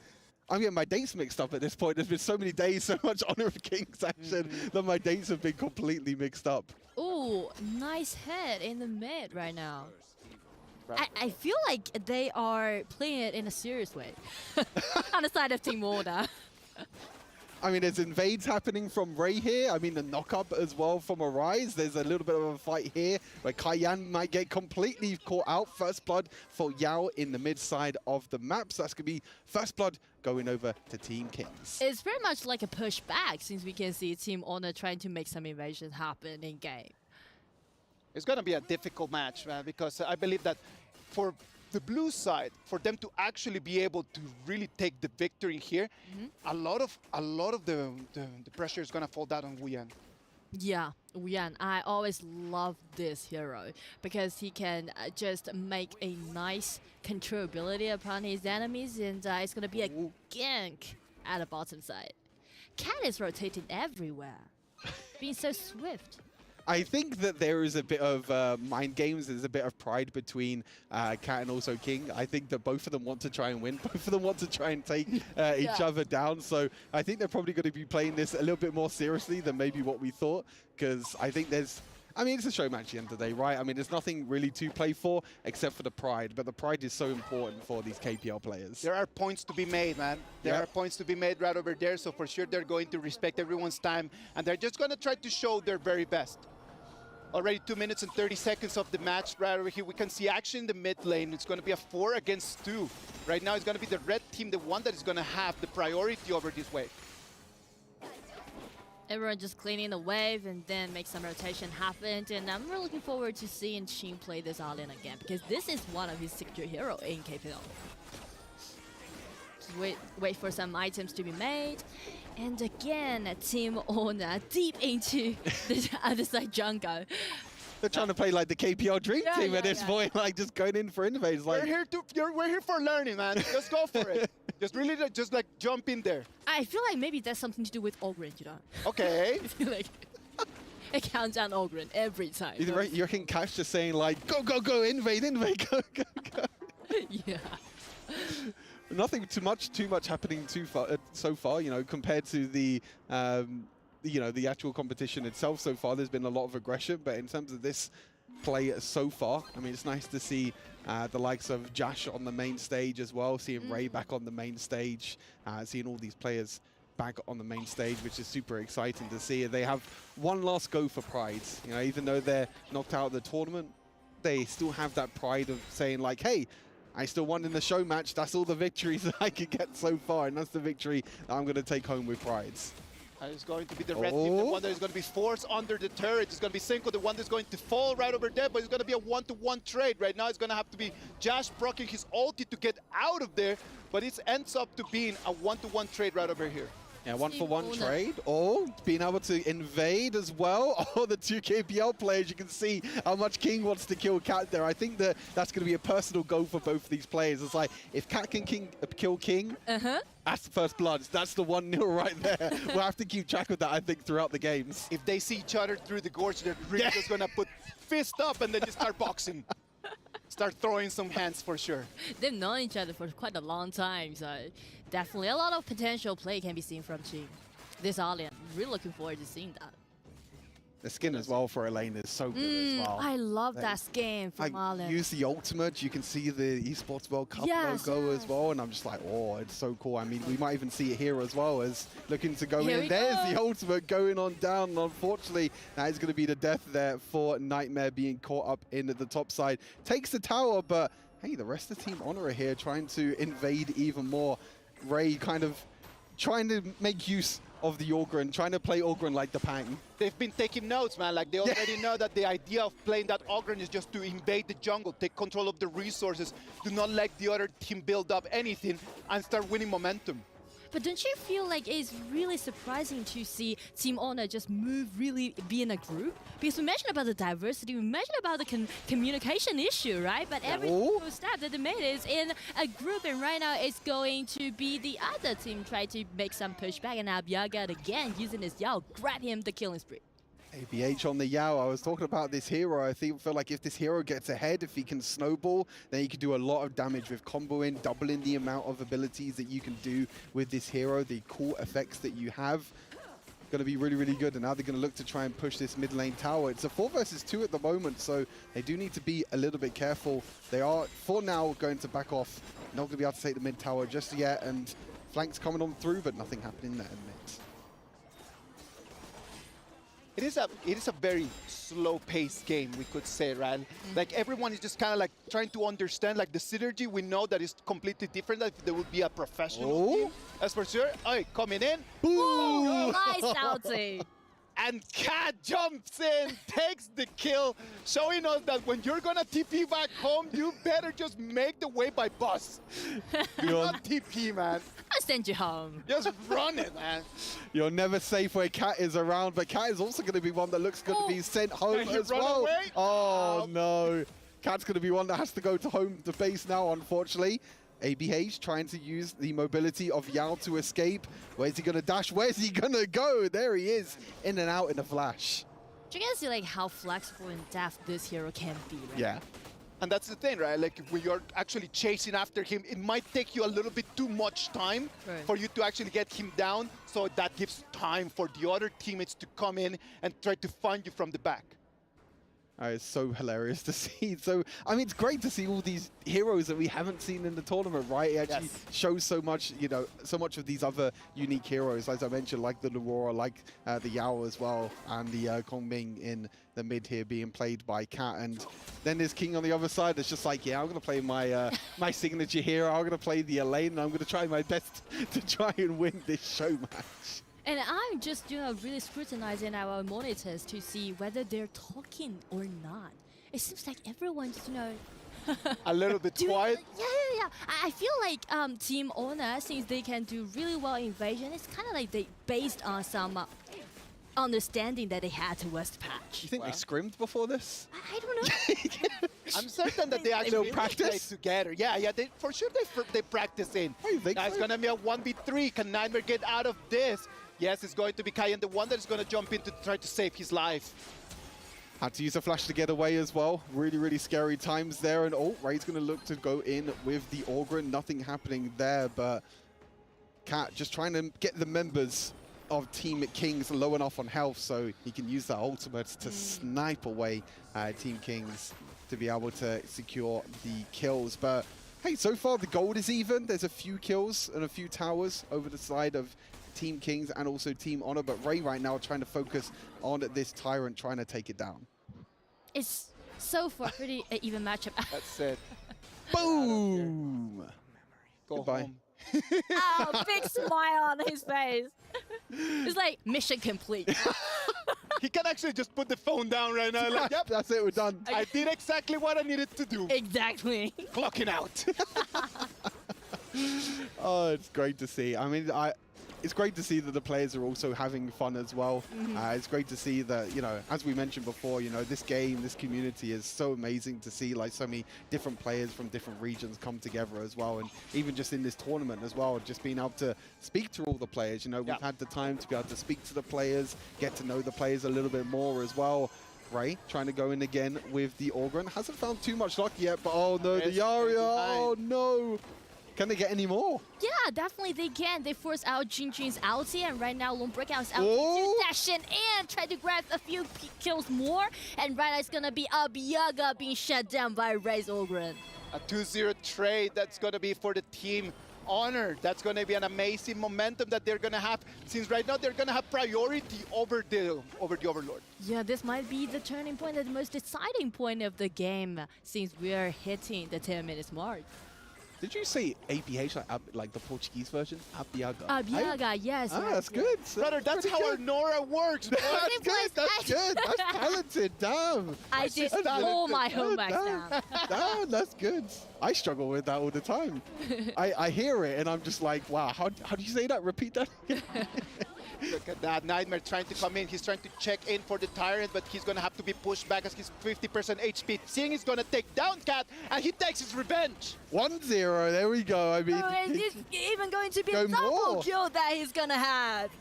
I'm getting my dates mixed up at this point. There's been so many days, so much Honor of Kings action that my dates have been completely mixed up. Ooh, nice head in the mid right now. I feel like they are playing it in a serious way on the side of Team Order. I mean, there's invades happening from Ray here. I mean, the knock-up as well from Arise. There's a little bit of a fight here where Kai Yan might get completely caught out. First blood for Yao in the mid side of the map. So that's going to be first blood going over to Team Kings. It's very much like a pushback since we can see Team Honor trying to make some invasions happen in game. It's going to be a difficult match, man, because I believe that for the blue side, for them to actually be able to really take the victory here, a lot of the pressure is going to fall down on Wu Yan. Yeah, Yan, I always love this hero because he can just make a nice controllability upon his enemies, and it's going to be a gank at the bottom side. Cat is rotating everywhere, being so swift. I think that there is a bit of mind games. There's a bit of pride between Cat and also King. I think that both of them want to try and win. Both of them want to try and take each other down. So I think they're probably going to be playing this a little bit more seriously than maybe what we thought. Because I think there's... I mean, it's a show match at the end of the day, right? I mean, there's nothing really to play for except for the pride. But the pride is so important for these KPL players. There are points to be made, man. There are points to be made right over there. So for sure, they're going to respect everyone's time. And they're just going to try to show their very best. Already 2 minutes and 30 seconds of the match right over here. We can see action in the mid lane. It's going to be a 4 against 2. Right now, it's going to be the red team, the one that is going to have the priority over this wave. Everyone just cleaning the wave and then make some rotation happen. And I'm really looking forward to seeing Shin play this Alien again because this is one of his signature heroes in KPL. Just wait for some items to be made. And again, Team Owner deep into the other side jungle. They're trying to play like the KPL Dream Team at this point, like just going in for invades. Like we're here for learning, man. Just go for it. Just really, just like jump in there. I feel like maybe that's something to do with Ogren, you know? Okay. I feel like it counts down Ogren every time. You reckon Cash just saying like, go, go, go, invade, go, go, go. Yeah. Nothing too much happening so far, you know, compared to the you know, the actual competition itself so far. There's been a lot of aggression, but in terms of this play so far, I mean, it's nice to see the likes of Josh on the main stage as well, seeing Ray back on the main stage, seeing all these players back on the main stage, which is super exciting to see. They have one last go for pride, you know, even though they're knocked out of the tournament, they still have that pride of saying like, hey, I still won in the show match. That's all the victories that I could get so far, and that's the victory that I'm going to take home with prides. It's going to be the red team, the one that is going to be forced under the turret. It's going to be Cinco, the one that's going to fall right over there, but it's going to be a one-to-one trade. Right now, it's going to have to be Josh proccing his ulti to get out of there, but it ends up to being a one-to-one trade right over here. Yeah, one-for-one trade. Oh, being able to invade as well. Oh, the two KPL players, you can see how much King wants to kill Cat there. I think that that's going to be a personal goal for both of these players. It's like, if Cat can kill King, that's the first blood. That's the 1-0 right there. We'll have to keep track of that, I think, throughout the games. If they see each other through the gorge, they're really just going to put fist up and then just start boxing. Start throwing some hands for sure. They've known each other for quite a long time, so definitely a lot of potential play can be seen from Shin. This Alien, really looking forward to seeing that. The skin as well for Elaine is so good as well. I love that skin from Alien. Use the ultimate, you can see the Esports World Cup logo as well, and I'm just like, oh, it's so cool. I mean, we might even see it here as well as looking to go in. There's the ultimate going on down, and unfortunately, that is going to be the death there for Nightmare being caught up in at the top side. Takes the tower, but hey, the rest of Team Honor are here trying to invade even more. Ray kind of trying to make use of the Ogren, trying to play Ogren like the Pang. They've been taking notes, man. Like, they already know that the idea of playing that Ogren is just to invade the jungle, take control of the resources, do not let the other team build up anything, and start winning momentum. But don't you feel like it's really surprising to see Team Honor just be in a group? Because we mentioned about the diversity, we mentioned about the communication issue, right? But every single step that they made is in a group, and right now it's going to be the other team trying to make some pushback, and Abyaga again using his Yao, grab him the killing spree. ABH on the Yao. I was talking about this hero. I feel like if this hero gets ahead, if he can snowball, then he can do a lot of damage with comboing, doubling the amount of abilities that you can do with this hero, the cool effects that you have. Going to be really, really good. And now they're going to look to try and push this mid lane tower. It's a 4 versus 2 at the moment, so they do need to be a little bit careful. They are, for now, going to back off. Not going to be able to take the mid tower just yet, and flanks coming on through, but nothing happening there in mid. It is a very slow-paced game, we could say, right? Like, everyone is just kind of like trying to understand, like, the synergy. We know that is completely different. Like, there would be a professional team, as for sure. Hey, coming in. Ooh, nice outing. And Cat jumps in, takes the kill, showing us that when you're gonna TP back home, you better just make the way by bus. Do not TP, man. I'll send you home. Just run it, man. You're never safe where Cat is around, but Cat is also going to be one that looks going to be sent home as well. Away? Oh, no. Cat's going to be one that has to go to home to base now, unfortunately. ABH trying to use the mobility of Yao to escape. Where's he going to dash? Where's he going to go? There he is, in and out in a flash. Do you guys see like how flexible and deft this hero can be? Right? Yeah. And that's the thing, right? Like, when you're actually chasing after him, it might take you a little bit too much time for you to actually get him down. So that gives time for the other teammates to come in and try to find you from the back. It's so hilarious to see. So, I mean, it's great to see all these heroes that we haven't seen in the tournament, right? It actually shows so much, you know, so much of these other unique heroes, as I mentioned, like the Aurora, like the Yao as well, and the Kongming in the mid here being played by Cat. And then there's King on the other side that's just like, yeah, I'm going to play my my signature hero. I'm going to play the Elaine, and I'm going to try my best to try and win this show match. And I'm just, you know, really scrutinizing our monitors to see whether they're talking or not. It seems like everyone's, you know, a little bit quiet. Yeah. I feel like Team Honor, since they can do really well in invasion, it's kind of like they based on some understanding that they had towards the patch. You think they scrimmed before this? I don't know. I'm certain that they actually practice together. Yeah, for sure they practice in. It's going to be a 1v3. Can Nightmare get out of this? Yes, it's going to be Cayenne, the one that is going to jump in to try to save his life. Had to use a flash to get away as well. Really, really scary times there. And Ray's going to look to go in with the Orgrin. Nothing happening there, but Cat just trying to get the members of Team Kings low enough on health so he can use that ultimate to snipe away Team Kings to be able to secure the kills. But hey, so far the gold is even. There's a few kills and a few towers over the side of Team Kings and also Team Honor, but Ray right now trying to focus on this Tyrant, trying to take it down. It's so far pretty even matchup. That's it. Boom! Goodbye. Home. Oh, big smile on his face. It's like mission complete. He can actually just put the phone down right now. Like, yep, that's it, we're done. I did exactly what I needed to do. Exactly. Clocking out. Oh, it's great to see. I mean, it's great to see that the players are also having fun as well. It's great to see that, you know, as we mentioned before, you know, this game, this community is so amazing to see, like, so many different players from different regions come together as well. And even just in this tournament as well, just being able to speak to all the players, you know, we've had the time to be able to speak to the players, get to know the players a little bit more as well. Ray trying to go in again with the Orgrin. Hasn't found too much luck yet, but oh no, the Yaria, oh no. Can they get any more? Yeah, definitely they can. They force out Jinjin's ulti, and right now Lone Breakout's ulti to dash in and try to grab a few kills more. And right now it's gonna be Abiyaga being shut down by Ray's Orgrin. A 2-0 trade that's gonna be for the Team Honor. That's gonna be an amazing momentum that they're gonna have, since right now they're gonna have priority over the Overlord. Yeah, this might be the turning point, the most exciting point of the game, since we are hitting the 10 minutes mark. Did you say APH, like the Portuguese version? Abiyaga. Abiyaga, yes. Ah, that's good. Brother, that's how our Nora works. That's good. That's good. That's talented. Damn. I did all my homework down. Damn, that's good. I struggle with that all the time. I hear it and I'm just like, wow, how do you say that? Repeat that. Look at that. Nightmare trying to come in. He's trying to check in for the Tyrant, but he's going to have to be pushed back as he's 50% HP. Seeing is going to take down Cat, and he takes his revenge. 1-0. There we go. I mean, it's even going to be a double kill that he's going to have.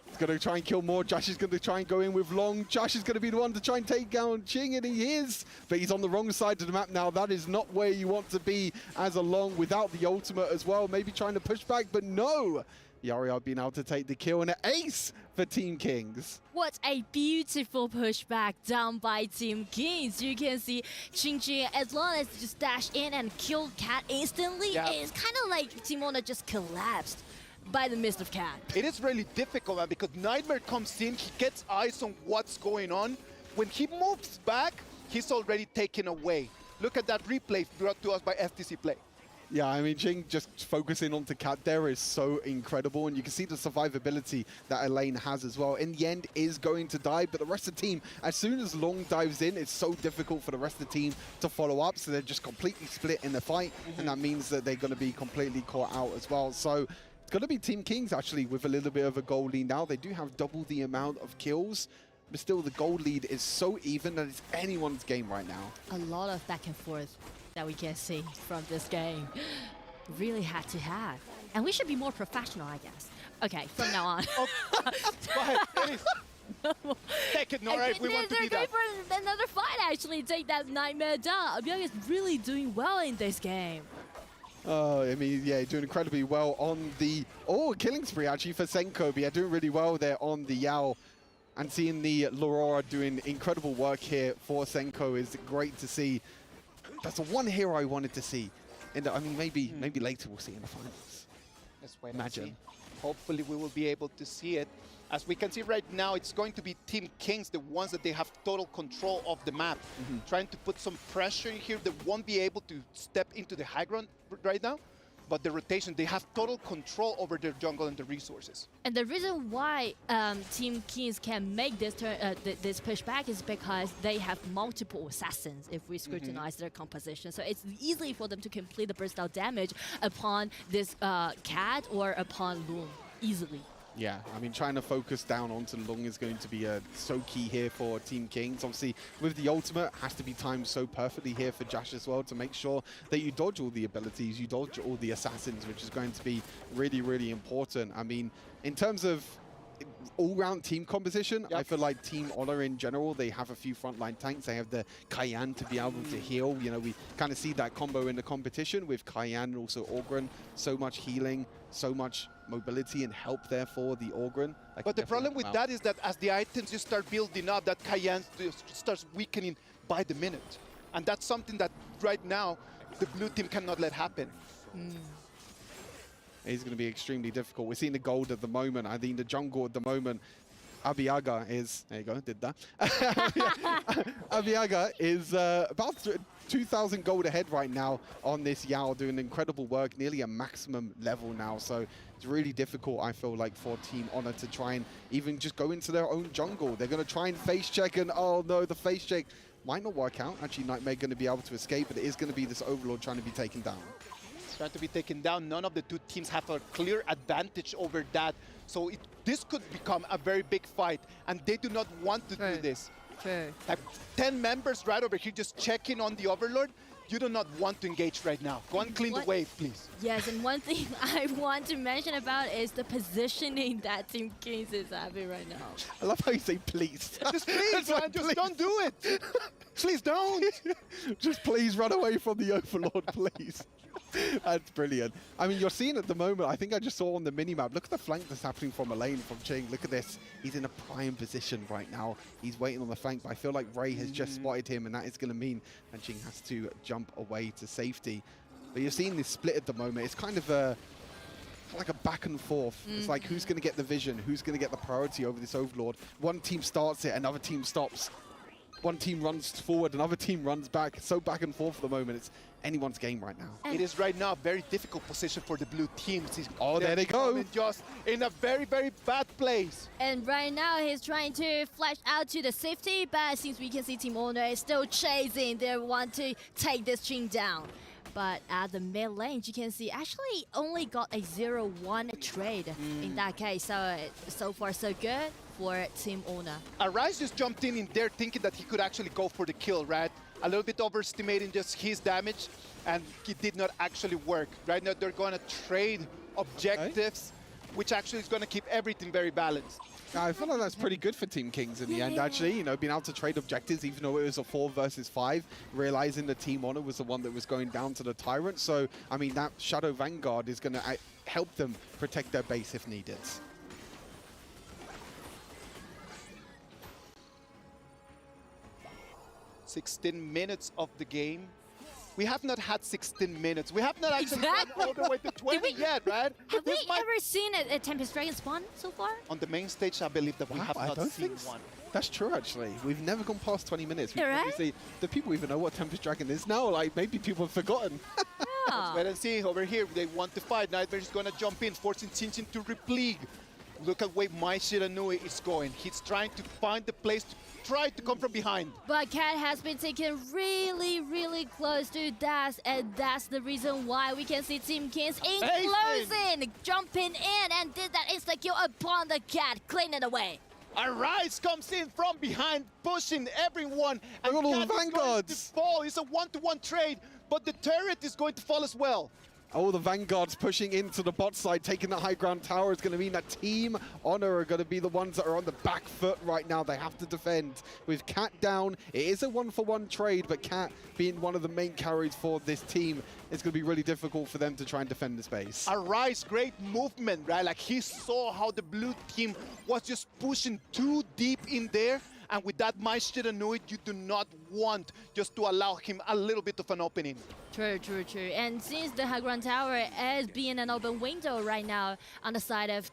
He's going to try and kill more. Josh is going to try and go in with Long. Josh is going to be the one to try and take down Ching, and he is. But he's on the wrong side of the map now. That is not where you want to be as a Long without the ultimate as well. Maybe trying to push back, but no. Yaria being able to take the kill and an ace for Team Kings. What a beautiful pushback down by Team Kings. You can see Jinjin, as long as just dash in and kill Cat instantly, it's kind of like Team Honor just collapsed by the mist of Cat. It is really difficult, man, because Nightmare comes in, he gets eyes on what's going on. When he moves back, he's already taken away. Look at that replay brought to us by FTC Play. Yeah, I mean, Jing just focusing onto Cat there is so incredible, and you can see the survivability that Elaine has as well. In the end, is going to die, but the rest of the team, as soon as Long dives in, it's so difficult for the rest of the team to follow up, so they're just completely split in the fight, and that means that they're going to be completely caught out as well. So it's going to be Team Kings, actually, with a little bit of a goal lead now. They do have double the amount of kills, but still the goal lead is so even that it's anyone's game right now. A lot of back and forth that we can see from this game. Really had to have. And we should be more professional, I guess. Okay, from now on. Go ahead, please. Take it, Nora, if we want to be They're that. going for another fight, actually, take that Nightmare down. Abhyang is really doing well in this game. Oh, I mean, yeah, doing incredibly well on the... Oh, killing spree, actually, for Senko. But yeah, doing really well there on the Yao. And seeing the Laurora doing incredible work here for Senko is great to see. That's the one hero I wanted to see. I mean, maybe later we'll see in the finals. Let's wait Imagine. and see. Hopefully we will be able to see it. As we can see right now, it's going to be Team Kings, the ones that they have total control of the map. Trying to put some pressure in here. They won't be able to step into the high ground right now. But the rotation, they have total control over their jungle and the resources. And the reason why Team Kings can make this this pushback is because they have multiple assassins if we scrutinize their composition. So it's easy for them to complete the burst out damage upon this Cat or upon Loom, easily. Yeah, I mean, trying to focus down onto Lung is going to be so key here for Team Kings. Obviously, with the ultimate, has to be timed so perfectly here for Jash as well to make sure that you dodge all the abilities, you dodge all the assassins, which is going to be really, really important. I mean, in terms of all-round team composition, I feel like Team Honor in general, they have a few frontline tanks. They have the Cayenne to be able to heal. You know, we kind of see that combo in the competition with Cayenne and also Orgren. So much healing, so much mobility and help there for the Orgren. But the problem with that is that as the items just start building up, that Cayenne starts weakening by the minute. And that's something that right now the blue team cannot let happen. It's going to be extremely difficult. We're seeing the gold at the moment. I think the jungle at the moment, Abiaga is... There you go, did that. Abiaga is about 2,000 gold ahead right now on this Yao, doing incredible work, nearly a maximum level now. So it's really difficult, I feel like, for Team Honor to try and even just go into their own jungle. They're going to try and face check, and oh no, the face check might not work out. Actually, Nightmare going to be able to escape, but it is going to be this Overlord trying to be taken down. Trying to be taken down. None of the two teams have a clear advantage over that. So this could become a very big fight, and they do not want to do this. Like 10 members right over here just checking on the Overlord. You do not want to engage right now. Go and clean the wave, please. Yes, and one thing I want to mention about is the positioning that Team Kings is having right now. I love how you say please. Just please, man, just don't do it. Please don't. Just please run away from the Overlord, please. That's brilliant. I mean, you're seeing at the moment, I think I just saw on the minimap, look at the flank that's happening from Elaine, from Ching. Look at this. He's in a prime position right now. He's waiting on the flank, but I feel like Ray has just spotted him, and that is going to mean that Ching has to jump away to safety. But you're seeing this split at the moment. It's kind of like a back and forth. It's like, who's going to get the vision? Who's going to get the priority over this Overlord? One team starts it, another team stops. One team runs forward, another team runs back. It's so back and forth at the moment. It's anyone's game right now. It is right now a very difficult position for the blue teams. Oh, there they go. Just in a very, very bad place. And right now he's trying to flash out to the safety, but since we can see Team Honor is still chasing, they want to take this Ching down. But at the mid lane, you can see actually only got a 0-1 trade in that case. So far so good for Team Honor. Arise just jumped in there thinking that he could actually go for the kill, right? A little bit overestimating just his damage, and it did not actually work. Right now they're going to trade objectives, which actually is going to keep everything very balanced. I feel like that's pretty good for Team Kings in the end, actually. You know, being able to trade objectives, even though it was a 4 versus 5, realizing the Team Honor was the one that was going down to the Tyrant. So, I mean, that Shadow Vanguard is going to help them protect their base if needed. "16 minutes of the game." We have not had 16 minutes. We have not actually gone all the way to 20 yet, right? Have we ever seen a Tempest Dragon spawn so far? On the main stage, I believe that we have not seen one. That's true, actually. We've never gone past 20 minutes. Right? Obviously, do people even know what Tempest Dragon is now? Like, maybe people have forgotten. Let's wait and see. Over here, they want to fight. Nightmare is going to jump in, forcing Chinchin to repleague. Look at where my Shiranui is going. He's trying to find the place to try to come from behind. But Cat has been taken really close to Dash, and that's the reason why we can see Team Kings closing, jumping in, and did that insta-kill upon the Cat, clean it away. Arise comes in from behind, pushing everyone. And all the Cat is going to Vanguards. fall. It's a one-to-one trade, but the turret is going to fall as well. Oh, the Vanguards pushing into the bot side, taking the high ground tower is going to mean that Team Honor are going to be the ones that are on the back foot right now. They have to defend. With Cat down, it is a one-for-one trade, but Cat being one of the main carries for this team, it's going to be really difficult for them to try and defend the space. Arise, great movement, right? Like he saw how the blue team was just pushing too deep in there. And with that Shiranui, you do not want just to allow him a little bit of an opening. True. And since the high ground tower is being an open window right now on the side of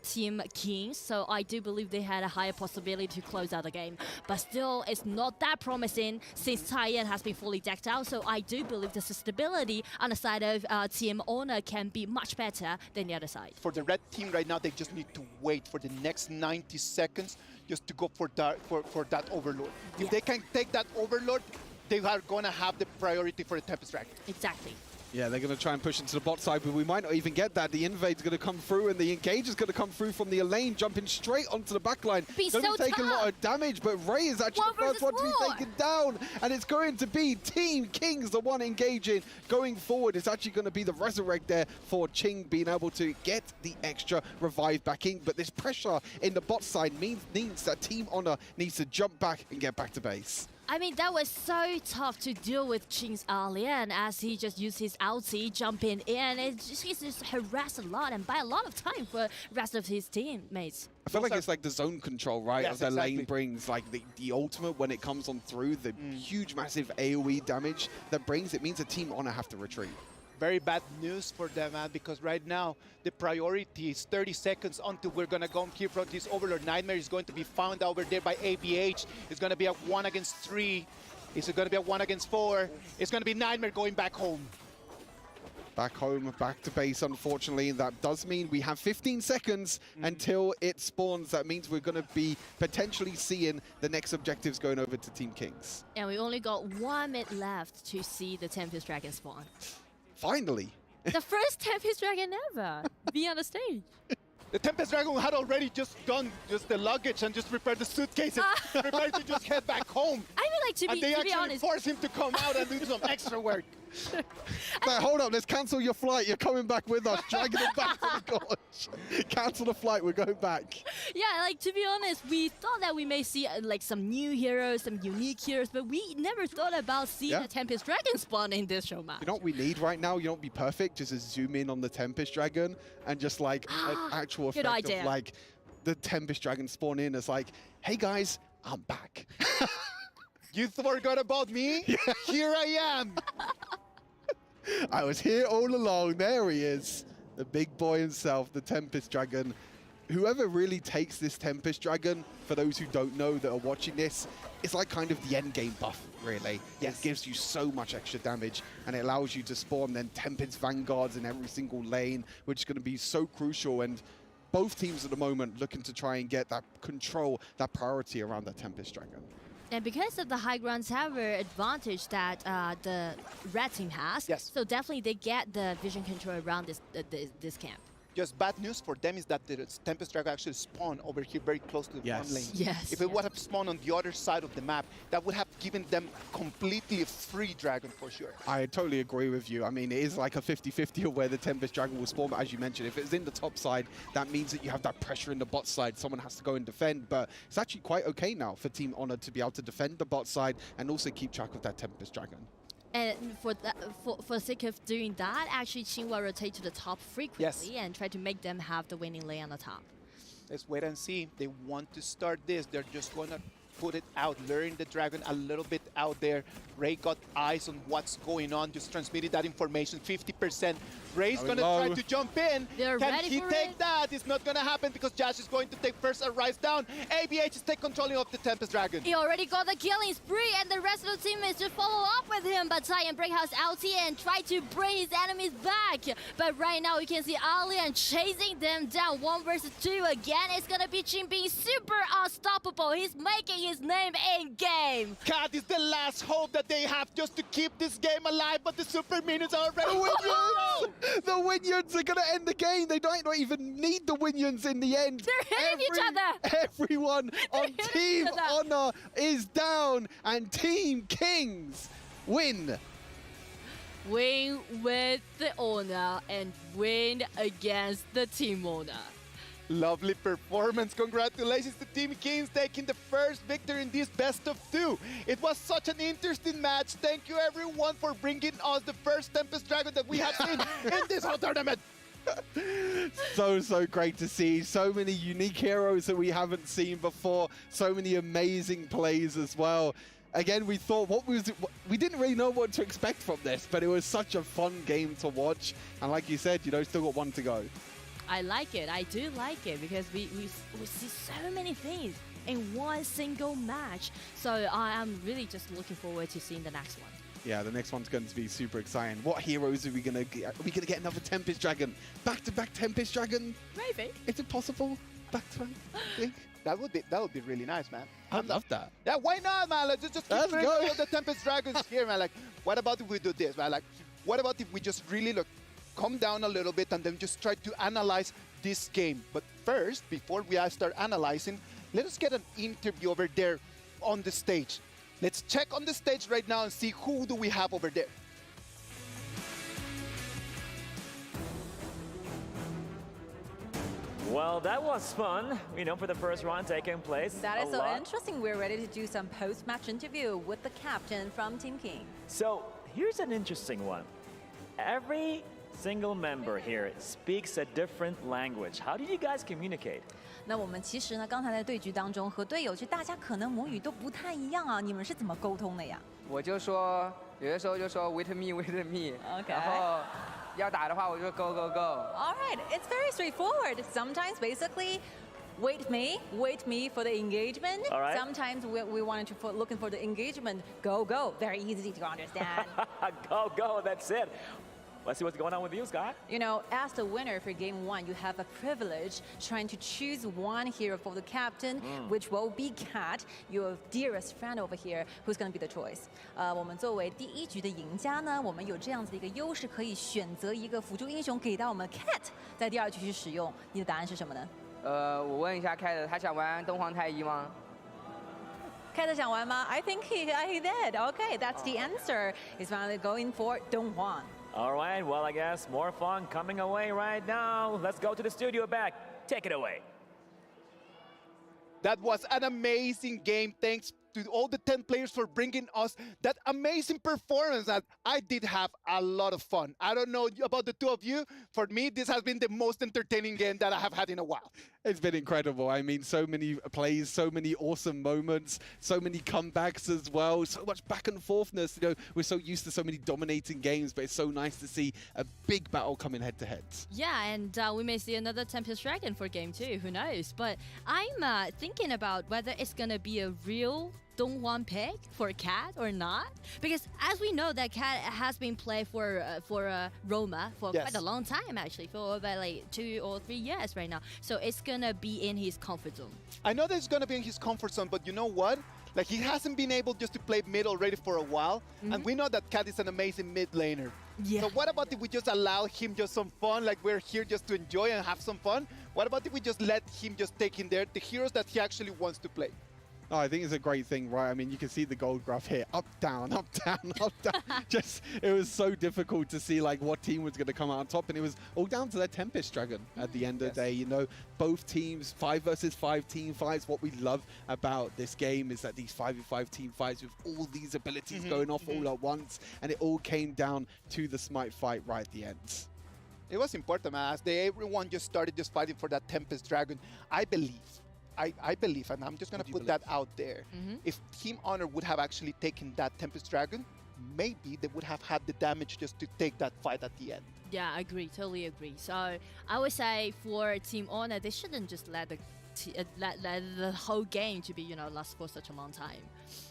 Team Kings, so I do believe they had a higher possibility to close out the game. But still, it's not that promising since Taiyan has been fully decked out, so I do believe the stability on the side of Team Honor can be much better than the other side. For the red team right now, they just need to wait for the next 90 seconds just to go for that Overlord. If they can take that Overlord, they are going to have the priority for the Tempest Dragon. Exactly. Yeah, they're going to try and push into the bot side, but we might not even get that. The invade's going to come through, and the engage is going to come through from the Elaine, jumping straight onto the backline. Be going so to take a lot of damage, but Ray is actually the first one to be taken down, and it's going to be Team Kings, the one engaging. Going forward, it's actually going to be the Resurrect there for Ching being able to get the extra revive back in, but this pressure in the bot side means that Team Honor needs to jump back and get back to base. I mean, that was so tough to deal with Ching's Alien as he just used his ulti, jumping in. He's just harassed a lot and by a lot of time for the rest of his teammates. I feel like it's like the zone control, right? Yes, As the exactly. lane brings like the ultimate when it comes on through, the huge, massive AoE damage that brings, it means a Team Honor have to retreat. Very bad news for them, man, because right now the priority is 30 seconds until we're going to go here from this Overlord. Nightmare is going to be found over there by ABH. It's going to be a 1 against 3. It's going to be a 1 against 4. It's going to be Nightmare going back home. Back home, back to base, unfortunately. That does mean we have 15 seconds until it spawns. That means we're going to be potentially seeing the next objectives going over to Team Kings. And we only got 1 minute left to see the Tempest Dragon spawn. Finally. The first Tempest Dragon ever be on the stage. The Tempest Dragon had already just done just the luggage and just prepared the suitcase and prepared to just head back home. I mean, like, to and they actually honest, forced him to come out and do some extra work. Like, hold up, let's cancel your flight. You're coming back with us. Dragging them back to the gorge. Cancel the flight, we're going back. Yeah, like, to be honest, we thought that we may see like some new heroes, some unique heroes, but we never thought about seeing the Tempest Dragon spawn in this show match. You know what we need right now? You don't be perfect. Just to zoom in on the Tempest Dragon and just like an actual Good effect idea. of like the Tempest Dragon spawn in as like, hey guys, I'm back. You forgot about me? Here I am. I was here all along. There he is. The big boy himself, the Tempest Dragon. Whoever really takes this Tempest Dragon, for those who don't know that are watching this, it's like kind of the end game buff, really. Yes. It gives you so much extra damage, and it allows you to spawn then Tempest Vanguards in every single lane, which is going to be so crucial. And both teams at the moment looking to try and get that control, that priority around that Tempest Dragon. And because of the high ground tower advantage that the red team has, so definitely they get the vision control around this camp. Just bad news for them is that the Tempest Dragon actually spawned over here very close to the front lane. Yes. If it would have spawned on the other side of the map, that would have given them completely free Dragon for sure. I totally agree with you. I mean, it is like a 50-50 of where the Tempest Dragon will spawn, but as you mentioned, if it's in the top side, that means that you have that pressure in the bot side. Someone has to go and defend, but it's actually quite okay now for Team Honor to be able to defend the bot side and also keep track of that Tempest Dragon. And for the sake of doing that, actually Qing will rotate to the top frequently and try to make them have the winning lane on the top. Let's wait and see. They want to start this. They're just going to put it out, luring the dragon a little bit out there. Ray got eyes on what's going on, just transmitted that information, 50%. Ray's gonna try to jump in. They're Can ready he for take it? that? It's not gonna happen because Josh is going to take first a rise down. ABH is take control of the Tempest Dragon. He already got the killing spree, and the rest of the teammates just follow up with him. But Zion Breakhouse ulti and try to bring his enemies back. But right now, we can see Alian chasing them down. 1 versus 2 again. It's gonna be Jin being super unstoppable. He's making his name in game. Cat is the last hope that they have just to keep this game alive, but the super minions are already with you. The Winions are going to end the game. They don't even need the Winions in the end. They're hitting each other. Everyone on Team Honor is down, and Team Kings win. Win with the Honor and win against the Team Honor. Lovely performance. Congratulations to Team Kings taking the first victory in this best of 2. It was such an interesting match. Thank you everyone for bringing us the first Tempest Dragon that we have seen in this whole tournament. So great to see. So many unique heroes that we haven't seen before. So many amazing plays as well. Again, we thought, we didn't really know what to expect from this, but it was such a fun game to watch. And like you said, still got 1 to go. I like it. I do like it because we see so many things in one single match. So I'm really just looking forward to seeing the next one. Yeah, the next one's going to be super exciting. What heroes are we going to get? Are we going to get another Tempest Dragon? Back-to-back Tempest Dragon? Maybe. Is it possible? Back-to-back? That would be really nice, man. I'd love that. Yeah, why not, man? Let's just keep bringing all the Tempest Dragons here, man. Like, what about if we do this, man? Like, what about if we just really calm down a little bit and then just try to analyze this game? But first, before we start analyzing, let us get an interview over there on the stage. Let's check on the stage right now and see who do we have over there. Well, that was fun, for the first round taking place. That is so interesting. We're ready to do some post-match interview with the captain from Team King. So here's an interesting one. Every single member here speaks a different language. How did you guys communicate? 那我们其实呢，刚才在对局当中和队友，就大家可能母语都不太一样啊，你们是怎么沟通的呀？我就说，有的时候就说 wait me， 然后要打的话我就 go。All right, it's very straightforward. Sometimes, basically, wait me for the engagement. All right. Sometimes we wanted to looking for the engagement. Go. Very easy to understand. Go. That's it. Let's see what's going on with you, Scott. As the winner for Game 1, you have a privilege trying to choose one hero for the captain, which will be Cat, your dearest friend over here, who's going to be the choice. 我们作为第一局的赢家呢，我们有这样子的一个优势，可以选择一个辅助英雄给到我们 Cat， 在第2局去使用。你的答案是什么呢？我问一下 Cat， 他想玩东皇太一吗？ Cat 想玩吗？ I think he did. Okay, that's the answer. He's finally going for Donghuan. All right, well, I guess more fun coming away right now. Let's go to the studio back. Take it away. That was an amazing game. Thanks to all the 10 players for bringing us that amazing performance. That I did have a lot of fun. I don't know about the two of you. For me, this has been the most entertaining game that I have had in a while. It's been incredible. I mean, so many plays, so many awesome moments, so many comebacks as well, so much back and forthness. We're so used to so many dominating games, but it's so nice to see a big battle coming head to head. Yeah, and we may see another Tempest Dragon for Game 2, who knows? But I'm thinking about whether it's going to be a real Donghuan pick for Cat or not, because as we know that Cat has been played for Roma for quite a long time, actually, for about like 2 or 3 years right now. So it's gonna be in his comfort zone. I know that it's gonna be in his comfort zone, but you know what? Like, he hasn't been able just to play mid already for a while, and we know that Cat is an amazing mid laner. Yeah. So what about if we just allow him just some fun, like we're here just to enjoy and have some fun? What about if we just let him just take in there the heroes that he actually wants to play? Oh, I think it's a great thing, right? I mean, you can see the gold graph here. Up, down, up, down, up, down. It was so difficult to see like what team was going to come out on top. And it was all down to their Tempest Dragon at the end of the day. Both teams, 5 versus 5 team fights. What we love about this game is that these 5v5 team fights with all these abilities going off all at once. And it all came down to the Smite fight right at the end. It was important, man. As everyone just started just fighting for that Tempest Dragon, I believe I believe, and I'm just going to put that out there, if Team Honor would have actually taken that Tempest Dragon, maybe they would have had the damage just to take that fight at the end. Yeah, I agree, totally agree. So I would say for Team Honor, they shouldn't just let the whole game to be, last for such a long time.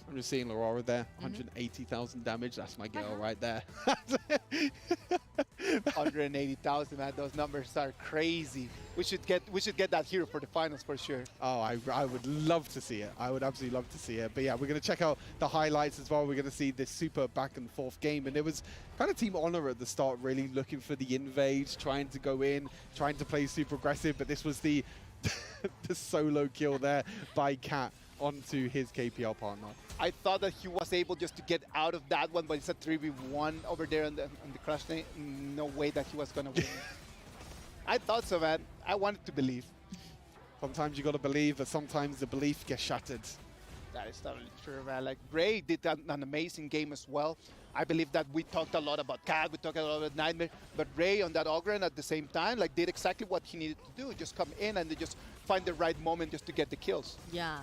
I'm just seeing Aurora there, 180,000 damage. That's my girl right there. 180,000, man. Those numbers are crazy. We should get that hero for the finals for sure. Oh, I would love to see it. I would absolutely love to see it. But yeah, we're going to check out the highlights as well. We're going to see this super back and forth game. And it was kind of Team Honor at the start, really looking for the invades, trying to go in, trying to play super aggressive. But this was the the solo kill there by Cat onto his KPL partner. I thought that he was able just to get out of that one, but it's a 3v1 over there on the crash lane. No way that he was going to win. I thought so, man. I wanted to believe. Sometimes you got to believe, but sometimes the belief gets shattered. That is totally true, man. Like, Ray did an amazing game as well. I believe that we talked a lot about Cat, we talked a lot about Nightmare, but Ray on that Ogren at the same time, like, did exactly what he needed to do. Just come in and just find the right moment just to get the kills. Yeah.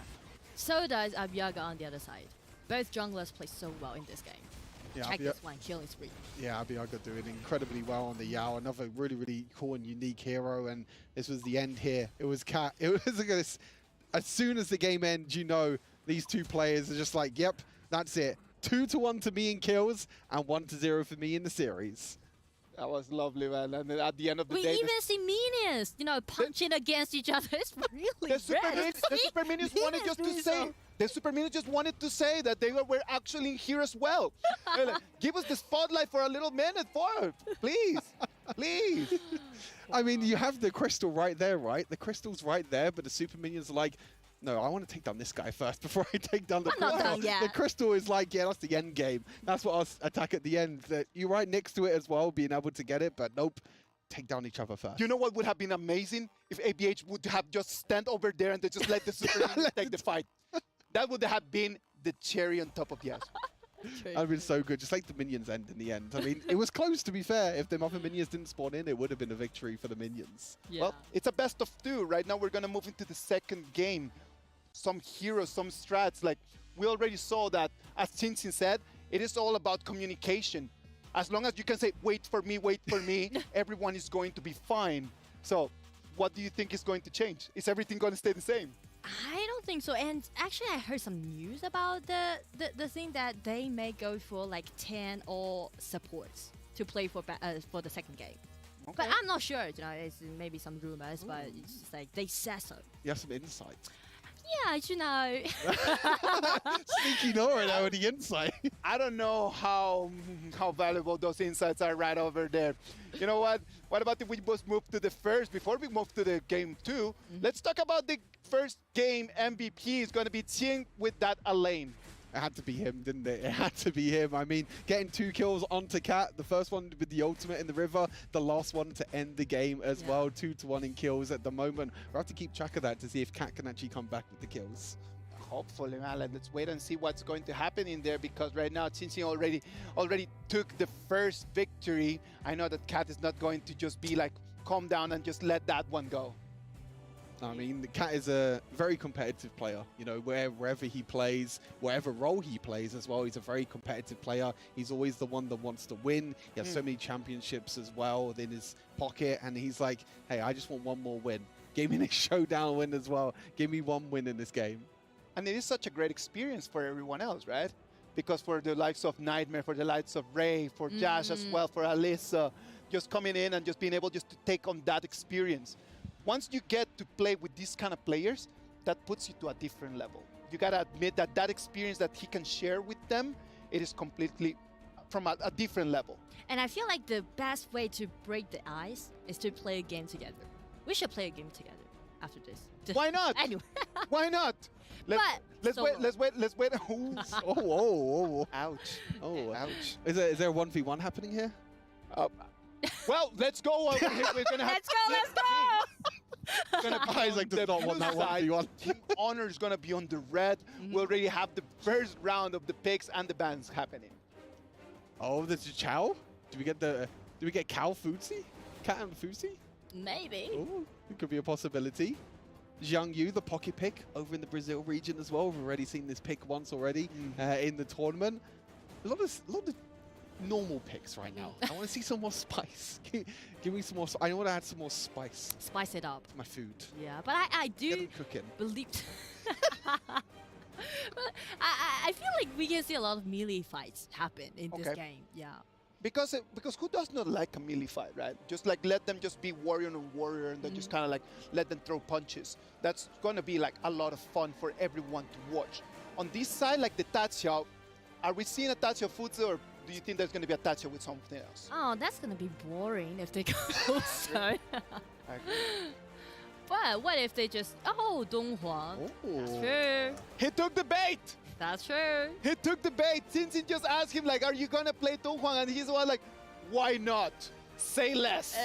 So does Abiaga on the other side. Both junglers play so well in this game. Yeah, Check this one, killing spree. Yeah, Abiaga doing incredibly well on the Yao. Another really, really cool and unique hero. And this was the end here. It was Cat. It was as soon as the game ends, these two players are just like, yep, that's it. 2-1 to me in kills and 1-0 for me in the series. That was lovely, man. And at the end of the day, we even see minions, punching against each other. It's really the super minions wanted just to say. The super minions just wanted to say that they were actually here as well. Like, give us the spotlight for a little minute, please, please. I mean, you have the crystal right there, right? The crystal's right there, but the super minions are like, no, I want to take down this guy first before I take down the crystal. Not done yet. The crystal is like, yeah, that's the end game. That's what I'll attack at the end. You're right next to it as well, being able to get it, but nope. Take down each other first. You know what would have been amazing? If ABH would have just stand over there and they just let the super minions take the fight. That would have been the cherry on top of the ice. That would have been so good. Just like the minions end in the end. I mean, it was close, to be fair. If the other minions didn't spawn in, it would have been a victory for the minions. Yeah. Well, it's a best of two. Right now, we're going to move into the second game. Some heroes, some strats. Like, we already saw that, as Tinsin said, it is all about communication. As long as you can say, wait for me, everyone is going to be fine. So, what do you think is going to change? Is everything going to stay the same? I don't think so. And actually, I heard some news about the thing that they may go for like 10 all supports to play for the second game. Okay. But I'm not sure. It's maybe some rumors, but it's just like they said so. You have some insight. Yeah, Sneaky Nora now with the insight. I don't know how valuable those insights are right over there. You know what? What about if we just move to the first, before we move to the game 2, let's talk about the first game MVP. Is going to be Ting with that Elaine. It had to be him, didn't it? It had to be him. I mean, getting 2 kills onto Cat. The first one with the ultimate in the river. The last one to end the game as well. 2-1 in kills at the moment. We'll have to keep track of that to see if Cat can actually come back with the kills. Hopefully, man. Let's wait and see what's going to happen in there, because right now Tinsin already took the first victory. I know that Cat is not going to just be like, calm down and just let that one go. I mean, the Cat is a very competitive player. Wherever he plays, whatever role he plays as well, he's a very competitive player. He's always the one that wants to win. He has so many championships as well in his pocket, and he's like, hey, I just want one more win. Give me a showdown win as well. Give me one win in this game. And it is such a great experience for everyone else, right? Because for the likes of Nightmare, for the likes of Ray, for Josh as well, for Alyssa, just coming in and just being able just to take on that experience. Once you get to play with these kind of players, that puts you to a different level. You gotta admit that that experience that he can share with them, it is completely from a different level. And I feel like the best way to break the ice is to play a game together. We should play a game together after this. Why not? Anyway. Why not? Let's wait. Oh. Ouch. Oh, ouch. Is there a 1v1 happening here? Well, let's go over here. We're gonna have let's go! Guys, like, does not want that 1v1. Team Honor is gonna be on the red. We already have the first round of the picks and the bans happening. Oh, this is Chow? Do we get Cal Footsie? Cat and Footsie? Maybe. Oh, it could be a possibility. Jiang Yu, the pocket pick over in the Brazil region as well. We've already seen this pick once already in the tournament. A lot of normal picks right now. I want to see some more spice. Give me some more. I want to add some more spice. Spice it up. To my food. Yeah, but I do believe. But I feel like we can see a lot of melee fights happen in this game. Yeah. Because who does not like a melee fight, right? Just like let them just be warrior on warrior and then just kind of like let them throw punches. That's going to be like a lot of fun for everyone to watch. On this side, like the Tatsia, are we seeing a Tatsia Futsu, or do you think there's going to be a Tatsia with something else? Oh, that's going to be boring if they go so. But what if they just, Donghuang. That's true. He took the bait. That's true. He took the bait. Since just asked him, like, are you going to play Donghuang? And he's one like, why not? Say less.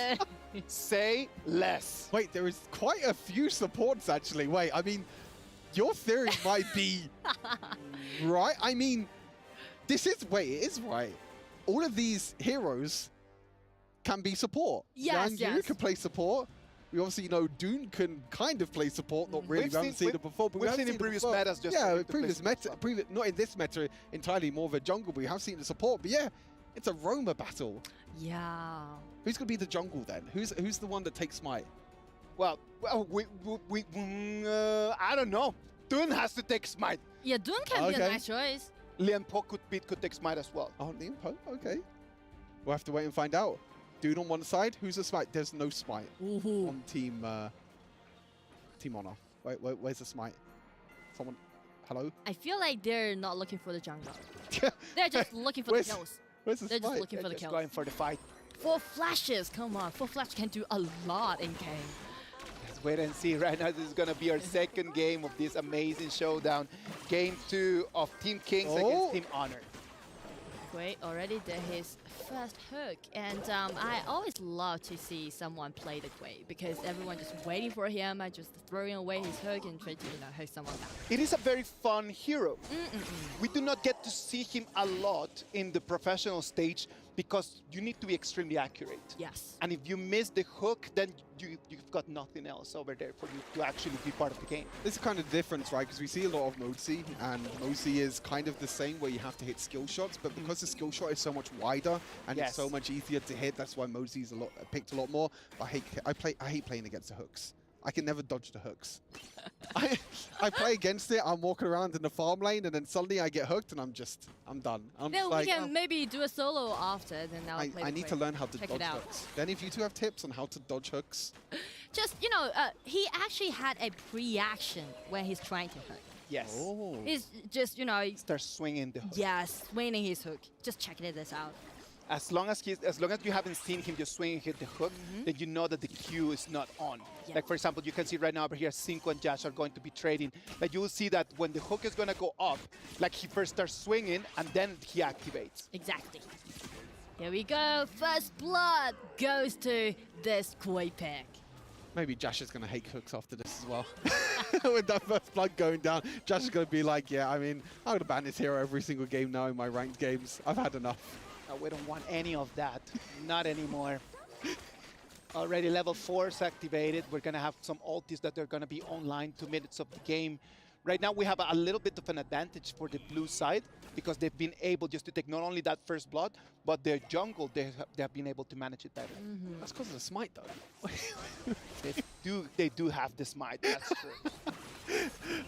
Say less. Wait, there is quite a few supports, actually. Wait, I mean, your theory might be right. I mean, it is right. All of these heroes can be support. Yes, Yang Yu can play support. We obviously know Dune can kind of play support, not really. We haven't seen it before, but we've seen in previous metas. Previous meta, not in this meta entirely, more of a jungle. But we have seen the support. But yeah, it's a Roma battle. Yeah. Who's gonna be the jungle then? Who's the one that takes smite? Well, I don't know. Dune has to take smite. Yeah, Dune can be a nice choice. Lian Po could take smite as well. Oh, Lian Po, okay. We'll have to wait and find out. Dude on one side, who's the smite? There's no smite on Team Honor. Wait, where's the smite? Someone, hello? I feel like they're not looking for the jungle. They're just looking for the kills. Where's the They're smite? just looking for the kills. Going for the fight. 4 flashes, come on. 4 flashes can do a lot in game. Let's wait and see. Right now, this is going to be our second game of this amazing showdown. Game 2 of Team Kings against Team Honor. Great, already did his first hook, and I always love to see someone play the Gui because everyone just waiting for him and just throwing away his hook and trying to hook someone back. It is a very fun hero. We do not get to see him a lot in the professional stage because you need to be extremely accurate. Yes. And if you miss the hook, then you've got nothing else over there for you to actually be part of the game. This is kind of the difference, right? Because we see a lot of Mozi, and Mozi is kind of the same where you have to hit skill shots, but because the skill shot is so much wider and it's so much easier to hit, that's why Mozi is picked a lot more. But I hate playing against the hooks. I can never dodge the hooks. I play against it, I'm walking around in the farm lane, and then suddenly I get hooked, and I'm done. Then we can maybe do a solo after, then I'll play I need to learn how to Check dodge it out. hooks. Then if you two have tips on how to dodge hooks. Just, he actually had a pre-action when he's trying to hook. Yes. Oh. He's just, Starts swinging the hook. Yeah, swinging his hook. Just checking this out. As long as you haven't seen him just swing and hit the hook, then you know that the Q is not on. Yeah. Like for example, you can see right now over here, Cinco and Josh are going to be trading. Like you will see that when the hook is gonna go up, like he first starts swinging and then he activates. Exactly. Here we go. First blood goes to this Gui pick. Maybe Josh is going to hate hooks after this as well. With that first blood going down, Josh is going to be like, yeah, I mean, I'm going to ban this hero every single game now in my ranked games. I've had enough. No, we don't want any of that. Not anymore. Already level 4 is activated. We're going to have some ultis that are going to be online 2 minutes of the game. Right now, we have a little bit of an advantage for the blue side because they've been able just to take not only that first blood, but their jungle, they have been able to manage it better. That's because of the smite, though. They do have the smite, that's true.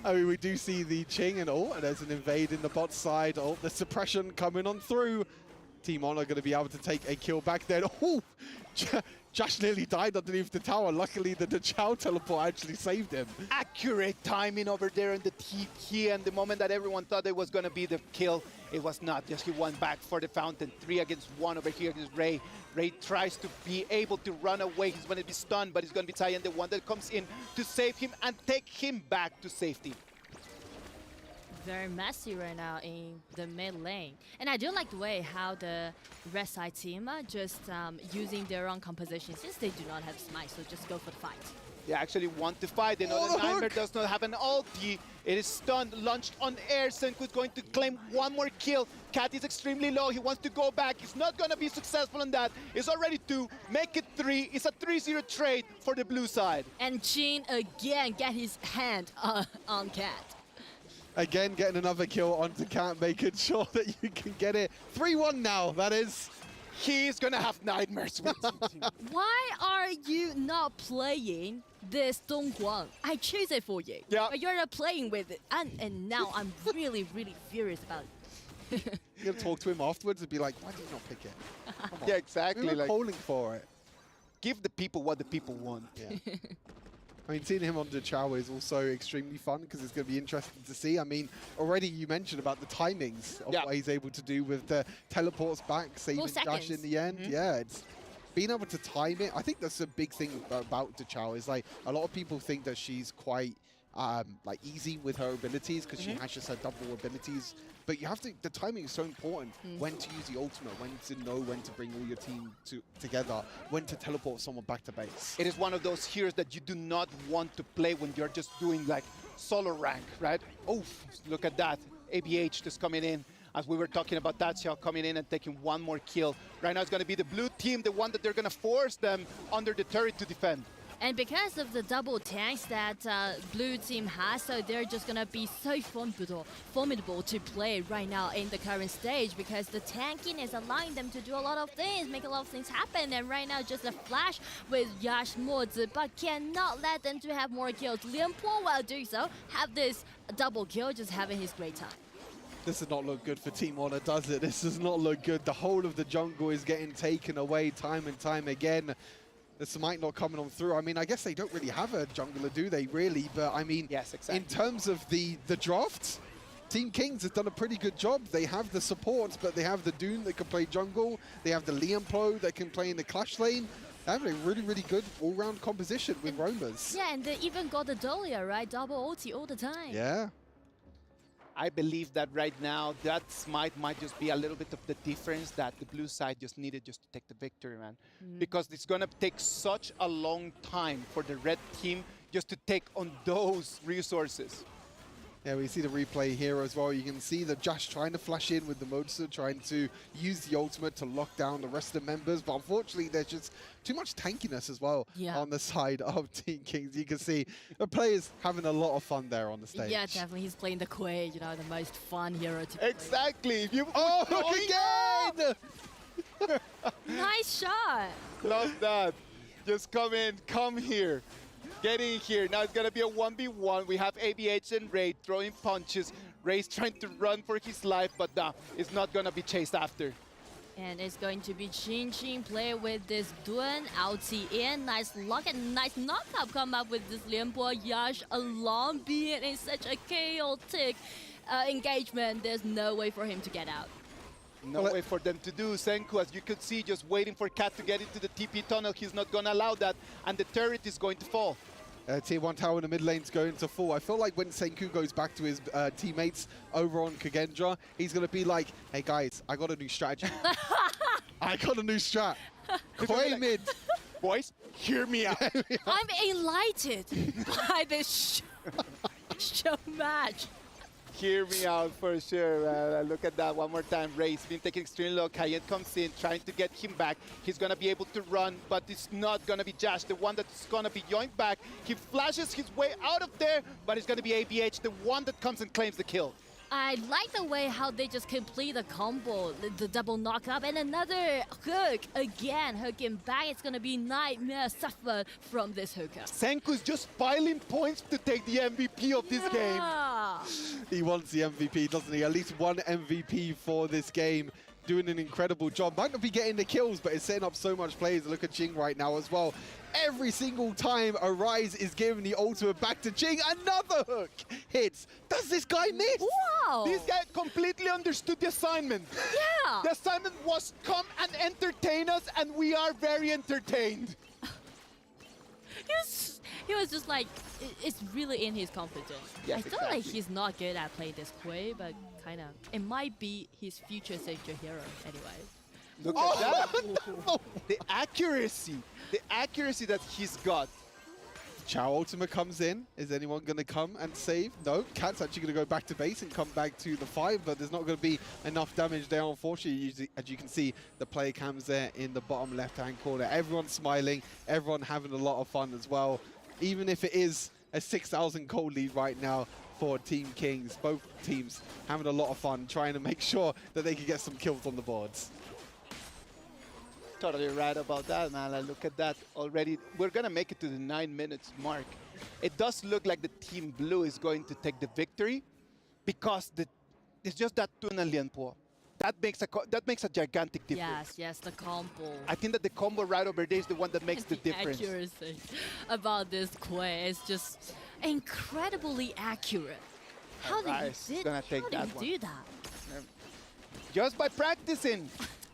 I mean, we do see the Ching and there's an invade in the bot side. The suppression coming on through. Team Honor going to be able to take a kill back there. Oh, Josh nearly died underneath the tower. Luckily, the Chow teleport actually saved him. Accurate timing over there in the TP, and the moment that everyone thought it was going to be the kill, it was not. Just he went back for the fountain. 3 against 1 over here against Ray. Ray tries to be able to run away. He's going to be stunned, but he's going to be Taiyan, the one that comes in to save him and take him back to safety. Very messy right now in the mid lane. And I do like the way how the red side team are just using their own composition since they do not have smite, so just go for the fight. They actually want to fight. They know that Nightmare does not have an ulti. It is stunned, launched on air. Senku is going to claim one more kill. Cat is extremely low. He wants to go back. He's not going to be successful in that. It's already 2. Make it 3. It's a 3-0 trade for the blue side. And Jin again get his hand on Cat. Again, getting another kill onto Cat, making sure that you can get it. 3-1 now, that is. He's going to have nightmares with Why are you not playing this Dongguang? I choose it for you. Yeah. But you're not playing with it. And now I'm really, really furious about it. You're going to talk to him afterwards and be like, why did you not pick it? Come on. Yeah, exactly. We were like, calling for it. give the people what the people want. Yeah. I mean, seeing him on the Chow is also extremely fun because it's going to be interesting to see. I mean, already you mentioned about the timings of what he's able to do with the teleports back, saving Dash in the end. Yeah, it's being able to time it. I think that's a big thing about the Chow is like a lot of people think that she's quite like easy with her abilities because she has just her double abilities. But you have to, the timing is so important. When to use the ultimate, when to know when to bring all your team together, when to teleport someone back to base. It is one of those heroes that you do not want to play when you're just doing like solo rank, right? Oh, look at that. ABH just coming in. As we were talking about Tatsia coming in and taking one more kill. Right now it's going to be the blue team, the one that they're going to force them under the turret to defend. And because of the double tanks that blue team has, so they're just gonna be so formidable to play right now in the current stage because the tanking is allowing them to do a lot of things, make a lot of things happen. And right now just a flash with Yash Mozi, but cannot let them to have more kills. Lian Po, while doing so, have this double kill, just having his great time. This does not look good for Team Honor, does it? This does not look good. The whole of the jungle is getting taken away time and time again. The Smite not coming on through. I mean, I guess they don't really have a jungler, do they, really? But, I mean, yes, exactly. In terms of the draft, Team Kings has done a pretty good job. They have the supports, but they have the Dune that can play jungle. They have the Lianplo that can play in the Clash lane. They have a really, really good all-round composition with roamers. Yeah, and they even got the Dolia, right? Double ulti all the time. Yeah. I believe that right now that Smite might just be a little bit of the difference that the blue side just needed just to take the victory, man. Because it's going to take such a long time for the red team just to take on those resources. Yeah, we see the replay here as well. You can see the Josh trying to flash in with the Motor, trying to use the ultimate to lock down the rest of the members. But unfortunately, there's just too much tankiness as well on the side of Team Kings. You can see the players having a lot of fun there on the stage. Yeah, definitely. He's playing the Quay, you know, the most fun hero to play. Exactly. Oh, look again! Nice shot. Love that. Just come in, come here. Get in here. Now it's going to be a 1v1. We have ABH and Ray throwing punches. Ray's trying to run for his life, but it's not going to be chased after. And it's going to be Chin play with this Duen, ulti in. Nice lock and nice knockup come up with this Lianpo Yash along being in such a chaotic engagement. There's no way for him to get out. No way for them to do. Senku, as you could see, just waiting for Cat to get into the TP tunnel. He's not going to allow that, and the turret is going to fall. Tier 1 tower in the mid lane's going to fall. I feel like when Senku goes back to his teammates over on Kagendra, he's going to be like, hey guys, I got a new strategy. I got a new strat. Quay mid. Boys, hear me out. I'm enlightened by this show match. Hear me out for sure. Look at that one more time. Ray's been taking extremely low. Kayet comes in, trying to get him back. He's going to be able to run, but it's not going to be Josh, the one that's going to be yoinked back. He flashes his way out of there, but it's going to be ABH, the one that comes and claims the kill. I like the way how they just complete the combo, the double knockup, and another hook. Again, hooking back. It's going to be Nightmare suffered from this hooker. Senku's just piling points to take the MVP of this game. He wants the MVP, doesn't he? At least one MVP for this game. Doing an incredible job. Might not be getting the kills, but it's setting up so much plays. Look at Jing right now as well. Every single time Arise is giving the ultimate back to Jing, another hook hits. Does this guy miss? Wow! This guy completely understood the assignment. Yeah! The assignment was come and entertain us, and we are very entertained. He was just like, it's really in his confidence. Yes, I feel like he's not good at playing this Quay, but kind of, it might be his future signature hero anyway. Look at that. The accuracy that he's got. Chow ultimate comes in. Is anyone going to come and save? No. Cat's actually going to go back to base and come back to the 5, but there's not going to be enough damage there, unfortunately. As you can see, the player cams there in the bottom left-hand corner. Everyone's smiling. Everyone having a lot of fun as well. Even if it is a 6,000 gold lead right now for Team Kings. Both teams having a lot of fun, trying to make sure that they can get some kills on the boards. Totally right about that, man. Like, look at that already. We're going to make it to the 9 minutes mark. It does look like the Team Blue is going to take the victory because it's just that Tuna Lianpo. That makes a gigantic difference. Yes, the combo. I think that the combo right over there is the one that makes the difference. Accuracy about this Quay is just incredibly accurate. How did you do that? Just by practicing.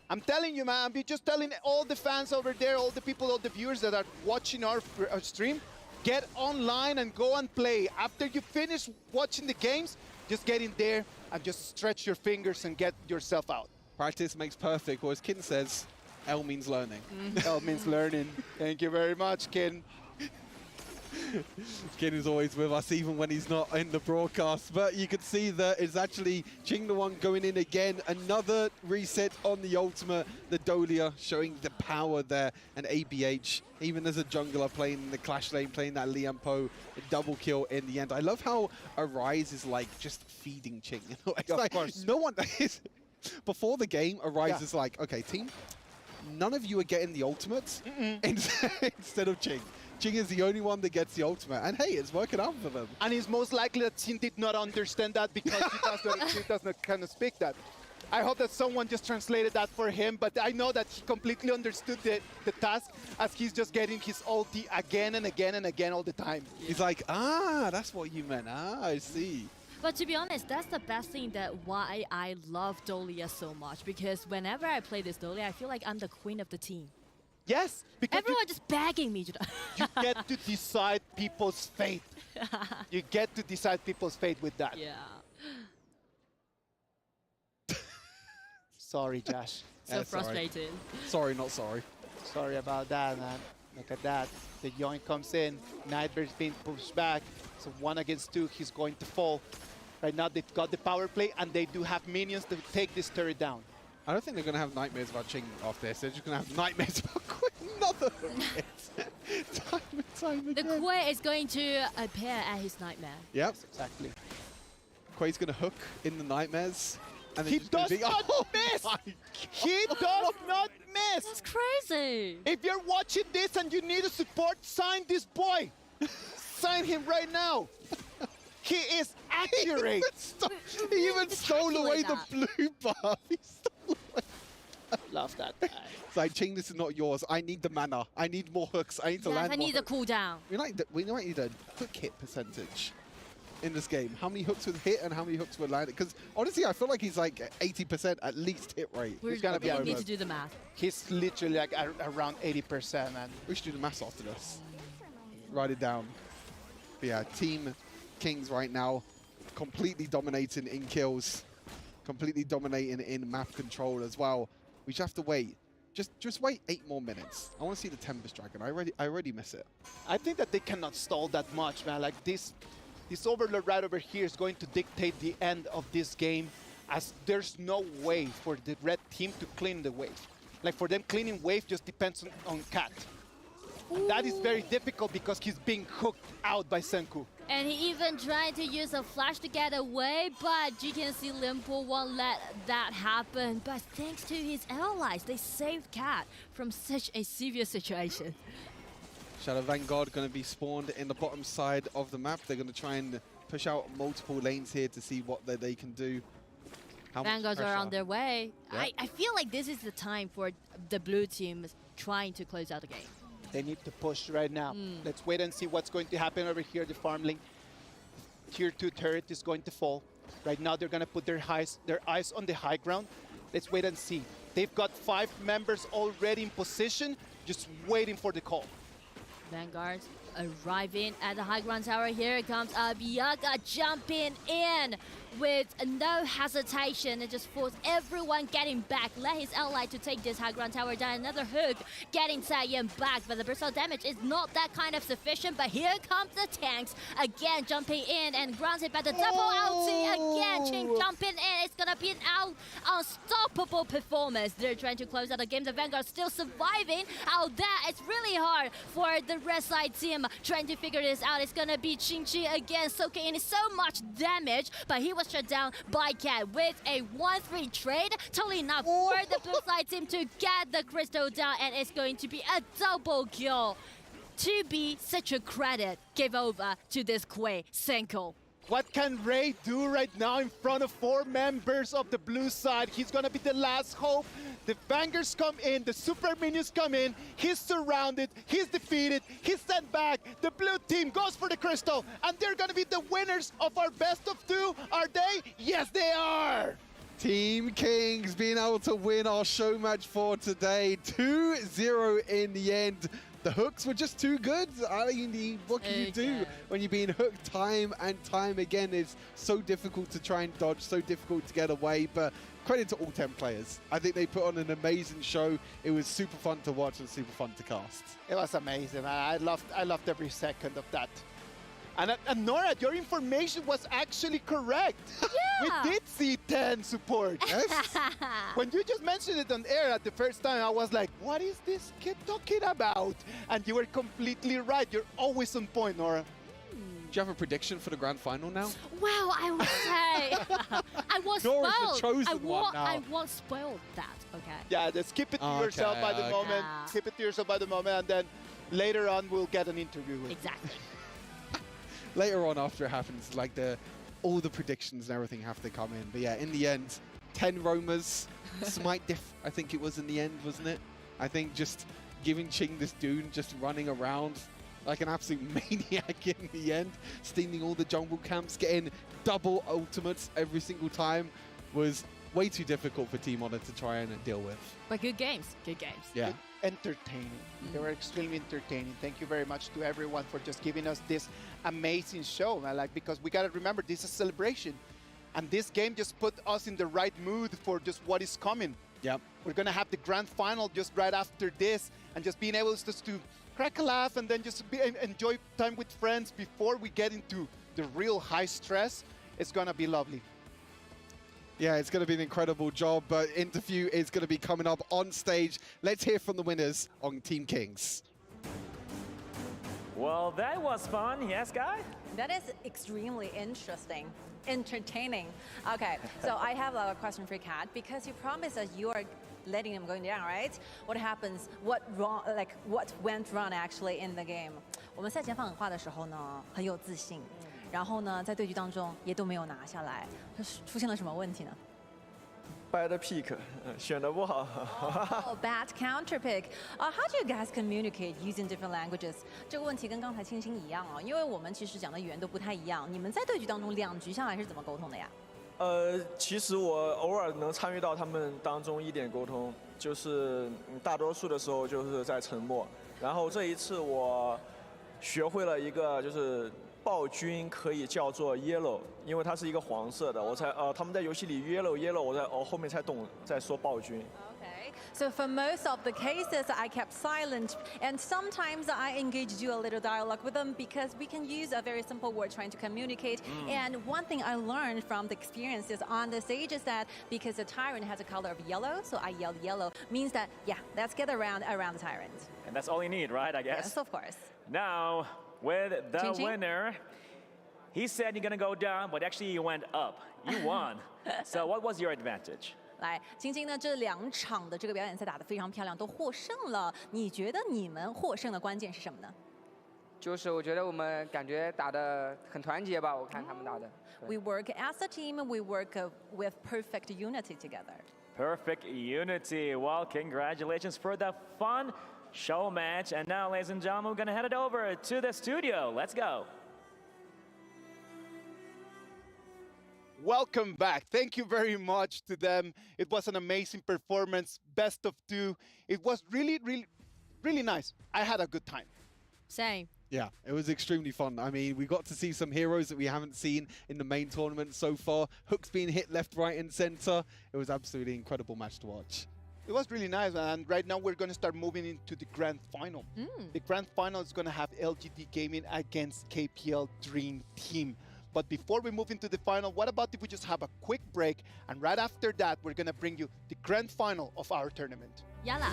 I'm telling you, man, I'm just telling all the fans over there, all the people, all the viewers that are watching our stream, get online and go and play. After you finish watching the games, just get in there and just stretch your fingers and get yourself out. Practice makes perfect, or as Kin says, L means learning. L means learning. Thank you very much, Kin. Kin is always with us, even when he's not in the broadcast. But you can see that it's actually Ching the one going in again. Another reset on the ultimate. The Dolia showing the power there. And ABH, even as a jungler playing in the Clash lane, playing that Lianpo, a double kill in the end. I love how Arise is like just feeding Ching. It's of like, course. No one is. Before the game, Arise is like, okay, team, none of you are getting the ultimates instead of Ching. Ching is the only one that gets the ultimate, and hey, it's working out for them. And it's most likely that Ching did not understand that because he does not kind of speak that. I hope that someone just translated that for him, but I know that he completely understood the task as he's just getting his ulti again and again and again all the time. He's like, that's what you meant. I see. But to be honest, that's the best thing that why I love Dolia so much, because whenever I play this Dolia, I feel like I'm the queen of the team. Yes, because everyone just begging me to. You get to decide people's fate. You get to decide people's fate with that. Yeah. Sorry, Josh. So frustrated. Sorry, not sorry. Sorry about that, man. Look at that. The yoink comes in. Nightmare's being pushed back. So 1 against 2, he's going to fall. Right now, they've got the power play, and they do have minions to take this turret down. I don't think they're going to have nightmares about Ching off this. They're just going to have nightmares about Quay. Another time and time again. The Quay is going to appear at his nightmare. Yep. Exactly. Quay's going to hook in the nightmares. And he does not miss! He does not miss! That's crazy! If you're watching this and you need a support, sign this boy! Sign him right now! He is accurate! He even stole away the blue buff! He stole away. Love that guy. It's like, Ching, this is not yours. I need the mana. I need more hooks. I need to land I need more the cooldown. We might need a hook hit percentage in this game. How many hooks would hit and how many hooks would land? Because honestly, I feel like he's like 80% at least hit rate. We're gonna need to do the math. He's literally like around 80%, man. We should do the math after this. Write it down. But yeah, Team Kings right now completely dominating in kills, completely dominating in map control as well. We just have to wait. Just wait 8 more minutes. I want to see the Tempest Dragon. I already miss it. I think that they cannot stall that much, man. Like this Overlord right over here is going to dictate the end of this game, as there's no way for the red team to clean the wave. Like for them cleaning wave just depends on Cat. That is very difficult because he's being hooked out by Senku. And he even tried to use a flash to get away, but you can see Limpo won't let that happen. But thanks to his allies, they saved Cat from such a severe situation. Shadow Vanguard going to be spawned in the bottom side of the map. They're going to try and push out multiple lanes here to see what they can do. Vanguards are on their way. Yep. I feel like this is the time for the blue team trying to close out the game. They need to push right now. Let's wait and see what's going to happen over here. The farm lane. Tier 2 turret is going to fall. Right now, they're going to put their eyes on the high ground. Let's wait and see. They've got 5 members already in position, just waiting for the call. Vanguard arriving at the high ground tower. Here comes Bianca jumping in with no hesitation and just force everyone getting back. Let his ally to take this high ground tower down. Another hook getting Sayan back, but the burst of damage is not that kind of sufficient. But here comes the tanks again jumping in and grounded by the double ulti again. Ching jumping in. It's gonna be an unstoppable performance. They're trying to close out the game. The Vanguard still surviving out there. It's really hard for the red side team trying to figure this out. It's gonna be Qingqi again soaking in so much damage, but he was shut down by Cat with a 1-3 trade. Totally enough for the blue side team to get the crystal down, and it's going to be a double kill. To be such a credit, give over to this Quay Senko. What can Ray do right now in front of 4 members of the blue side? He's gonna be the last hope. The Vanguards come in, the super minions come in, he's surrounded, he's defeated, he's sent back. The blue team goes for the crystal, and they're gonna be the winners of our best of 2, are they? Yes, they are! Team Kings being able to win our show match for today. 2-0 in the end. The hooks were just too good. I mean, what can you do when you're being hooked time and time again? It's so difficult to try and dodge, so difficult to get away, but credit to all 10 players. I think they put on an amazing show. It was super fun to watch and super fun to cast. It was amazing. I loved every second of that. And Nora, your information was actually correct. Yeah. We did see 10 support. Yes. When you just mentioned it on air at the first time, I was like, what is this kid talking about? And you were completely right. You're always on point, Nora. Do you have a prediction for the grand final now? Well, I would say I was Nora's spoiled. the chosen one now. I won't spoil that, okay? Yeah, just keep it to yourself by the moment. Yeah. Keep it to yourself by the moment, and then later on we'll get an interview with Exactly. Later on, after it happens, like all the predictions and everything have to come in. But yeah, in the end, 10 roamers, Smite diff, I think it was in the end, wasn't it? I think just giving Ching this Dune, just running around like an absolute maniac in the end, stealing all the jungle camps, getting double ultimates every single time was way too difficult for Team Honor to try and deal with. But good games, good games. Yeah. Entertaining. They were extremely entertaining. Thank you very much to everyone for just giving us this amazing show. Because we gotta remember, this is a celebration, and this game just put us in the right mood for just what is coming. Yep. We're gonna have the grand final just right after this, and just being able just to crack a laugh and then just enjoy time with friends before we get into the real high stress. It's gonna be lovely. Yeah, it's going to be an incredible job, but interview is going to be coming up on stage. Let's hear from the winners on Team Kings. Well, that was fun. Yes, Guy? That is extremely interesting, entertaining. Okay, so I have a question for Kat, because you promised us you are letting him go down, right? What happens? What went wrong actually in the game? 我们赛前放狠话的时候呢，很有自信。然后呢，在对局当中也都没有拿下来，出现了什么问题呢 ？Bad pick， 选得不好。Oh, bad counter pick. How do you guys communicate using different languages? 这个问题跟刚才青青一样啊，因为我们其实讲的语言都不太一样。你们在对局当中2局下来是怎么沟通的呀？其实我偶尔能参与到他们当中一点沟通，就是大多数的时候就是在沉默。然后这一次我学会了一个就是。暴君可以叫做 yellow， 因为它是一个黄色的，我才他们在游戏里 yellow， 我后面才懂在说暴君。Okay, so for most of the cases, I kept silent, and sometimes I engaged you a little dialogue with them because we can use a very simple word trying to communicate. And one thing I learned from the experiences on the stage is that because the tyrant has a color of yellow, so I yelled yellow, means that yeah, let's get around the tyrant. And that's all you need, right? I guess. Yes, of course. Now. With the Ching Ching? winner, he said you're gonna go down, but actually you went up. You won. So what was your advantage? 来，青青呢，这2场的这个表演赛打得非常漂亮，都获胜了。你觉得你们获胜的关键是什么呢？就是我觉得我们感觉打得很团结吧，我看他们打的。We work as a team. We work with perfect unity together. Perfect unity. Well, congratulations for the fun show match. And now, ladies and gentlemen, we're going to head it over to the studio. Let's go. Welcome back. Thank you very much to them. It was an amazing performance, best of 2. It was really, really, really nice. I had a good time. Same. Yeah, it was extremely fun. I mean, we got to see some heroes that we haven't seen in the main tournament so far. Hooks being hit left, right, and center. It was absolutely incredible match to watch. It was really nice, and right now we're going to start moving into the grand final. The grand final is going to have LGD Gaming against KPL Dream Team. But before we move into the final, what about if we just have a quick break, and right after that, we're going to bring you the grand final of our tournament. Yalla.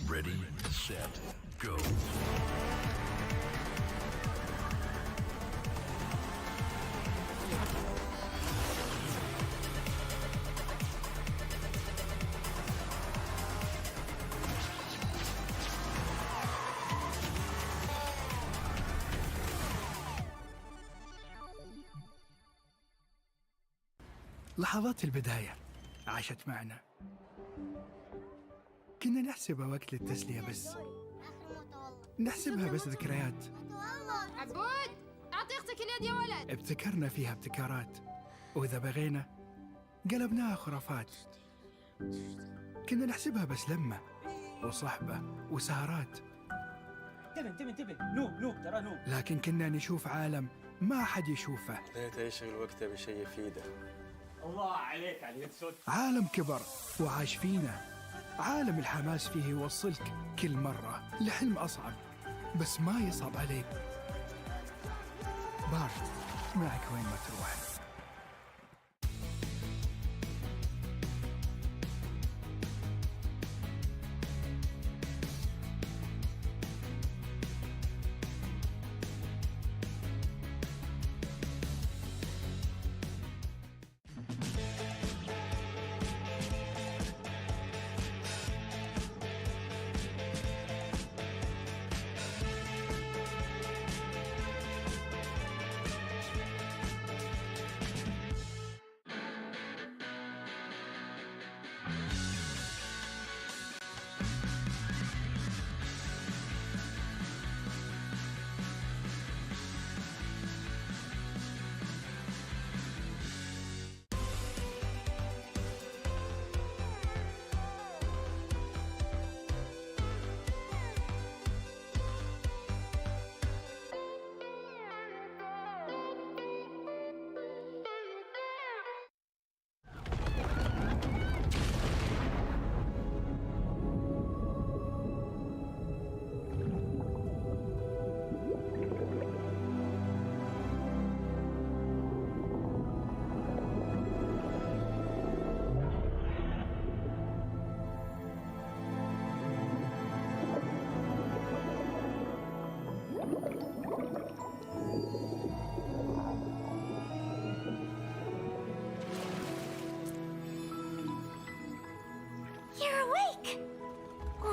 Ready, set, go. لحظات البداية عاشت معنا. كنا نحسبها وقت للتسلية بس. نحسبها بس ذكريات. عبود أعطي أختك اليد يا ولد. ابتكرنا فيها ابتكارات، وإذا بغينا قلبناها خرافات. كنا نحسبها بس لمة وصحبة وسهرات. انتبه نوب ترى نوب. لكن كنا نشوف عالم ما حد يشوفه. ليت يشغل وقته بشيء يفيده. الله عليك على اليد سود. عالم كبر وعاش فينا. عالم الحماس فيه يوصلك كل مرة لحلم أصعب، بس ما يصعب عليك. بارد معك وين ما تروح.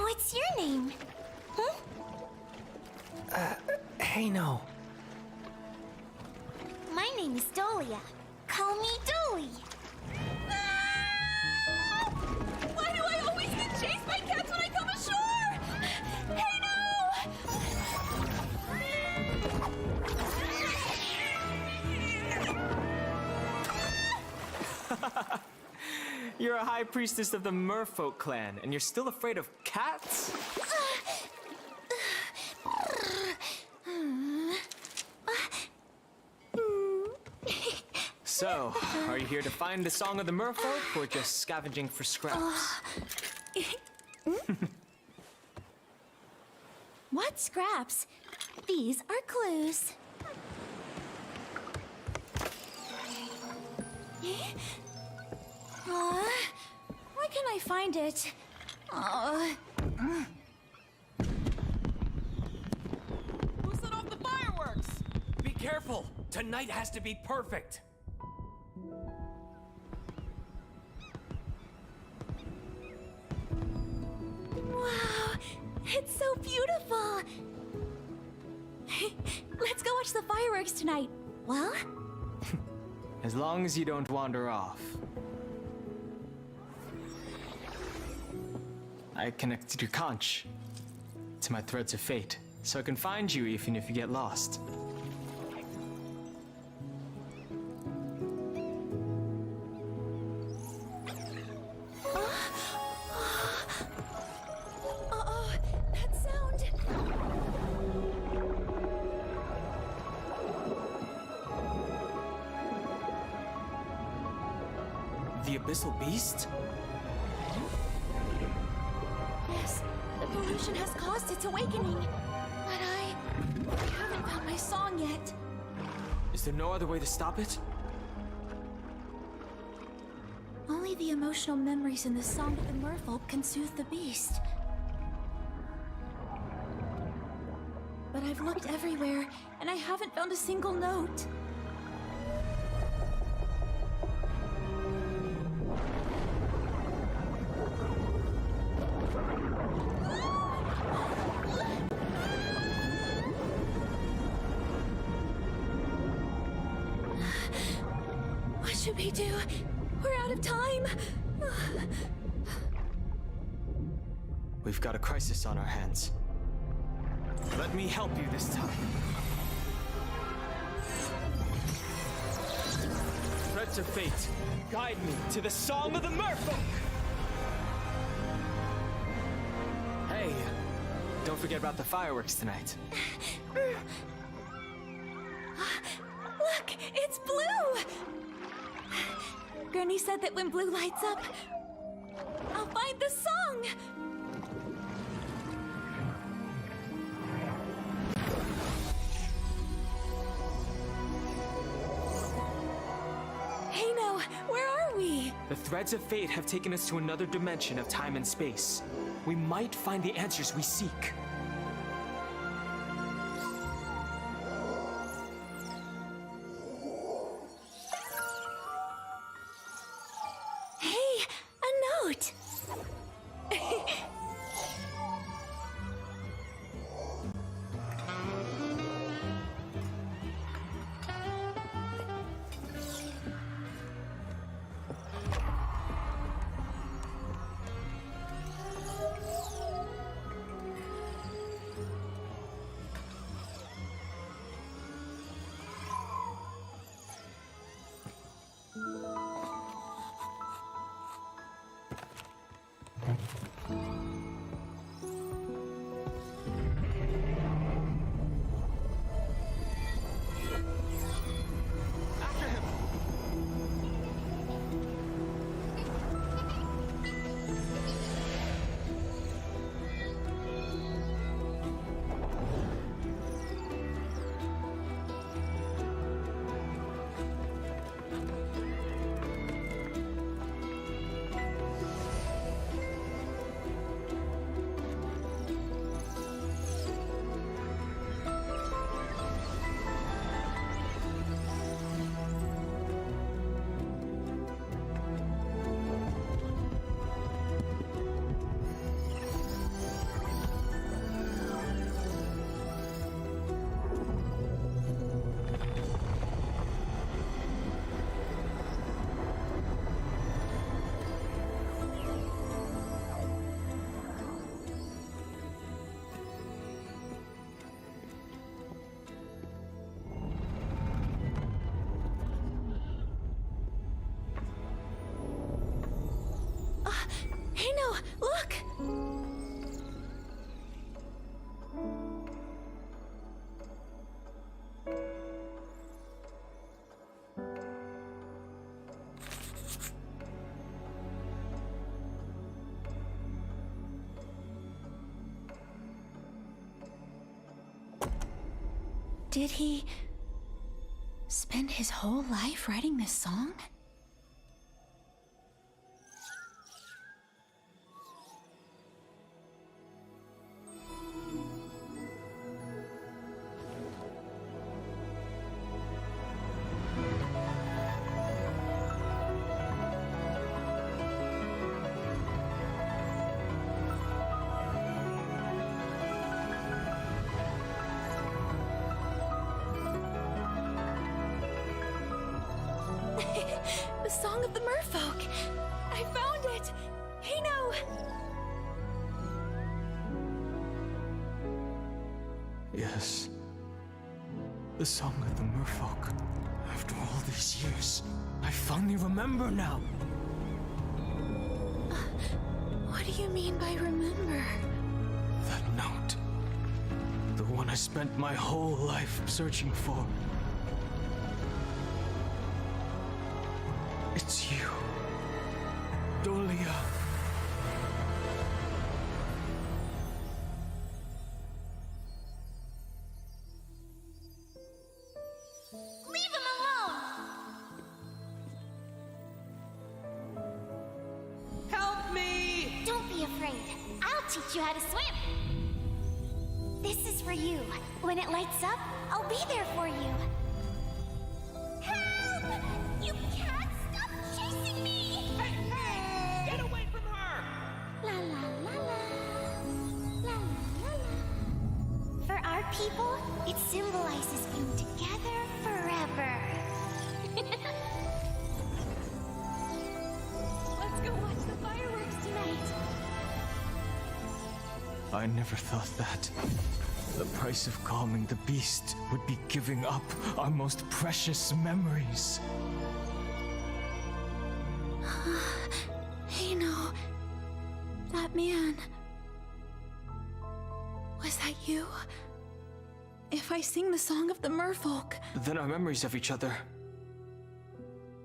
What's your name? Hey, no. My name is Dolia. Call me Dolly. Why do I always get chased by cats when I come ashore? Hey, no! You're a high priestess of the Merfolk clan, and you're still afraid of cats? So, are you here to find the Song of the Merfolk, or just scavenging for scraps? What scraps? These are clues. Why can't I find it? Who set off the fireworks? Be careful! Tonight has to be perfect! Wow, it's so beautiful! Let's go watch the fireworks tonight. Well? As long as you don't wander off. I connected your conch to my threads of fate, so I can find you even if you get lost. Oh, that sound! The Abyssal Beast? Yes, the pollution has caused its awakening. But I haven't found my song yet. Is there no other way to stop it? Only the emotional memories in the song of the merfolk can soothe the beast. But I've looked everywhere, and I haven't found a single note. What should we do? We're out of time. We've got a crisis on our hands. Let me help you this time. Threads of fate, guide me to the song of the merfolk! Hey, don't forget about the fireworks tonight. Look, it's blue! Gurney said that when blue lights up, I'll find the song! Hey, no, where are we? The threads of fate have taken us to another dimension of time and space. We might find the answers we seek. Hey, a note! Hey, no, look! Did he spend his whole life writing this song? The Song of the Merfolk. I found it. Hino! Yes. The Song of the Merfolk. After all these years, I finally remember now. What do you mean by remember? That note. The one I spent my whole life searching for. It's you. Dolia. Leave him alone! Help me! Don't be afraid. I'll teach you how to swim. This is for you. When it lights up, I'll be there for you. Help! You can't stop chasing me! Hey! Get away from her! La la la la. La la la la. For our people, it symbolizes being together forever. Let's go watch the fireworks tonight. I never thought that. The price of calming the beast would be giving up our most precious memories. Hino, that man. Was that you? If I sing the Song of the Merfolk, Then our memories of each other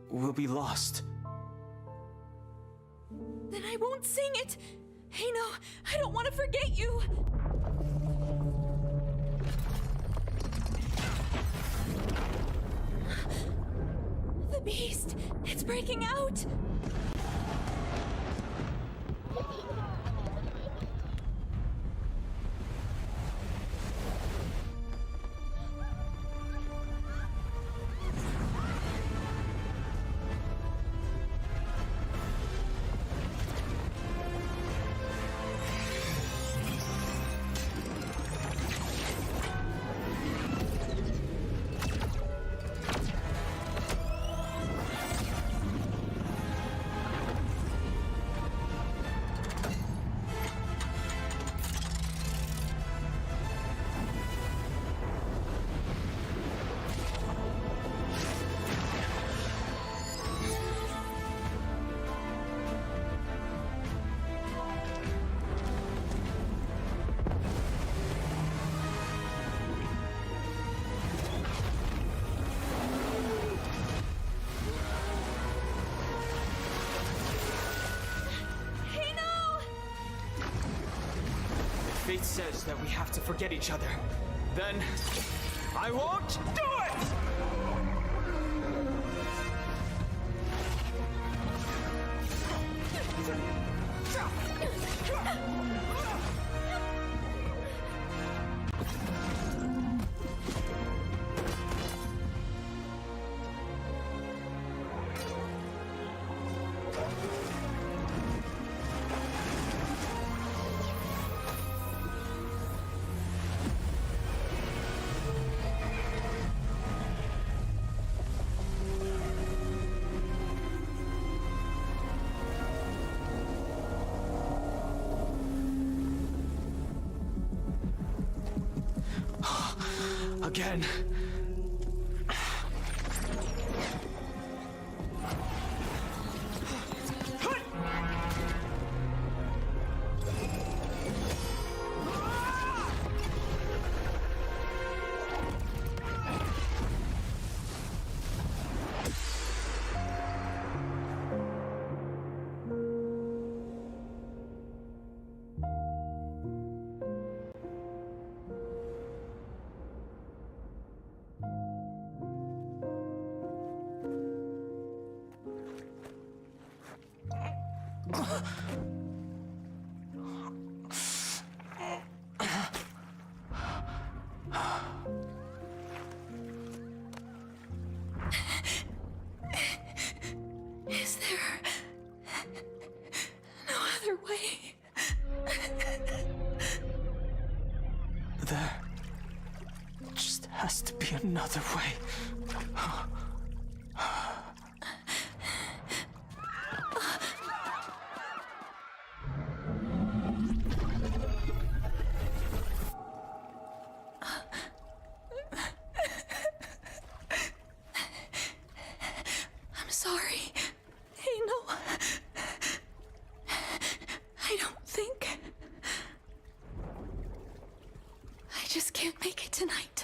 will be lost. then I won't sing it. Hino, I don't want to forget you. The beast, it's breaking out. Fate says that we have to forget each other. Then I won't do it! Again. Is there no other way? There just has to be another way. just can't make it tonight.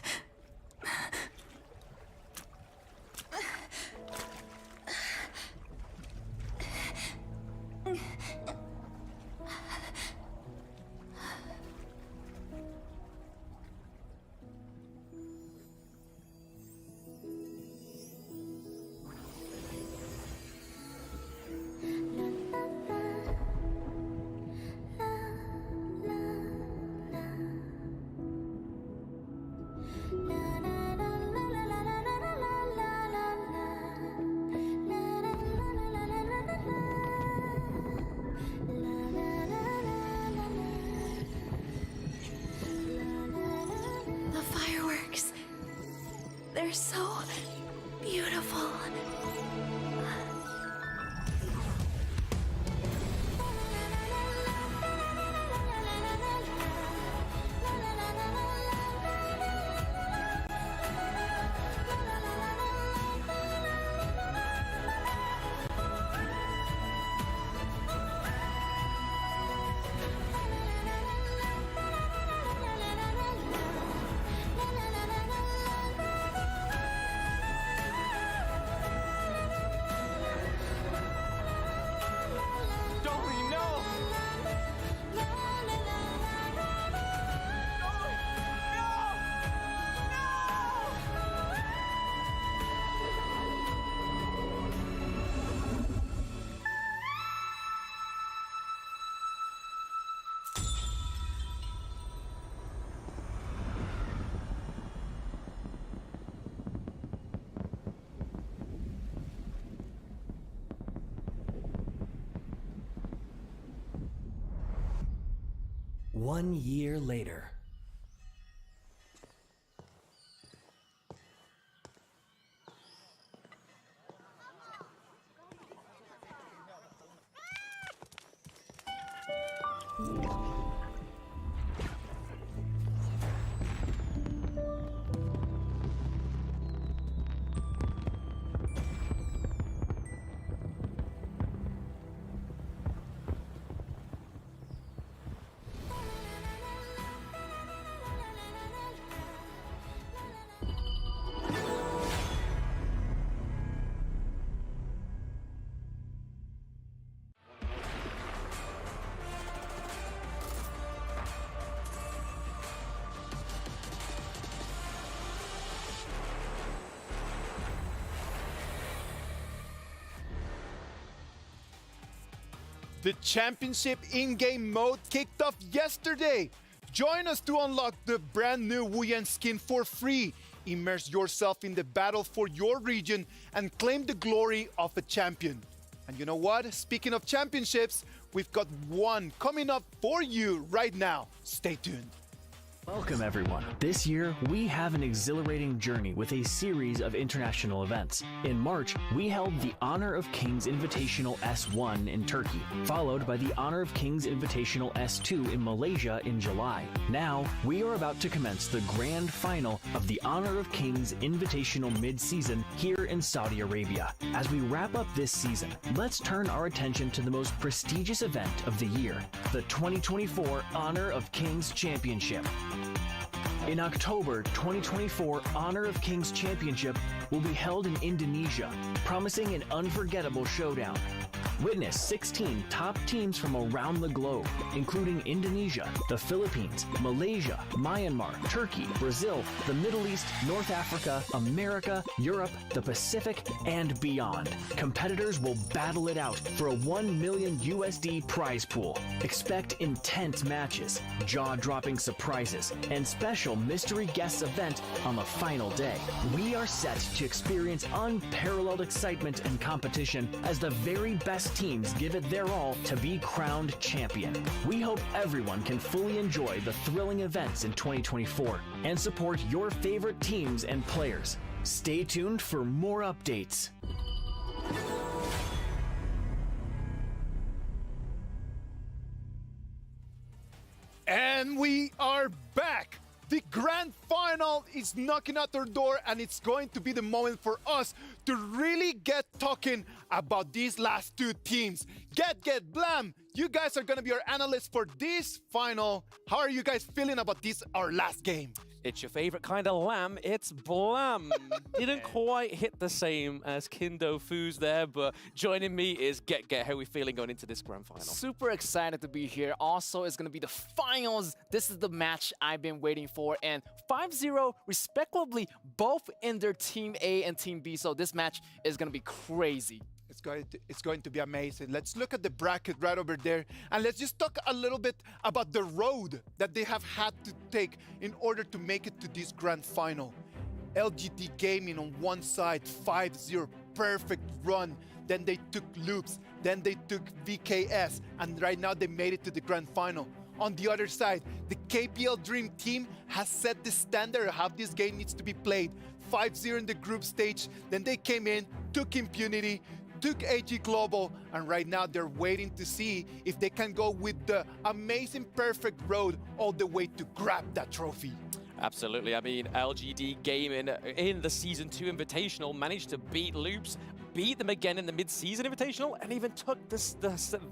The fireworks. They're so beautiful. One year later. The championship in-game mode kicked off yesterday. Join us to unlock the brand new Wuyan skin for free. Immerse yourself in the battle for your region and claim the glory of a champion. And you know what? Speaking of championships, we've got one coming up for you right now. Stay tuned. Welcome everyone. This year, we have an exhilarating journey with a series of international events. In March, we held the Honor of Kings Invitational S1 in Turkey, followed by the Honor of Kings Invitational S2 in Malaysia in July. Now, we are about to commence the grand final of the Honor of Kings Invitational mid-season here in Saudi Arabia. As we wrap up this season, let's turn our attention to the most prestigious event of the year, the 2024 Honor of Kings Championship. In October 2024, Honor of Kings Championship will be held in Indonesia, promising an unforgettable showdown. Witness 16 top teams from around the globe, including Indonesia, the Philippines, Malaysia, Myanmar, Turkey, Brazil, the Middle East, North Africa, America, Europe, the Pacific, and beyond. Competitors will battle it out for a $1 million USD prize pool. Expect intense matches, jaw-dropping surprises, and special mystery guest event on the final day. We are set to experience unparalleled excitement and competition as the very best teams give it their all to be crowned champion. We hope everyone can fully enjoy the thrilling events in 2024 and support your favorite teams and players. Stay tuned for more updates. And we are back. The grand final is knocking at our door, and it's going to be the moment for us to really get talking about these last two teams. Get Blam, You guys are going to be our analysts for this final. How are you guys feeling about this, our last game? It's your favorite kind of lamb, it's Blam. Didn't quite hit the same as Kindo Foos there, but joining me is Get. How are we feeling going into this grand final? Super excited to be here. Also, it's going to be the finals. This is the match I've been waiting for. And 5-0, respectively, both in their Team A and Team B. So this match is going to be crazy. It's going to be amazing. Let's look at the bracket right over there, and let's just talk a little bit about the road that they have had to take in order to make it to this grand final. LGD Gaming on one side, 5-0, perfect run. Then they took Loops, then they took VKS, and right now they made it to the grand final. On the other side, the KPL Dream Team has set the standard of how this game needs to be played. 5-0 in the group stage, then they came in, took Impunity, took AG Global, and right now they're waiting to see if they can go with the amazing perfect road all the way to grab that trophy. Absolutely. I mean, LGD Gaming in the Season 2 Invitational managed to beat Loops, beat them again in the Mid-Season Invitational, and even took the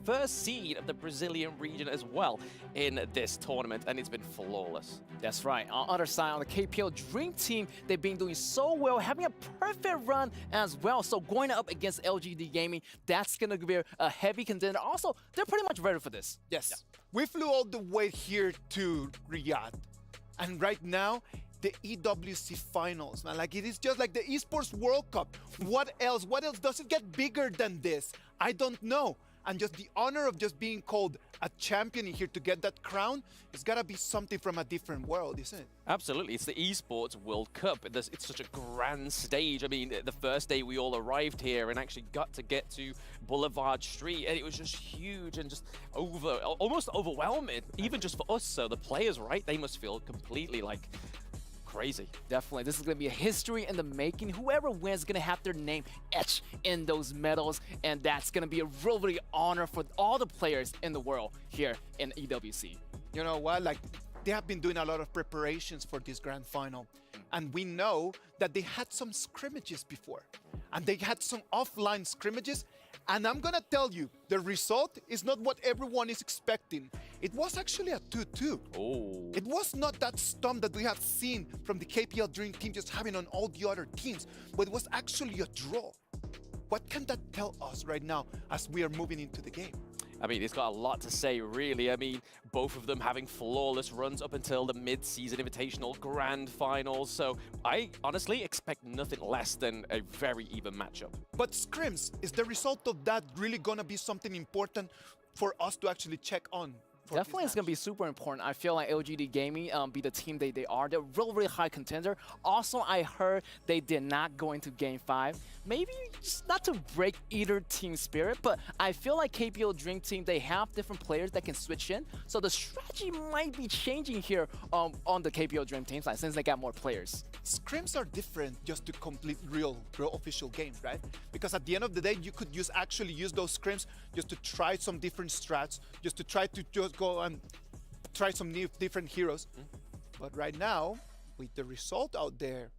first seed of the Brazilian region as well in this tournament, and it's been flawless. That's right. On the other side, on the KPL Dream Team, they've been doing so well, having a perfect run as well. So going up against LGD Gaming, that's going to be a heavy contender. Also, they're pretty much ready for this. Yes. Yeah. We flew all the way here to Riyadh. And right now, the EWC finals, man. Like, it is just like the Esports World Cup. What else? What else does it get bigger than this? I don't know. And just the honor of just being called a champion in here to get that crown, it's got to be something from a different world, isn't it? Absolutely. It's the Esports World Cup. It's such a grand stage. I mean, the first day we all arrived here and actually got to Boulevard Street, and it was just huge and just almost overwhelming, even just for us. So the players, right, they must feel completely like crazy. Definitely. This is going to be a history in the making. Whoever wins is going to have their name etched in those medals, and that's going to be a really honor for all the players in the world here in EWC. You know what? Like, they have been doing a lot of preparations for this grand final, and we know that they had some scrimmages before, and they had some offline scrimmages, and I'm gonna tell you, the result is not what everyone is expecting. It was actually a 2-2. Oh. It was not that stomp that we have seen from the KPL Dream Team just having on all the other teams, but it was actually a draw. What can that tell us right now as we are moving into the game? I mean, it's got a lot to say, really. I mean, both of them having flawless runs up until the mid-season invitational grand finals. So I honestly expect nothing less than a very even matchup. But scrims, is the result of that really going to be something important for us to actually check on? Definitely, it's going to be super important. I feel like LGD Gaming be the team they are. They're really, really high contender. Also, I heard they did not go into Game 5. Maybe just not to break either team spirit, but I feel like KPL Dream Team, they have different players that can switch in. So the strategy might be changing here on the KPL Dream Team side since they got more players. Scrims are different just to complete real official games, right? Because at the end of the day, you could actually use those scrims just to try some different strats, just to try to just go and try some different heroes. But right now, with the result out there,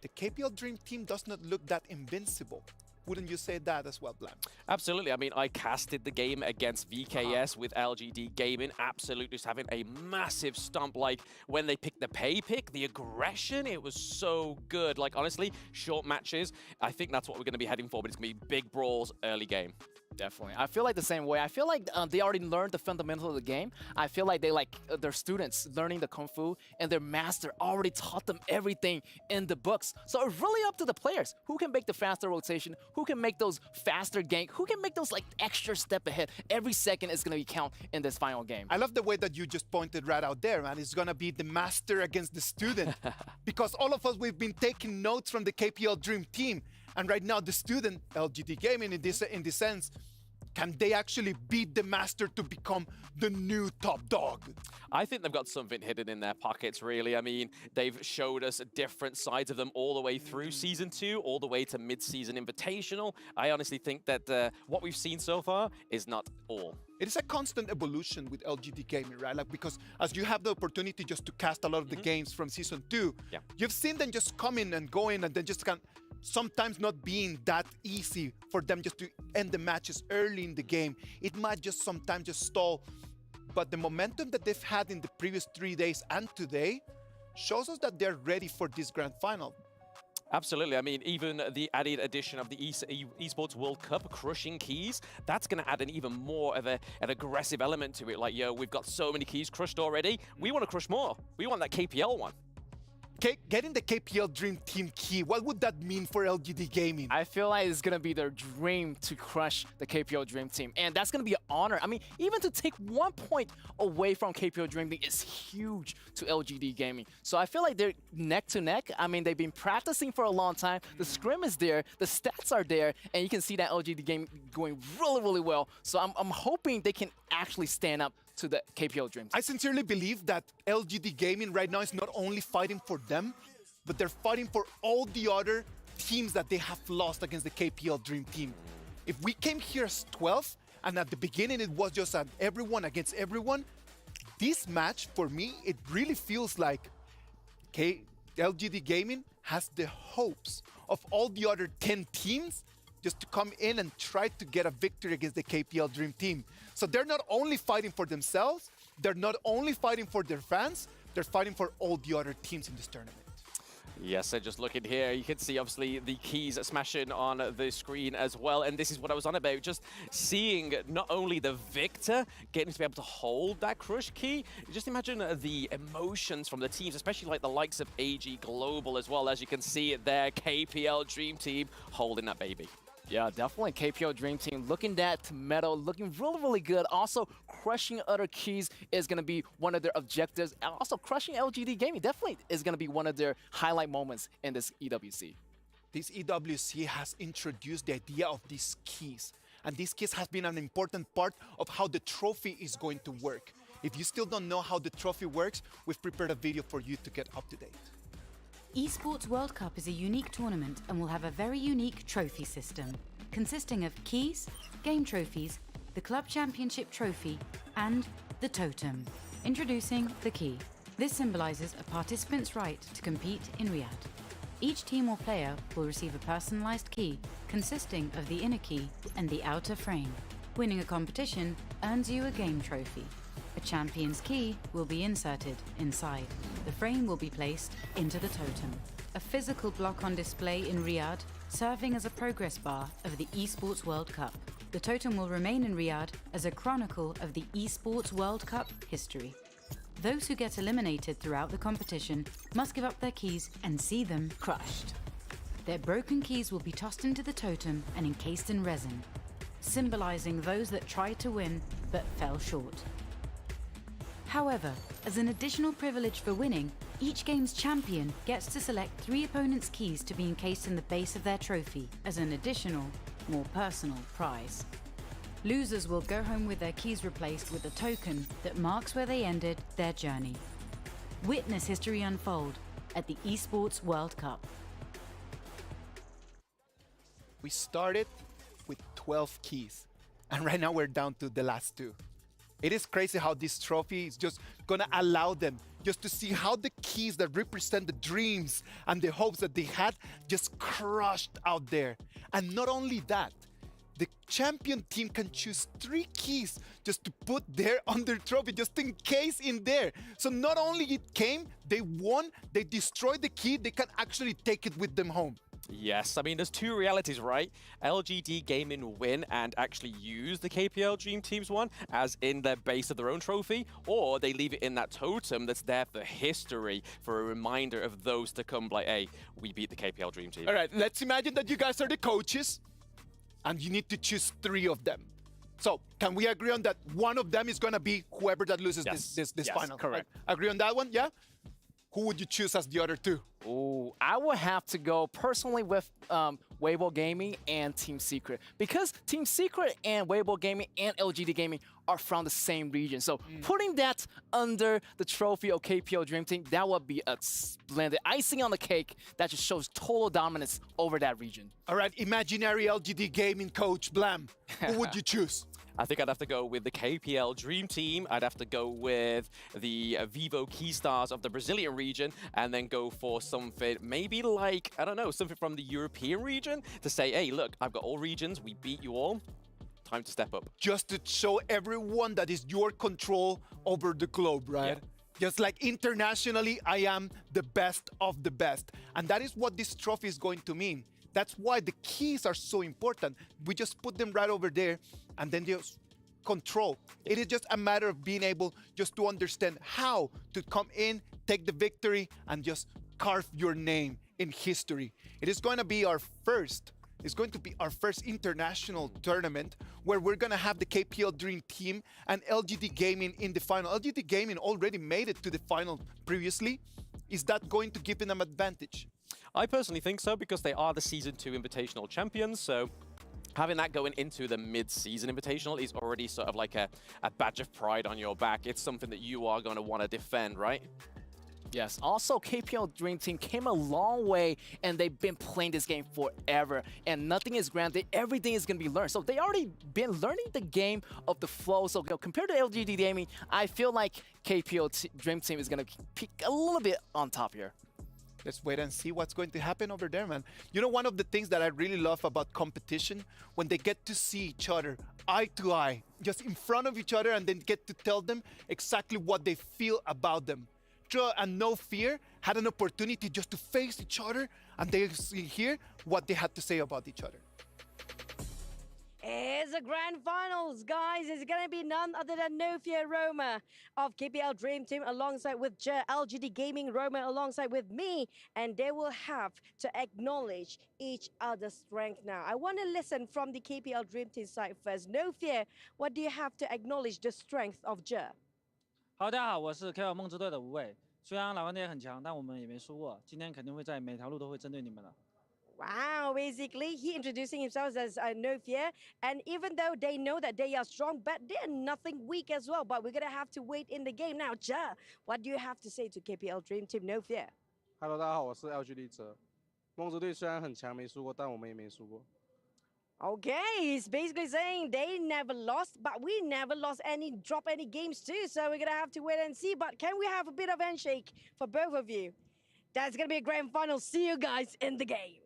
the KPL Dream Team does not look that invincible. Wouldn't you say that as well, Blam? Absolutely. I mean, I casted the game against VKS with LGD Gaming, absolutely just having a massive stomp. Like, when they picked the pay pick, the aggression, it was so good. Like, honestly, short matches, I think that's what we're going to be heading for, but it's going to be big brawls early game. Definitely. I feel like the same way. I feel like they already learned the fundamentals of the game. I feel like they like their students learning the Kung Fu, and their master already taught them everything in the books. So it's really up to the players. Who can make the faster rotation? Who can make those faster gank? Who can make those like extra step ahead? Every second is going to be count in this final game. I love the way that you just pointed right out there, man. It's going to be the master against the student. Because all of us, we've been taking notes from the KPL Dream Team. And right now, the student, LGD Gaming in this sense, can they actually beat the master to become the new top dog? I think they've got something hidden in their pockets, really. I mean, they've showed us different sides of them all the way through Season 2, all the way to Mid-Season Invitational. I honestly think that what we've seen so far is not all. It is a constant evolution with LGD Gaming, right? Like, because as you have the opportunity just to cast a lot of the games from Season 2, you've seen them just come in and go in and then just sometimes not being that easy for them just to end the matches early in the game. It might just sometimes just stall. But the momentum that they've had in the previous 3 days and today shows us that they're ready for this grand final. Absolutely. I mean, even the added addition of the Esports World Cup, crushing keys, that's going to add an even more of an aggressive element to it. Like, yo, we've got so many keys crushed already. We want to crush more. We want that KPL one. Getting the KPL Dream Team key, what would that mean for LGD Gaming? I feel like it's going to be their dream to crush the KPL Dream Team. And that's going to be an honor. I mean, even to take 1 point away from KPL Dream Team is huge to LGD Gaming. So I feel like they're neck to neck. I mean, they've been practicing for a long time. The scrim is there. The stats are there. And you can see that LGD Gaming going really, really well. So I'm hoping they can actually stand up to the KPL Dream Team. I sincerely believe that LGD Gaming right now is not only fighting for them, but they're fighting for all the other teams that they have lost against the KPL Dream Team. If we came here as 12, and at the beginning it was just an everyone against everyone, this match, for me, it really feels like LGD Gaming has the hopes of all the other 10 teams just to come in and try to get a victory against the KPL Dream Team. So they're not only fighting for themselves, they're not only fighting for their fans, they're fighting for all the other teams in this tournament. Yes, and just looking here, you can see obviously the keys smashing on the screen as well. And this is what I was on about, just seeing not only the victor getting to be able to hold that crush key, just imagine the emotions from the teams, especially like the likes of AG Global as well. As you can see it there, KPL Dream Team holding that baby. Yeah, definitely KPL Dream Team looking that medal, looking really, really good. Also, crushing other keys is going to be one of their objectives. And also, crushing LGD Gaming definitely is going to be one of their highlight moments in this EWC. This EWC has introduced the idea of these keys. And these keys has been an important part of how the trophy is going to work. If you still don't know how the trophy works, we've prepared a video for you to get up to date. Esports World Cup is a unique tournament and will have a very unique trophy system, consisting of keys, game trophies, the Club Championship trophy, and the totem. Introducing the key. This symbolizes a participant's right to compete in Riyadh. Each team or player will receive a personalized key consisting of the inner key and the outer frame. Winning a competition earns you a game trophy. A champion's key will be inserted inside. The frame will be placed into the totem. A physical block on display in Riyadh, serving as a progress bar of the Esports World Cup. The totem will remain in Riyadh as a chronicle of the Esports World Cup history. Those who get eliminated throughout the competition must give up their keys and see them crushed. Their broken keys will be tossed into the totem and encased in resin, symbolizing those that tried to win but fell short. However, as an additional privilege for winning, each game's champion gets to select 3 opponents' keys to be encased in the base of their trophy as an additional, more personal prize. Losers will go home with their keys replaced with a token that marks where they ended their journey. Witness history unfold at the Esports World Cup. We started with 12 keys, and right now we're down to the last 2. It is crazy how this trophy is just gonna allow them just to see how the keys that represent the dreams and the hopes that they had just crushed out there. And not only that, the champion team can choose 3 keys just to put there on their trophy, just in case in there. So not only it came, they won, they destroyed the key, they can actually take it with them home. Yes, I mean, there's 2 realities, right? LGD Gaming win and actually use the KPL Dream Team's one as in their base of their own trophy, or they leave it in that totem that's there for history, for a reminder of those to come, like, hey, we beat the KPL Dream Team. All right, let's imagine that you guys are the coaches, and you need to choose 3 of them. So, can we agree on that one of them is going to be whoever that loses this final? Correct. Right? Agree on that one, yeah? Who would you choose as the other 2? Oh, I would have to go personally with Weibo Gaming and Team Secret, because Team Secret and Weibo Gaming and LGD Gaming are from the same region. So putting that under the trophy of KPL Dream Team, that would be a splendid icing on the cake that just shows total dominance over that region. All right, imaginary LGD Gaming coach Blam, who would you choose? I think I'd have to go with the KPL Dream Team. I'd have to go with the Vivo Keystars of the Brazilian region, and then go for something maybe like, I don't know, something from the European region to say, hey, look, I've got all regions, we beat you all. Time to step up. Just to show everyone that is your control over the globe, right? Yeah. Just like internationally, I am the best of the best. And that is what this trophy is going to mean. That's why the keys are so important. We just put them right over there and then just control. It is just a matter of being able just to understand how to come in, take the victory, and just carve your name in history. It is going to be our first international tournament where we're going to have the KPL Dream Team and LGD Gaming in the final. LGD Gaming already made it to the final previously. Is that going to give them an advantage? I personally think so, because they are the Season 2 Invitational champions, so having that going into the mid-season Invitational is already sort of like a badge of pride on your back. It's something that you are going to want to defend, right? Yes, also KPL Dream Team came a long way and they've been playing this game forever and nothing is granted, everything is going to be learned. So they already been learning the game of the flow. So compared to LGD Gaming, I feel like KPL Dream Team is going to peak a little bit on top here. Let's wait and see what's going to happen over there, man. You know, one of the things that I really love about competition, when they get to see each other eye to eye, just in front of each other, and then get to tell them exactly what they feel about them. And No Fear had an opportunity just to face each other and they hear what they had to say about each other. It's the grand finals, guys. It's going to be none other than No Fear Roma of KPL Dream Team alongside with LGD Gaming Roma alongside with me. And they will have to acknowledge each other's strength now. I want to listen from the KPL Dream Team side first. No Fear, what do you have to acknowledge the strength of Je? 好，大家好，我是 KPL 梦之队的吴伟。虽然老干爹很强，但我们也没输过。今天肯定会在每条路都会针对你们的。 Wow, basically, he introducing himself as No Fear. And even though they know that they are strong, but they're nothing weak as well. But we're going to have to wait in the game now. Je, what do you have to say to KPL Dream Team No Fear? Hello， 大家好，我是 LGD 哲。梦之队虽然很强，没输过，但我们也没输过。 Okay, he's basically saying they never lost, but we never lost drop any games too. So we're going to have to wait and see. But can we have a bit of handshake for both of you? That's going to be a grand final. See you guys in the game.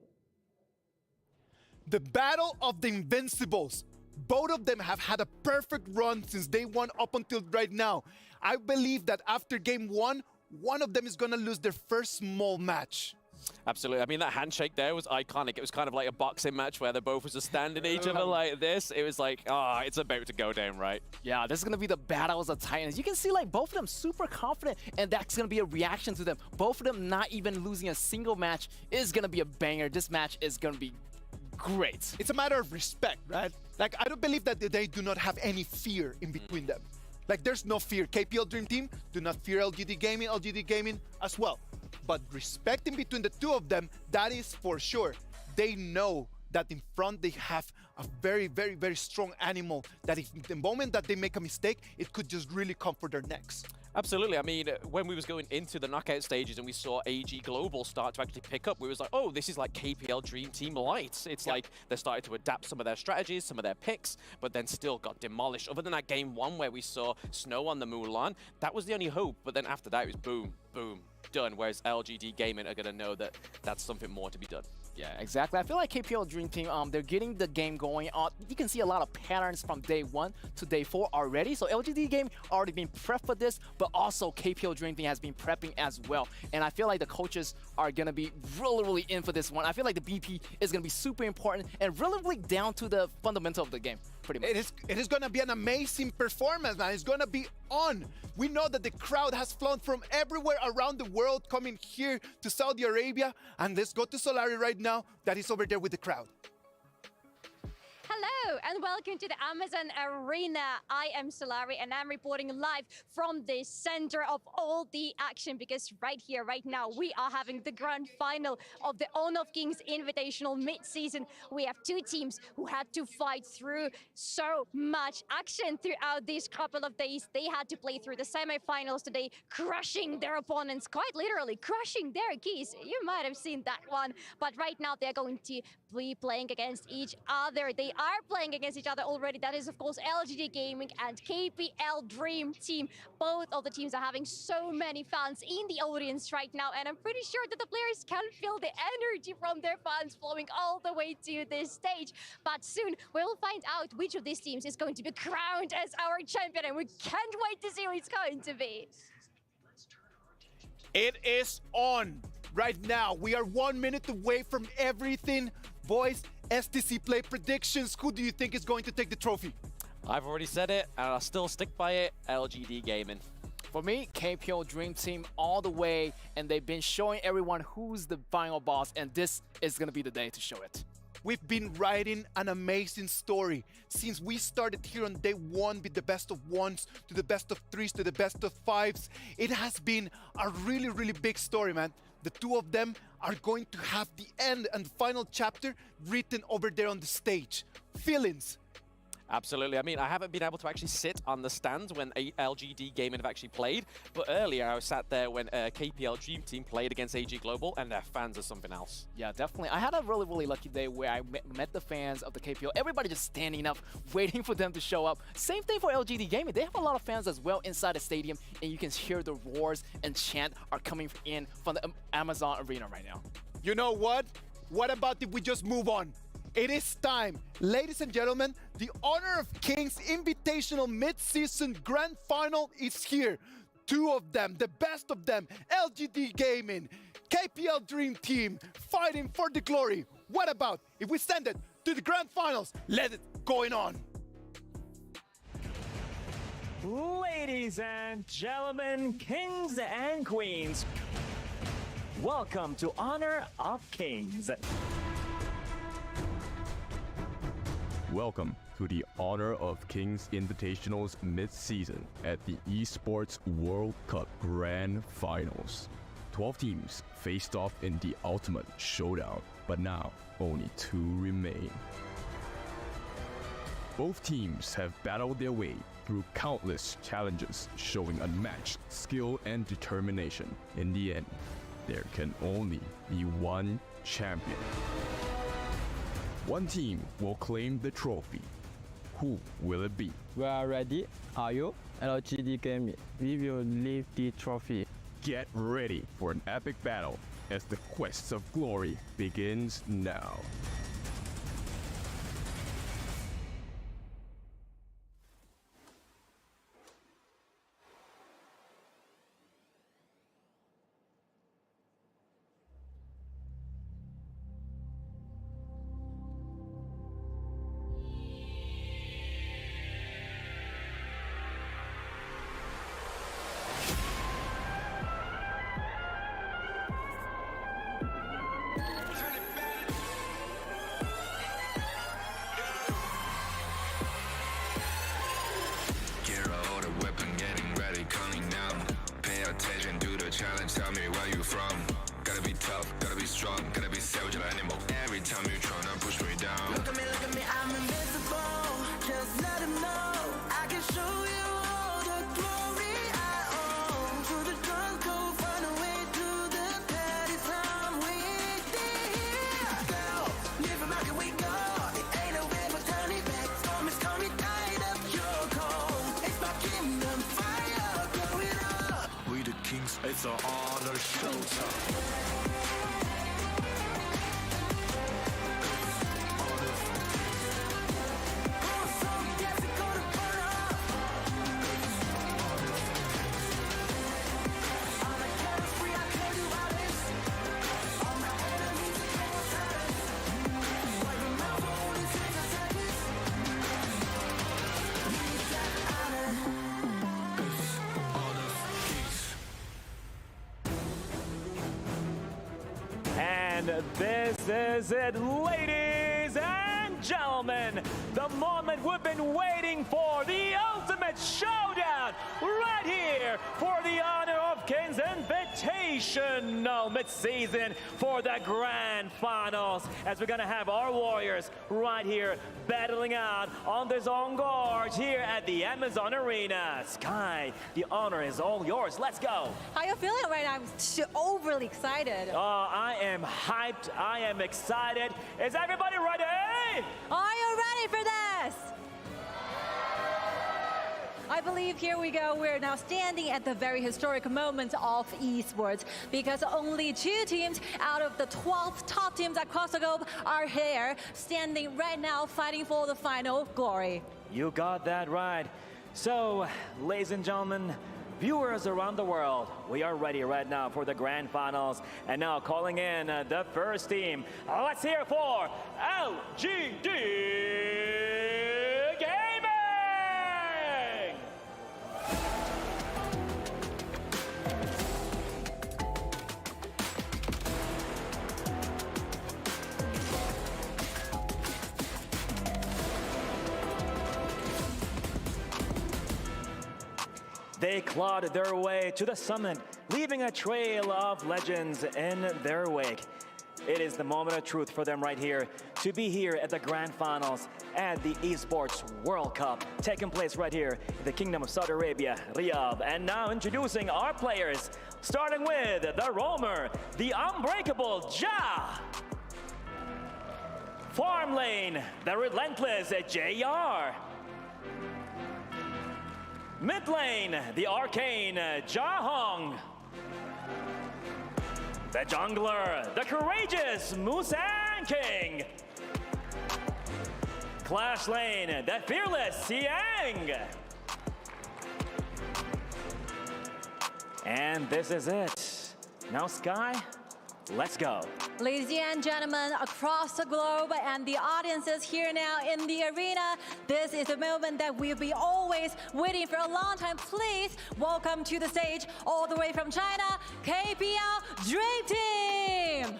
The battle of the Invincibles. Both of them have had a perfect run since day one up until right now. I believe that after game one of them is going to lose their first small match. Absolutely. I mean, that handshake there was iconic. It was kind of like a boxing match where they both was just standing each other like this. It was like, it's about to go down, right? Yeah, this is going to be the battles of titans. You can see like both of them super confident, and that's going to be a reaction to them. Both of them not even losing a single match is going to be a banger. This match is going to be great. It's a matter of respect, right? Like, I don't believe that they do not have any fear in between them. Like, there's no fear. KPL Dream Team do not fear LGD Gaming as well. But respect in between the two of them, that is for sure. They know that in front they have a very, very, very strong animal that if the moment that they make a mistake, it could just really come for their necks. Absolutely. I mean, when we was going into the knockout stages and we saw AG Global start to actually pick up, we was like, oh, this is like KPL Dream Team Light. It's like they started to adapt some of their strategies, some of their picks, but then still got demolished. Other than that game one where we saw Snow on the Mulan, that was the only hope. But then after that, it was boom, boom, done. Whereas LGD Gaming are going to know that that's something more to be done. Yeah, exactly. I feel like KPL Dream Team, they're getting the game going. You can see a lot of patterns from day 1 to day 4 already. So LGD game already been prepped for this, but also KPL Dream Team has been prepping as well. And I feel like the coaches are going to be really, really in for this one. I feel like the BP is going to be super important and really down to the fundamental of the game. Pretty much. It is going to be an amazing performance, man. It's going to be on. We know that the crowd has flown from everywhere around the world coming here to Saudi Arabia. And let's go to Solari right now. That is over there with the crowd. Hello and welcome to the Amazon Arena. I am Solari and I'm reporting live from the center of all the action because right here, right now, we are having the grand final of the Honor of Kings Invitational mid-season. We have two teams who had to fight through so much action throughout these couple of days. They had to play through the semifinals today, crushing their opponents, quite literally crushing their keys. You might have seen that one, but right now they're going to be playing against each other. They are playing against each other already. That is, of course, LGD Gaming and KPL Dream Team. Both of the teams are having so many fans in the audience right now, and I'm pretty sure that the players can feel the energy from their fans flowing all the way to this stage. But soon we'll find out which of these teams is going to be crowned as our champion, and we can't wait to see who it's going to be. It is on right now. We are 1 minute away from everything. Boys, STC play predictions. Who do you think is going to take the trophy? I've already said it, and I'll still stick by it. LGD Gaming. For me, KPL Dream Team all the way, and they've been showing everyone who's the final boss, and this is going to be the day to show it. We've been writing an amazing story since we started here on day one with the best of ones to the best of threes to the best of fives. It has been a really, really big story, man. The two of them are going to have the end and final chapter written over there on the stage. Feelings? Absolutely. I mean, I haven't been able to actually sit on the stands when LGD Gaming have actually played, but earlier I was sat there when KPL Dream Team played against AG Global, and their fans are something else. Yeah, definitely. I had a really, really lucky day where I met the fans of the KPL. Everybody just standing up, waiting for them to show up. Same thing for LGD Gaming. They have a lot of fans as well inside the stadium, and you can hear the roars and chant are coming in from the Amazon Arena right now. You know what? What about if we just move on? It is time. Ladies and gentlemen, the Honor of Kings Invitational Mid-Season Grand Final is here. Two of them, the best of them, LGD Gaming, KPL Dream Team, fighting for the glory. What about if we send it to the Grand Finals? Let it going on. Ladies and gentlemen, kings and queens, welcome to Honor of Kings. Welcome to the Honor of Kings Invitational's mid-season at the Esports World Cup Grand Finals. 12 teams faced off in the ultimate showdown, but now only 2 remain. Both teams have battled their way through countless challenges, showing unmatched skill and determination. In the end, there can only be one champion. One team will claim the trophy. Who will it be? We are ready. Are you? LGD Gaming. We will leave the trophy. Get ready for an epic battle as the quest of glory begins now. Challenge, tell me where you from. Gotta be tough, gotta be strong, gotta be savage like animal. Every time you tryna push me down. Look at me, I'm invincible. Just let him know I can show you all the glory I own. Through the jungle, find a way to the petty time we did. Girl, live a market we go. It ain't no way for turning back. Storm is coming, tied up your cold. It's my kingdom, fire, going up. We the kings, it's an honor showtime. And this is it, ladies and gentlemen. The moment we've been waiting for, the ultimate showdown right here for the Honor of Kings Invitational mid-season for the Grand Finals, as we're gonna have our warriors right here battling out on their own guard here at the Amazon Arena. Sky, the honor is all yours. Let's go. How you feeling right now? I'm overly excited. I am hyped. I am excited. Is everybody ready? Are you ready for this? I believe here we go. We're now standing at the very historic moment of esports because only 2 teams out of the 12 top teams across the globe are here, standing right now, fighting for the final glory. You got that right. So, ladies and gentlemen, viewers around the world, we are ready right now for the Grand Finals. And now calling in the first team. Let's hear it for LGD Gaming! They clawed their way to the summit, leaving a trail of legends in their wake. It is the moment of truth for them right here, to be here at the Grand Finals at the Esports World Cup, taking place right here in the Kingdom of Saudi Arabia, Riyadh. And now introducing our players, starting with the roamer, the unbreakable Ja. Farm lane, the relentless JR. Mid lane, the arcane Jahong. The jungler, the courageous Musang King. Clash lane, the fearless Siang. And this is it. Now Sky, let's go. Ladies and gentlemen, across the globe and the audiences here now in the arena, this is a moment that we'll be always waiting for a long time. Please welcome to the stage, all the way from China, KPL Dream Team!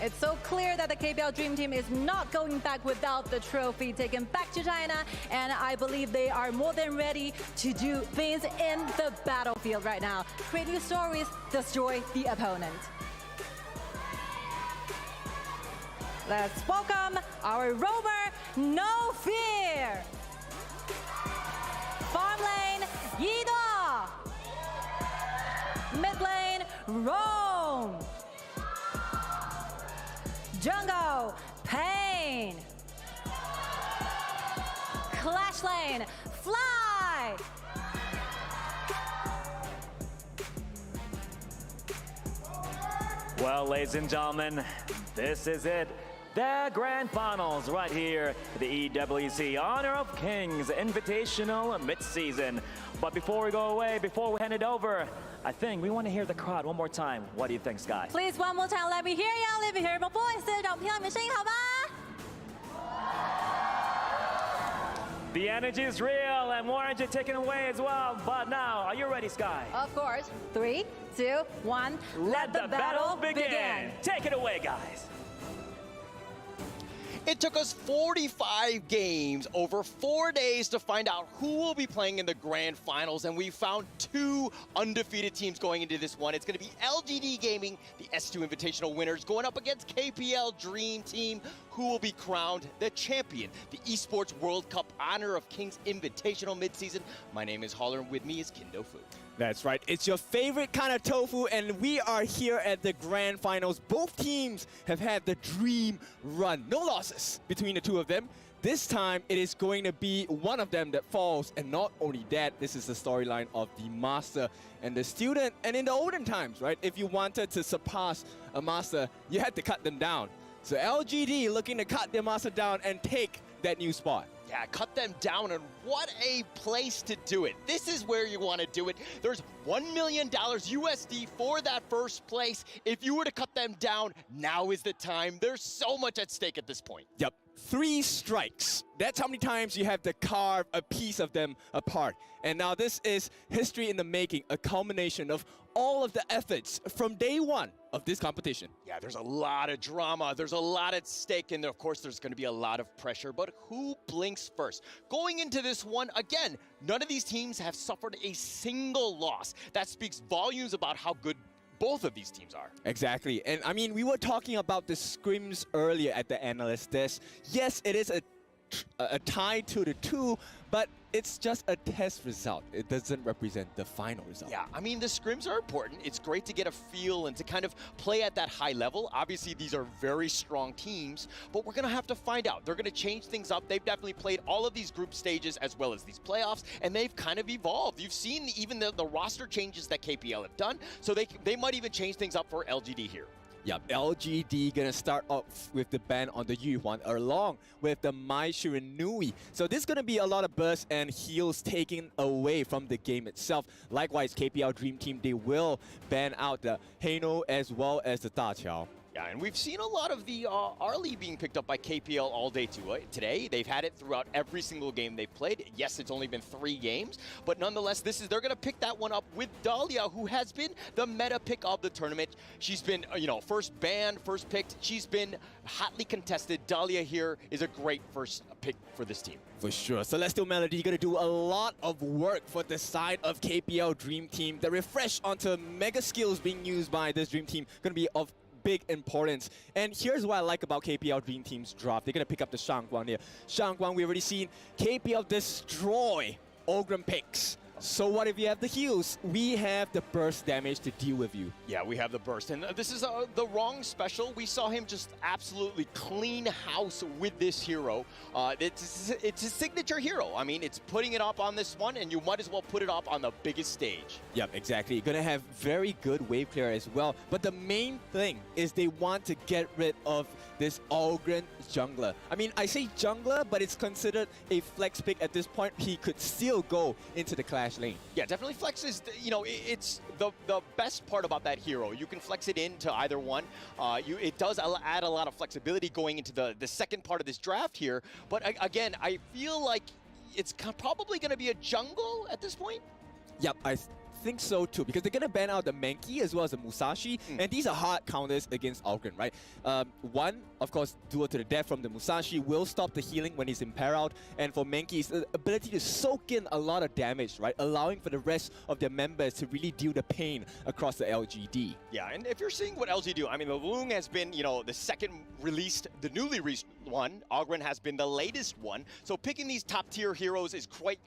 It's so clear that the KPL Dream Team is not going back without the trophy taken back to China, and I believe they are more than ready to do things in the battlefield right now. Create new stories, destroy the opponent. Let's welcome our roamer, No Fear. Farm lane, Yido. Mid lane, Rome. Jungle, Pain. Clash lane, Fly. Well, ladies and gentlemen, this is it. The Grand Finals right here, the EWC Honor of Kings Invitational mid-season. But before we go away, before we hand it over, I think we want to hear the crowd one more time. What do you think, Sky? Please, one more time, let me hear you. Let me hear your voices. 让我们听到你们声音，好吧？ The energy is real and more energy taken away as well. But now, are you ready, Sky? Of course. 3, 2, 1. Let the battle begin. Take it away, guys. It took us 45 games over 4 days to find out who will be playing in the Grand Finals, and we found 2 undefeated teams going into this one. It's going to be LGD Gaming, the S2 Invitational winners, going up against KPL Dream Team, who will be crowned the champion, the Esports World Cup Honor of Kings Invitational midseason. My name is Holler, and with me is Kindo Fu. That's right. It's your favorite kind of tofu, and we are here at the Grand Finals. Both teams have had the dream run. No losses between the two of them. This time, it is going to be one of them that falls, and not only that, this is the storyline of the master and the student. And in the olden times, right, if you wanted to surpass a master, you had to cut them down. So LGD looking to cut their master down and take that new spot. Yeah, cut them down, and what a place to do it. This is where you want to do it. There's $1 million USD for that first place. If you were to cut them down, now is the time. There's so much at stake at this point. Yep. 3 strikes. That's how many times you have to carve a piece of them apart. And now this is history in the making, a culmination of all of the efforts from day one of this competition. Yeah, there's a lot of drama. There's a lot at stake. And of course, there's going to be a lot of pressure. But who blinks first? Going into this one, again, none of these teams have suffered a single loss. That speaks volumes about how good both of these teams are. Exactly. And I mean, we were talking about the scrims earlier at the analyst desk. Yes, it is a tie 2-2, but it's just a test result. It doesn't represent the final result. Yeah, I mean, the scrims are important. It's great to get a feel and to kind of play at that high level. Obviously, these are very strong teams, but we're going to have to find out. They're going to change things up. They've definitely played all of these group stages as well as these playoffs, and they've kind of evolved. You've seen even the roster changes that KPL have done, so they might even change things up for LGD here. Yep, LGD gonna start off with the ban on the Yuhuan along with the Mai Shiranui. So this is gonna be a lot of bursts and heals taken away from the game itself. Likewise, KPL Dream Team, they will ban out the Heino as well as the Da Qiao. Yeah, and we've seen a lot of the Arlie being picked up by KPL all day today. They've had it throughout every single game they've played. Yes, it's only been 3 games, but nonetheless, they're going to pick that one up with Dahlia, who has been the meta pick of the tournament. She's been, first banned, first picked. She's been hotly contested. Dahlia here is a great first pick for this team. For sure. Celestial Melody going to do a lot of work for the side of KPL Dream Team. The refresh onto mega skills being used by this Dream Team going to be of big importance. And here's what I like about KPL Dream Team's draft. They're going to pick up the Shangguang here. Shangguang, we've already seen KPL destroy Ogren picks. So what if you have the heals? We have the burst damage to deal with you. Yeah, we have the burst. And this is the wrong special. We saw him just absolutely clean house with this hero. It's his signature hero. I mean, it's putting it up on this one, and you might as well put it up on the biggest stage. Yep, exactly. Gonna have very good wave clear as well. But the main thing is they want to get rid of this Ogren jungler. I mean, I say jungler, but it's considered a flex pick at this point. He could still go into the clash lane. Yeah, definitely flex is, it's the best part about that hero. You can flex it into either one. It does add a lot of flexibility going into the second part of this draft here. But again, I feel like it's probably going to be a jungle at this point. Yep, I think so too, because they're going to ban out the Mankey as well as the Musashi, and these are hard counters against Ogren, right? One, of course, duel to the death from the Musashi will stop the healing when he's imperiled, and for Mankey's ability to soak in a lot of damage, right? Allowing for the rest of their members to really deal the pain across the LGD. Yeah, and if you're seeing what LG do, I mean, the Loong has been, the second released, the newly released one. Ogren has been the latest one. So picking these top tier heroes is quite,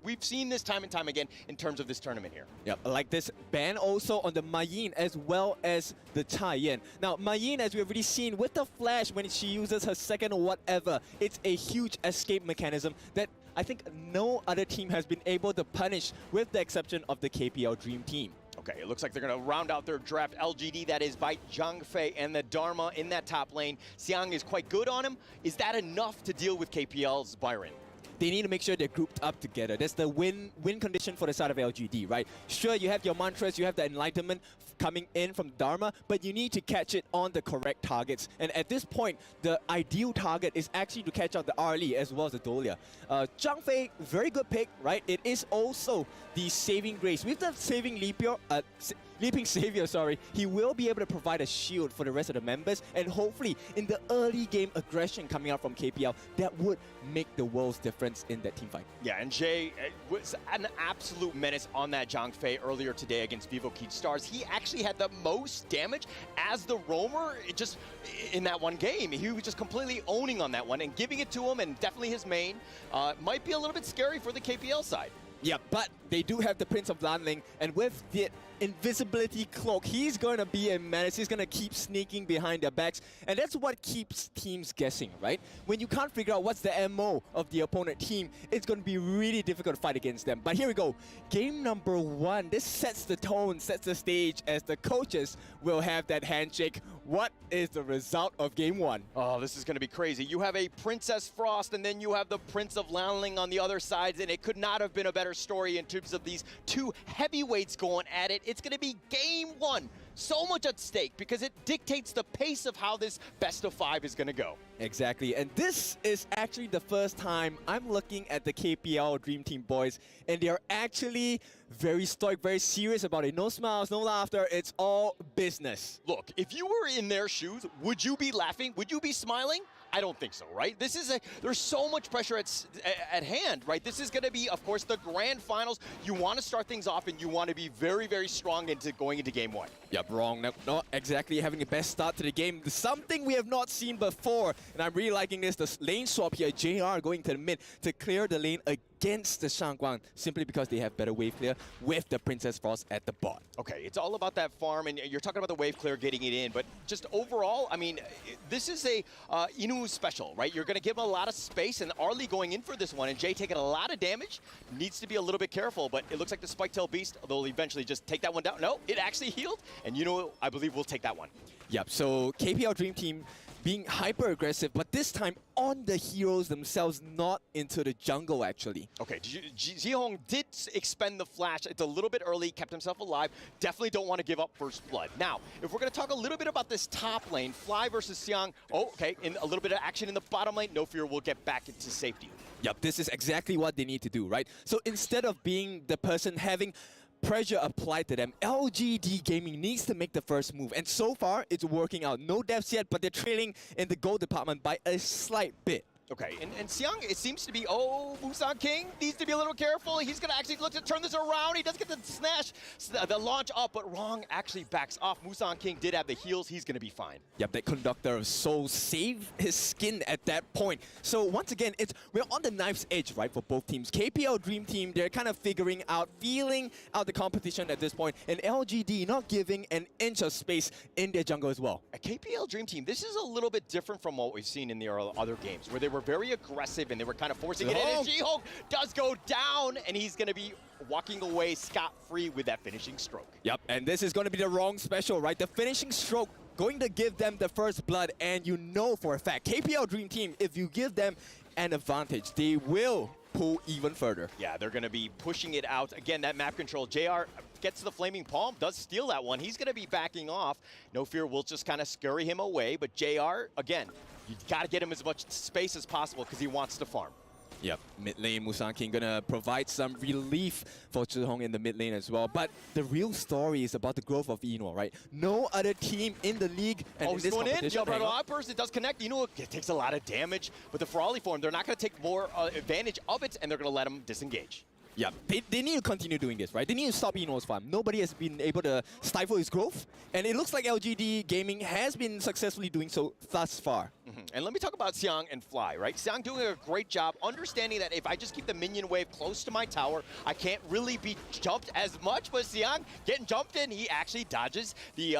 we've seen this time and time again in terms of this tournament here. Yeah, like this ban also on the Mayin as well as the Chaiyan. Now, Mayin, as we've already seen with the flash when she uses her second whatever, it's a huge escape mechanism that I think no other team has been able to punish, with the exception of the KPL Dream Team. Okay, it looks like they're going to round out their draft. LGD, that is by Zhang Fei and the Dharma in that top lane. Xiang is quite good on him. Is that enough to deal with KPL's Byron? They need to make sure they're grouped up together. That's the win condition for the side of LGD, right? Sure, you have your mantras, you have the enlightenment coming in from Dharma, but you need to catch it on the correct targets. And at this point, the ideal target is actually to catch out the Arlie as well as the Dahlia. Zhang Fei, very good pick, right? It is also the saving grace. With the saving Leaping Savior, he will be able to provide a shield for the rest of the members, and hopefully in the early game aggression coming out from KPL, that would make the world's difference in that team fight. Yeah, and Jay was an absolute menace on that Zhang Fei earlier today against Vivo Keyd Stars. He actually had the most damage as the roamer just in that one game. He was just completely owning on that one and giving it to him, and definitely his main. Might be a little bit scary for the KPL side. Yeah, but they do have the Prince of Lanling, and with the invisibility cloak. He's going to be a menace. He's going to keep sneaking behind their backs. And that's what keeps teams guessing, right? When you can't figure out what's the MO of the opponent team, it's going to be really difficult to fight against them. But here we go. Game number 1. This sets the tone, sets the stage as the coaches will have that handshake. What is the result of game 1? Oh, this is going to be crazy. You have a Princess Frost, and then you have the Prince of Lanling on the other side, and it could not have been a better story in terms of these two heavyweights going at it. It's going to be game 1. So much at stake because it dictates the pace of how this best of 5 is going to go. Exactly, and this is actually the first time I'm looking at the KPL Dream Team boys, and they're actually very stoic, very serious about it. No smiles, no laughter, it's all business. Look, if you were in their shoes, would you be laughing? Would you be smiling? I don't think so, right? This is there's so much pressure at hand, right? This is going to be, of course, the grand finals. You want to start things off, and you want to be very, very strong into going into game 1. Yep, wrong. Not exactly having the best start to the game. Something we have not seen before, and I'm really liking this. The lane swap here, JR going to the mid to clear the lane against the Shangguang, simply because they have better wave clear with the Princess Frost at the bot. Okay, it's all about that farm, and you're talking about the wave clear getting it in, but just overall, I mean, this is a Inu special, right? You're going to give him a lot of space, and Arlie going in for this one, and Jay taking a lot of damage, needs to be a little bit careful, but it looks like the Spike-Tail Beast, they'll eventually just take that one down. No, it actually healed, and you know, I believe we'll take that one. Yep, so KPL Dream Team being hyper-aggressive, but this time on the heroes themselves, not into the jungle, actually. Okay, Zihong did expend the flash. It's a little bit early, kept himself alive. Definitely don't want to give up first blood. Now, if we're going to talk a little bit about this top lane, Fly versus Xiang. Oh, okay, in a little bit of action in the bottom lane. No fear, we'll get back into safety. Yep, this is exactly what they need to do, right? So instead of being the person having pressure applied to them, LGD Gaming needs to make the first move. And so far, it's working out. No deaths yet, but they're trailing in the gold department by a slight bit. Okay, and Xiang, it seems to be, Musang King needs to be a little careful. He's going to actually look to turn this around. He does get the smash, the launch up, but wrong actually backs off. Musang King did have the heals. He's going to be fine. Yep, that Conductor of Souls saved his skin at that point. So once again, we're on the knife's edge, right, for both teams. KPL Dream Team, they're kind of feeling out the competition at this point, and LGD not giving an inch of space in their jungle as well. A KPL Dream Team, this is a little bit different from what we've seen in the other games, where they were very aggressive and they were kind of forcing it in. And She-Hulk does go down, and he's going to be walking away scot-free with that finishing stroke. Yep, and this is going to be the wrong special, right? The finishing stroke going to give them the first blood, and you know for a fact, KPL Dream Team, if you give them an advantage, they will pull even further. Yeah, they're going to be pushing it out. Again, that map control, JR gets the Flaming Palm, does steal that one. He's going to be backing off. No fear, we'll just kind of scurry him away. But JR, again, you got to get him as much space as possible because he wants to farm. Yep, mid lane, Musang King gonna provide some relief for Zhihong in the mid lane as well. But the real story is about the growth of Eno, right? No other team in the league and in he's this going in. competition. Jump right on burst. It does connect. Eno it takes a lot of damage, but the Ferali form, they're not going to take more advantage of it, and they're going to let him disengage. Yeah, they need to continue doing this, right? They need to stop Eno's farm. Nobody has been able to stifle his growth, and it looks like LGD Gaming has been successfully doing so thus far. And let me talk about Xiang and Fly, right? Xiang doing a great job understanding that if I just keep the minion wave close to my tower, I can't really be jumped as much, but Xiang getting jumped in, he actually dodges the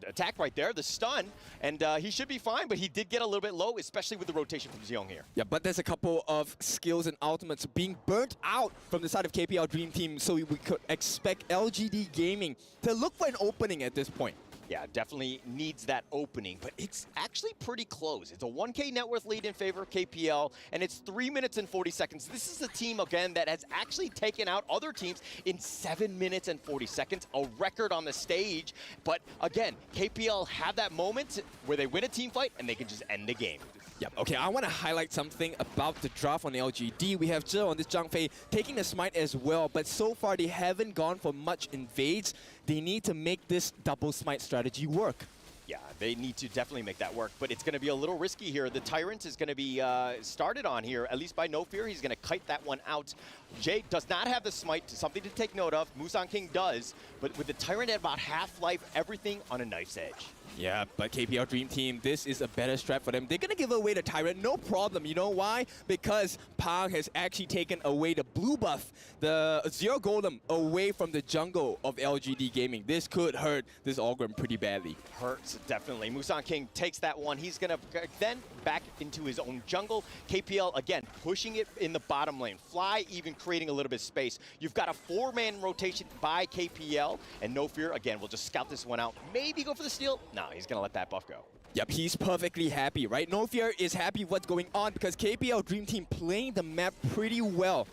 attack right there, the stun, and he should be fine, but he did get a little bit low, especially with the rotation from Xiong here. Yeah, but there's a couple of skills and ultimates being burnt out from the side of KPL Dream Team, so we could expect LGD Gaming to look for an opening at this point. Yeah, definitely needs that opening, but it's actually pretty close. It's a 1K net worth lead in favor of KPL, and it's 3 minutes and 40 seconds. This is a team, again, that has actually taken out other teams in 7 minutes and 40 seconds, a record on the stage. But again, KPL have that moment where they win a team fight and they can just end the game. Yep. Okay, I want to highlight something about the draft on LGD. We have Zhe on this Zhang Fei taking the smite as well, but so far they haven't gone for much invades. They need to make this double smite strategy work. Yeah, they need to definitely make that work, but it's going to be a little risky here. The Tyrant is going to be started on here, at least by No Fear. He's going to kite that one out. Jay does not have the smite, something to take note of. Musang King does, but with the Tyrant at about half life, everything on a knife's edge. Yeah, but KPL Dream Team, this is a better strat for them. They're going to give away the Tyrant, no problem. You know why? Because Pang has actually taken away the blue buff, the Zero Golem, away from the jungle of LGD Gaming. This could hurt this Ogrim pretty badly. Hurts, definitely. Musan King takes that one. He's going to then back into his own jungle. KPL, again, pushing it in the bottom lane. Fly even creating a little bit of space. You've got a 4-man rotation by KPL, and No Fear, again, will just scout this one out. Maybe go for the steal. No, he's going to let that buff go. Yep, he's perfectly happy, right? No Fear is happy what's going on because KPL Dream Team playing the map pretty well.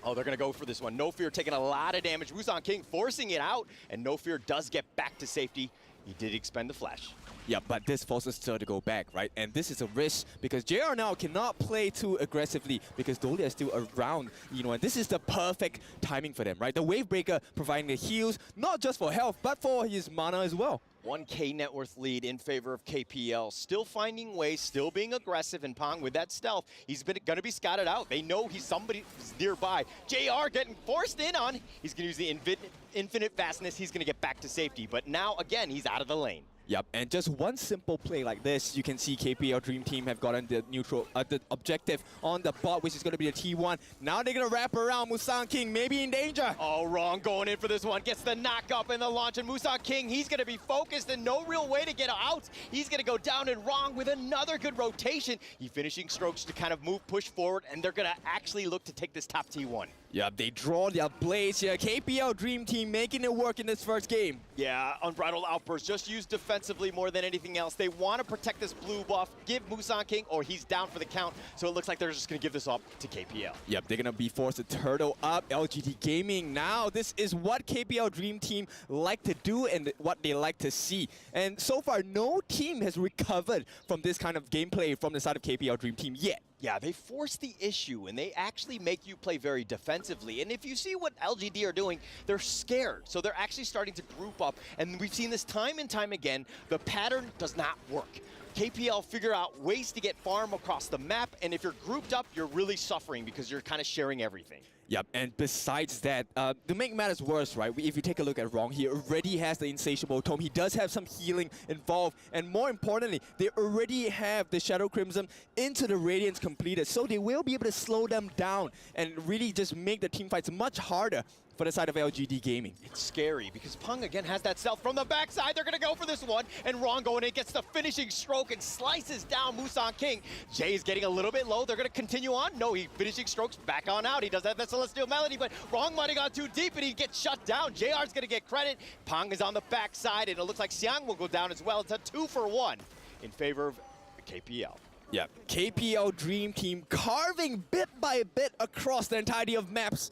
Oh, they're going to go for this one. No Fear taking a lot of damage. Musan King forcing it out, and No Fear does get back to safety. He did expend the flash. Yeah, but this forces Sir to go back, right? And this is a risk because JR now cannot play too aggressively because Dolly is still around, you know, and this is the perfect timing for them, right? The Wave Breaker providing the heals, not just for health, but for his mana as well. 1K net worth lead in favor of KPL. Still finding ways, still being aggressive, and Pong with that stealth, he's going to be scouted out. They know somebody nearby. JR getting forced in on. He's going to use the infinite fastness. He's going to get back to safety. But now, again, he's out of the lane. Yep, and just one simple play like this, you can see KPL Dream Team have gotten the neutral, the objective on the bot, which is going to be the T1. Now they're going to wrap around. Musan King maybe in danger. Oh, wrong going in for this one. Gets the knock up and the launch, and Musan King, he's going to be focused and no real way to get out. He's going to go down and wrong with another good rotation. He finishing strokes to kind of push forward, and they're going to actually look to take this top T1. Yeah, they draw their blades here. KPL Dream Team making it work in this first game. Yeah, Unbridled Outburst, just used defensively more than anything else. They want to protect this blue buff, give Musan King, or he's down for the count. So it looks like they're just going to give this up to KPL. Yep, they're going to be forced to turtle up. LGD Gaming now, this is what KPL Dream Team like to do and what they like to see. And so far, no team has recovered from this kind of gameplay from the side of KPL Dream Team yet. Yeah, they force the issue, and they actually make you play very defensively. And if you see what LGD are doing, they're scared. So they're actually starting to group up. And we've seen this time and time again. The pattern does not work. KPL figure out ways to get farm across the map. And if you're grouped up, you're really suffering because you're kind of sharing everything. Yep, and besides that, to make matters worse, right, if you take a look at Rong, he already has the Insatiable Tome. He does have some healing involved, and more importantly, they already have the Shadow Crimson into the Radiance completed, so they will be able to slow them down and really just make the team fights much harder for the side of LGD Gaming. It's scary because Pung again has that stealth from the backside. They're going to go for this one, and Rong going in gets the finishing stroke and slices down Musan King. Jay is getting a little bit low. They're going to continue on. No, he finishing strokes back on out. He does have that Celestial Melody, but Rong might have gone too deep, and he gets shut down. JR's going to get credit. Pang is on the backside, and it looks like Xiang will go down as well. It's a 2-for-1 in favor of KPL. Yeah, KPL Dream Team carving bit by bit across the entirety of maps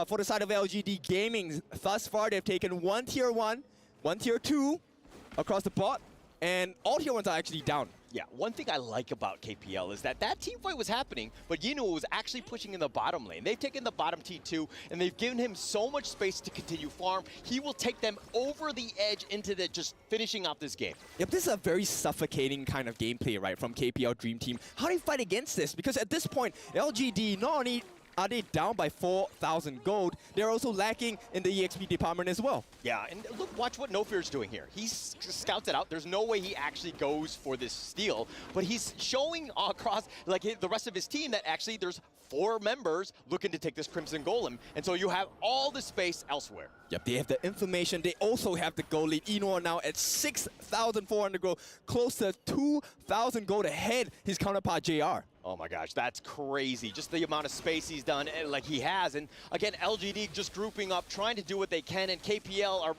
for the side of LGD Gaming. Thus far, they've taken one Tier 1, one Tier 2 across the bot, and all Tier 1s are actually down. Yeah, one thing I like about KPL is that team fight was happening, but Yinoo was actually pushing in the bottom lane. They've taken the bottom T2, and they've given him so much space to continue farm. He will take them over the edge into the just finishing out this game. Yep, this is a very suffocating kind of gameplay, right, from KPL Dream Team. How do you fight against this? Because at this point, LGD not only are they down by 4,000 gold, they're also lacking in the EXP department as well. Yeah, and look, watch what No Fear is doing here. He scouts it out. There's no way he actually goes for this steal, but he's showing across like the rest of his team that actually there's 4 members looking to take this Crimson Golem, and so you have all the space elsewhere. Yep, they have the information. They also have the gold lead. Eno now at 6,400 gold, close to 2,000 gold ahead his counterpart JR. Oh my gosh, that's crazy. Just the amount of space he's done, like he has. And again, LGD just grouping up, trying to do what they can, and KPL are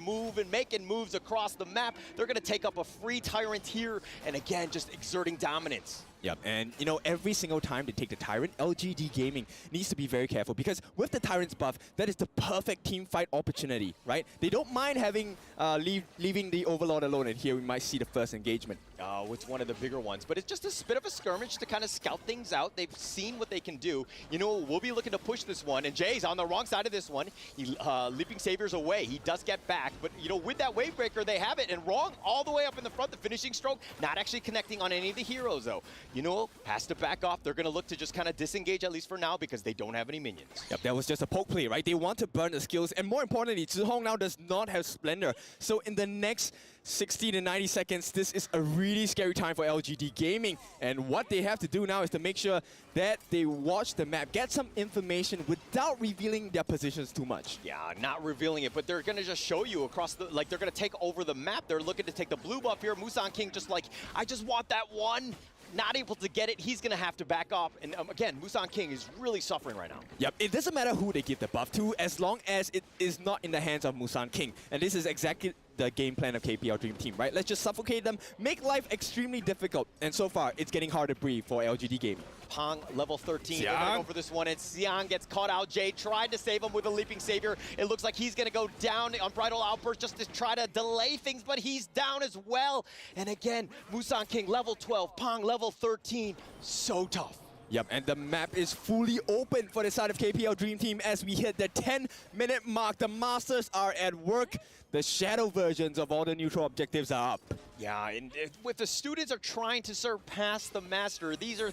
making moves across the map. They're gonna take up a free Tyrant here, and again, just exerting dominance. Yep, and you know, every single time they take the Tyrant, LGD Gaming needs to be very careful because with the Tyrant's buff, that is the perfect team fight opportunity, right? They don't mind having leaving the Overlord alone, and here we might see the first engagement. Oh, it's one of the bigger ones, but it's just a bit of a skirmish to kind of scout things out. They've seen what they can do. You know, we'll be looking to push this one, and Jay's on the wrong side of this one. He Leaping Savior's away. He does get back, but you know, with that Wave Breaker, they have it, and Wrong all the way up in the front, the finishing stroke, not actually connecting on any of the heroes, though. you know, has to back off. They're going to look to just kind of disengage, at least for now, because they don't have any minions. Yep, that was just a poke play, right? They want to burn the skills, and more importantly, Zhihong now does not have Splendor. So in the next 60 to 90 seconds, this is a really scary time for LGD Gaming. And what they have to do now is to make sure that they watch the map, get some information without revealing their positions too much. Yeah, not revealing it, but they're going to just show you across the, like they're going to take over the map. They're looking to take the blue buff here. Musang King just like, I just want that one. Not able to get it, he's going to have to back off. And again, Musang King is really suffering right now. Yep, it doesn't matter who they give the buff to, as long as it is not in the hands of Musang King. And this is exactly the game plan of KPL Dream Team, right? Let's just suffocate them, make life extremely difficult. And so far, it's getting hard to breathe for LGD Gaming. Pong, level 13. They're going to go for this one, and Xiang gets caught out. Jay tried to save him with a Leaping Savior. It looks like he's going to go down on Bridal Outburst just to try to delay things, but he's down as well. And again, Musang King, level 12. Pong, level 13. So tough. Yep, and the map is fully open for the side of KPL Dream Team as we hit the 10-minute mark. The Masters are at work. The shadow versions of all the neutral objectives are up. Yeah, and with the students are trying to surpass the master, these are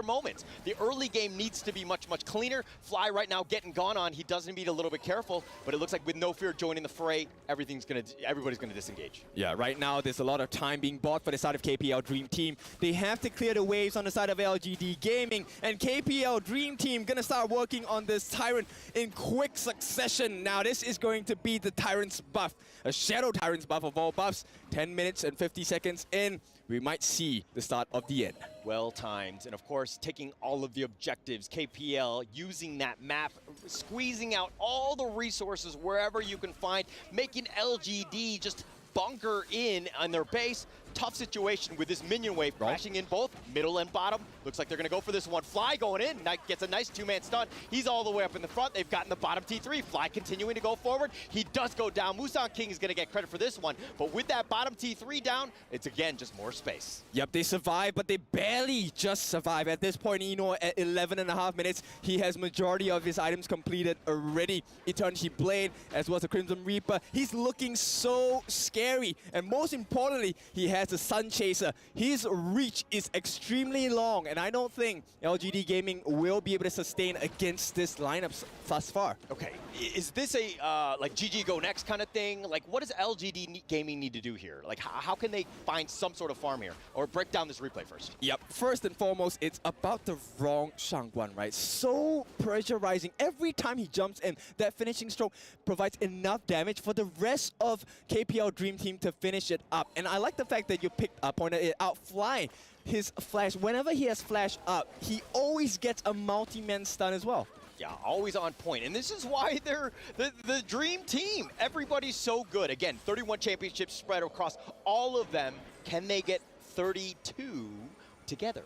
moments. The early game needs to be much cleaner. Fly right now getting gone on. He does need to be a little bit careful, but it looks like with No Fear joining the fray, everybody's gonna disengage. Yeah, right now there's a lot of time being bought for the side of KPL Dream Team. They have to clear the waves on the side of LGD Gaming, and KPL Dream Team gonna start working on this Tyrant in quick succession. Now this is going to be the Tyrant's buff, a Shadow Tyrant's buff of all buffs. 10 minutes and 50 seconds in, we might see the start of the end. Well timed, and of course, taking all of the objectives, KPL using that map, squeezing out all the resources wherever you can find, making LGD just bunker in on their base. Tough situation with this minion wave crashing in both middle and bottom. Looks like they're going to go for this one. Fly going in, gets a nice two-man stun. He's all the way up in the front. They've gotten the bottom T3. Fly continuing to go forward. He does go down. Musang King is going to get credit for this one. But with that bottom T3 down, it's again just more space. Yep, they survive, but they barely just survive. At this point, Eno at 11.5 minutes, he has majority of his items completed already. Eternity Blade, as well as the Crimson Reaper. He's looking so scary. And most importantly, he has the Sun Chaser. His reach is extremely long, and I don't think LGD Gaming will be able to sustain against this lineup thus far. Okay, is this a like GG go next kind of thing? Like, what does LGD Gaming need to do here? Like, how can they find some sort of farm here? Or break down this replay first? Yep, first and foremost, it's about the wrong Shangguan, right? So pressurizing. Every time he jumps in, that finishing stroke provides enough damage for the rest of KPL Dream Team to finish it up. And I like the fact that you pointed it out. Fly, his flash, whenever he has flash up, he always gets a multi-man stun as well. Yeah, always on point. And this is why they're the dream team. Everybody's so good. Again, 31 championships spread across all of them. Can they get 32 together?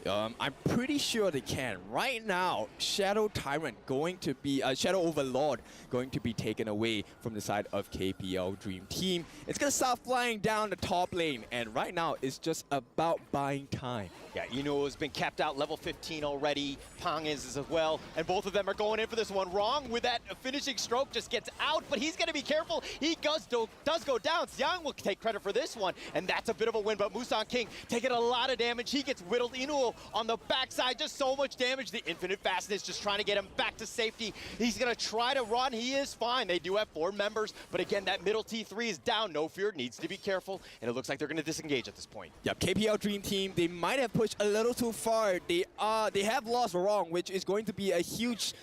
I'm pretty sure they can. Right now, Shadow Tyrant going to be, Shadow Overlord going to be taken away from the side of KPL Dream Team. It's going to start flying down the top lane, and right now it's just about buying time. Yeah, Eno has been capped out level 15 already. Pong is as well, and both of them are going in for this one. Wrong with that finishing stroke, just gets out, but he's going to be careful. He does go down. Xiang will take credit for this one, and that's a bit of a win, but Musang King taking a lot of damage. He gets whittled. Eno on the backside, just so much damage. The infinite fastness just trying to get him back to safety. He's going to try to run. He is fine. They do have 4 members, but again, that middle T3 is down. No Fear needs to be careful, and it looks like they're going to disengage at this point. Yep, KPL Dream Team, they might have pushed a little too far. They have lost Wrong, which is going to be a huge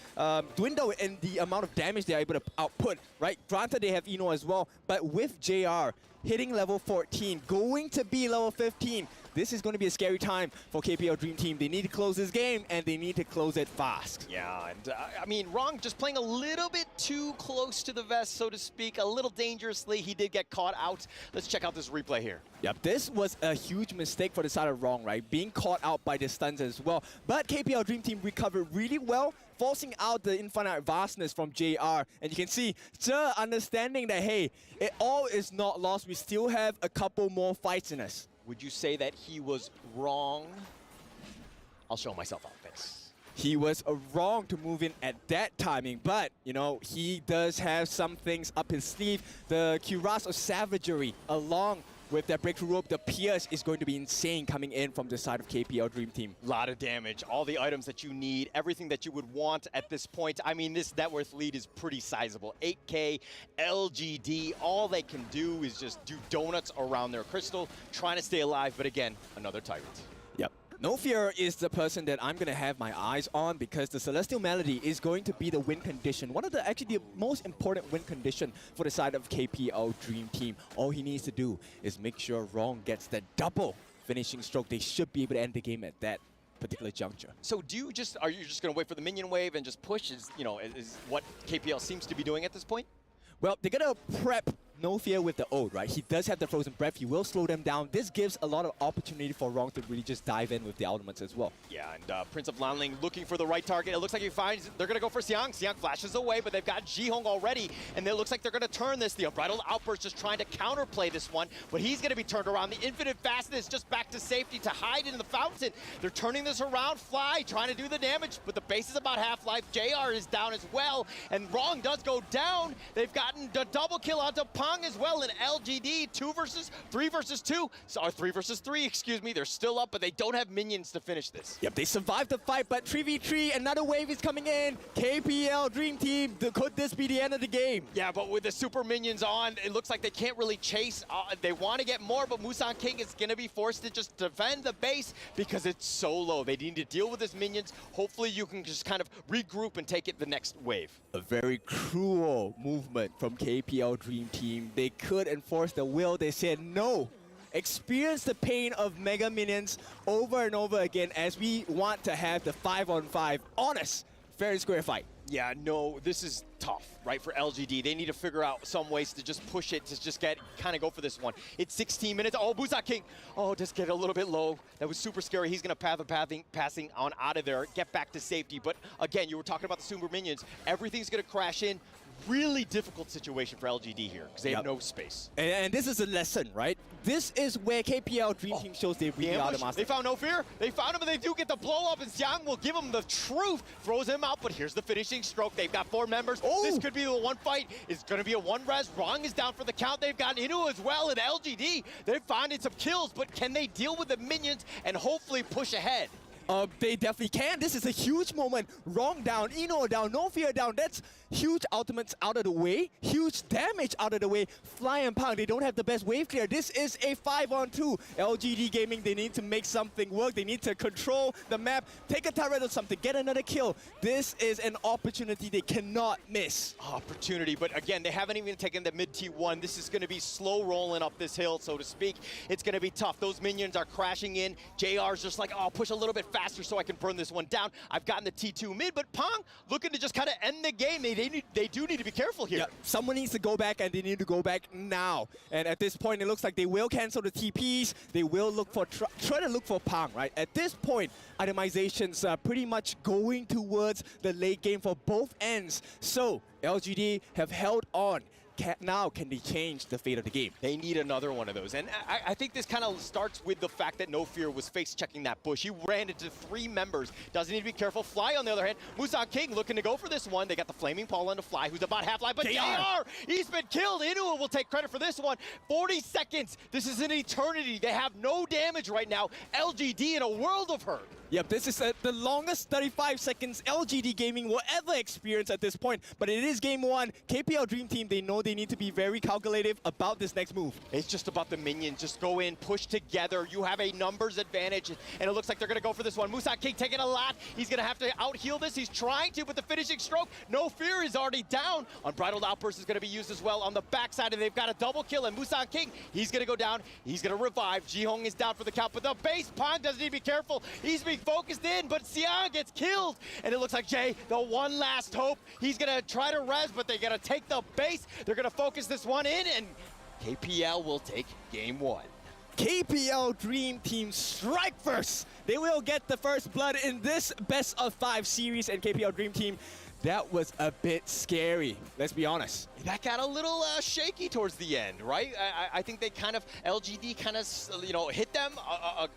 dwindle in the amount of damage they're able to output, right? Granted, they have Eno as well, but with JR hitting level 14, going to be level 15, this is going to be a scary time for KPL Dream Team. They need to close this game, and they need to close it fast. Yeah, and I mean, Wrong just playing a little bit too close to the vest, so to speak, a little dangerously. He did get caught out. Let's check out this replay here. Yep, this was a huge mistake for the side of Wrong, right? Being caught out by the stuns as well. But KPL Dream Team recovered really well, forcing out the infinite vastness from JR. And you can see, Zhe understanding that, hey, it all is not lost. We still have a couple more fights in us. Would you say that he was wrong? I'll show myself out this. He was wrong to move in at that timing, but, you know, he does have some things up his sleeve. The cuirass of savagery along with that breakthrough rope, the Pierce is going to be insane coming in from the side of KPL Dream Team. A lot of damage, all the items that you need, everything that you would want at this point. I mean, this net worth lead is pretty sizable. 8K, LGD, all they can do is just do donuts around their crystal, trying to stay alive, but again, another Tyrant. Yep. No Fear is the person that I'm going to have my eyes on because the Celestial Melody is going to be the win condition. One of the actually the most important win condition for the side of KPL Dream Team. All he needs to do is make sure Rong gets the double finishing stroke. They should be able to end the game at that particular juncture. So do you just, are you just going to wait for the minion wave and just push is what KPL seems to be doing at this point? Well, they're going to prep No Fear with the ult, right? He does have the Frozen Breath. He will slow them down. This gives a lot of opportunity for Rong to really just dive in with the ultimates as well. Yeah, and Prince of Lanling looking for the right target. It looks like he finds, they're going to go for Xiang. Xiang flashes away, but they've got Jihong already, and it looks like they're going to turn this. The Unbridled Outburst just trying to counterplay this one, but he's going to be turned around. The Infinite Fastness just back to safety to hide in the fountain. They're turning this around. Fly trying to do the damage, but the base is about half-life. JR is down as well, and Rong does go down. They've gotten the double kill onto Pang as well, and LGD 3 versus 2, or 3 versus 3, excuse me. They're still up, but they don't have minions to finish this. Yep, they survived the fight, but 3v3, another wave is coming in. KPL Dream Team, could this be the end of the game? Yeah, but with the super minions on, it looks like they can't really chase. They want to get more, but Musang King is going to be forced to just defend the base because it's so low. They need to deal with his minions. Hopefully you can just kind of regroup and take it the next wave. A very cruel movement from KPL Dream Team. They could enforce the will. They said no. Experience the pain of Mega Minions over and over again as we want to have the 5-on-5 honest, fair and square fight. Yeah, no, this is tough, right, for LGD. They need to figure out some ways to just push it, to just kind of go for this one. It's 16 minutes. Oh, Musang King. Oh, just get a little bit low. That was super scary. He's going to passing on out of there, get back to safety. But again, you were talking about the super minions. Everything's going to crash in. Really difficult situation for LGD here because they have no space. And this is a lesson, right? This is where KPL Dream Team shows they really are the master. They found No Fear. They found him, and they do get the blow up, and Xiang will give him the truth. Throws him out, but here's the finishing stroke. They've got 4 members. Oh. This could be the one fight. It's going to be a 1-res. Rong is down for the count. They've got Inu as well, and LGD. They're finding some kills, but can they deal with the minions and hopefully push ahead? They definitely can. This is a huge moment. Rong down, Ino down, No Fear down. That's huge ultimates out of the way. Huge damage out of the way. Fly and Pang, they don't have the best wave clear. This is a 5-on-2. LGD Gaming, they need to make something work. They need to control the map, take a turret or something, get another kill. This is an opportunity they cannot miss. Opportunity, but again, they haven't even taken the mid T1. This is going to be slow rolling up this hill, so to speak. It's going to be tough. Those minions are crashing in. JR's just like, oh, push a little bit faster so I can burn this one down. I've gotten the T2 mid, but Pang looking to just kind of end the game. They do need to be careful here. Yeah, someone needs to go back, and they need to go back now. And at this point, it looks like they will cancel the TPs. They will look for try to look for Pang, right? At this point, itemizations are pretty much going towards the late game for both ends. So LGD have held on. Now can they change the fate of the game? They need another one of those. And I think this kind of starts with the fact that No Fear was face checking that bush. He ran into 3 members. Doesn't need to be careful. Fly, on the other hand, Musang King looking to go for this one. They got the Flaming Paw on the Fly, who's about half-life. But JR, he's been killed. Inu will take credit for this one. 40 seconds. This is an eternity. They have no damage right now. LGD in a world of hurt. Yep, this is the longest 35 seconds LGD Gaming will ever experience at this point. But it is game 1. KPL Dream Team, they know they need to be very calculative about this next move. It's just about the minions. Just go in, push together. You have a numbers advantage, and it looks like they're going to go for this one. Musang King taking a lot. He's going to have to out-heal this. He's trying to, but the finishing stroke, No Fear is already down. Unbridled Outburst is going to be used as well on the backside, and they've got a double kill, and Musang King, he's going to go down. He's going to revive. Jihong is down for the count, but the base Pang doesn't need to be careful. He's being focused in, but Xiang gets killed, and it looks like Jay, the one last hope. He's going to try to res, but they're going to take the base. They're going to focus this one in, and KPL will take game 1. KPL Dream Team strike first. They will get the first blood in this best of 5 series, and KPL Dream Team, that was a bit scary, let's be honest. That got a little shaky towards the end, right? I think they kind of, LGD kind of, hit them,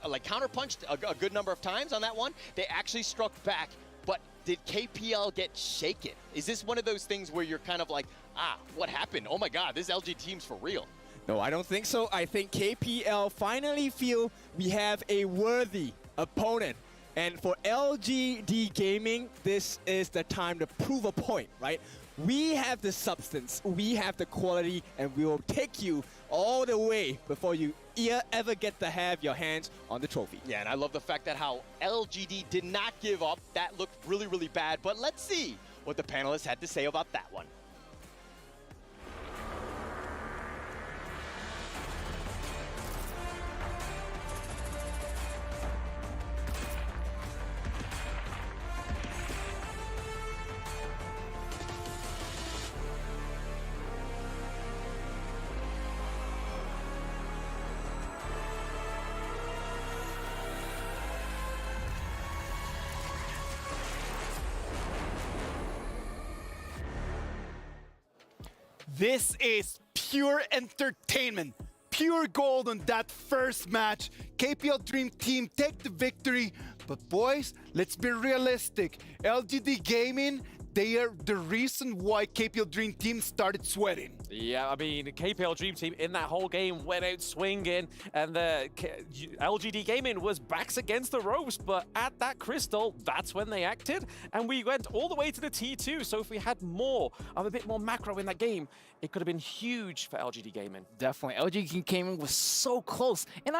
like counterpunched a good number of times on that one. They actually struck back, but did KPL get shaken? Is this one of those things where you're kind of like, what happened? Oh my God, this LG team's for real. No, I don't think so. I think KPL finally feel we have a worthy opponent. And for LGD Gaming, this is the time to prove a point, right? We have the substance, we have the quality, and we will take you all the way before you ever get to have your hands on the trophy. Yeah, and I love the fact that how LGD did not give up. That looked really, really bad. But let's see what the panelists had to say about that one. This is pure entertainment, pure gold on that first match. KPL Dream Team take the victory, but boys, let's be realistic. LGD Gaming, they are the reason why KPL Dream Team started sweating. Yeah, I mean, KPL Dream Team in that whole game went out swinging, and the LGD Gaming was backs against the ropes, but at that crystal, that's when they acted, and we went all the way to the T2, so if we had more of a bit more macro in that game, it could have been huge for LGD Gaming. Definitely, LGD Gaming was so close, and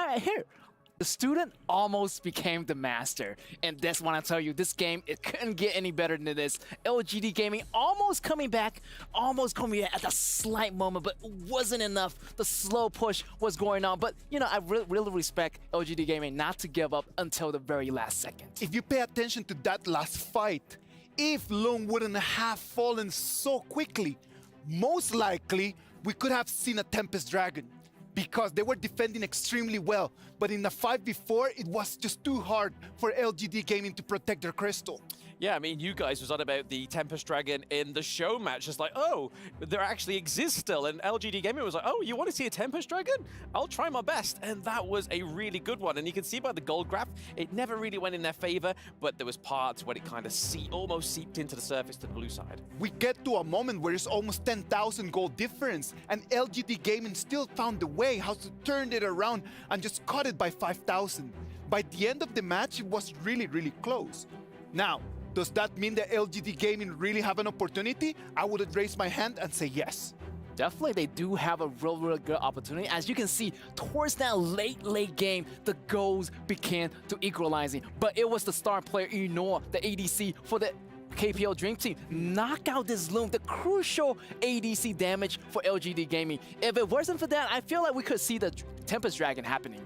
the student almost became the master. And that's when I tell you, this game, it couldn't get any better than this. LGD Gaming almost coming back at a slight moment, but it wasn't enough. The slow push was going on. But, you know, I really respect LGD Gaming not to give up until the very last second. If you pay attention to that last fight, if Lung wouldn't have fallen so quickly, most likely we could have seen a Tempest Dragon, because they were defending extremely well. But in the 5v4, it was just too hard for LGD Gaming to protect their crystal. Yeah, I mean, you guys was on about the Tempest Dragon in the show match. Just like, oh, there actually exists still. And LGD Gaming was like, oh, you want to see a Tempest Dragon? I'll try my best. And that was a really good one. And you can see by the gold graph, it never really went in their favor, but there was parts where it kind of almost seeped into the surface to the blue side. We get to a moment where it's almost 10,000 gold difference, and LGD Gaming still found the way how to turn it around and just cut it by 5,000. By the end of the match, it was really, really close. Now, does that mean that LGD Gaming really have an opportunity? I would raise my hand and say yes. Definitely, they do have a real good opportunity. As you can see, towards that late game, the goals began to equalizing. But it was the star player, Inoa, the ADC for the KPL Dream Team, knock out this Loom, the crucial ADC damage for LGD Gaming. If it wasn't for that, I feel like we could see the Tempest Dragon happening.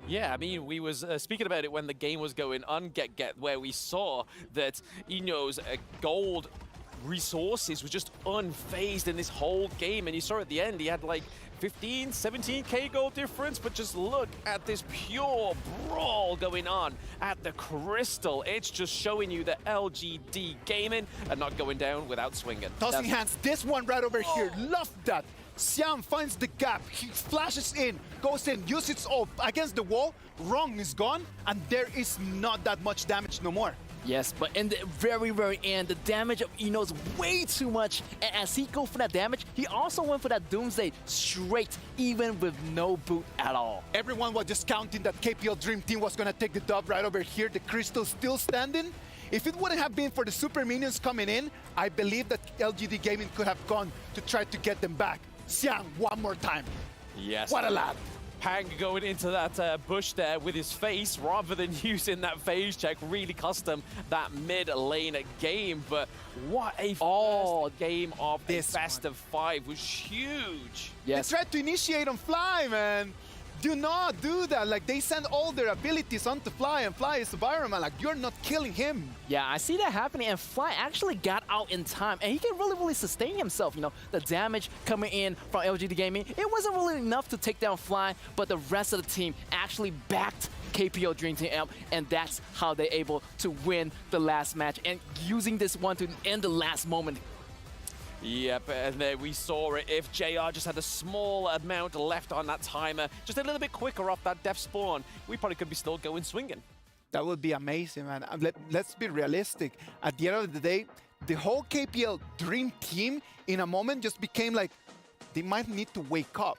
Yeah, I mean, we was speaking about it when the game was going on Get, where we saw that Ino's gold resources were just unfazed in this whole game. And you saw at the end, he had like 15, 17k gold difference, but just look at this pure brawl going on at the crystal. It's just showing you that LGD Gaming are not going down without swinging. Tossing hands, this one right over here, love that. Xiang finds the gap, he flashes in, goes in, uses its ult against the wall, Wrong is gone, and there is not that much damage no more. Yes, but in the very end, the damage of Ino is way too much, and as he goes for that damage, he also went for that Doomsday straight, even with no boot at all. Everyone was just counting that KPL Dream Team was gonna take the dub right over here, the Crystal still standing. If it wouldn't have been for the super minions coming in, I believe that LGD Gaming could have gone to try to get them back. Xiang, one more time. Yes. What a lad. Hang going into that bush there with his face rather than using that phase check really cost him that mid lane game. But what a first game of this best of 5 was huge. Yes. They tried to initiate on Fly, man. Do not do that. Like, they send all their abilities onto Fly, and Fly is a Byron, like, you're not killing him. Yeah, I see that happening, and Fly actually got out in time, and he can really sustain himself. You know, the damage coming in from LGD Gaming, it wasn't really enough to take down Fly, but the rest of the team actually backed KPL Dream Team up, and that's how they're able to win the last match, and using this one to end the last moment. Yep, and there we saw it. If JR just had a small amount left on that timer, just a little bit quicker off that death spawn, we probably could be still going swinging. That would be amazing, man. Let's be realistic. At the end of the day, the whole KPL Dream Team in a moment just became like, they might need to wake up.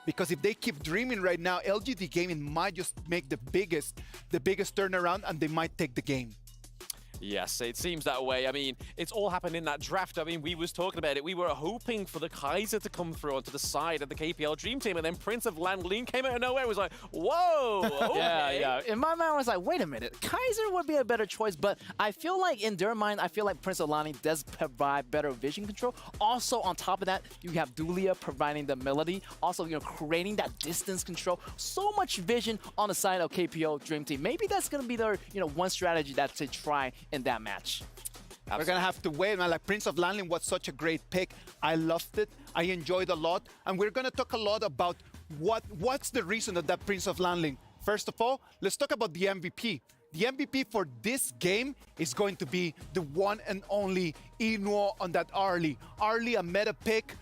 because if they keep dreaming right now, LGD Gaming might just make the biggest turnaround, and they might take the game. Yes, it seems that way. I mean, it's all happened in that draft. I mean, we was talking about it. We were hoping for the Kaiser to come through onto the side of the KPL Dream Team, and then Prince of Lanlin came out of nowhere. It was like, whoa, okay. Yeah. In my mind, I was like, wait a minute. Kaiser would be a better choice, but I feel like in their mind, I feel like Prince of Lanlin does provide better vision control. Also, on top of that, you have Dulia providing the melody. Also, creating that distance control. So much vision on the side of KPL Dream Team. Maybe that's going to be their, one strategy that they try in that match. We're gonna have to wait, man. Like, Prince of Lanlin was such a great pick. I loved it. I enjoyed a lot, and we're gonna talk a lot about what's the reason of that Prince of Lanlin. First of all, let's talk about the MVP. The MVP for this game is going to be the one and only Inuo on that Arlie. Arlie, a meta pick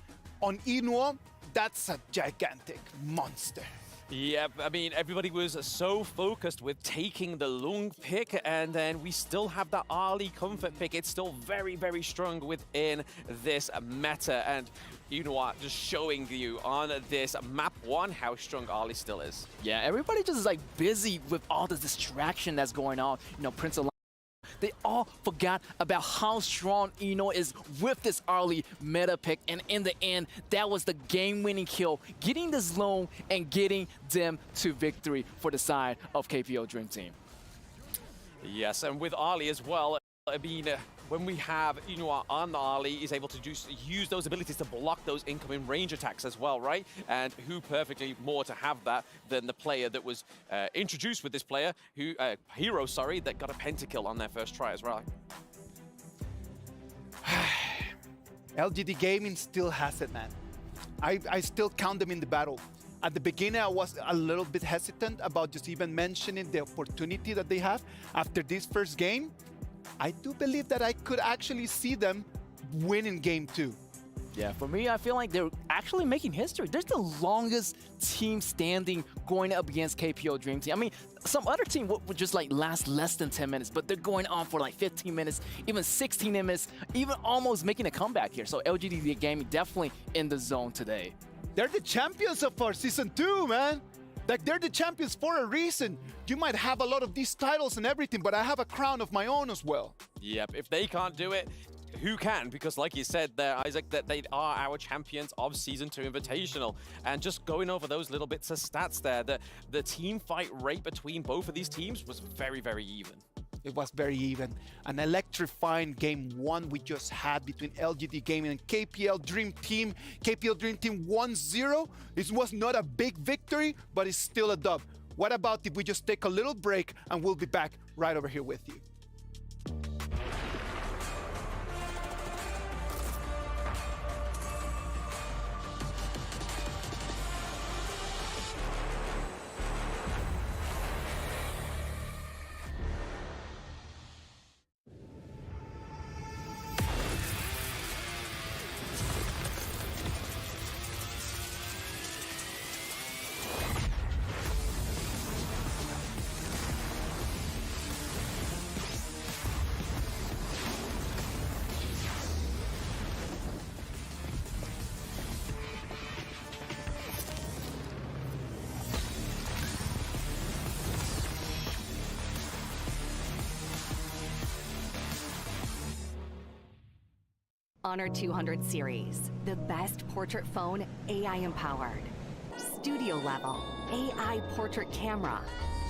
on Inuo. That's a gigantic monster. Yeah, I mean, everybody was so focused with taking the Lung pick, and then we still have that Ali comfort pick. It's still very, very strong within this meta, and you know what, just showing you on this map 1 how strong Ali still is. Yeah, everybody just is like busy with all the distraction that's going on. Prince of They all forgot about how strong Ino is with this early meta pick, and in the end, that was the game-winning kill, getting this lone and getting them to victory for the side of KPL Dream Team. Yes, and with Ali as well, I mean, when we have Inua on Ali, is able to use those abilities to block those incoming range attacks as well, right? And who perfectly more to have that than the player that was introduced with this player, hero, that got a pentakill on their first try as well. LGD Gaming still has it, man. I still count them in the battle. At the beginning, I was a little bit hesitant about just even mentioning the opportunity that they have. After this first game, I do believe that I could actually see them winning game 2. Yeah, for me, I feel like they're actually making history. They're the longest team standing going up against KPL Dream Team. I mean, some other team would just like last less than 10 minutes, but they're going on for like 15 minutes, even 16 minutes, even almost making a comeback here. So LGD Gaming definitely in the zone today. They're the champions of our Season 2, man. Like, they're the champions for a reason. You might have a lot of these titles and everything, but I have a crown of my own as well. Yep, if they can't do it, who can? Because like you said there, Isaac, that they are our champions of Season 2 Invitational. And just going over those little bits of stats there, the team fight rate between both of these teams was very, very even. It was very even. An electrifying game 1 we just had between LGD Gaming and KPL Dream Team. KPL Dream Team 1-0. This was not a big victory, but it's still a dub. What about if we just take a little break and we'll be back right over here with you. Honor 200 series, the best portrait phone AI empowered. Studio level, AI portrait camera,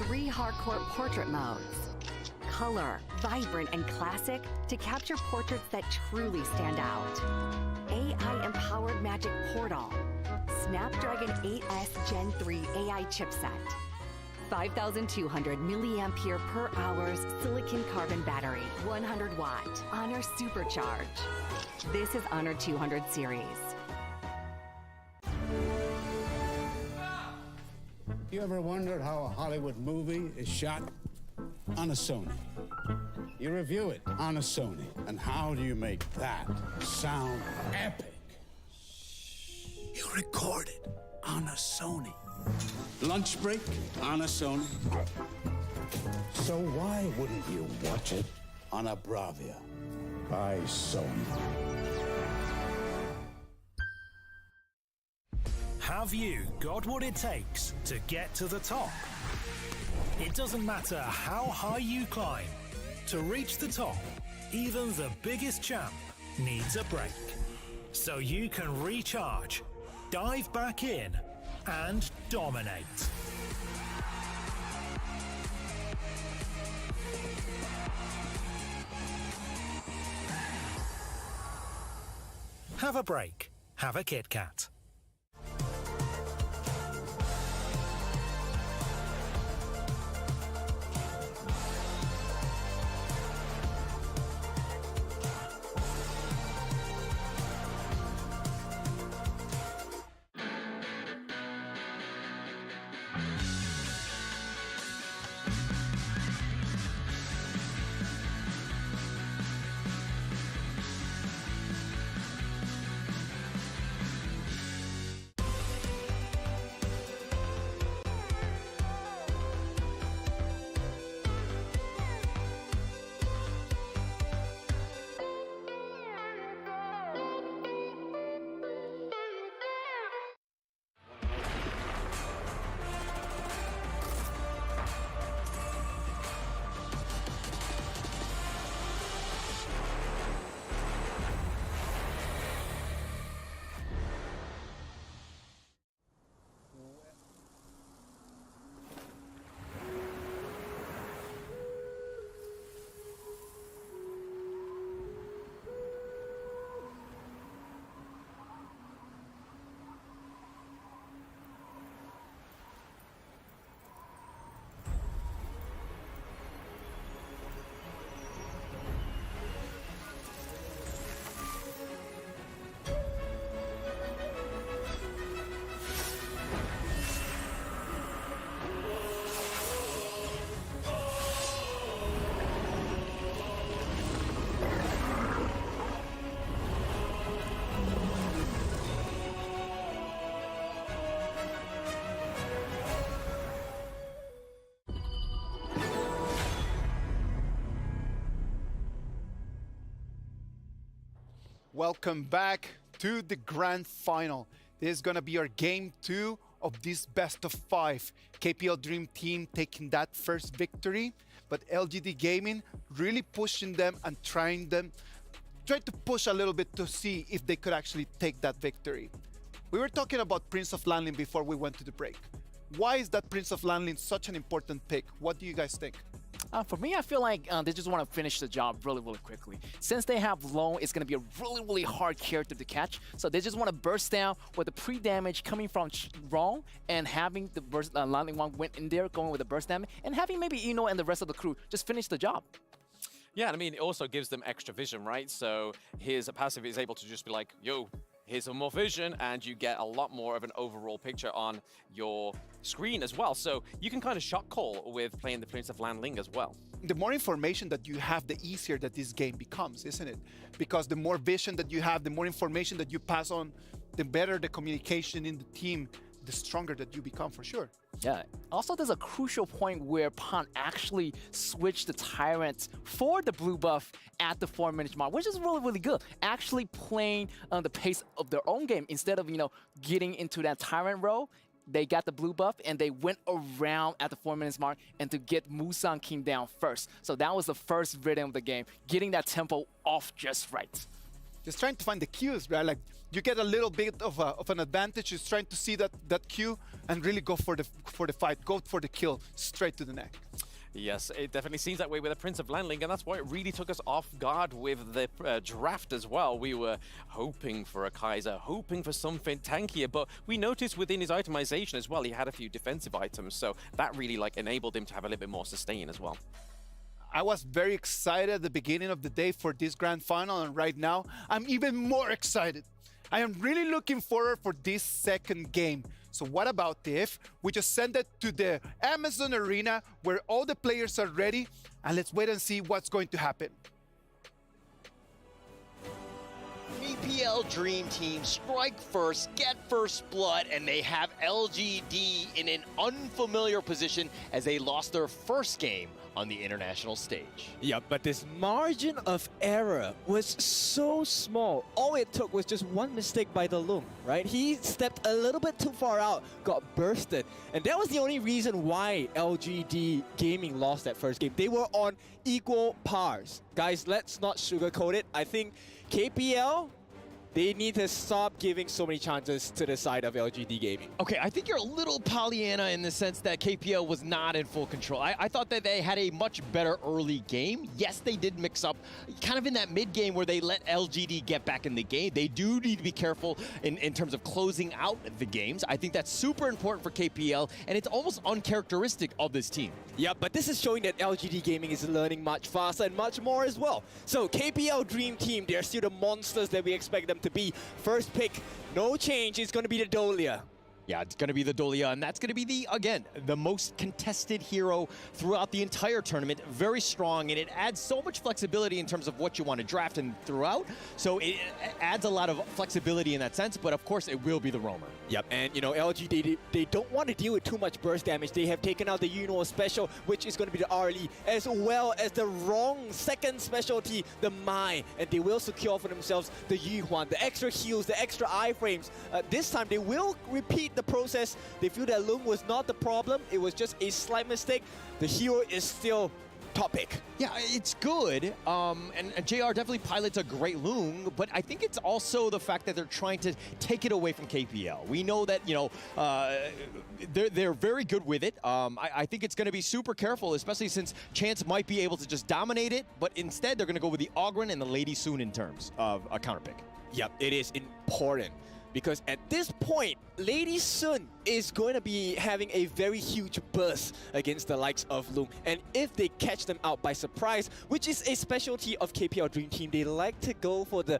3 hardcore portrait modes. Color, vibrant and classic to capture portraits that truly stand out. AI empowered magic portal. Snapdragon 8S Gen 3 AI chipset. 5,200 milliampere per hours silicon carbon battery, 100 watt, Honor Supercharge. This is Honor 200 series. You ever wondered how a Hollywood movie is shot? On a Sony. You review it on a Sony. And how do you make that sound epic? You record it on a Sony. Lunch break on a Sony. So why wouldn't you watch it on a Bravia by Sony? Have Have you got what it takes to get to the top? It doesn't matter how high you climb. To reach the top, even the biggest champ needs a break. So you can recharge, dive back in, and dominate. Have a break. Have a Kit Kat. Welcome back to the grand final. This is gonna be our game 2 of this best of 5. KPL Dream Team taking that first victory, but LGD Gaming really pushing them and trying to push a little bit to see if they could actually take that victory. We were talking about Prince of Landling before we went to the break. Why is that Prince of Landling such an important pick? What do you guys think? For me, I feel like they just want to finish the job really, really quickly. Since they have Lone, it's going to be a really, really hard character to catch. So they just want to burst down with the pre-damage coming from Wrong and having the burst, Landing One went in there going with the burst damage and having maybe Ino and the rest of the crew just finish the job. Yeah, and I mean, it also gives them extra vision, right? So his passive is able to just be like, yo, here's some more vision, and you get a lot more of an overall picture on your screen as well. So you can kind of shot call with playing the Prince of Landling as well. The more information that you have, the easier that this game becomes, isn't it? Because the more vision that you have, the more information that you pass on, the better the communication in the team, the stronger that you become for sure. Yeah. Also, there's a crucial point where Pan actually switched the Tyrant for the blue buff at the 4-minute mark, which is really, really good. Actually playing the pace of their own game instead of, getting into that Tyrant role. They got the blue buff and they went around at the 4 minutes mark and to get Musan King down first. So that was the first rhythm of the game, getting that tempo off just right. Just trying to find the cues, right? Like you get a little bit of an advantage. Just trying to see that cue and really go for the fight, go for the kill straight to the neck. Yes, it definitely seems that way with the Prince of Landling, and that's why it really took us off guard with the draft as well. We were hoping for a Kaiser, hoping for something tankier, but we noticed within his itemization as well, he had a few defensive items, so that really enabled him to have a little bit more sustain as well. I was very excited at the beginning of the day for this grand final, and right now, I'm even more excited. I am really looking forward for this second game. So what about if we just send it to the Amazon Arena where all the players are ready, and let's wait and see what's going to happen. Me KPL Dream Team strike first, get first blood, and they have LGD in an unfamiliar position as they lost their first game on the international stage. Yeah, but this margin of error was so small. All it took was just one mistake by the Loom, right? He stepped a little bit too far out, got bursted. And that was the only reason why LGD Gaming lost that first game. They were on equal pars. Guys, let's not sugarcoat it. I think KPL, they need to stop giving so many chances to the side of LGD Gaming. Okay, I think you're a little Pollyanna in the sense that KPL was not in full control. I thought that they had a much better early game. Yes, they did mix up kind of in that mid game where they let LGD get back in the game. They do need to be careful in terms of closing out the games. I think that's super important for KPL, and it's almost uncharacteristic of this team. Yeah, but this is showing that LGD Gaming is learning much faster and much more as well. So KPL Dream Team, they're still the monsters that we expect them to be. First pick, no change, it's going to be the Dolia. Yeah, it's going to be the Dolia, and that's going to be the, again, the most contested hero throughout the entire tournament. Very strong, and it adds so much flexibility in terms of what you want to draft and throughout. So it adds a lot of flexibility in that sense, but of course it will be the roamer. Yep, and you know, LG, they don't want to deal with too much burst damage. They have taken out the Yuno special, which is going to be the Arlie, as well as the wrong second specialty, the Mai, and they will secure for themselves the Yuhuan, the extra heals, the extra iframes. This time they will repeat the process. They feel that Loom was not the problem. It was just a slight mistake. The hero is still top pick. Yeah, it's good. And JR definitely pilots a great Loom, but I think it's also the fact that they're trying to take it away from KPL. We know that, you know, they're very good with it. I think it's going to be super careful, especially since Chance might be able to just dominate it, but instead they're going to go with the Ogren and the Lady Soon in terms of a counter pick. Yep, it is important. Because at this point, Lady Sun is going to be having a very huge burst against the likes of Loom. And if they catch them out by surprise, which is a specialty of KPL Dream Team, they like to go for the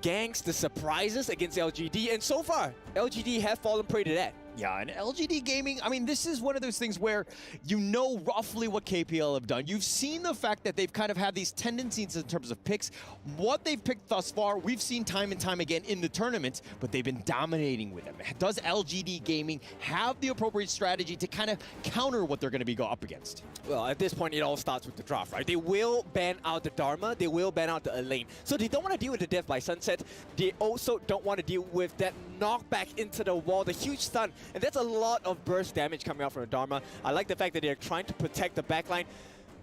ganks, the surprises against LGD. And so far, LGD have fallen prey to that. Yeah, and LGD Gaming, I mean, this is one of those things where you know roughly what KPL have done. You've seen the fact that they've kind of had these tendencies in terms of picks. What they've picked thus far, we've seen time and time again in the tournament, but they've been dominating with them. Does LGD Gaming have the appropriate strategy to kind of counter what they're going to be up against? Well, at this point, it all starts with the draft, right? They will ban out the Dharma, they will ban out the Elaine. So they don't want to deal with the Death by Sunset. They also don't want to deal with that knockback into the wall, the huge stun. And that's a lot of burst damage coming out from the Dharma. I like the fact that they're trying to protect the backline.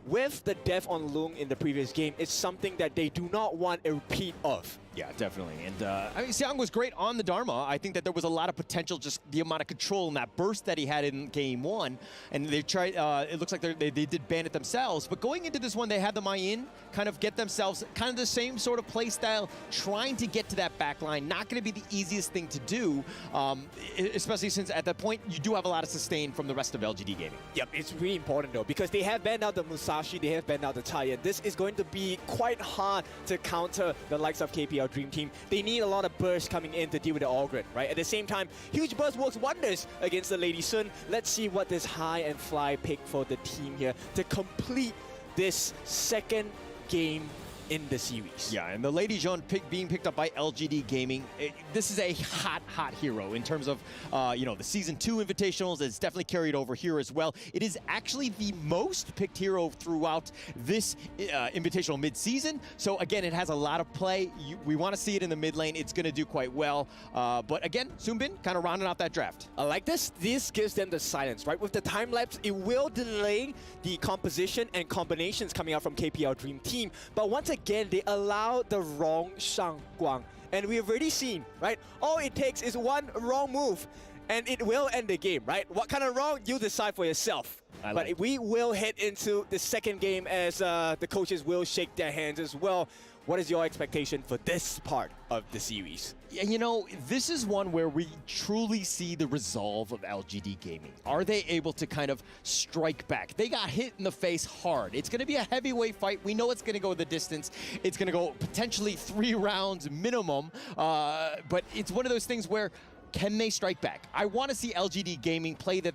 With the death on Loom in the previous game, it's something that they do not want a repeat of. Yeah, definitely. And I mean, Seong was great on the Dharma. I think that there was a lot of potential, just the amount of control and that burst that he had in game one. And they tried, it looks like they did ban it themselves. But going into this one, they had the Mayin kind of get themselves kind of the same sort of play style, trying to get to that back line. Not going to be the easiest thing to do, especially since at that point, you do have a lot of sustain from the rest of LGD Gaming. Yep, it's really important though, because they have banned out the Musashi, they have banned out the Taya. This is going to be quite hard to counter the likes of KPL Dream Team. They need a lot of burst coming in to deal with the Ogren, right? At the same time, huge burst works wonders against the Lady Sun. Let's see what this high and fly pick for the team here to complete this second game in the series. Yeah, and the Lady Jean being picked up by LGD Gaming, this is a hot hero in terms of, you know, the Season 2 Invitationals. It's definitely carried over here as well. It is actually the most picked hero throughout this Invitational mid-season. So again, it has a lot of play. We want to see it in the mid lane. It's going to do quite well. But again, Soonbin kind of rounding out that draft. I like this. This gives them the silence, right? With the time lapse, it will delay the composition and combinations coming out from KPL Dream Team. But once again, they allow the wrong Shangguang. And we've already seen, right? All it takes is one wrong move, and it will end the game, right? What kind of wrong? You decide for yourself. But we will head into the second game as the coaches will shake their hands as well. What is your expectation for this part of the series? Yeah, you know, this is one where we truly see the resolve of LGD Gaming. Are they able to kind of strike back? They got hit in the face hard. It's going to be a heavyweight fight. We know it's going to go the distance. It's going to go potentially 3 rounds minimum. But it's one of those things where Can they strike back? I want to see LGD Gaming play the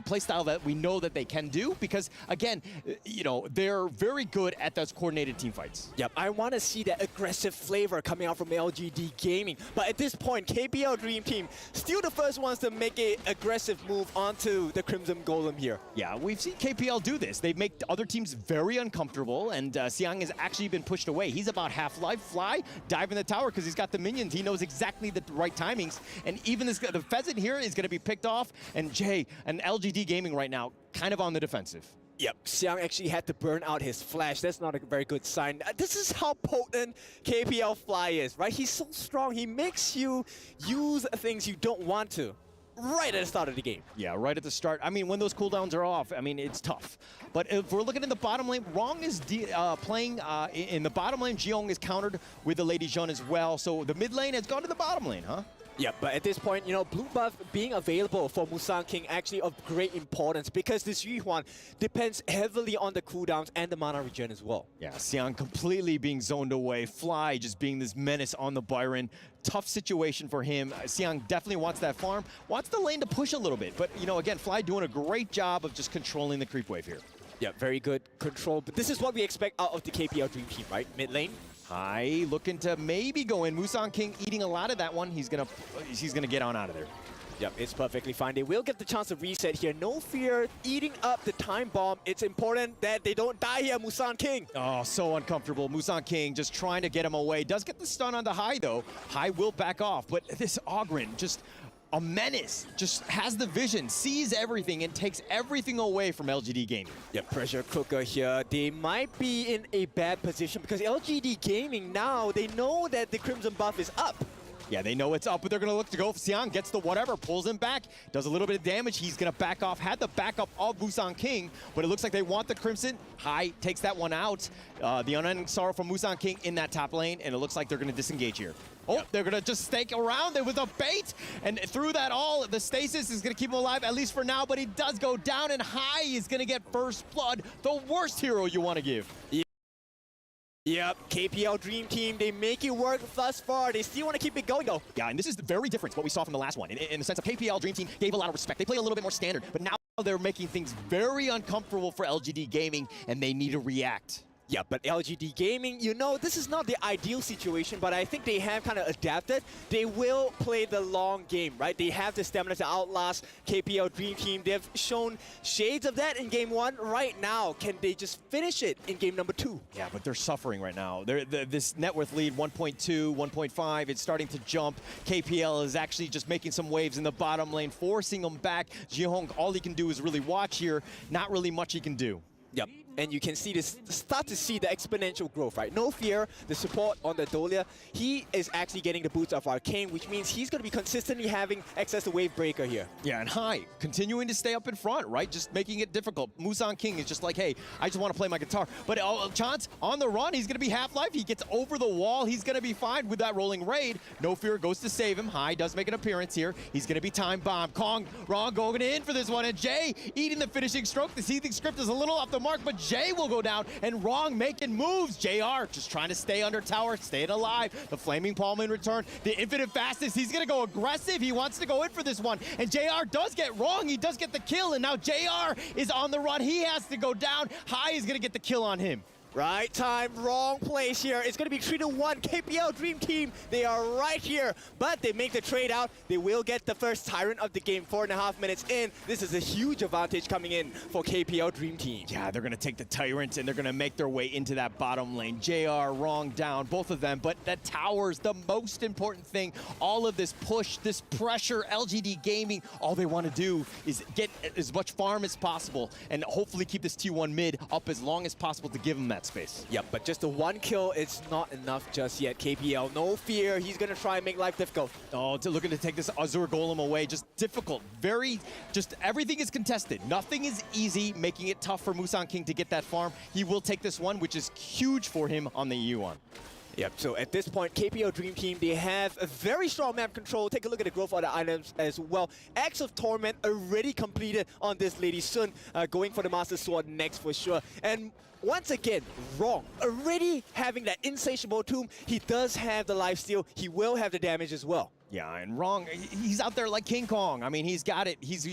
play style that we know that they can do because, again, you know, they're very good at those coordinated team fights. Yep, I want to see that aggressive flavor coming out from LGD Gaming. But at this point, KPL Dream Team still the first ones to make an aggressive move onto the Crimson Golem here. Yeah, we've seen KPL do this. They make other teams very uncomfortable, and Xiang has actually been pushed away. He's about half-life, fly, dive in the tower because he's got the minions. He knows exactly the right timings, and even the pheasant here is going to be picked off, and Jay and LGD Gaming right now kind of on the defensive. Yep, Xiang actually had to burn out his flash. That's not a very good sign. This is how potent KPL Fly is, right? He's so strong. He makes you use things you don't want to right at the start of the game. Yeah, right at the start. I mean, when those cooldowns are off, I mean, it's tough. But if we're looking in the bottom lane, Rong is playing in the bottom lane. Jiong is countered with the Lady Jeanne as well. So the mid lane has gone to the bottom lane, huh? Yeah, but at this point, you know, blue buff being available for Musang King actually of great importance because this Yuhuan depends heavily on the cooldowns and the mana regen as well. Yeah, Xiang completely being zoned away. Fly just being this menace on the Byron. Tough situation for him. Xiang definitely wants that farm, wants the lane to push a little bit. But, you know, again, Fly doing a great job of just controlling the creep wave here. Yeah, very good control. But this is what we expect out of the KPL Dream Team, right? Mid lane. Hai looking to maybe go in. Musang King eating a lot of that one. He's gonna get on out of there. Yep, it's perfectly fine. They will get the chance to reset here. No fear, eating up the time bomb. It's important that they don't die here, Musang King. Oh, so uncomfortable. Musang King just trying to get him away. Does get the stun on the Hai, though. Hai will back off, but this Oghren just a menace, just has the vision, sees everything, and takes everything away from LGD Gaming. Yeah, pressure cooker here. They might be in a bad position because LGD Gaming now, they know that the Crimson buff is up. Yeah, they know it's up, but they're going to look to go. Xiang gets the whatever, pulls him back, does a little bit of damage. He's going to back off. Had the backup of Musang King, but it looks like they want the Crimson. Hai takes that one out. The Unending Sorrow from Musang King in that top lane, and it looks like they're going to disengage here. Oh, they're going to just stake around. There was a bait, and through that all, the stasis is going to keep him alive, at least for now, but he does go down, and Hai is going to get first blood, the worst hero you want to give. Yep, KPL Dream Team, they make it work thus far. They still want to keep it going, though. Yeah, and this is very different what we saw from the last one. In the sense of KPL Dream Team gave a lot of respect. They play a little bit more standard, but now they're making things very uncomfortable for LGD Gaming, and they need to react. Yeah, but LGD Gaming, you know, this is not the ideal situation, but I think they have kind of adapted. They will play the long game, right? They have the stamina to outlast KPL Dream Team. They've shown shades of that in game one. Right now, can they just finish it in game number 2? Yeah, but they're suffering right now. This net worth lead, 1.2, 1.5, it's starting to jump. KPL is actually just making some waves in the bottom lane, forcing them back. Jihong, all he can do is really watch here. Not really much he can do. Yep, and you can see this, start to see the exponential growth, right? No fear, the support on the Dolia, he is actually getting the boots of Arcane, which means he's going to be consistently having access to Wave Breaker here. Yeah, and Hai continuing to stay up in front, right? Just making it difficult. Musang King is just like, hey, I just want to play my guitar. But Chance on the run, he's going to be half-life. He gets over the wall. He's going to be fine with that rolling raid. No fear goes to save him. Hai does make an appearance here. He's going to be time bomb. Kong, Rong going in for this one, and Jay eating the finishing stroke. The seething script is a little off the mark, but Jay will go down, and Rong making moves. JR just trying to stay under tower, staying alive. The Flaming Palm in return. The Infinite Fastest, he's going to go aggressive. He wants to go in for this one, and JR does get Rong. He does get the kill, and now JR is on the run. He has to go down. Hai is going to get the kill on him. Right time, wrong place here. It's going to be 3-1. KPL Dream Team, they are right here. But they make the trade out. They will get the first Tyrant of the game 4.5 minutes in. This is a huge advantage coming in for KPL Dream Team. Yeah, they're going to take the Tyrant, and they're going to make their way into that bottom lane. JR, Rong down, both of them. But the towers, the most important thing. All of this push, this pressure, LGD Gaming, all they want to do is get as much farm as possible and hopefully keep this T1 mid up as long as possible to give them that space. Yep, but just the one kill is not enough just yet. KPL, no fear. He's going to try and make life difficult. Oh, looking to take this Azure Golem away. Just difficult. Just everything is contested. Nothing is easy, making it tough for Musang King to get that farm. He will take this one, which is huge for him on the EU1. Yep, so at this point, KPL Dream Team, they have a very strong map control. Take a look at the growth of the items as well. Axe of Torment already completed on this Lady Sun, going for the Master Sword next for sure. And once again, Rong, already having that insatiable tomb. He does have the lifesteal. He will have the damage as well. Yeah, and wrong, he's out there like King Kong. I mean, he's got it. He's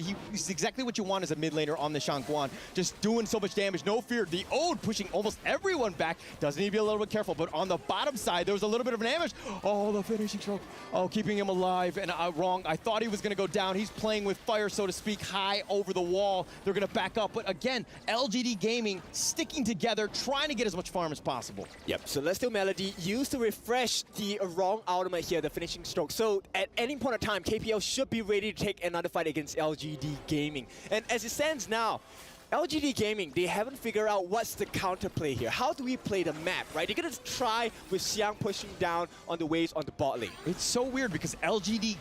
exactly what you want as a mid laner on the Shangguan. Just doing so much damage, no fear. The Ode pushing almost everyone back. Does need to be a little bit careful, but on the bottom side, there was a little bit of damage. Oh, the finishing stroke. Oh, keeping him alive, and wrong. I thought he was gonna go down. He's playing with fire, so to speak, high over the wall. They're gonna back up, but again, LGD Gaming sticking together, trying to get as much farm as possible. Yep, Celestial Melody used to refresh the wrong ultimate here, the finishing stroke. So at any point of time, KPL should be ready to take another fight against LGD Gaming. And as it stands now, LGD Gaming, they haven't figured out what's the counterplay here. How do we play the map, right? They're going to try with Xiang pushing down on the waves on the bot lane. It's so weird because LGD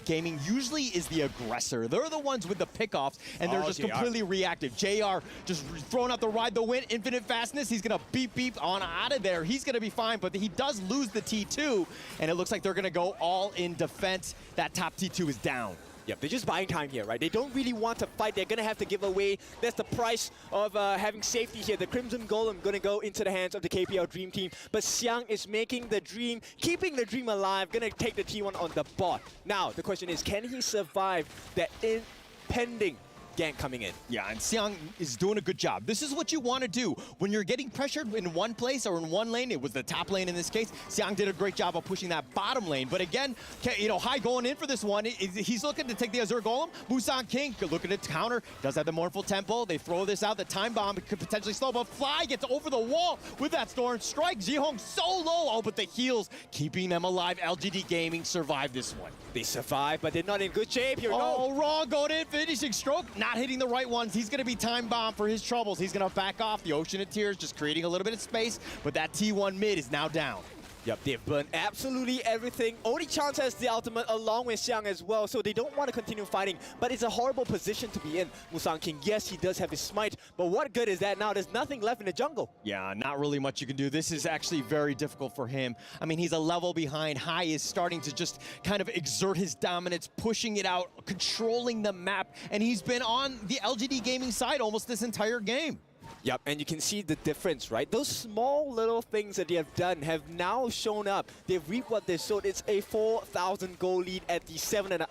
Gaming usually is the aggressor. They're the ones with the pickoffs, and they're just completely reactive. JR just throwing out the ride the wind, infinite fastness. He's going to beep on out of there. He's going to be fine, but he does lose the T2, and it looks like they're going to go all in defense. That top T2 is down. Yep, they're just buying time here, right? They don't really want to fight. They're going to have to give away. That's the price of having safety here. The Crimson Golem going to go into the hands of the KPL Dream Team. But Xiang is making the dream, keeping the dream alive, going to take the T1 on the bot. Now, the question is, can he survive that impending gank coming in? Yeah, and Xiang is doing a good job. This is what you want to do. When you're getting pressured in one place or in one lane, it was the top lane in this case, Xiang did a great job of pushing that bottom lane. But again, you know, Hai going in for this one. He's looking to take the Azure Golem. Musang King looking to counter. Does have the Mournful Tempo. They throw this out. The Time Bomb could potentially slow, but Fly gets over the wall with that Storm Strike. Zihong so low. Oh, but the heals keeping them alive. LGD Gaming survived this one. They survive, but they're not in good shape. Here we go. Oh, wrong. Going in. Finishing stroke. Not hitting the right ones. He's going to be Time Bomb for his troubles. He's going to back off. The Ocean of Tears just creating a little bit of space, but that T1 mid is now down. Yep, they've burned absolutely everything. Only Chance has the ultimate along with Xiang as well, so they don't want to continue fighting. But it's a horrible position to be in. Musang King, yes, he does have his smite, but what good is that now? There's nothing left in the jungle. Yeah, not really much you can do. This is actually very difficult for him. I mean, he's a level behind. Hai is starting to just kind of exert his dominance, pushing it out, controlling the map, and he's been on the LGD Gaming side almost this entire game. Yep, and you can see the difference, right? Those small little things that they have done have now shown up. They've reaped what they sowed. It's a 4,000 goal lead at the 7 and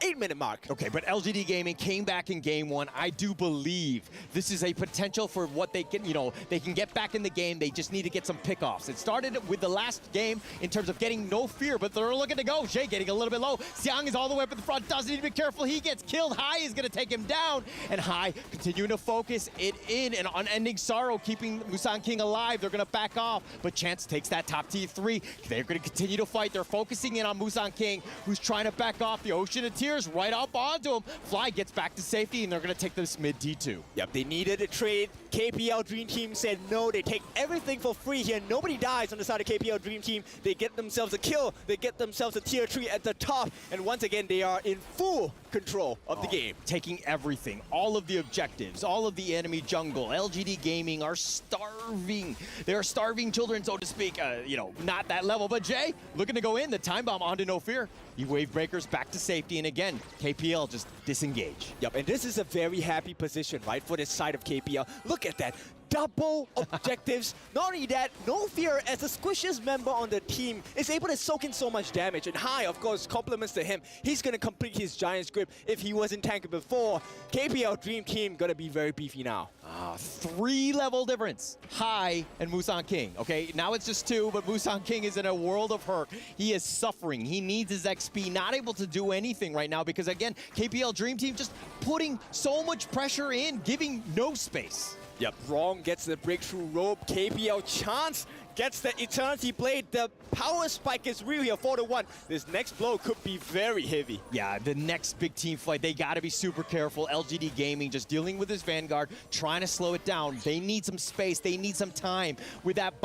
8 minute mark. Okay, but LGD Gaming came back in game one. I do believe this is a potential for what they can, you know, they can get back in the game. They just need to get some pickoffs. It started with the last game in terms of getting no fear, but they're looking to go. Jay getting a little bit low. Xiang is all the way up at the front. Doesn't need to be careful. He gets killed. Hai is going to take him down, and Hai continuing to focus it in and unending sorrow, keeping Musang King alive. They're going to back off, but Chance takes that top T3. They're going to continue to fight. They're focusing in on Musang King, who's trying to back off. The Ocean of Tears right up onto him. Fly gets back to safety, and they're going to take this mid T2. Yep, they needed a trade. KPL Dream Team said no. They take everything for free here. Nobody dies on the side of KPL Dream Team. They get themselves a kill. They get themselves a tier 3 at the top. And once again, they are in full control of the game. Taking everything, all of the objectives, all of the enemy jungle. LGD Gaming are starving. They are starving children, so to speak. You know, not that level, but Jay looking to go in. The Time Bomb onto No Fear. You wave breakers back to safety, and again, KPL just disengage. Yep, and this is a very happy position, right, for this side of KPL. Look at that. Double objectives. Not only that, No Fear, as the squishiest member on the team, is able to soak in so much damage. And Hai, of course, compliments to him. He's going to complete his Giant's Grip if he wasn't tanking before. KPL Dream Team going to be very beefy now. 3-level difference. Hai and Musang King. Okay, now it's just 2, but Musang King is in a world of hurt. He is suffering. He needs his XP. Not able to do anything right now because, again, KPL Dream Team just putting so much pressure in, giving no space. Yep, Wrong gets the breakthrough rope. KPL Chance gets the Eternity Blade. The power spike is real here, 4-1. This next blow could be very heavy. Yeah, the next big team fight, they got to be super careful. LGD Gaming just dealing with his Vanguard, trying to slow it down. They need some space. They need some time. With that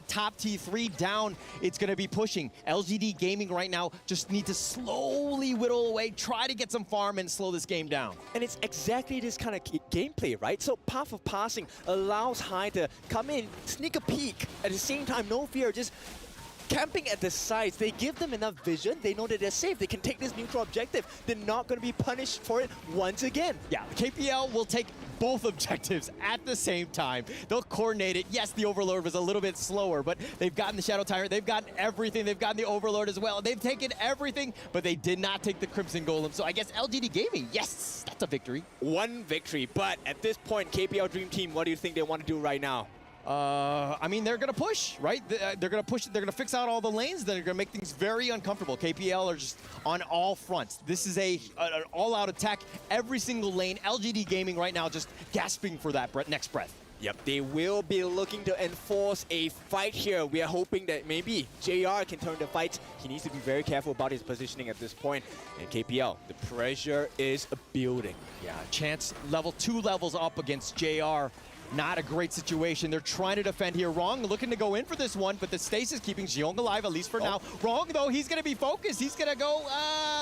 top T3 down, it's going to be pushing. LGD Gaming right now just need to slowly whittle away, try to get some farm and slow this game down. And it's exactly this kind of gameplay, right? So Path of Passing allows Hai to come in, sneak a peek. At the same time, No Fear just camping at the sides. They give them enough vision. They know that they're safe. They can take this neutral objective. They're not going to be punished for it once again. Yeah, KPL will take both objectives at the same time. They'll coordinate it. Yes, the Overlord was a little bit slower, but they've gotten the Shadow Tyrant. They've gotten everything. They've gotten the Overlord as well. They've taken everything, but they did not take the Crimson Golem. So I guess LGD Gaming, yes, that's a victory. One victory, but at this point, KPL Dream Team, what do you think they want to do right now? I mean, they're going to push, right? They're going to push. They're going to fix out all the lanes. They're going to make things very uncomfortable. KPL are just on all fronts. This is an all-out attack. Every single lane. LGD Gaming right now just gasping for that next breath. Yep, they will be looking to enforce a fight here. We are hoping that maybe JR can turn the fight. He needs to be very careful about his positioning at this point. And KPL, the pressure is building. Yeah, chance level 2 levels up against JR. Not a great situation. They're trying to defend here. Wrong looking to go in for this one, but the stasis keeping Xiong alive, at least for now. Wrong, though, he's going to be focused. He's going to go,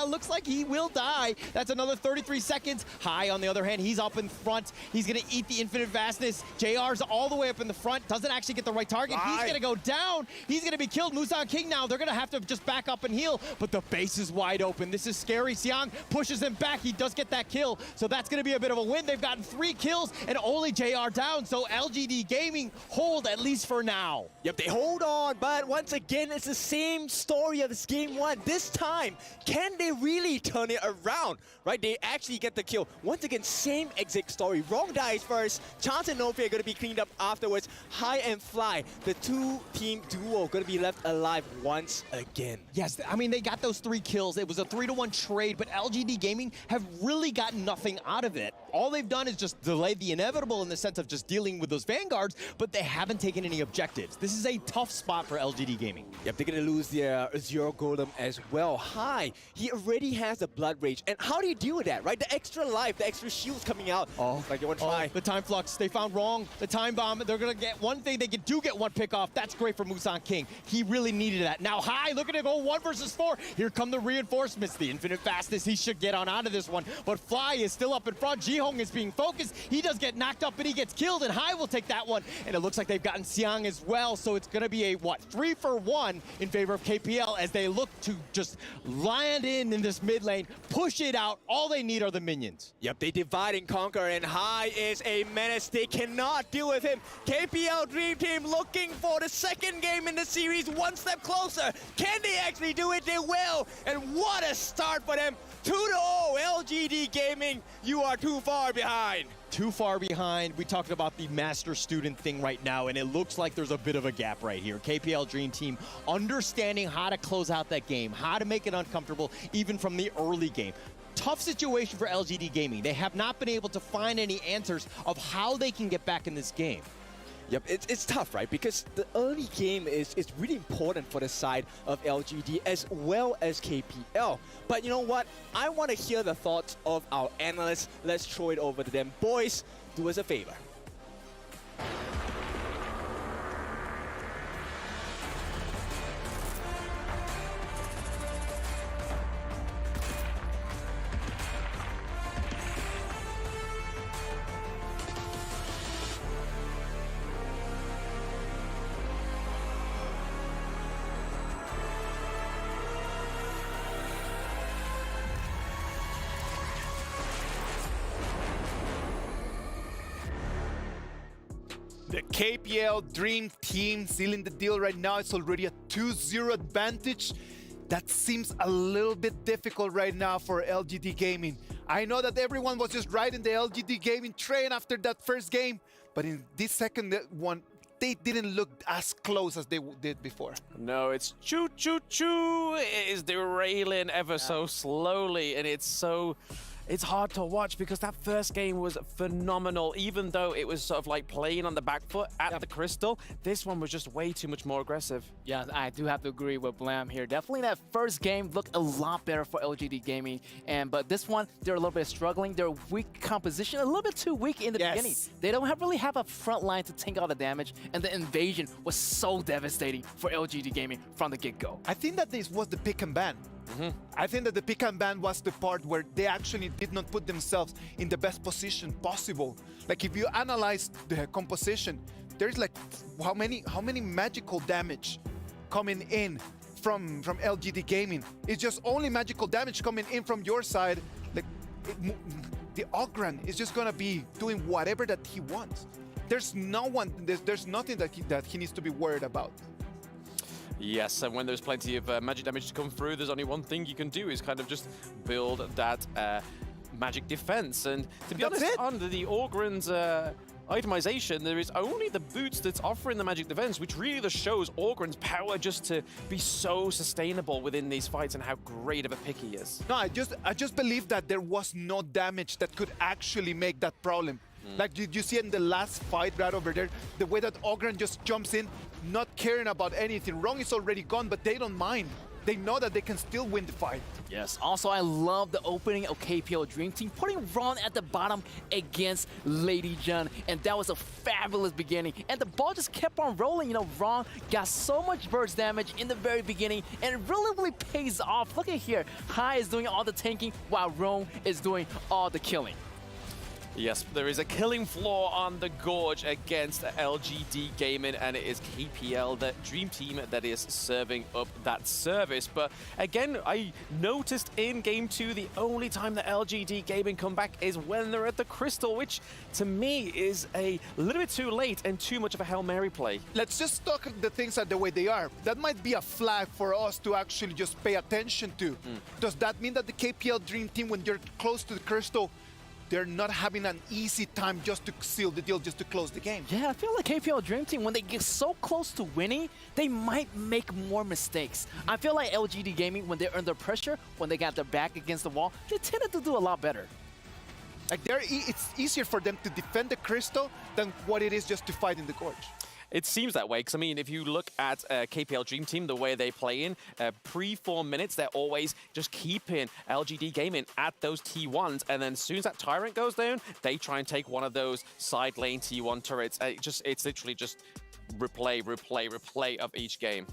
looks like he will die. That's another 33 seconds. High, on the other hand, he's up in front. He's going to eat the infinite vastness. JR's all the way up in the front. Doesn't actually get the right target. He's going to go down. He's going to be killed. Musang King now. They're going to have to just back up and heal, but the base is wide open. This is scary. Xiang pushes him back. He does get that kill, so that's going to be a bit of a win. They've gotten 3 kills and only JR down. So LGD Gaming hold at least for now. Yep, they hold on, but once again, it's the same story of this game 1. This time, can they really turn it around? Right, they actually get the kill. Once again, same exact story. Wrong dies first. Chance and Nofi are going to be cleaned up afterwards. High and Fly, the 2-team duo, going to be left alive once again. Yes, I mean, they got those 3 kills. It was a 3-to-1 trade, but LGD Gaming have really gotten nothing out of it. All they've done is just delay the inevitable in the sense of just dealing with those Vanguards, but they haven't taken any objectives. This is a tough spot for LGD Gaming. Yep, they're going to lose their Zero Golem as well. High, he already has a Blood Rage. And how do you deal with that, right? The extra life, the extra shields coming out. Like you want to try. The Time Flux, they found Wrong. The Time Bomb, they're going to get one thing. They do get one pick off. That's great for Musang King. He really needed that. Now High, looking to go 1 versus 4. Here come the reinforcements. The infinite fastness, he should get on out of this one. But Fly is still up in front. Jihong is being focused. He does get knocked up, but he gets killed, and High will take that one. And it looks like they've gotten Xiang as well, so it's going to be a, 3-for-1 in favor of KPL as they look to just land in this mid lane, push it out. All they need are the minions. Yep, they divide and conquer, and High is a menace. They cannot deal with him. KPL Dream Team looking for the second game in the series, one step closer. Can they actually do it? They will, and what a start for them. 2-0, LGD Gaming, you are too far behind. Too far behind. We talked about the master-student thing right now, and it looks like there's a bit of a gap right here. KPL Dream Team understanding how to close out that game, how to make it uncomfortable, even from the early game. Tough situation for LGD Gaming. They have not been able to find any answers of how they can get back in this game. Yep, it's tough, right? Because the early game is really important for the side of LGD as well as KPL. But you know what? I want to hear the thoughts of our analysts. Let's throw it over to them. Boys, do us a favor. The KPL Dream Team sealing the deal right now. It's already a 2-0 advantage. That seems a little bit difficult right now for LGD Gaming. I know that everyone was just riding the LGD Gaming train after that first game, but in this second one, they didn't look as close as they did before. No, it's choo-choo-choo. It is derailing ever so slowly, and it's hard to watch because that first game was phenomenal. Even though it was sort of like playing on the back foot at the Crystal, this one was just way too much more aggressive. Yeah, I do have to agree with Blam here. Definitely that first game looked a lot better for LGD Gaming, but this one, they're a little bit struggling. Their weak composition, a little bit too weak in the beginning. They don't really have a front line to tank all the damage, and the invasion was so devastating for LGD Gaming from the get-go. I think that this was the pick and ban. I think that the pick and ban was the part where they actually did not put themselves in the best position possible. Like if you analyze the composition, there's like how many magical damage coming in from LGD Gaming. It's just only magical damage coming in from your side. Like the Ogran is just gonna be doing whatever that he wants. There's nothing that he needs to be worried about. Yes, and when there's plenty of magic damage to come through, there's only one thing you can do is kind of just build that magic defense. And to be honest, under the Ogren's itemization, there is only the boots that's offering the magic defense, which really just shows Ogren's power just to be so sustainable within these fights and how great of a pick he is. No, I just believe that there was no damage that could actually make that problem. Like you see in the last fight right over there, the way that Ogren just jumps in, not caring about anything. Wrong is already gone, but they don't mind. They know that they can still win the fight. Yes, also I love the opening of KPL Dream Team, putting Ron at the bottom against Lady Jun, and that was a fabulous beginning. And the ball just kept on rolling. You know, Ron got so much burst damage in the very beginning, and it really pays off. Look at here, Hai is doing all the tanking while Ron is doing all the killing. Yes, there is a killing floor on the Gorge against LGD Gaming, and it is KPL, the Dream Team, that is serving up that service. But again, I noticed in Game 2, the only time that LGD Gaming come back is when they're at the Crystal, which to me is a little bit too late and too much of a Hail Mary play. Let's just talk the things are the way they are. That might be a flag for us to actually just pay attention to. Does that mean that the KPL Dream Team, when you're close to the Crystal, they're not having an easy time just to seal the deal, just to close the game? Yeah, I feel like KPL Dream Team, when they get so close to winning, they might make more mistakes. I feel like LGD Gaming, when they're under pressure, when they got their back against the wall, they tended to do a lot better. Like it's easier for them to defend the Crystal than what it is just to fight in the Gorge. It seems that way, because I mean, if you look at KPL Dream Team, the way they play in, pre-4 minutes, they're always just keeping LGD Gaming at those T1s, and then as soon as that Tyrant goes down, they try and take one of those side lane T1 turrets. It's literally just replay of each game.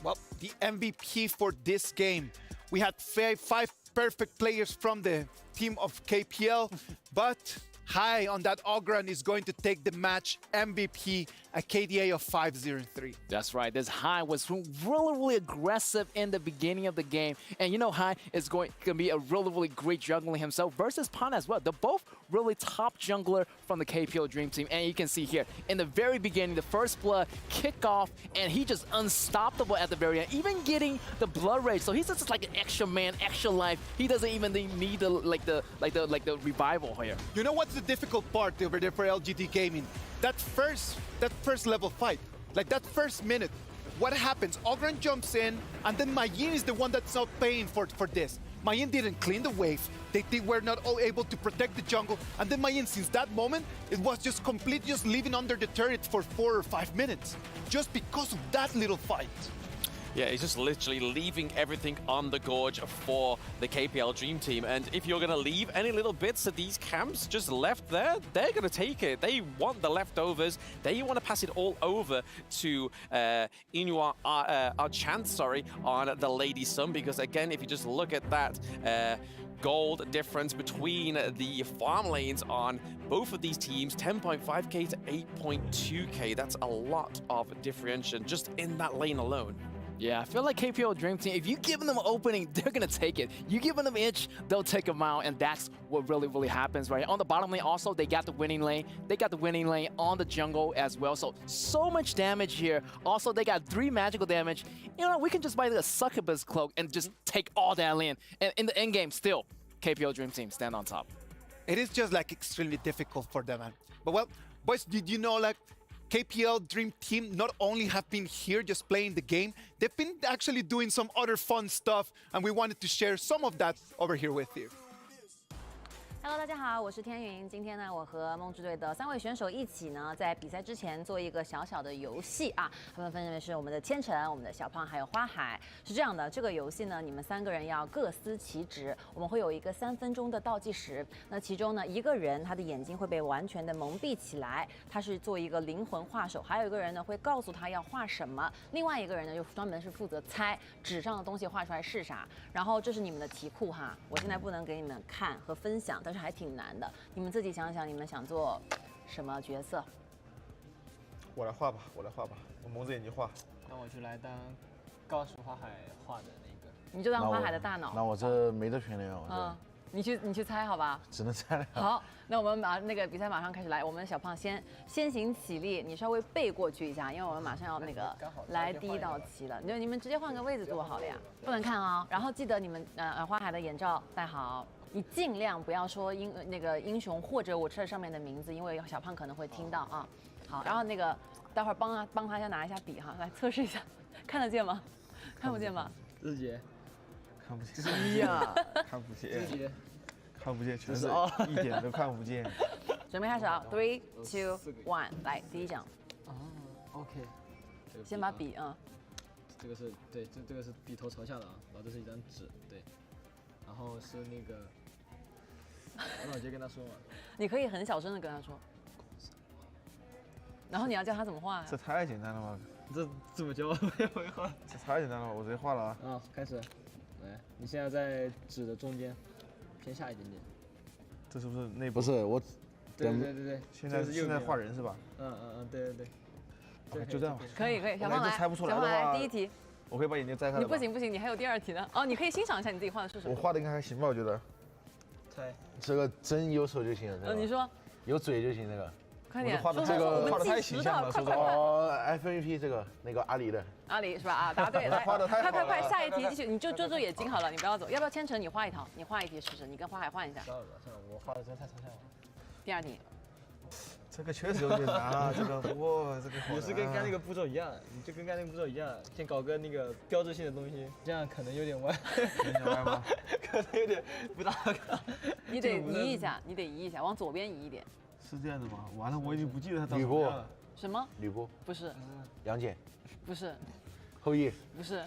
Well, the MVP for this game, we had 5 perfect players from the team of KPL, but Hai on that Ogran is going to take the match MVP, a KDA of 5-0-3. That's right. This Hai was really aggressive in the beginning of the game. And you know Hai is going to be a really great jungler himself versus Pan as well. They're both really top jungler from the KPL Dream Team. And you can see here, in the very beginning, the first blood kickoff, and he just unstoppable at the very end, even getting the blood rage. So he's just like an extra man, extra life. He doesn't even need the revival here. You know what's the difficult part over there for LGD Gaming? That first level fight, like that first minute, what happens? Ogren jumps in, and then Mayin is the one that's not paying for this. Mayin didn't clean the wave. They were not all able to protect the jungle. And then Mayin, since that moment, it was just completely just living under the turret for 4 or 5 minutes, just because of that little fight. Yeah, he's just literally leaving everything on the Gorge for the KPL Dream Team. And if you're going to leave any little bits of these camps just left there, they're going to take it. They want the leftovers. They want to pass it all over to Inua Chance, on the Lady Sun. Because again, if you just look at that gold difference between the farm lanes on both of these teams, 10.5k to 8.2k. That's a lot of differentiation just in that lane alone. Yeah, I feel like KPL Dream Team, if you give them an opening, they're going to take it. You give them an inch, they'll take them out, and that's what really happens, right? On the bottom lane, also, they got the winning lane. They got the winning lane on the jungle as well, so much damage here. Also, they got 3 magical damage. You know, we can just buy the Succubus Cloak and just take all that lane. And in the end game, still, KPL Dream Team stand on top. It is just, like, extremely difficult for them, man. But, well, boys, did you know, like, KPL Dream Team not only have been here just playing the game, they've been actually doing some other fun stuff, and we wanted to share some of that over here with you. Hello， 大家好，我是天云。今天呢，我和梦之队的3位选手一起呢，在比赛之前做一个小小的游戏啊。他们分别是我们的千晨、我们的小胖还有花海。是这样的，这个游戏呢，你们3个人要各司其职。我们会有一个3分钟的倒计时。那其中呢，一个人他的眼睛会被完全的蒙蔽起来，他是做一个灵魂画手；还有一个人呢，会告诉他要画什么；另外一个人呢，就专门是负责猜纸上的东西画出来是啥。然后这是你们的题库哈，我现在不能给你们看和分享，但是还挺难的，你们自己想想，你们想做什么角色？我来画吧，我蒙着眼睛画。那我就来当告诉花海画的那个。你就当花海的大脑。那我这没得选了哟。你去猜好吧？只能猜了。好，那我们那个比赛马上开始来。我们小胖先行起立，你稍微背过去一下，因为我们马上要那个来第一道题了。你们直接换个位置坐好了呀，不能看啊。然后记得你们花海的眼罩戴好。你尽量不要说那个英雄或者我这上面的名字，因为小胖可能会听到啊。好，然后那个待会儿帮他一下拿一下笔哈，来测试一下，看得见吗？看不见吗？日杰，看不见。这是一呀，看不见。日杰，看不见，全是一点都看不见。准备开始啊 ，3、2、1，来第一奖。哦 ，OK。先把笔啊。这个是对，这个是笔头朝下的啊，然后这是一张纸，对，然后是那个。那我直接跟他说嘛。你可以很小声的跟他说。然后你要教他怎么画呀？这太简单了吧？这怎么教？我也会画。这太简单了，我直接画了啊。啊，开始。来，你现在在纸的中间，偏下一点点。这是不是内部？不是我。对。现在画人是吧？对。就这样吧。可以，小胖来。猜不出来小胖来，第一题。我可以把眼睛摘开。你不行，你还有第二题呢。哦，你可以欣赏一下你自己画的是什么。我画的应该还行吧，我觉得。猜。这个真有手就行了。你说。有嘴就行那个。快点，画的这个画的太形象了，说实话。FVP 这个那个阿里的。阿里是吧？啊，答对，来，画的太好了。快，下一题继续，你就遮住眼睛好了，你不要走。要不要千成你画一套？你画一题试试，你跟花海换一下。算了，我画的真太抽象了。第二题。这个确实有点难啊，这个哇，这个也是跟刚才那个步骤一样，你就跟刚才那个步骤一样，先搞个那个标志性的东西，这样可能有点歪。有点歪吗？可能有点不大看。你得移一下，往左边移一点。是这样的吗？完了，我已经不记得他长什么样了。什么？吕布？不是。杨戬？不是。后羿？不是。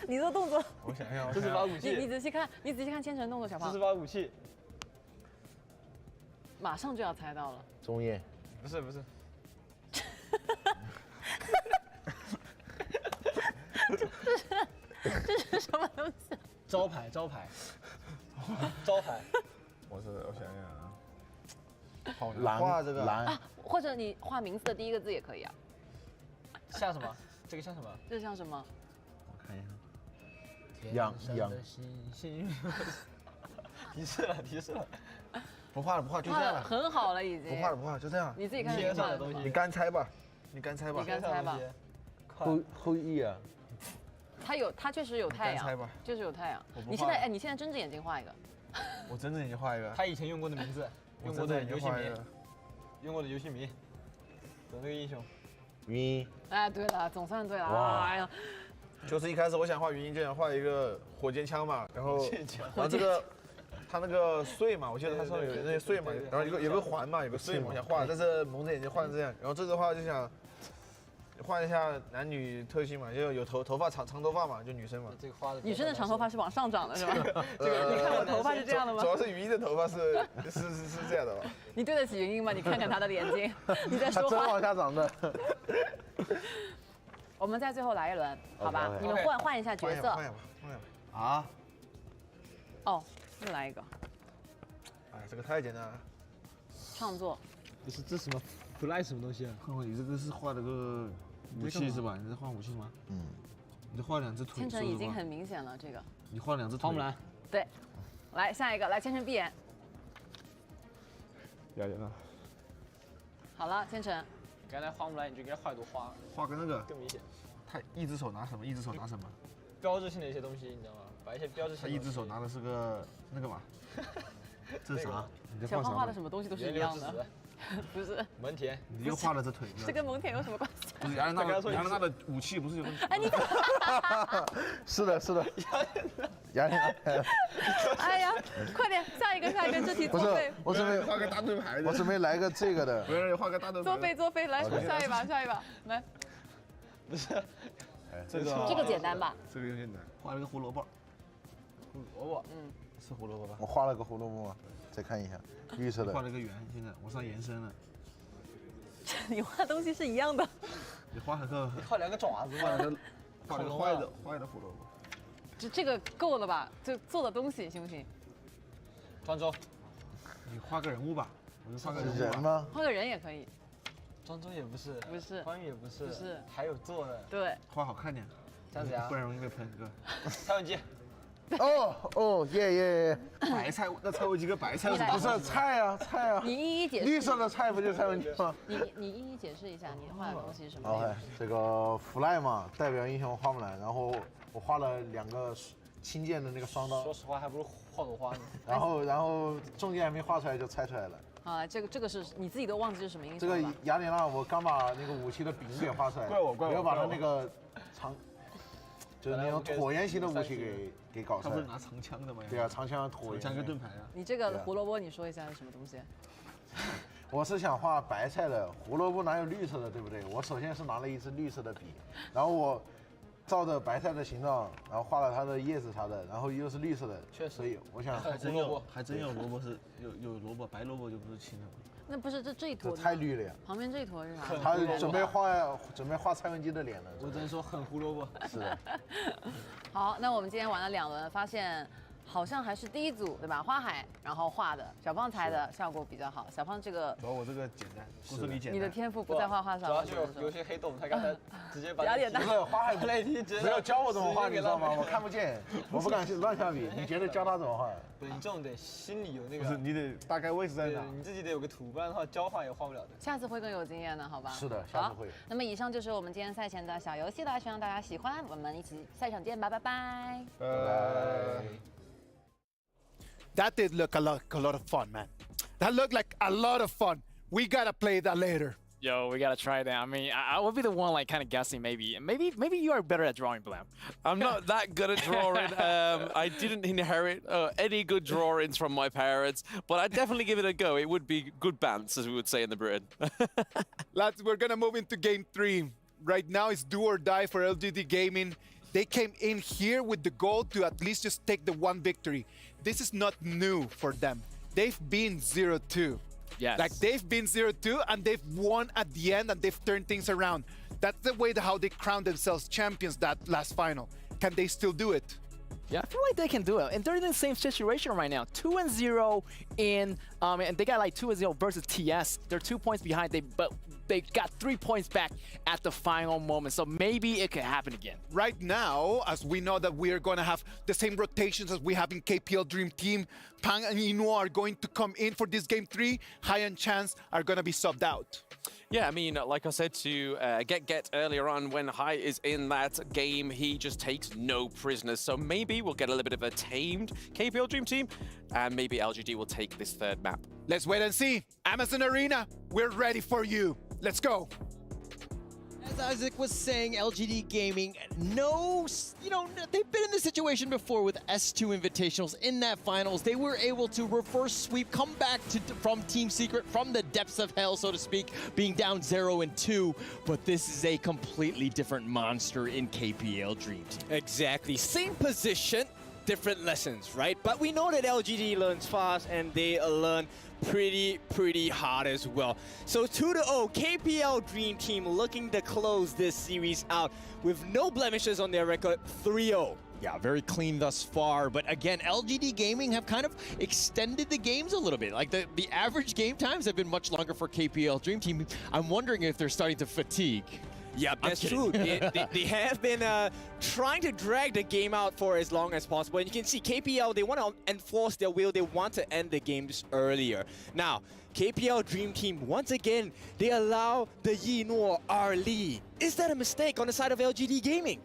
你这动作。我想想，这是把武器。你仔细看千成动作，小胖。这是把武器。马上就要猜到了。钟馗？不是。这是什么东西？招牌。我想想啊，好难画这个啊，或者你画名字的第一个字也可以啊。像什么？这个像什么？这像什么？我看一下。羊。提示了。不画了，就这样了。很好了，已经。不画了，就这样。你自己看天上的东西。你干猜吧。你干猜吧。后羿啊。他确实有太阳。猜吧。确实有太阳。你现在睁着眼睛画一个。我睁着眼睛画一个。他以前用过的名字，用过的游戏名，的那个英雄。云鹰。哎，对了，总算对了。哎呀。就是一开始我想画云鹰，就想画一个火箭枪嘛，然后这个。他那个穗嘛，我记得他上面有那些穗嘛，然后有个环嘛，有个穗嘛，我想画，但是蒙着眼睛画成这样。然后这个的话就想换一下男女特性嘛，就有头发长头发嘛，就女生嘛。这个画的。女生的长头发是往上长的是吧？这个你看我头发是这样的吗？主要是云鹰的头发是这样的吧？你对得起云鹰吗？你看看她的眼睛，你在说话。真往下长的。我们在最后来一轮，好吧？你们换一下角色。换一下吧。啊？哦。又来一个，哎，这个太简单了。创作，不是这什么 fly 什么东西啊？看看你这个是画了个武器是吧？你在画武器吗？你在画两只腿。千成已经很明显了，这个。你画两只腿。花木兰。对，来下一个，来千成闭眼。雅典娜。好了，千成。刚才花木兰你就给他画一朵花。画个那个。更明显。他一只手拿什么？一只手拿什么？标志性的一些东西，你知道吗？把一些标志性。他一只手拿的是个那个嘛？这是啥？小胖画的什么东西都是一样的。不是。蒙恬。你又画了这腿。这跟蒙恬有什么关系？不是雅典娜的武器不是有问题？哎你。是的。雅典娜。哎呀，快点，下一个，这题作废。我准备画个大盾牌的。我准备来个这个的。不要画个大盾牌。作废，来下一把，来。不是。这个简单吧？这个有点难。画了个胡萝卜。是胡萝卜吧？我画了个胡萝卜，再看一下，绿色的。画了个圆，现在往上延伸了。你画东西是一样的。你画了个。你画两个爪子。画了个坏的胡萝卜。这个够了吧？就做的东西行不行？庄周。你画个人物吧。我就画个人吗？画个人也可以。庄周也不是。不是。关羽也不是。不是。还有做的。对。画好看点。姜子牙。不然容易被喷哥。蔡文姬。哦，耶！白菜，那蔡文姬跟白菜不是菜啊？你一一解释。绿色的菜不就是蔡文姬吗？你一一解释一下，你画的东西是什么？OK， 这个弗赖嘛，代表英雄花木兰，然后我画了2个轻剑的那个双刀。说实话，还不如画朵花呢。然后中间还没画出来就猜出来了。啊，这个是你自己都忘记是什么英雄这个雅典娜，我刚把那个武器的柄给画出来，怪我，没有把它那个长，就是那种椭圆形的武器给搞出来。他不是拿长枪的吗？对啊，长枪、椭圆。长枪跟盾牌啊。你这个胡萝卜，你说一下是什么东西？我是想画白菜的，胡萝卜哪有绿色的，对不对？我首先是拿了一支绿色的笔，然后我照着白菜的形状，然后画了它的叶子啥的，然后又是绿色的，确实。所以我想还真有萝卜是有萝卜，白萝卜就不是青的吗？那不是这一坨太绿了呀！旁边这一坨是啥？他准备画蔡文姬的脸了。我只能说很胡萝卜。是的。好，那我们今天玩了2轮，发现好像还是第一组对吧？花海，然后画的小胖猜的效果比较好。小胖这个主要我这个简单，故事里简单。你的天赋不在画画上，主要就有些黑洞，他刚才直接把雅典娜不是花海那题没有教我怎么画，你知道吗？我看不见，我不敢乱下笔。你觉得教他怎么画？对你这种得心里有那个，不是你得大概位置在哪？你自己得有个图，不然的话教画也画不了的。下次会更有经验的，好吧？是的，下次会。那么以上就是我们今天赛前的小游戏了，希望大家喜欢。我们一起赛场见吧，拜拜。拜拜。That did look like a lot of fun, man. That looked like a lot of fun. We gotta play that later. Yo, we gotta try that. I mean, I would be the one like kind of guessing maybe you are better at drawing, Blam. I'm not that good at drawing. I didn't inherit any good drawings from my parents, but I'd definitely give it a go. It would be good bants, as we would say in the Britain. Lads, we're gonna move into game 3. Right now it's do or die for LGD Gaming. They came in here with the goal to at least just take the 1 victory. This is not new for them. They've been 0-2. Yes. Like they've been 0-2 and they've won at the end and they've turned things around. That's the way how they crowned themselves champions that last final. Can they still do it? Yeah, I feel like they can do it. And they're in the same situation right now. 2-0 in, and they got like 2-0 versus TS. They're 2 points behind, but they got 3 points back at the final moment. So maybe it could happen again. Right now, as we know that we are going to have the same rotations as we have in KPL Dream Team, Pang and Ino are going to come in for this game 3. Hai and Chance are going to be subbed out. Yeah, I mean, like I said to Get earlier on, when Hai is in that game, he just takes no prisoners. So maybe we'll get a little bit of a tamed KPL Dream Team, and maybe LGD will take this 3rd map. Let's wait and see. Amazon Arena, we're ready for you. Let's go. As Isaac was saying, LGD Gaming, they've been in this situation before with S2 Invitationals in that finals. They were able to reverse sweep, come back from Team Secret, from the depths of hell, so to speak, being down 0-2. But this is a completely different monster in KPL Dream Team. Exactly. Same position, different lessons, right? But we know that LGD learns fast and they learn pretty hard as well. So 2-0, KPL Dream Team looking to close this series out with no blemishes on their record, 3-0. Yeah, very clean thus far. But again, LGD Gaming have kind of extended the games a little bit. Like the average game times have been much longer for KPL Dream Team. I'm wondering if they're starting to fatigue. Yeah, that's true. They have been trying to drag the game out for as long as possible. And you can see KPL, they want to enforce their will. They want to end the games earlier. Now, KPL Dream Team, once again, they allow the Yinor R. Lee. Is that a mistake on the side of LGD Gaming?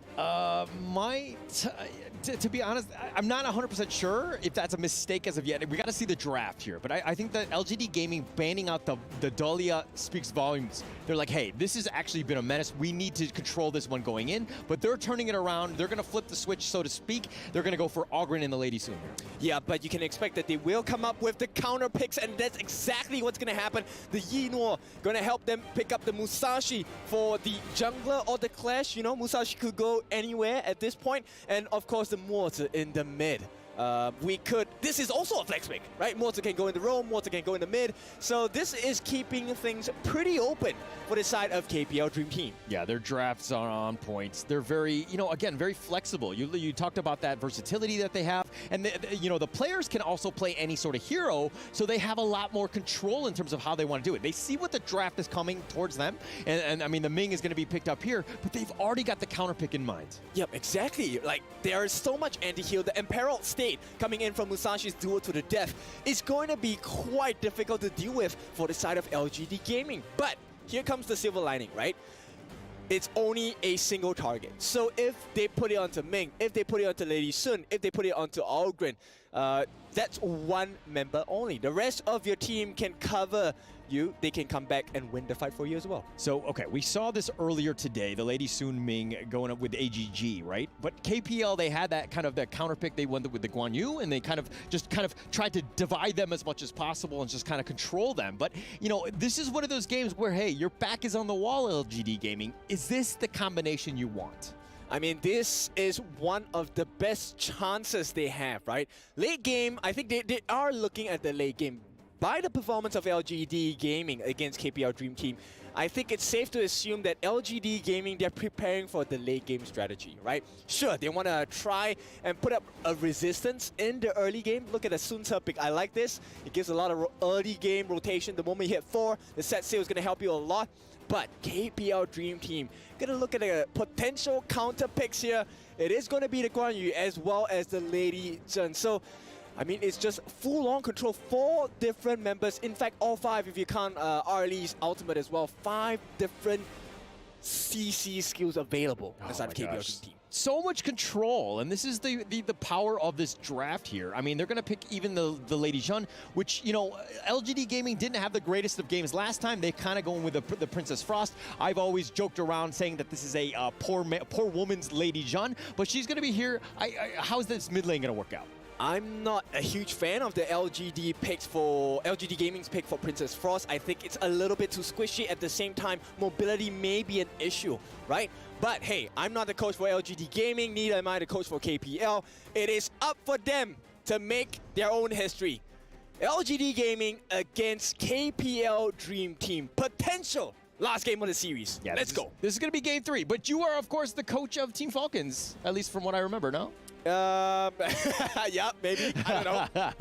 To be honest, I'm not 100% sure if that's a mistake as of yet. We got to see the draft here. But I think that LGD Gaming banning out the Dahlia speaks volumes. They're like, hey, this has actually been a menace. We need to control this one going in. But they're turning it around. They're going to flip the switch, so to speak. They're going to go for Ogren and the Lady soon. Yeah, but you can expect that they will come up with the counter picks, and that's exactly what's going to happen. The Yinor going to help them pick up the Musashi for the jungler or the Clash. You know, Musashi could go anywhere at this point. And, of course, the Mortar in the mid. This is also a flex pick, right? Mortar can go in the roam, Mortar can go in the mid. So this is keeping things pretty open for the side of KPL Dream Team. Yeah, their drafts are on point. They're very, again, very flexible. You talked about that versatility that they have. And, the players can also play any sort of hero, so they have a lot more control in terms of how they want to do it. They see what the draft is coming towards them. And I mean, the Ming is going to be picked up here, but they've already got the counter pick in mind. Yep, exactly. Like, there is so much anti-heal. The Imperiled State coming in from Musashi's duel to the death is going to be quite difficult to deal with for the side of LGD Gaming. But here comes the silver lining, right? It's only a single target. So if they put it onto Ming, if they put it onto Lady Sun, if they put it onto Algren, that's one member only. The rest of your team can cover you. They can come back and win the fight for you as well. So, okay, we saw this earlier today, the Lady Sun Ming going up with AGG, right? But KPL, they had that kind of that counter pick. They went with the Guan Yu, and they kind of tried to divide them as much as possible and just kind of control them. But, this is one of those games where, hey, your back is on the wall, LGD Gaming. Is this the combination you want? I mean, this is one of the best chances they have, right? Late game, I think they are looking at the late game. By the performance of LGD Gaming against KPL Dream Team, I think it's safe to assume that LGD Gaming, they're preparing for the late game strategy, right? Sure, they want to try and put up a resistance in the early game. Look at the Sun Ce pick. I like this. It gives a lot of early game rotation. The moment you hit 4, the set sail is going to help you a lot. But KPL Dream Team, going to look at the potential counter picks here. It is going to be the Guan Yu as well as the Lady Zhen. So, I mean, it's just full-on control. 4 different members. In fact, all 5 if you count Arlie's ultimate as well. 5 different CC skills available inside the KPL Dream Team. So much control, and this is the power of this draft here. I mean, they're going to pick even the Lady Zhen, which, LGD Gaming didn't have the greatest of games last time. They kind of going with the Princess Frost. I've always joked around saying that this is a poor woman's Lady Zhen, but she's going to be here. How's this mid lane going to work out? I'm not a huge fan of the LGD Gaming's pick for Princess Frost. I think it's a little bit too squishy. At the same time, mobility may be an issue, right? But hey, I'm not the coach for LGD Gaming, neither am I the coach for KPL. It is up for them to make their own history. LGD Gaming against KPL Dream Team. Potential last game of the series. Yeah, let's go. This is going to be game 3, but you are, of course, the coach of Team Falcons, at least from what I remember, no? Yeah, maybe. I don't know.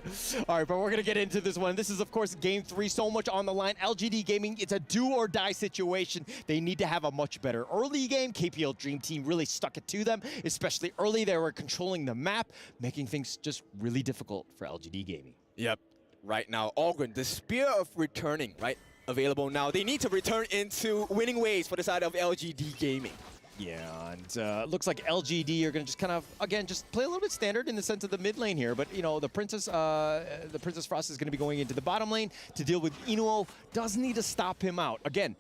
All right, but we're going to get into this one. This is, of course, game 3. So much on the line. LGD Gaming, it's a do-or-die situation. They need to have a much better early game. KPL Dream Team really stuck it to them, especially early. They were controlling the map, making things just really difficult for LGD Gaming. Yep. Right now, Algren, the Spear of Returning, right? Available now. They need to return into winning ways for the side of LGD Gaming. Yeah, and looks like LGD are going to just kind of, again, just play a little bit standard in the sense of the mid lane here. But, the Princess Frost is going to be going into the bottom lane to deal with Inuo. Does need to stop him out. Again,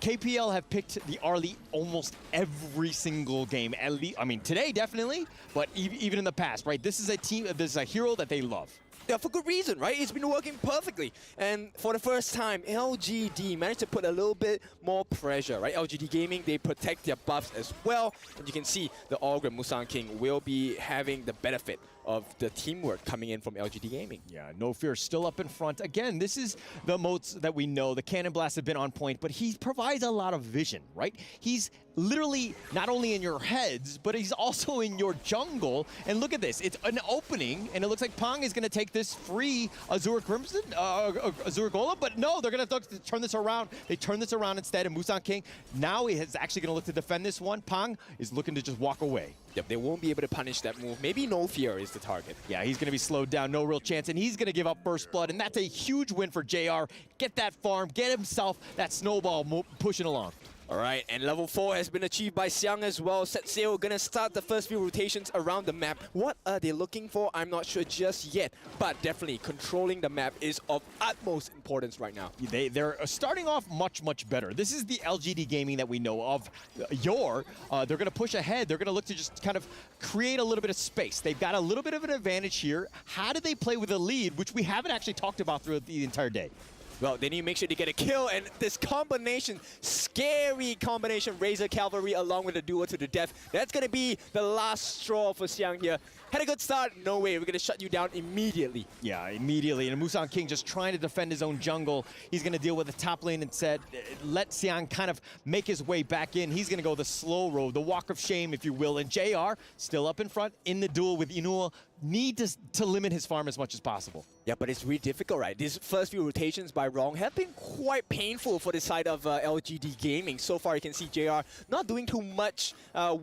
KPL have picked the Arlie almost every single game. At least, I mean, today definitely, but even in the past, right? This is a team, this is a hero that they love. Yeah, for good reason, right? It's been working perfectly. And for the first time, LGD managed to put a little bit more pressure, right? LGD Gaming, they protect their buffs as well. And you can see the Algren Musang King will be having the benefit of the teamwork coming in from LGD Gaming. Yeah, No Fear still up in front. Again, this is the moats that we know. The Cannon Blasts have been on point, but he provides a lot of vision, right? He's literally not only in your heads, but he's also in your jungle. And look at this. It's an opening, and it looks like Pong is going to take this free Azure Crimson, Azure Golem, but no, they're going to turn this around. They turn this around instead, and Musang King now is actually going to look to defend this one. Pong is looking to just walk away. Yep, they won't be able to punish that move. Maybe No Fear is the target. Yeah, he's going to be slowed down, no real chance, and he's going to give up First Blood, and that's a huge win for JR. Get that farm, get himself that snowball pushing along. All right, and level 4 has been achieved by Xiang as well. Set sail, gonna start the first few rotations around the map. What are they looking for? I'm not sure just yet, but definitely controlling the map is of utmost importance right now. They're starting off much, much better. This is the LGD Gaming that we know of. They're gonna push ahead. They're gonna look to just kind of create a little bit of space. They've got a little bit of an advantage here. How do they play with a lead, which we haven't actually talked about throughout the entire day? Well, they need to make sure they get a kill, and this combination, scary combination, Razor Cavalry along with the duel to the death, that's going to be the last straw for Xiang here. had a good start. No way, we're gonna shut you down immediately. Yeah, immediately. And Musang King just trying to defend his own jungle. He's going to deal with the top lane and said, let Xiang kind of make his way back in. He's going to go the slow road, the walk of shame, if you will. And JR, still up in front in the duel with Inuo, need to limit his farm as much as possible. Yeah, but it's really difficult, right? These first few rotations by Rong have been quite painful for the side of LGD Gaming. So far, you can see JR not doing too much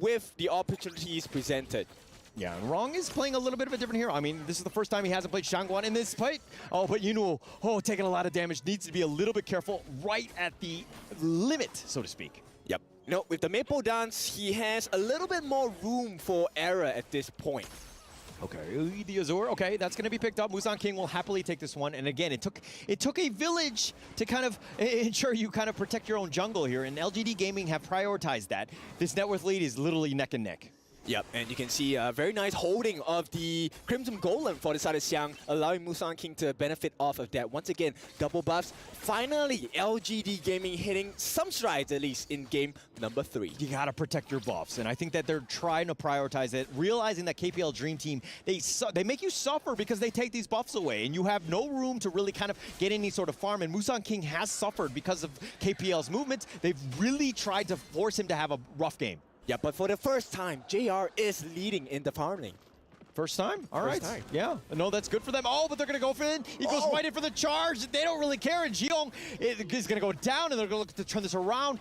with the opportunities presented. Yeah, and Rong is playing a little bit of a different hero. I mean, this is the first time he hasn't played Shangguan in this fight. Oh, but Inuo, taking a lot of damage, needs to be a little bit careful right at the limit, so to speak. Yep. You know, with the Maple Dance, he has a little bit more room for error at this point. Okay, the Azure, okay, that's going to be picked up. Musang King will happily take this one. And again, it took a village to kind of ensure you kind of protect your own jungle here. And LGD Gaming have prioritized that. This net worth lead is literally neck and neck. Yep, and you can see a very nice holding of the Crimson Golem for the side of Xiang, allowing Musang King to benefit off of that. Once again, double buffs. Finally, LGD Gaming hitting some strides, at least, in game number 3. You gotta protect your buffs, and I think that they're trying to prioritize it, realizing that KPL Dream Team, they make you suffer because they take these buffs away, and you have no room to really kind of get any sort of farm, and Musang King has suffered because of KPL's movements. They've really tried to force him to have a rough game. Yeah, but for the first time, JR is leading in the farm lane. First time? All right. First time. Yeah. No, that's good for them. Oh, but they're going to go for it. He goes right in for the charge. They don't really care. And Jiong is going to go down, and they're going to look to turn this around.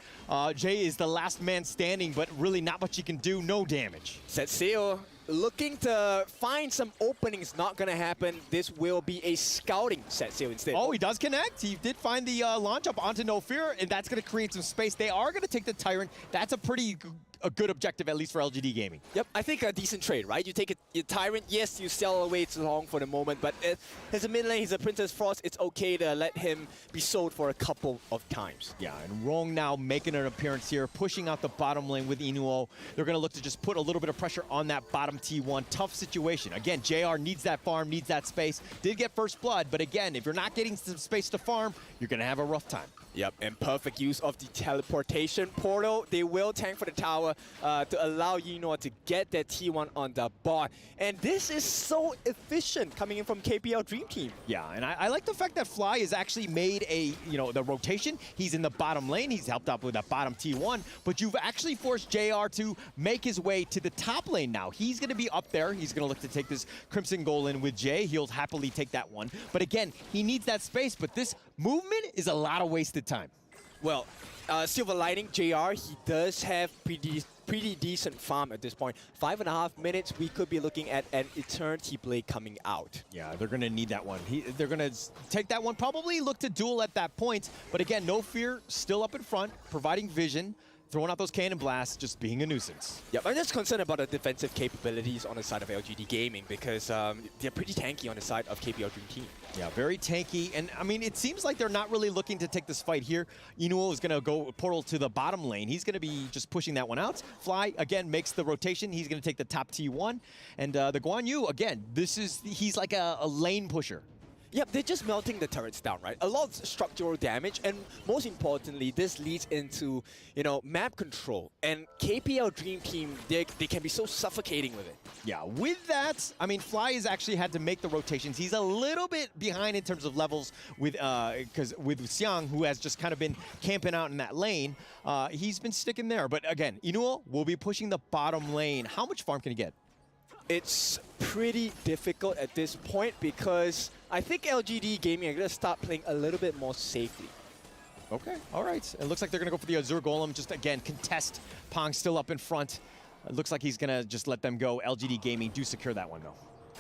Jay is the last man standing, but really not much he can do. No damage. Setseo looking to find some openings. Not going to happen. This will be a scouting Setseo instead. Oh, he does connect. He did find the launch up onto No Fear, and that's going to create some space. They are going to take the Tyrant. That's a pretty good objective, at least for LGD Gaming. Yep, I think a decent trade, right? You take your Tyrant, yes, you sell away too long for the moment, but as a mid lane, he's a Princess Frost, it's okay to let him be sold for a couple of times. Yeah, and Rong now making an appearance here, pushing out the bottom lane with Inuo. They're going to look to just put a little bit of pressure on that bottom T1. Tough situation. Again, JR needs that farm, needs that space. Did get first blood, but again, if you're not getting some space to farm, you're going to have a rough time. Yep, and perfect use of the teleportation portal. They will tank for the tower to allow Inuo to get that T1 on the bot. And this is so efficient coming in from KPL Dream Team. Yeah, and I like the fact that Fly has actually made the rotation. He's in the bottom lane. He's helped out with that bottom T1. But you've actually forced JR to make his way to the top lane now. He's going to be up there. He's going to look to take this Crimson Golem with Jay. He'll happily take that one. But again, he needs that space. But this movement is a lot of wasted time. Well, silver lining, JR, he does have pretty decent farm at this point. 5.5 minutes, we could be looking at an Eternity Blade coming out. Yeah, they're going to need that one. They're going to take that one, probably look to duel at that point. But again, No Fear still up in front, providing vision, throwing out those cannon blasts, just being a nuisance. Yeah, I'm just concerned about the defensive capabilities on the side of LGD Gaming because they're pretty tanky on the side of KPL Dream Team. Yeah, very tanky. And, I mean, it seems like they're not really looking to take this fight here. Inuo is going to go portal to the bottom lane. He's going to be just pushing that one out. Fly, again, makes the rotation. He's going to take the top T1. And the Guan Yu, again, he's like a lane pusher. Yep, they're just melting the turrets down, right? A lot of structural damage, and most importantly, this leads into, map control. And KPL Dream Team, they can be so suffocating with it. Yeah, with that, I mean, Fly has actually had to make the rotations. He's a little bit behind in terms of levels with Xiang, who has just kind of been camping out in that lane. He's been sticking there. But again, Inuo will be pushing the bottom lane. How much farm can he get? It's pretty difficult at this point because I think LGD Gaming are going to start playing a little bit more safely. Okay, all right. It looks like they're going to go for the Azure Golem. Just, again, contest. Pong still up in front. It looks like he's going to just let them go. LGD Gaming do secure that one, though.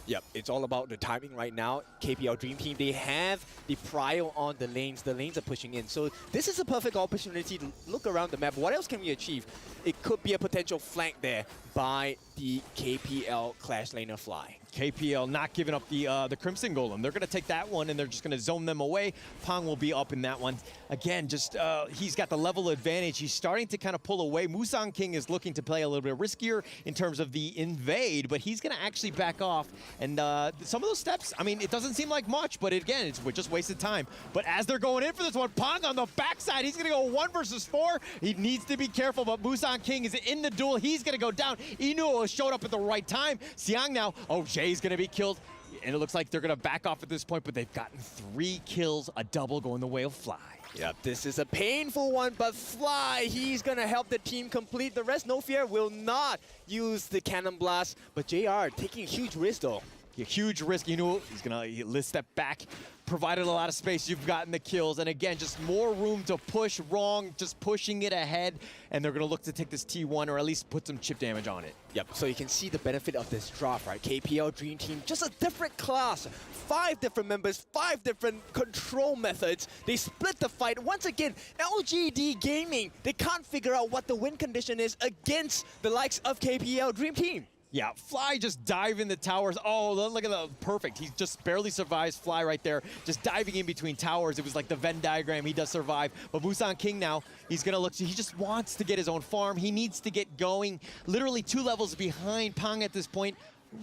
Yep, it's all about the timing right now. KPL Dream Team, they have the prio on the lanes. The lanes are pushing in. So this is a perfect opportunity to look around the map. What else can we achieve? It could be a potential flank there by the KPL Clash Laner Fly. KPL not giving up the Crimson Golem. They're going to take that one, and they're just going to zone them away. Pong will be up in that one. Again, just he's got the level advantage. He's starting to kind of pull away. Musang King is looking to play a little bit riskier in terms of the invade, but he's going to actually back off. And some of those steps, I mean, it doesn't seem like much, but again, it's just wasted time. But as they're going in for this one, Pong on the backside, he's going to go 1 versus 4. He needs to be careful, but Musang King is in the duel. He's going to go down. Inuo showed up at the right time. Xiang now, oh, Jay's going to be killed. And it looks like they're going to back off at this point, but they've gotten 3 kills, a double going the way of Fly. Yep, this is a painful one, but Fly, he's going to help the team complete. The rest, No Fear, will not use the Cannon Blast, but JR taking a huge risk, though. A huge risk. You know, he's going to step back, provided a lot of space. You've gotten the kills. And again, just more room to push wrong, just pushing it ahead. And they're going to look to take this T1 or at least put some chip damage on it. Yep, so you can see the benefit of this drop, right? KPL Dream Team, just a different class. 5 different members, 5 different control methods. They split the fight. Once again, LGD Gaming, they can't figure out what the win condition is against the likes of KPL Dream Team. Yeah, Fly just dive in the towers. Oh, look at the perfect. He just barely survives. Fly right there, just diving in between towers. It was like the Venn diagram. He does survive. But Musang King now, he's going to look. He just wants to get his own farm. He needs to get going. Literally 2 levels behind Pong at this point.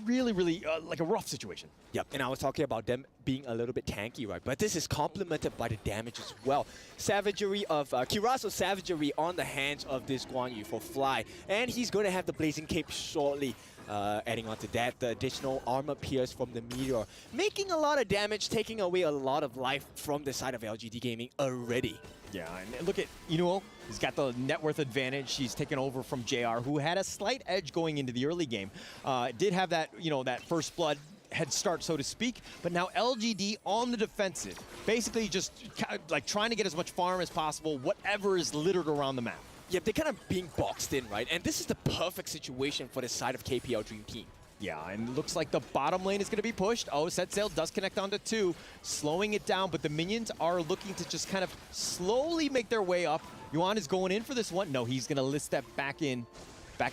Really, really like a rough situation. Yep, and I was talking about them being a little bit tanky, right? But this is complemented by the damage as well. Savagery of Kiraso's savagery on the hands of this Guan Yu for Fly. And he's going to have the Blazing Cape shortly. Adding on to that, the additional armor pierce from the Meteor. Making a lot of damage, taking away a lot of life from the side of LGD Gaming already. Yeah, and look at Inuo. He's got the net worth advantage. He's taken over from JR, who had a slight edge going into the early game. Did have that, that first blood head start, so to speak, but now LGD on the defensive. Basically just like trying to get as much farm as possible, whatever is littered around the map. Yeah, they're kind of being boxed in, right? And this is the perfect situation for the side of KPL Dream Team. Yeah, and it looks like the bottom lane is going to be pushed. Oh, Set Sail does connect onto 2, slowing it down, but the minions are looking to just kind of slowly make their way up. Yuan is going in for this one. No, he's going to list that back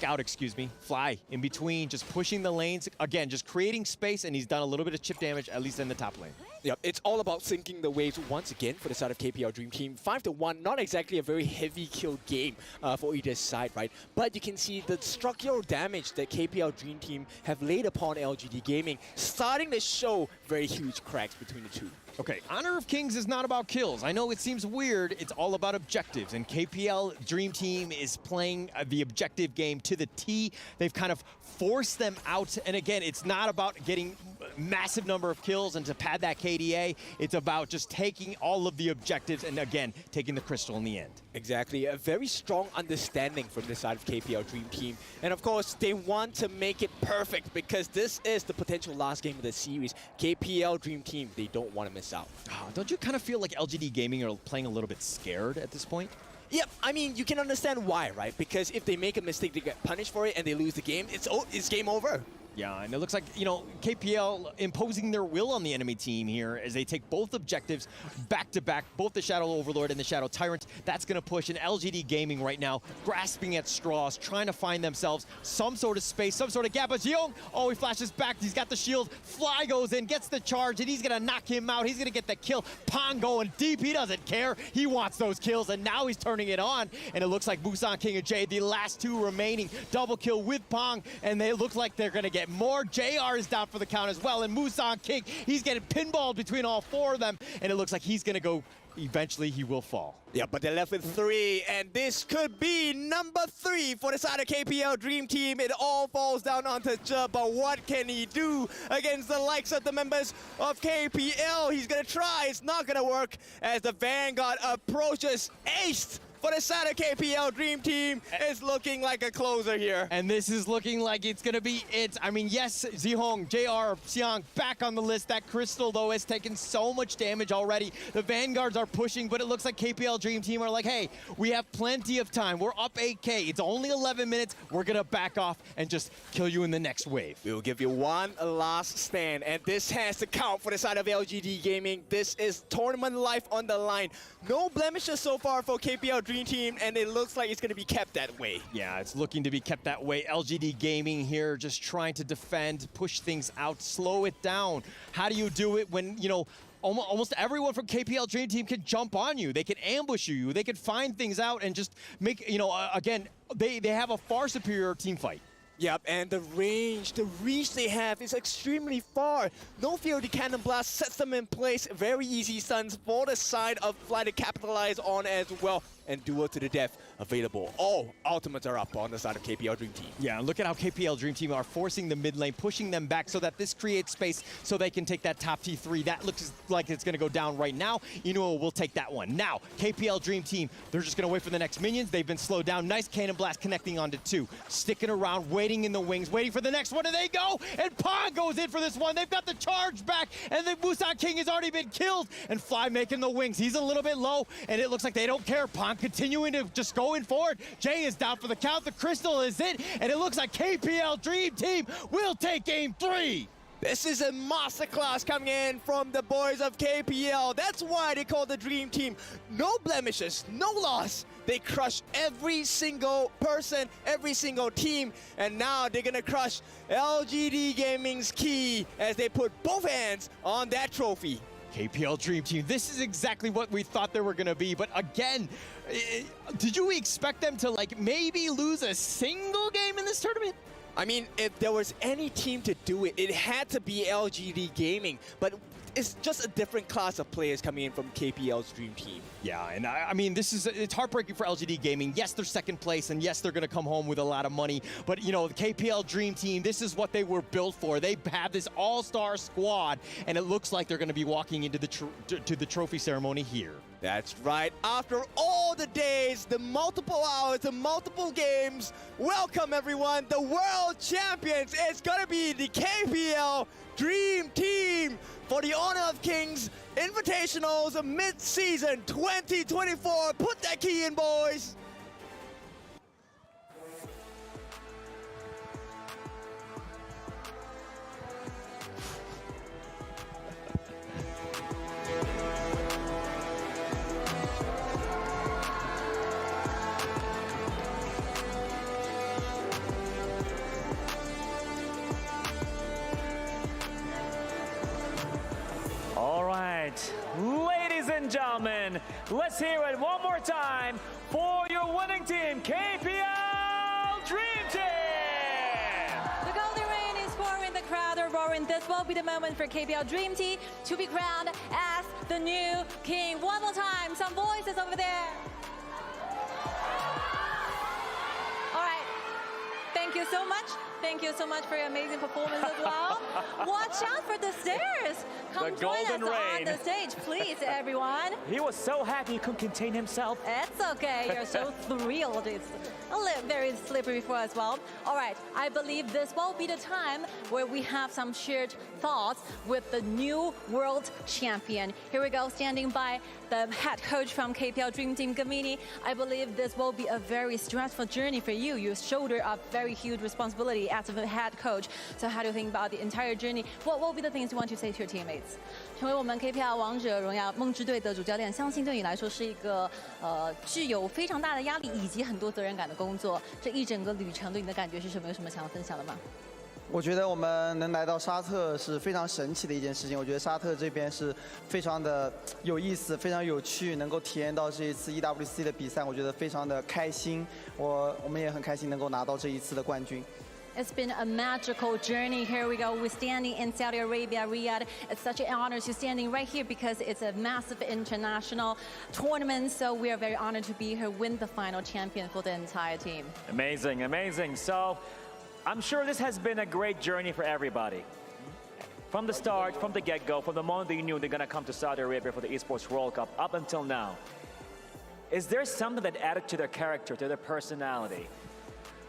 out, excuse me. Fly in between, just pushing the lanes. Again, just creating space, and he's done a little bit of chip damage, at least in the top lane. Yep, it's all about sinking the waves once again for the side of KPL Dream Team. 5-1, not exactly a very heavy kill game for either side, right? But you can see the structural damage that KPL Dream Team have laid upon LGD Gaming, starting to show very huge cracks between the two. Okay, Honor of Kings is not about kills. I know it seems weird. It's all about objectives, and KPL Dream Team is playing the objective game to the T. They've kind of forced them out, and again, it's not about getting massive number of kills and to pad that KDA. It's about just taking all of the objectives and, again, taking the crystal in the end. Exactly. A very strong understanding from the side of KPL Dream Team. And, of course, they want to make it perfect because this is the potential last game of the series. KPL Dream Team, they don't want to miss out. Oh, don't you kind of feel like LGD Gaming are playing a little bit scared at this point? Yep, I mean, you can understand why, right? Because if they make a mistake, they get punished for it and they lose the game, it's game over. Yeah, and it looks like, KPL imposing their will on the enemy team here as they take both objectives back-to-back, both the Shadow Overlord and the Shadow Tyrant. That's going to push an LGD Gaming right now, grasping at straws, trying to find themselves some sort of space, some sort of gap. But Xiong, he flashes back. He's got the shield. Fly goes in, gets the charge, and he's going to knock him out. He's going to get the kill. Pong going deep. He doesn't care. He wants those kills, and now he's turning it on. And it looks like Musang King and Jay, the last 2 remaining, double kill with Pong, and they look like they're going to get more. JR is down for the count as well, and Musang King, he's getting pinballed between all 4 of them, and it looks like he's going to go, eventually he will fall. Yeah, but they're left with 3, and this could be number 3 for the side of KPL Dream Team. It all falls down onto Zhe, but what can he do against the likes of the members of KPL? He's going to try. It's not going to work as the Vanguard approaches. Aced for the side of KPL Dream Team. Is looking like a closer here. And this is looking like it's going to be it. I mean, yes, Zihong, JR, Xiang back on the list. That Crystal, though, has taken so much damage already. The Vanguards are pushing, but it looks like KPL Dream Team are like, hey, we have plenty of time. We're up 8K. It's only 11 minutes. We're going to back off and just kill you in the next wave. We will give you one last stand, and this has to count for the side of LGD Gaming. This is tournament life on the line. No blemishes so far for KPL Dream Team, and it looks like it's going to be kept that way. Yeah, it's looking to be kept that way. LGD Gaming here just trying to defend, push things out, slow it down. How do you do it when, you know, almost everyone from KPL Dream Team can jump on you. They can ambush you. They can find things out and just make, you know, again, they have a far superior team fight. Yep, and the reach they have is extremely far. No fear, the Cannon Blast sets them in place. Very easy stuns for the side of Fly to capitalize on as well. And duel to the death available. All ultimates are up on the side of KPL Dream Team. Yeah, look at how KPL Dream Team are forcing the mid lane, pushing them back so that this creates space so they can take that top T3. That looks like it's going to go down right now. Inuo will take that one. Now, KPL Dream Team, they're just going to wait for the next minions. They've been slowed down. Nice Cannon Blast connecting onto 2. Sticking around, waiting in the wings, waiting for the next one, and they go! And Pong goes in for this one. They've got the charge back, and the Busan King has already been killed. And Fly making the wings. He's a little bit low, and it looks like they don't care. Pong continuing to just going forward. Jay is down for the count. The crystal is it, and it looks like KPL Dream Team will take game 3. This is a masterclass coming in from the boys of KPL. That's why they call the Dream Team. No blemishes, no loss. They crush every single person, every single team, and now they're gonna crush LGD Gaming's key as they put both hands on that trophy. KPL Dream Team, this is exactly what we thought they were going to be. But again, did you expect them to like maybe lose a single game in this tournament? I mean, if there was any team to do it, it had to be LGD Gaming. But it's just a different class of players coming in from KPL's Dream Team. Yeah, and I mean, it's heartbreaking for LGD Gaming. Yes, they're second place, and yes, they're going to come home with a lot of money. But, you know, the KPL Dream Team, this is what they were built for. They have this all-star squad, and it looks like they're going to be walking into the trophy ceremony here. That's right. After all the days, the multiple hours, the multiple games, welcome everyone. The world champions is going to be the KPL Dream Team for the Honor of Kings Invitationals mid-season 2024. Put that key in, boys. All right, ladies and gentlemen, let's hear it one more time for your winning team, KPL Dream Team! The golden rain is pouring, the crowd are roaring. This will be the moment for KPL Dream Team to be crowned as the new king. One more time, some voices over there. All right, thank you so much. Thank you so much for your amazing performance as well. Watch out for the stairs. Come The join us golden on rain. the stage, please, everyone. He was so happy he couldn't contain himself. It's okay. You're so thrilled. It's a little very slippery for as well. All right. I believe this will be the time where we have some shared thoughts with the new world champion. Here we go, standing by the head coach from KPL Dream Team, Gamini. I believe this will be a very stressful journey for you. You shoulder a very huge responsibility as a head coach. So how do you think about the entire journey? What will be the things you want to say to your teammates? 成为我们 KPL 王者荣耀梦之队的主教练，相信对你来说是一个具有非常大的压力以及很多责任感的工作。这一整个旅程对你的感觉是什么？有什么想要分享的吗？我觉得我们能来到沙特是非常神奇的一件事情。我觉得沙特这边是非常的有意思，非常有趣，能够体验到这一次 EWC 的比赛，我觉得非常的开心。我们也很开心能够拿到这一次的冠军。 It's been a magical journey. Here we go. We're standing in Saudi Arabia, Riyadh. It's such an honor to standing right here because it's a massive international tournament. So we are very honored to be here, win the final champion for the entire team. Amazing, amazing. So I'm sure this has been a great journey for everybody. From the start, from the get-go, from the moment that you knew they're going to come to Saudi Arabia for the Esports World Cup, up until now, is there something that added to their character, to their personality?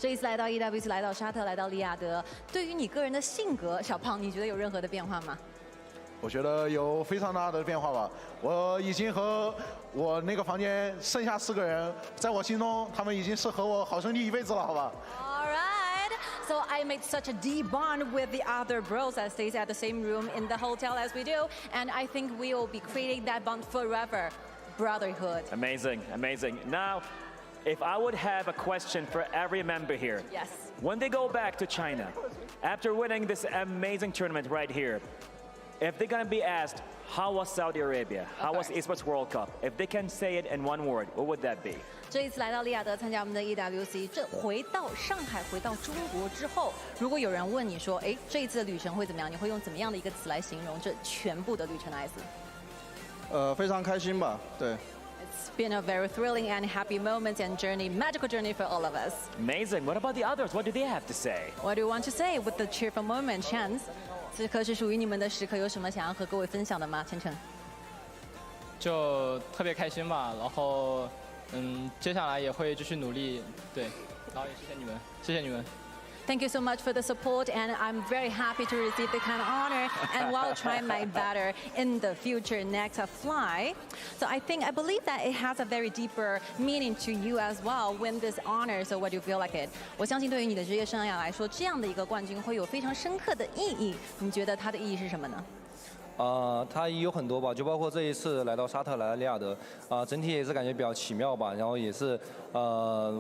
这一次来到 EWC， 来到沙特，来到利雅得，对于你个人的性格，小胖，你觉得有任何的变化吗？我觉得有非常大的变化吧。我已经和我那个房间剩下4个人，在我心中，他们已经是和我好兄弟一辈子了，好吧？ All right. So I made such a deep bond with the other bros that stays at the same room in the hotel as we do, and I think we will be creating that bond forever. brotherhood. Amazing, amazing. Now, if I would have a question for every member here. Yes. When they go back to China, after winning this amazing tournament right here, if they're gonna be asked, how was Saudi Arabia? How was Esports World Cup? If they can say it in one word, what would that be? 这一次来到利雅得参加我们的 EWC， 这回到上海、回到中国之后，如果有人问你说，哎，这一次的旅程会怎么样？你会用怎么样的一个词来形容这全部的旅程呢？非常开心吧，对。It's been a very thrilling and happy moment and journey, magical journey for all of us. Amazing. What about the others? What do they have to say? What do you want to say with the cheerful moment, Chance? 此刻是属于你们的时刻，有什么想要和各位分享的吗？千成。就特别开心吧，然后接下来也会继续努力，对，然后也谢谢你们，谢谢你们。Thank you so much for the support, and I'm very happy to receive the kind of honor and while trying my better in the future next fly. So I believe that it has a very deeper meaning to you as well, win this honor. So what do you feel like it? 我相信对于你的职业生涯来说，这样的一个冠军会有非常深刻的意义。你觉得它的意义是什么呢？它有很多吧，就包括这一次来到沙特，来到利雅得，整体也是感觉比较奇妙吧。然后也是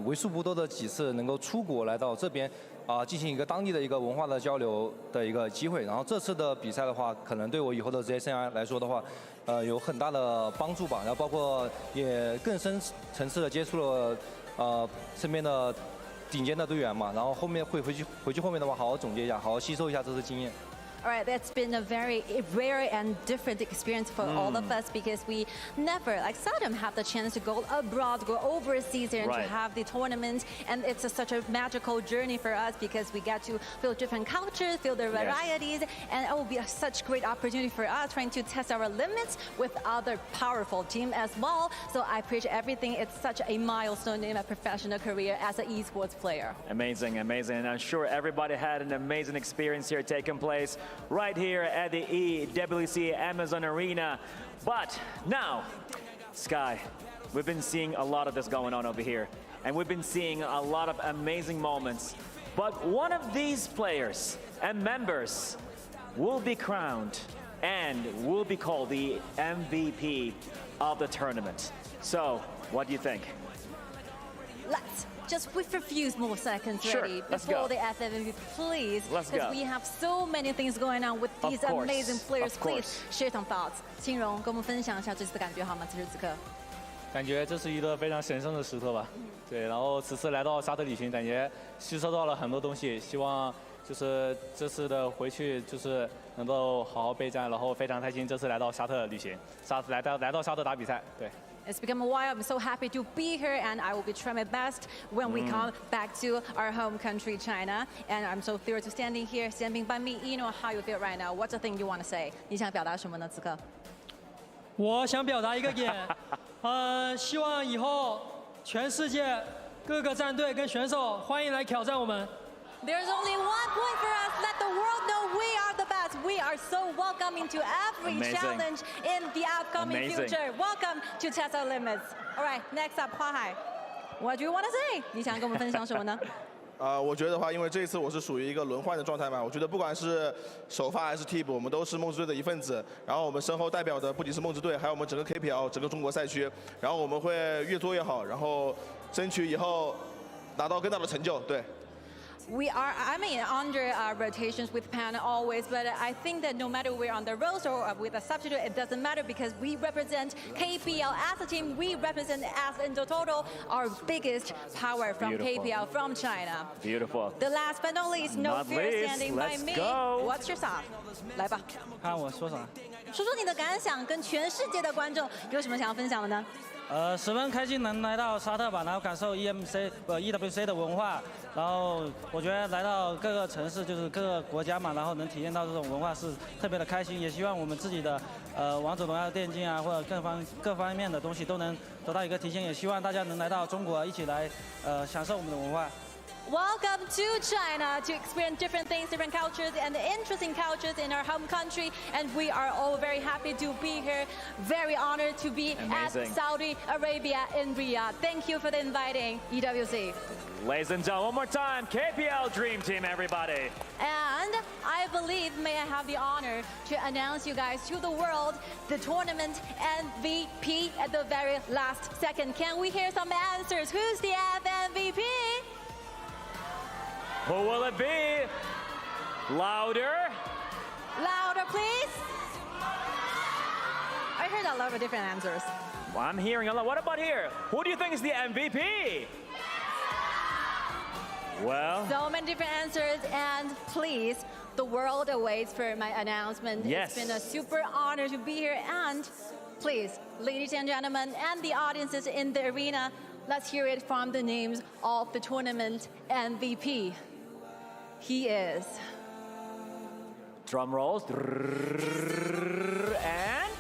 为数不多的几次能够出国来到这边。进行一个当地的一个文化的交流的一个机会，然后这次的比赛的话，可能对我以后的职业生涯来说的话，有很大的帮助吧。然后包括也更深层次的接触了身边的顶尖的队员嘛，然后后面会回去后面的话，好好总结一下，好好吸收一下这次经验。All right, that's been a very rare and different experience for all of us because we never, like seldom, have the chance to go abroad, go overseas and to have the tournament. And it's such a magical journey for us because we get to feel different cultures, feel the varieties, and it will be such great opportunity for us trying to test our limits with other powerful team as well. So I appreciate everything. It's such a milestone in my professional career as an esports player. Amazing, amazing. And I'm sure everybody had an amazing experience here taking place right here at the EWC Amazon Arena. But now, Sky, we've been seeing a lot of this going on over here, and we've been seeing a lot of amazing moments. But one of these players and members will be crowned and will be called the MVP of the tournament. So, what do you think? Let's just with a few more seconds ready before the FMVP, please. Let's go. Because we have so many things going on with these amazing players. Please share some thoughts. 金荣，跟我们分享一下这次的感觉好吗？此时此刻。感觉这是一个非常神圣的时刻吧。对，然后此次来到沙特旅行，感觉吸收到了很多东西。希望就是这次的回去就是能够好好备战，然后非常开心这次来到沙特旅行，来到沙特打比赛。对。It's become a while. I'm so happy to be here, and I will be trying my best when we come back to our home country, China. And I'm so thrilled to standing here, standing by me. You know how you feel right now. What's the thing you want to say? 你想表达什么呢？此刻？我想表达一个点，希望以后全世界各个战队跟选手欢迎来挑战我们。There's only one point for us. Let the world know we are the best. We are so welcoming to every challenge in the upcoming future. Welcome to test our limits. All right, next up, 花海. What do you want to say? 你想跟我们分享什么呢？我觉得的话，因为这一次我是属于一个轮换的状态嘛，我觉得不管是首发还是替补，我们都是梦之队的一份子。然后我们身后代表的不仅是梦之队，还有我们整个 KPL 整个中国赛区。然后我们会越做越好，然后争取以后拿到更大的成就。对。We are, under rotations with Pan always, but I think that no matter we're on the road or with a substitute, it doesn't matter because we represent KPL as a team. We represent as in the total our biggest power from KPL from China. Beautiful. The last but not least, no fear standing by me. What's your thought? 来吧。看我说啥？说说你的感想，跟全世界的观众有什么想要分享的呢？十分开心能来到沙特吧，然后感受 EWC 的文化，然后我觉得来到各个城市就是各个国家嘛，然后能体验到这种文化是特别的开心，也希望我们自己的王者荣耀电竞啊，或者各方面的东西都能得到一个提升，也希望大家能来到中国一起来享受我们的文化。Welcome to China to experience different things, different cultures, and interesting cultures in our home country. And we are all very happy to be here. Very honored to be at Saudi Arabia in Riyadh. Thank you for the inviting, EWC. Ladies and gentlemen, one more time, KPL Dream Team, everybody. And I believe, may I have the honor to announce you guys to the world the tournament MVP at the very last second. Can we hear some answers? Who's the MVP? Who will it be? Louder. Louder, please. I heard a lot of different answers. Well, I'm hearing a lot. What about here? Who do you think is the MVP? Well, so many different answers, and please, the world awaits for my announcement. Yes. It's been a super honor to be here, and please, ladies and gentlemen, and the audiences in the arena, let's hear it from the names of the tournament MVP. He is... Drum rolls. And...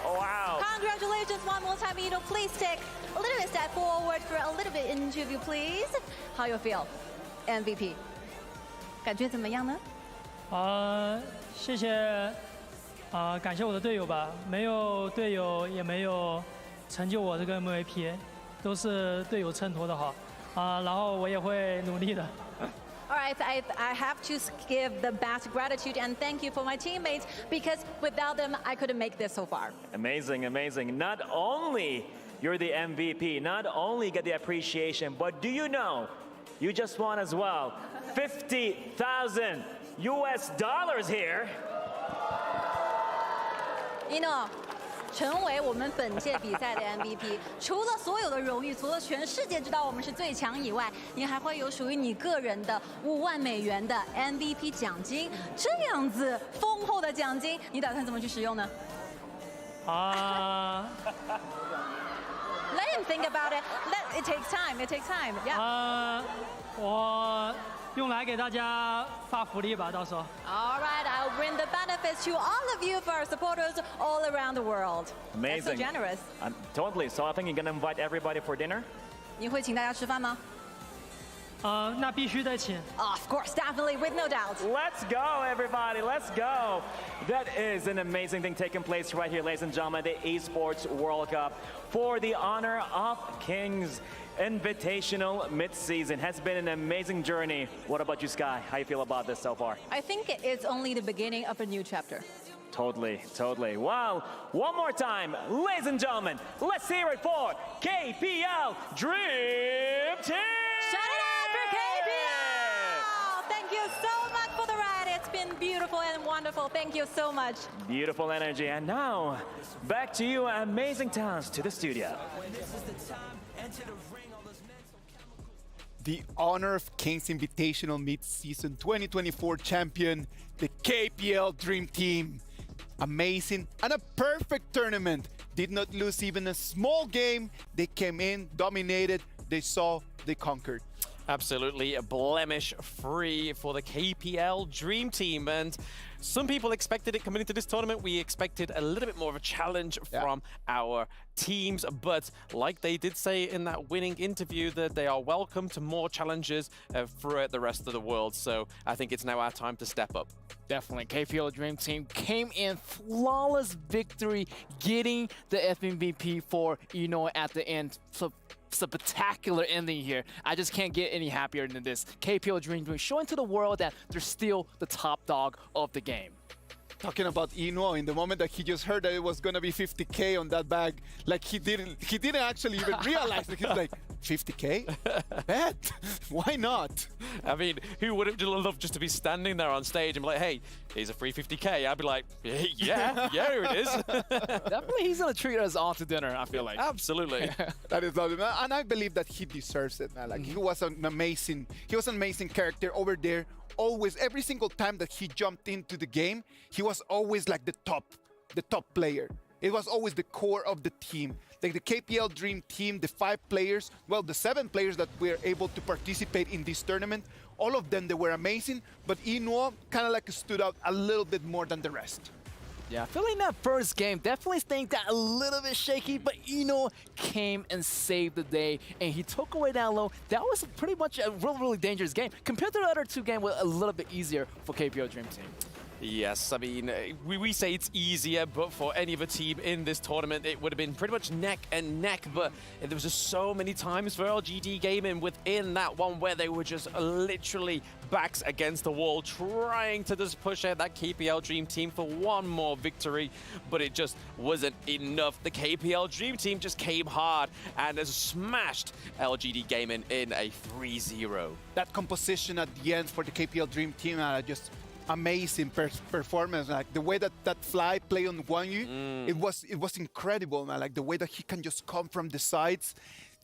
Wow. Congratulations one more time, Eno. Please take a little bit step forward for a little bit interview, please. How you feel, MVP? 感觉怎么样呢？谢谢感谢我的队友吧，没有队友也没有成就我这个 MVP， 都是队友衬托的好然后我也会努力的。All right, I have to give the best gratitude and thank you for my teammates because without them, I couldn't make this so far. Amazing, amazing. Not only you're the MVP, not only get the appreciation, but do you know you just won as well $50,000 here.成为我们本届比赛的 MVP， 除了所有的荣誉，除了全世界知道我们是最强以外，你还会有属于你个人的5万美元的 MVP 奖金，这样子丰厚的奖金，你打算怎么去使用呢？Let him think about it. It takes time. It takes time. Yeah. 我用来给大家发福利吧，到时候。All right, I'll bring the benefits to all of you for our supporters all around the world. Amazing. That's so generous. Totally. So I think you're gonna invite everybody for dinner. 你会请大家吃饭吗？那必须得请。Of course, definitely, with no doubt. Let's go, everybody. Let's go. That is an amazing thing taking place right here, ladies and gentlemen. The Esports World Cup for the honor of Kings Invitational mid-season has been an amazing journey. What about you, Sky? How you feel about this so far? I think it's only the beginning of a new chapter. Totally, totally. Well, one more time, ladies and gentlemen, let's hear it for KPL Dream Team! Shout it out for KPL! Thank you so much for the ride. It's been beautiful and wonderful. Thank you so much. Beautiful energy. And now, back to you, amazing talents, to the studio. The Honor of Kings Invitational Mid-Season 2024 champion, the KPL Dream Team. Amazing and a perfect tournament. Did not lose even a small game. They came in, dominated, they saw, they conquered. Absolutely blemish-free for the KPL Dream Team. And some people expected it coming into this tournament. We expected a little bit more of a challenge from our teams. But like they did say in that winning interview, that they are welcome to more challenges throughout the rest of the world. So I think it's now our time to step up. Definitely. KPL Dream Team came in flawless victory, getting the FMVP for Eno at the end. So it's a spectacular ending here. I just can't get any happier than this. KPL Dream Team showing to the world that they're still the top dog of the game. Talking about Eno, in the moment that he just heard that it was gonna be 50K on that bag, like he didn't actually even realize that. He's like, 50K? Bet. Why not? I mean, who would have loved just to be standing there on stage and be like, hey, here's a free 50K? I'd be like, yeah, here it is. Definitely, he's gonna treat us all to dinner, I feel like. Absolutely. That is lovely, man. And I believe that he deserves it, man. Like he was an amazing character over there. Always, every single time that he jumped into the game, he was always like the top player. It was always the core of the team. Like the KPL Dream Team, the 5 players, well, the 7 players that were able to participate in this tournament, all of them, they were amazing, but Eno kind of like stood out a little bit more than the rest. Yeah, I feel like that first game definitely think that a little bit shaky, but Eno came and saved the day, and he took away that low. That was pretty much a really dangerous game. Compared to the other 2 games, was a little bit easier for KPL Dream Team. Yes, I mean, we say it's easier, but for any other team in this tournament, it would have been pretty much neck and neck. But there was just so many times for LGD Gaming within that one where they were just literally backs against the wall, trying to just push out that KPL Dream Team for one more victory, but it just wasn't enough. The KPL Dream Team just came hard and has smashed LGD Gaming in a 3-0. That composition at the end for the KPL Dream Team, just amazing performance. Like the way that fly play on Guan Yu, it was incredible, man. Like the way that he can just come from the sides,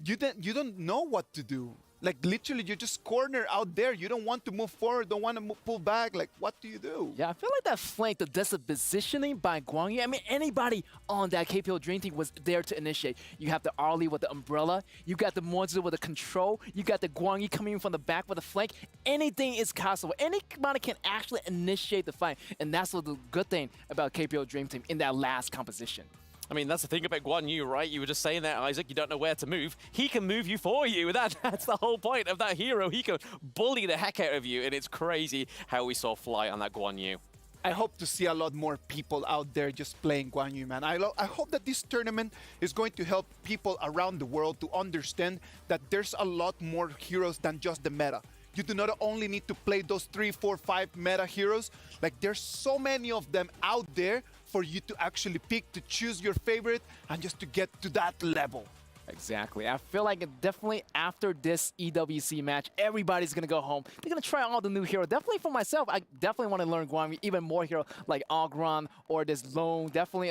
you don't know what to do. Like literally, you just corner out there. You don't want to move forward, don't want to pull back. Like, what do you do? Yeah, I feel like that flank, the positioning by Guan Yu. I mean, anybody on that KPL Dream Team was there to initiate. You have the Arlie with the umbrella. You got the Monster with the control. You got the Guan Yu coming in from the back with the flank. Anything is possible. Anybody can actually initiate the fight. And that's the good thing about KPL Dream Team in that last composition. I mean, that's the thing about Guan Yu, right? You were just saying that, Isaac, you don't know where to move. He can move you for you. That's the whole point of that hero. He can bully the heck out of you, and it's crazy how we saw Fly on that Guan Yu. I hope to see a lot more people out there just playing Guan Yu, man. I hope that this tournament is going to help people around the world to understand that there's a lot more heroes than just the meta. You do not only need to play those 3, 4, 5 meta heroes. Like, there's so many of them out there for you to actually pick, to choose your favorite, and just to get to that level. Exactly. I feel like definitely after this EWC match, everybody's going to go home. They're going to try all the new heroes. Definitely for myself, I definitely want to learn Guan Yu, even more hero like Ogron or this Lone. Definitely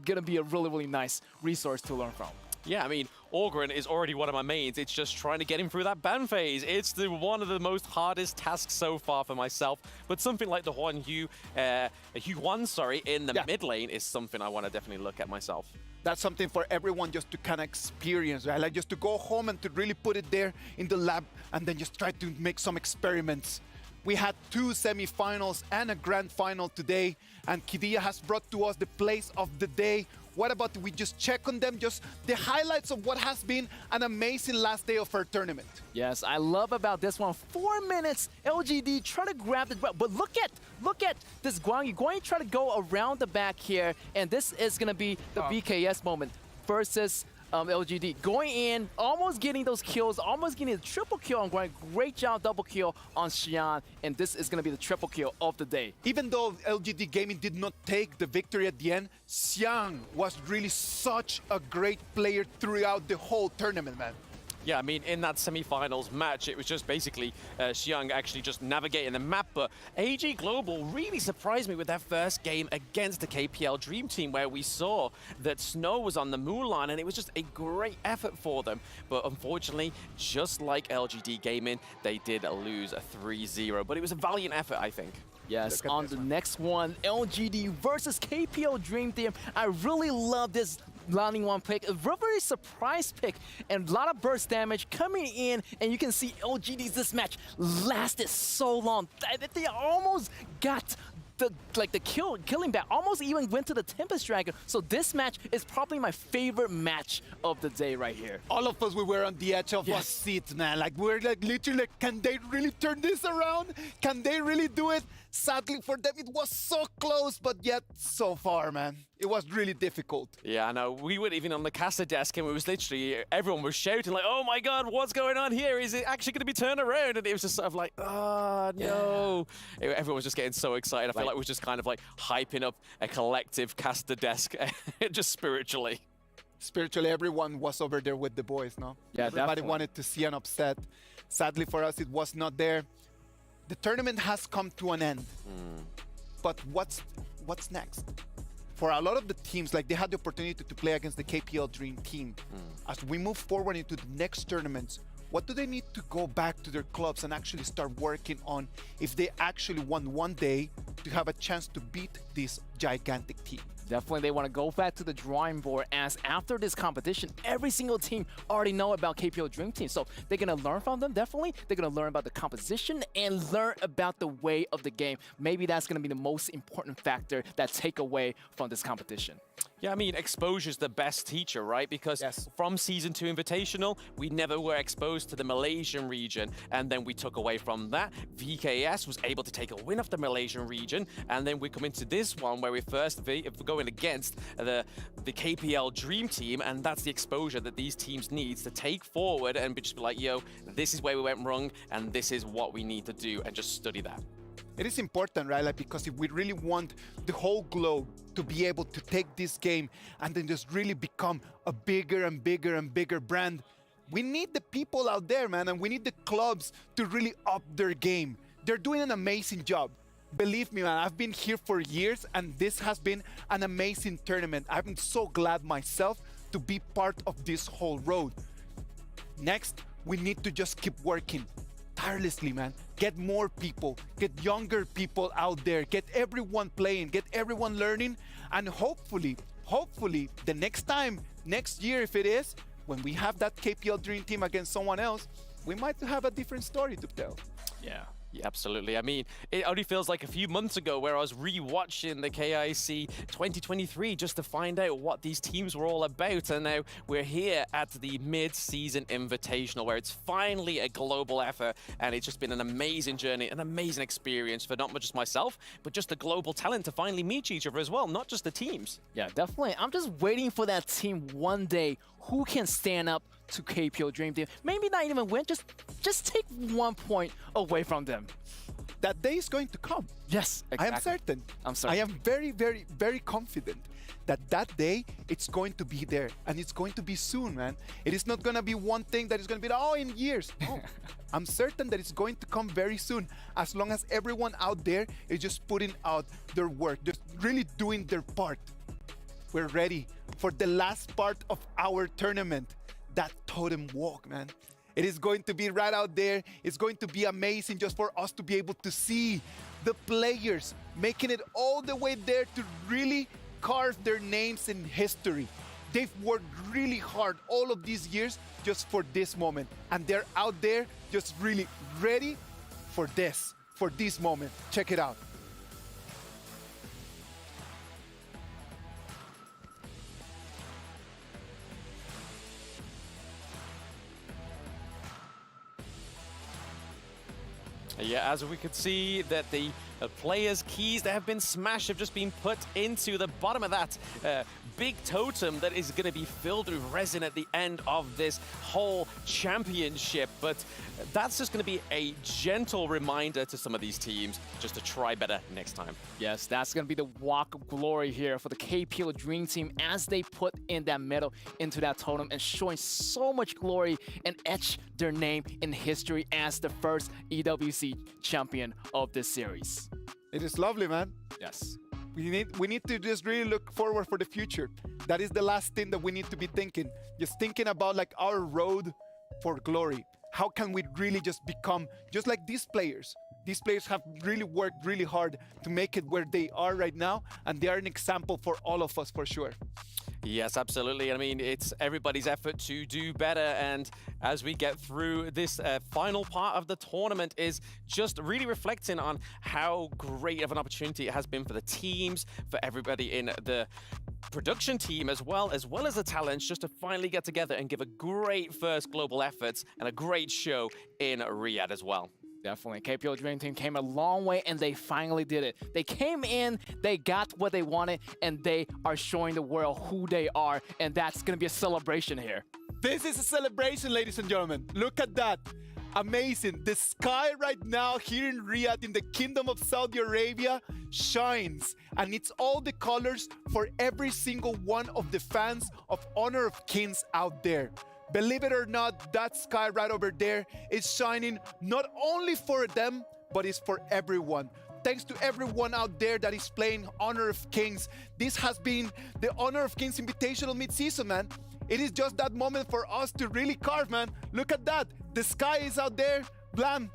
going to be a really, really nice resource to learn from. Yeah, I mean, Ogren is already one of my mains. It's just trying to get him through that ban phase. It's one of the most hardest tasks so far for myself. But something like the Huan Yu, in the mid lane is something I want to definitely look at myself. That's something for everyone just to kind of experience, right? Like just to go home and to really put it there in the lab and then just try to make some experiments. We had 2 semifinals and a grand final today, and Kidia has brought to us the plays of the day. What about we just check on them, just the highlights of what has been an amazing last day of our tournament? Yes, I love about this one. 4 minutes, LGD try to grab the, but look at this Guan Yu. Guan Yu try to go around the back here, and this is gonna be the BKS moment versus LGD. Going in, almost getting those kills, almost getting a triple kill on Guan Yu. Great job, double kill on Xian, and this is gonna be the triple kill of the day. Even though LGD Gaming did not take the victory at the end, Xian was really such a great player throughout the whole tournament, man. Yeah, I mean, in that semi-finals match, it was just basically Xiang actually just navigating the map, but AG Global really surprised me with their first game against the KPL Dream Team, where we saw that Snow was on the Mulan, and it was just a great effort for them. But unfortunately, just like LGD Gaming, they did lose a 3-0, but it was a valiant effort, I think. Yes, on the next one, LGD versus KPL Dream Team. I really love this landing one pick, a very surprise pick, and a lot of burst damage coming in, and you can see LGD's this match lasted so long that they almost got the killing back, almost even went to the Tempest Dragon. So this match is probably my favorite match of the day right here. All of us, we were on the edge of our seats, man. Like, we're like literally like, can they really turn this around? Can they really do it? Sadly for them, it was so close, but yet so far, man. It was really difficult. Yeah, I know. We were even on the caster desk, and it was literally, everyone was shouting like, oh my God, what's going on here? Is it actually going to be turned around? And it was just sort of like, oh, no. Everyone was just getting so excited. I feel like we were just kind of like hyping up a collective caster desk, just spiritually. Spiritually, everyone was over there with the boys, no? Yeah, everybody definitely wanted to see an upset. Sadly for us, it was not there. The tournament has come to an end. But what's next? For a lot of the teams, like, they had the opportunity to play against the KPL Dream Team. As we move forward into the next tournaments, what do they need to go back to their clubs and actually start working on if they actually want one day to have a chance to beat this gigantic team? Definitely, they want to go back to the drawing board, as after this competition, every single team already know about KPL Dream Team. So they're going to learn from them, definitely. They're going to learn about the composition and learn about the way of the game. Maybe that's going to be the most important factor that take away from this competition. Yeah, I mean, exposure's the best teacher, right? Because from Season 2 Invitational, we never were exposed to the Malaysian region, and then we took away from that. VKS was able to take a win off the Malaysian region, and then we come into this one where we're going against the KPL Dream Team, and that's the exposure that these teams need to take forward and just be like, yo, this is where we went wrong, and this is what we need to do, and just study that. It is important, right? Like, because if we really want the whole globe to be able to take this game and then just really become a bigger and bigger and bigger brand, we need the people out there, man, and we need the clubs to really up their game. They're doing an amazing job. Believe me, man, I've been here for years, and this has been an amazing tournament. I've been so glad myself to be part of this whole road. Next, we need to just keep working tirelessly, man. Get more people, get younger people out there, get everyone playing, get everyone learning, and hopefully, the next time, next year if it is, when we have that KPL Dream Team against someone else, we might have a different story to tell. Yeah. Yeah, absolutely. I mean, it only feels like a few months ago where I was re-watching the KIC 2023 just to find out what these teams were all about. And now we're here at the mid-season invitational where it's finally a global effort. And it's just been an amazing journey, an amazing experience for not just myself, but just the global talent to finally meet each other as well, not just the teams. Yeah, definitely. I'm just waiting for that team one day who can stand up to KPL Dream Team. Maybe not even win, just take 1 point away from them. That day is going to come. Yes, exactly. I am certain. I'm certain. I am very, very, very confident that that day it's going to be there, and it's going to be soon, man. It is not going to be one thing that is going to be, oh, in years. No. I'm certain that it's going to come very soon, as long as everyone out there is just putting out their work, just really doing their part. We're ready for the last part of our tournament, that totem walk, man. It is going to be right out there. It's going to be amazing just for us to be able to see the players making it all the way there to really carve their names in history. They've worked really hard all of these years just for this moment, and they're out there just really ready for this moment. Check it out. Yeah, as we could see that the players' keys that have been smashed have just been put into the bottom of that big totem that is going to be filled with resin at the end of this whole championship. But that's just going to be a gentle reminder to some of these teams just to try better next time. Yes, that's going to be the walk of glory here for the KPL Dream Team as they put in that medal into that totem and showing so much glory and etch their name in history as the first EWC champion of this series. It is lovely, man. Yes. We need to just really look forward for the future. That is the last thing that we need to be thinking. Just thinking about like our road for glory. How can we really just become just like these players? These players have really worked really hard to make it where they are right now, and they are an example for all of us for sure. Yes, absolutely. I mean, it's everybody's effort to do better. And as we get through this final part of the tournament is just really reflecting on how great of an opportunity it has been for the teams, for everybody in the production team, as well as the talents, just to finally get together and give a great first global effort and a great show in Riyadh as well. Definitely. KPL Dream Team came a long way, and they finally did it. They came in, they got what they wanted, and they are showing the world who they are, and that's going to be a celebration here. This is a celebration, ladies and gentlemen. Look at that. Amazing. The sky right now here in Riyadh, in the Kingdom of Saudi Arabia, shines, and it's all the colors for every single one of the fans of Honor of Kings out there. Believe it or not, that sky right over there is shining not only for them, but it's for everyone. Thanks to everyone out there that is playing Honor of Kings. This has been the Honor of Kings Invitational mid-season, man. It is just that moment for us to really carve, man. Look at that. The sky is out there. Blam.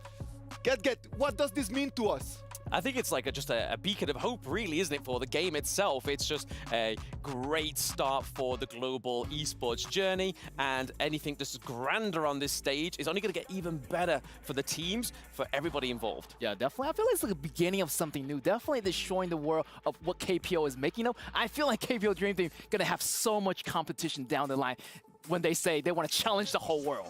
Get. What does this mean to us? I think it's like just a beacon of hope, really, isn't it, for the game itself? It's just a great start for the global esports journey, and anything just grander on this stage is only going to get even better for the teams, for everybody involved. Yeah, definitely. I feel like it's like the beginning of something new. Definitely they're showing the world of what KPO is making of. I feel like KPO Dream Team going to have so much competition down the line when they say they want to challenge the whole world.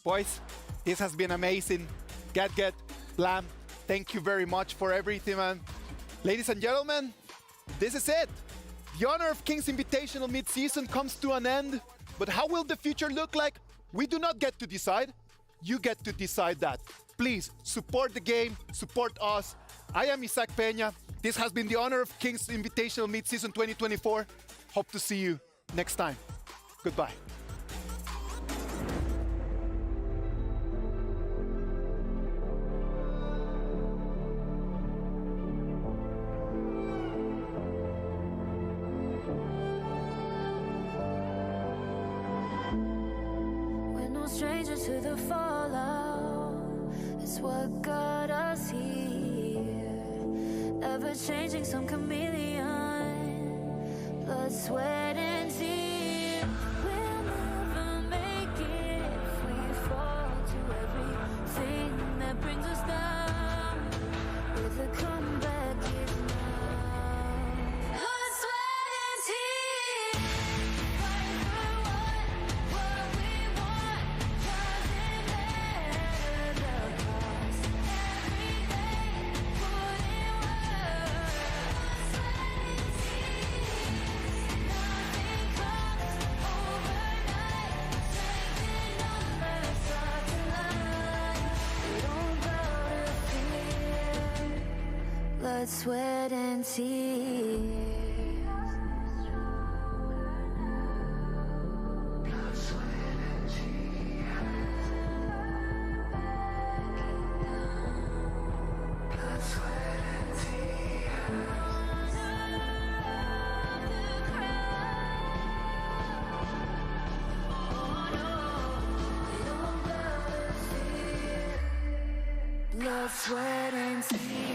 Boys, this has been amazing. Get, Blam, thank you very much for everything, man. Ladies and gentlemen, this is it. The Honor of Kings Invitational mid-season comes to an end, but how will the future look like? We do not get to decide. You get to decide that. Please support the game, support us. I am Isaac Peña. This has been the Honor of Kings Invitational mid-season 2024. Hope to see you next time. Goodbye. Stranger to the fallout, it's what got us here. Ever changing, some chameleon, blood, sweat, and tears. We'll never make it if we fall to everything that brings us down. With a comeback, if now. Blood, sweat, and tears. Fight for what we want. Doesn't matter the cost. Every day, put in work. Sweat and tears. Nothing comes overnight. Strength in numbers start to line. We don't bow to fear. Blood, sweat, and tears. Blood, sweat, and tears.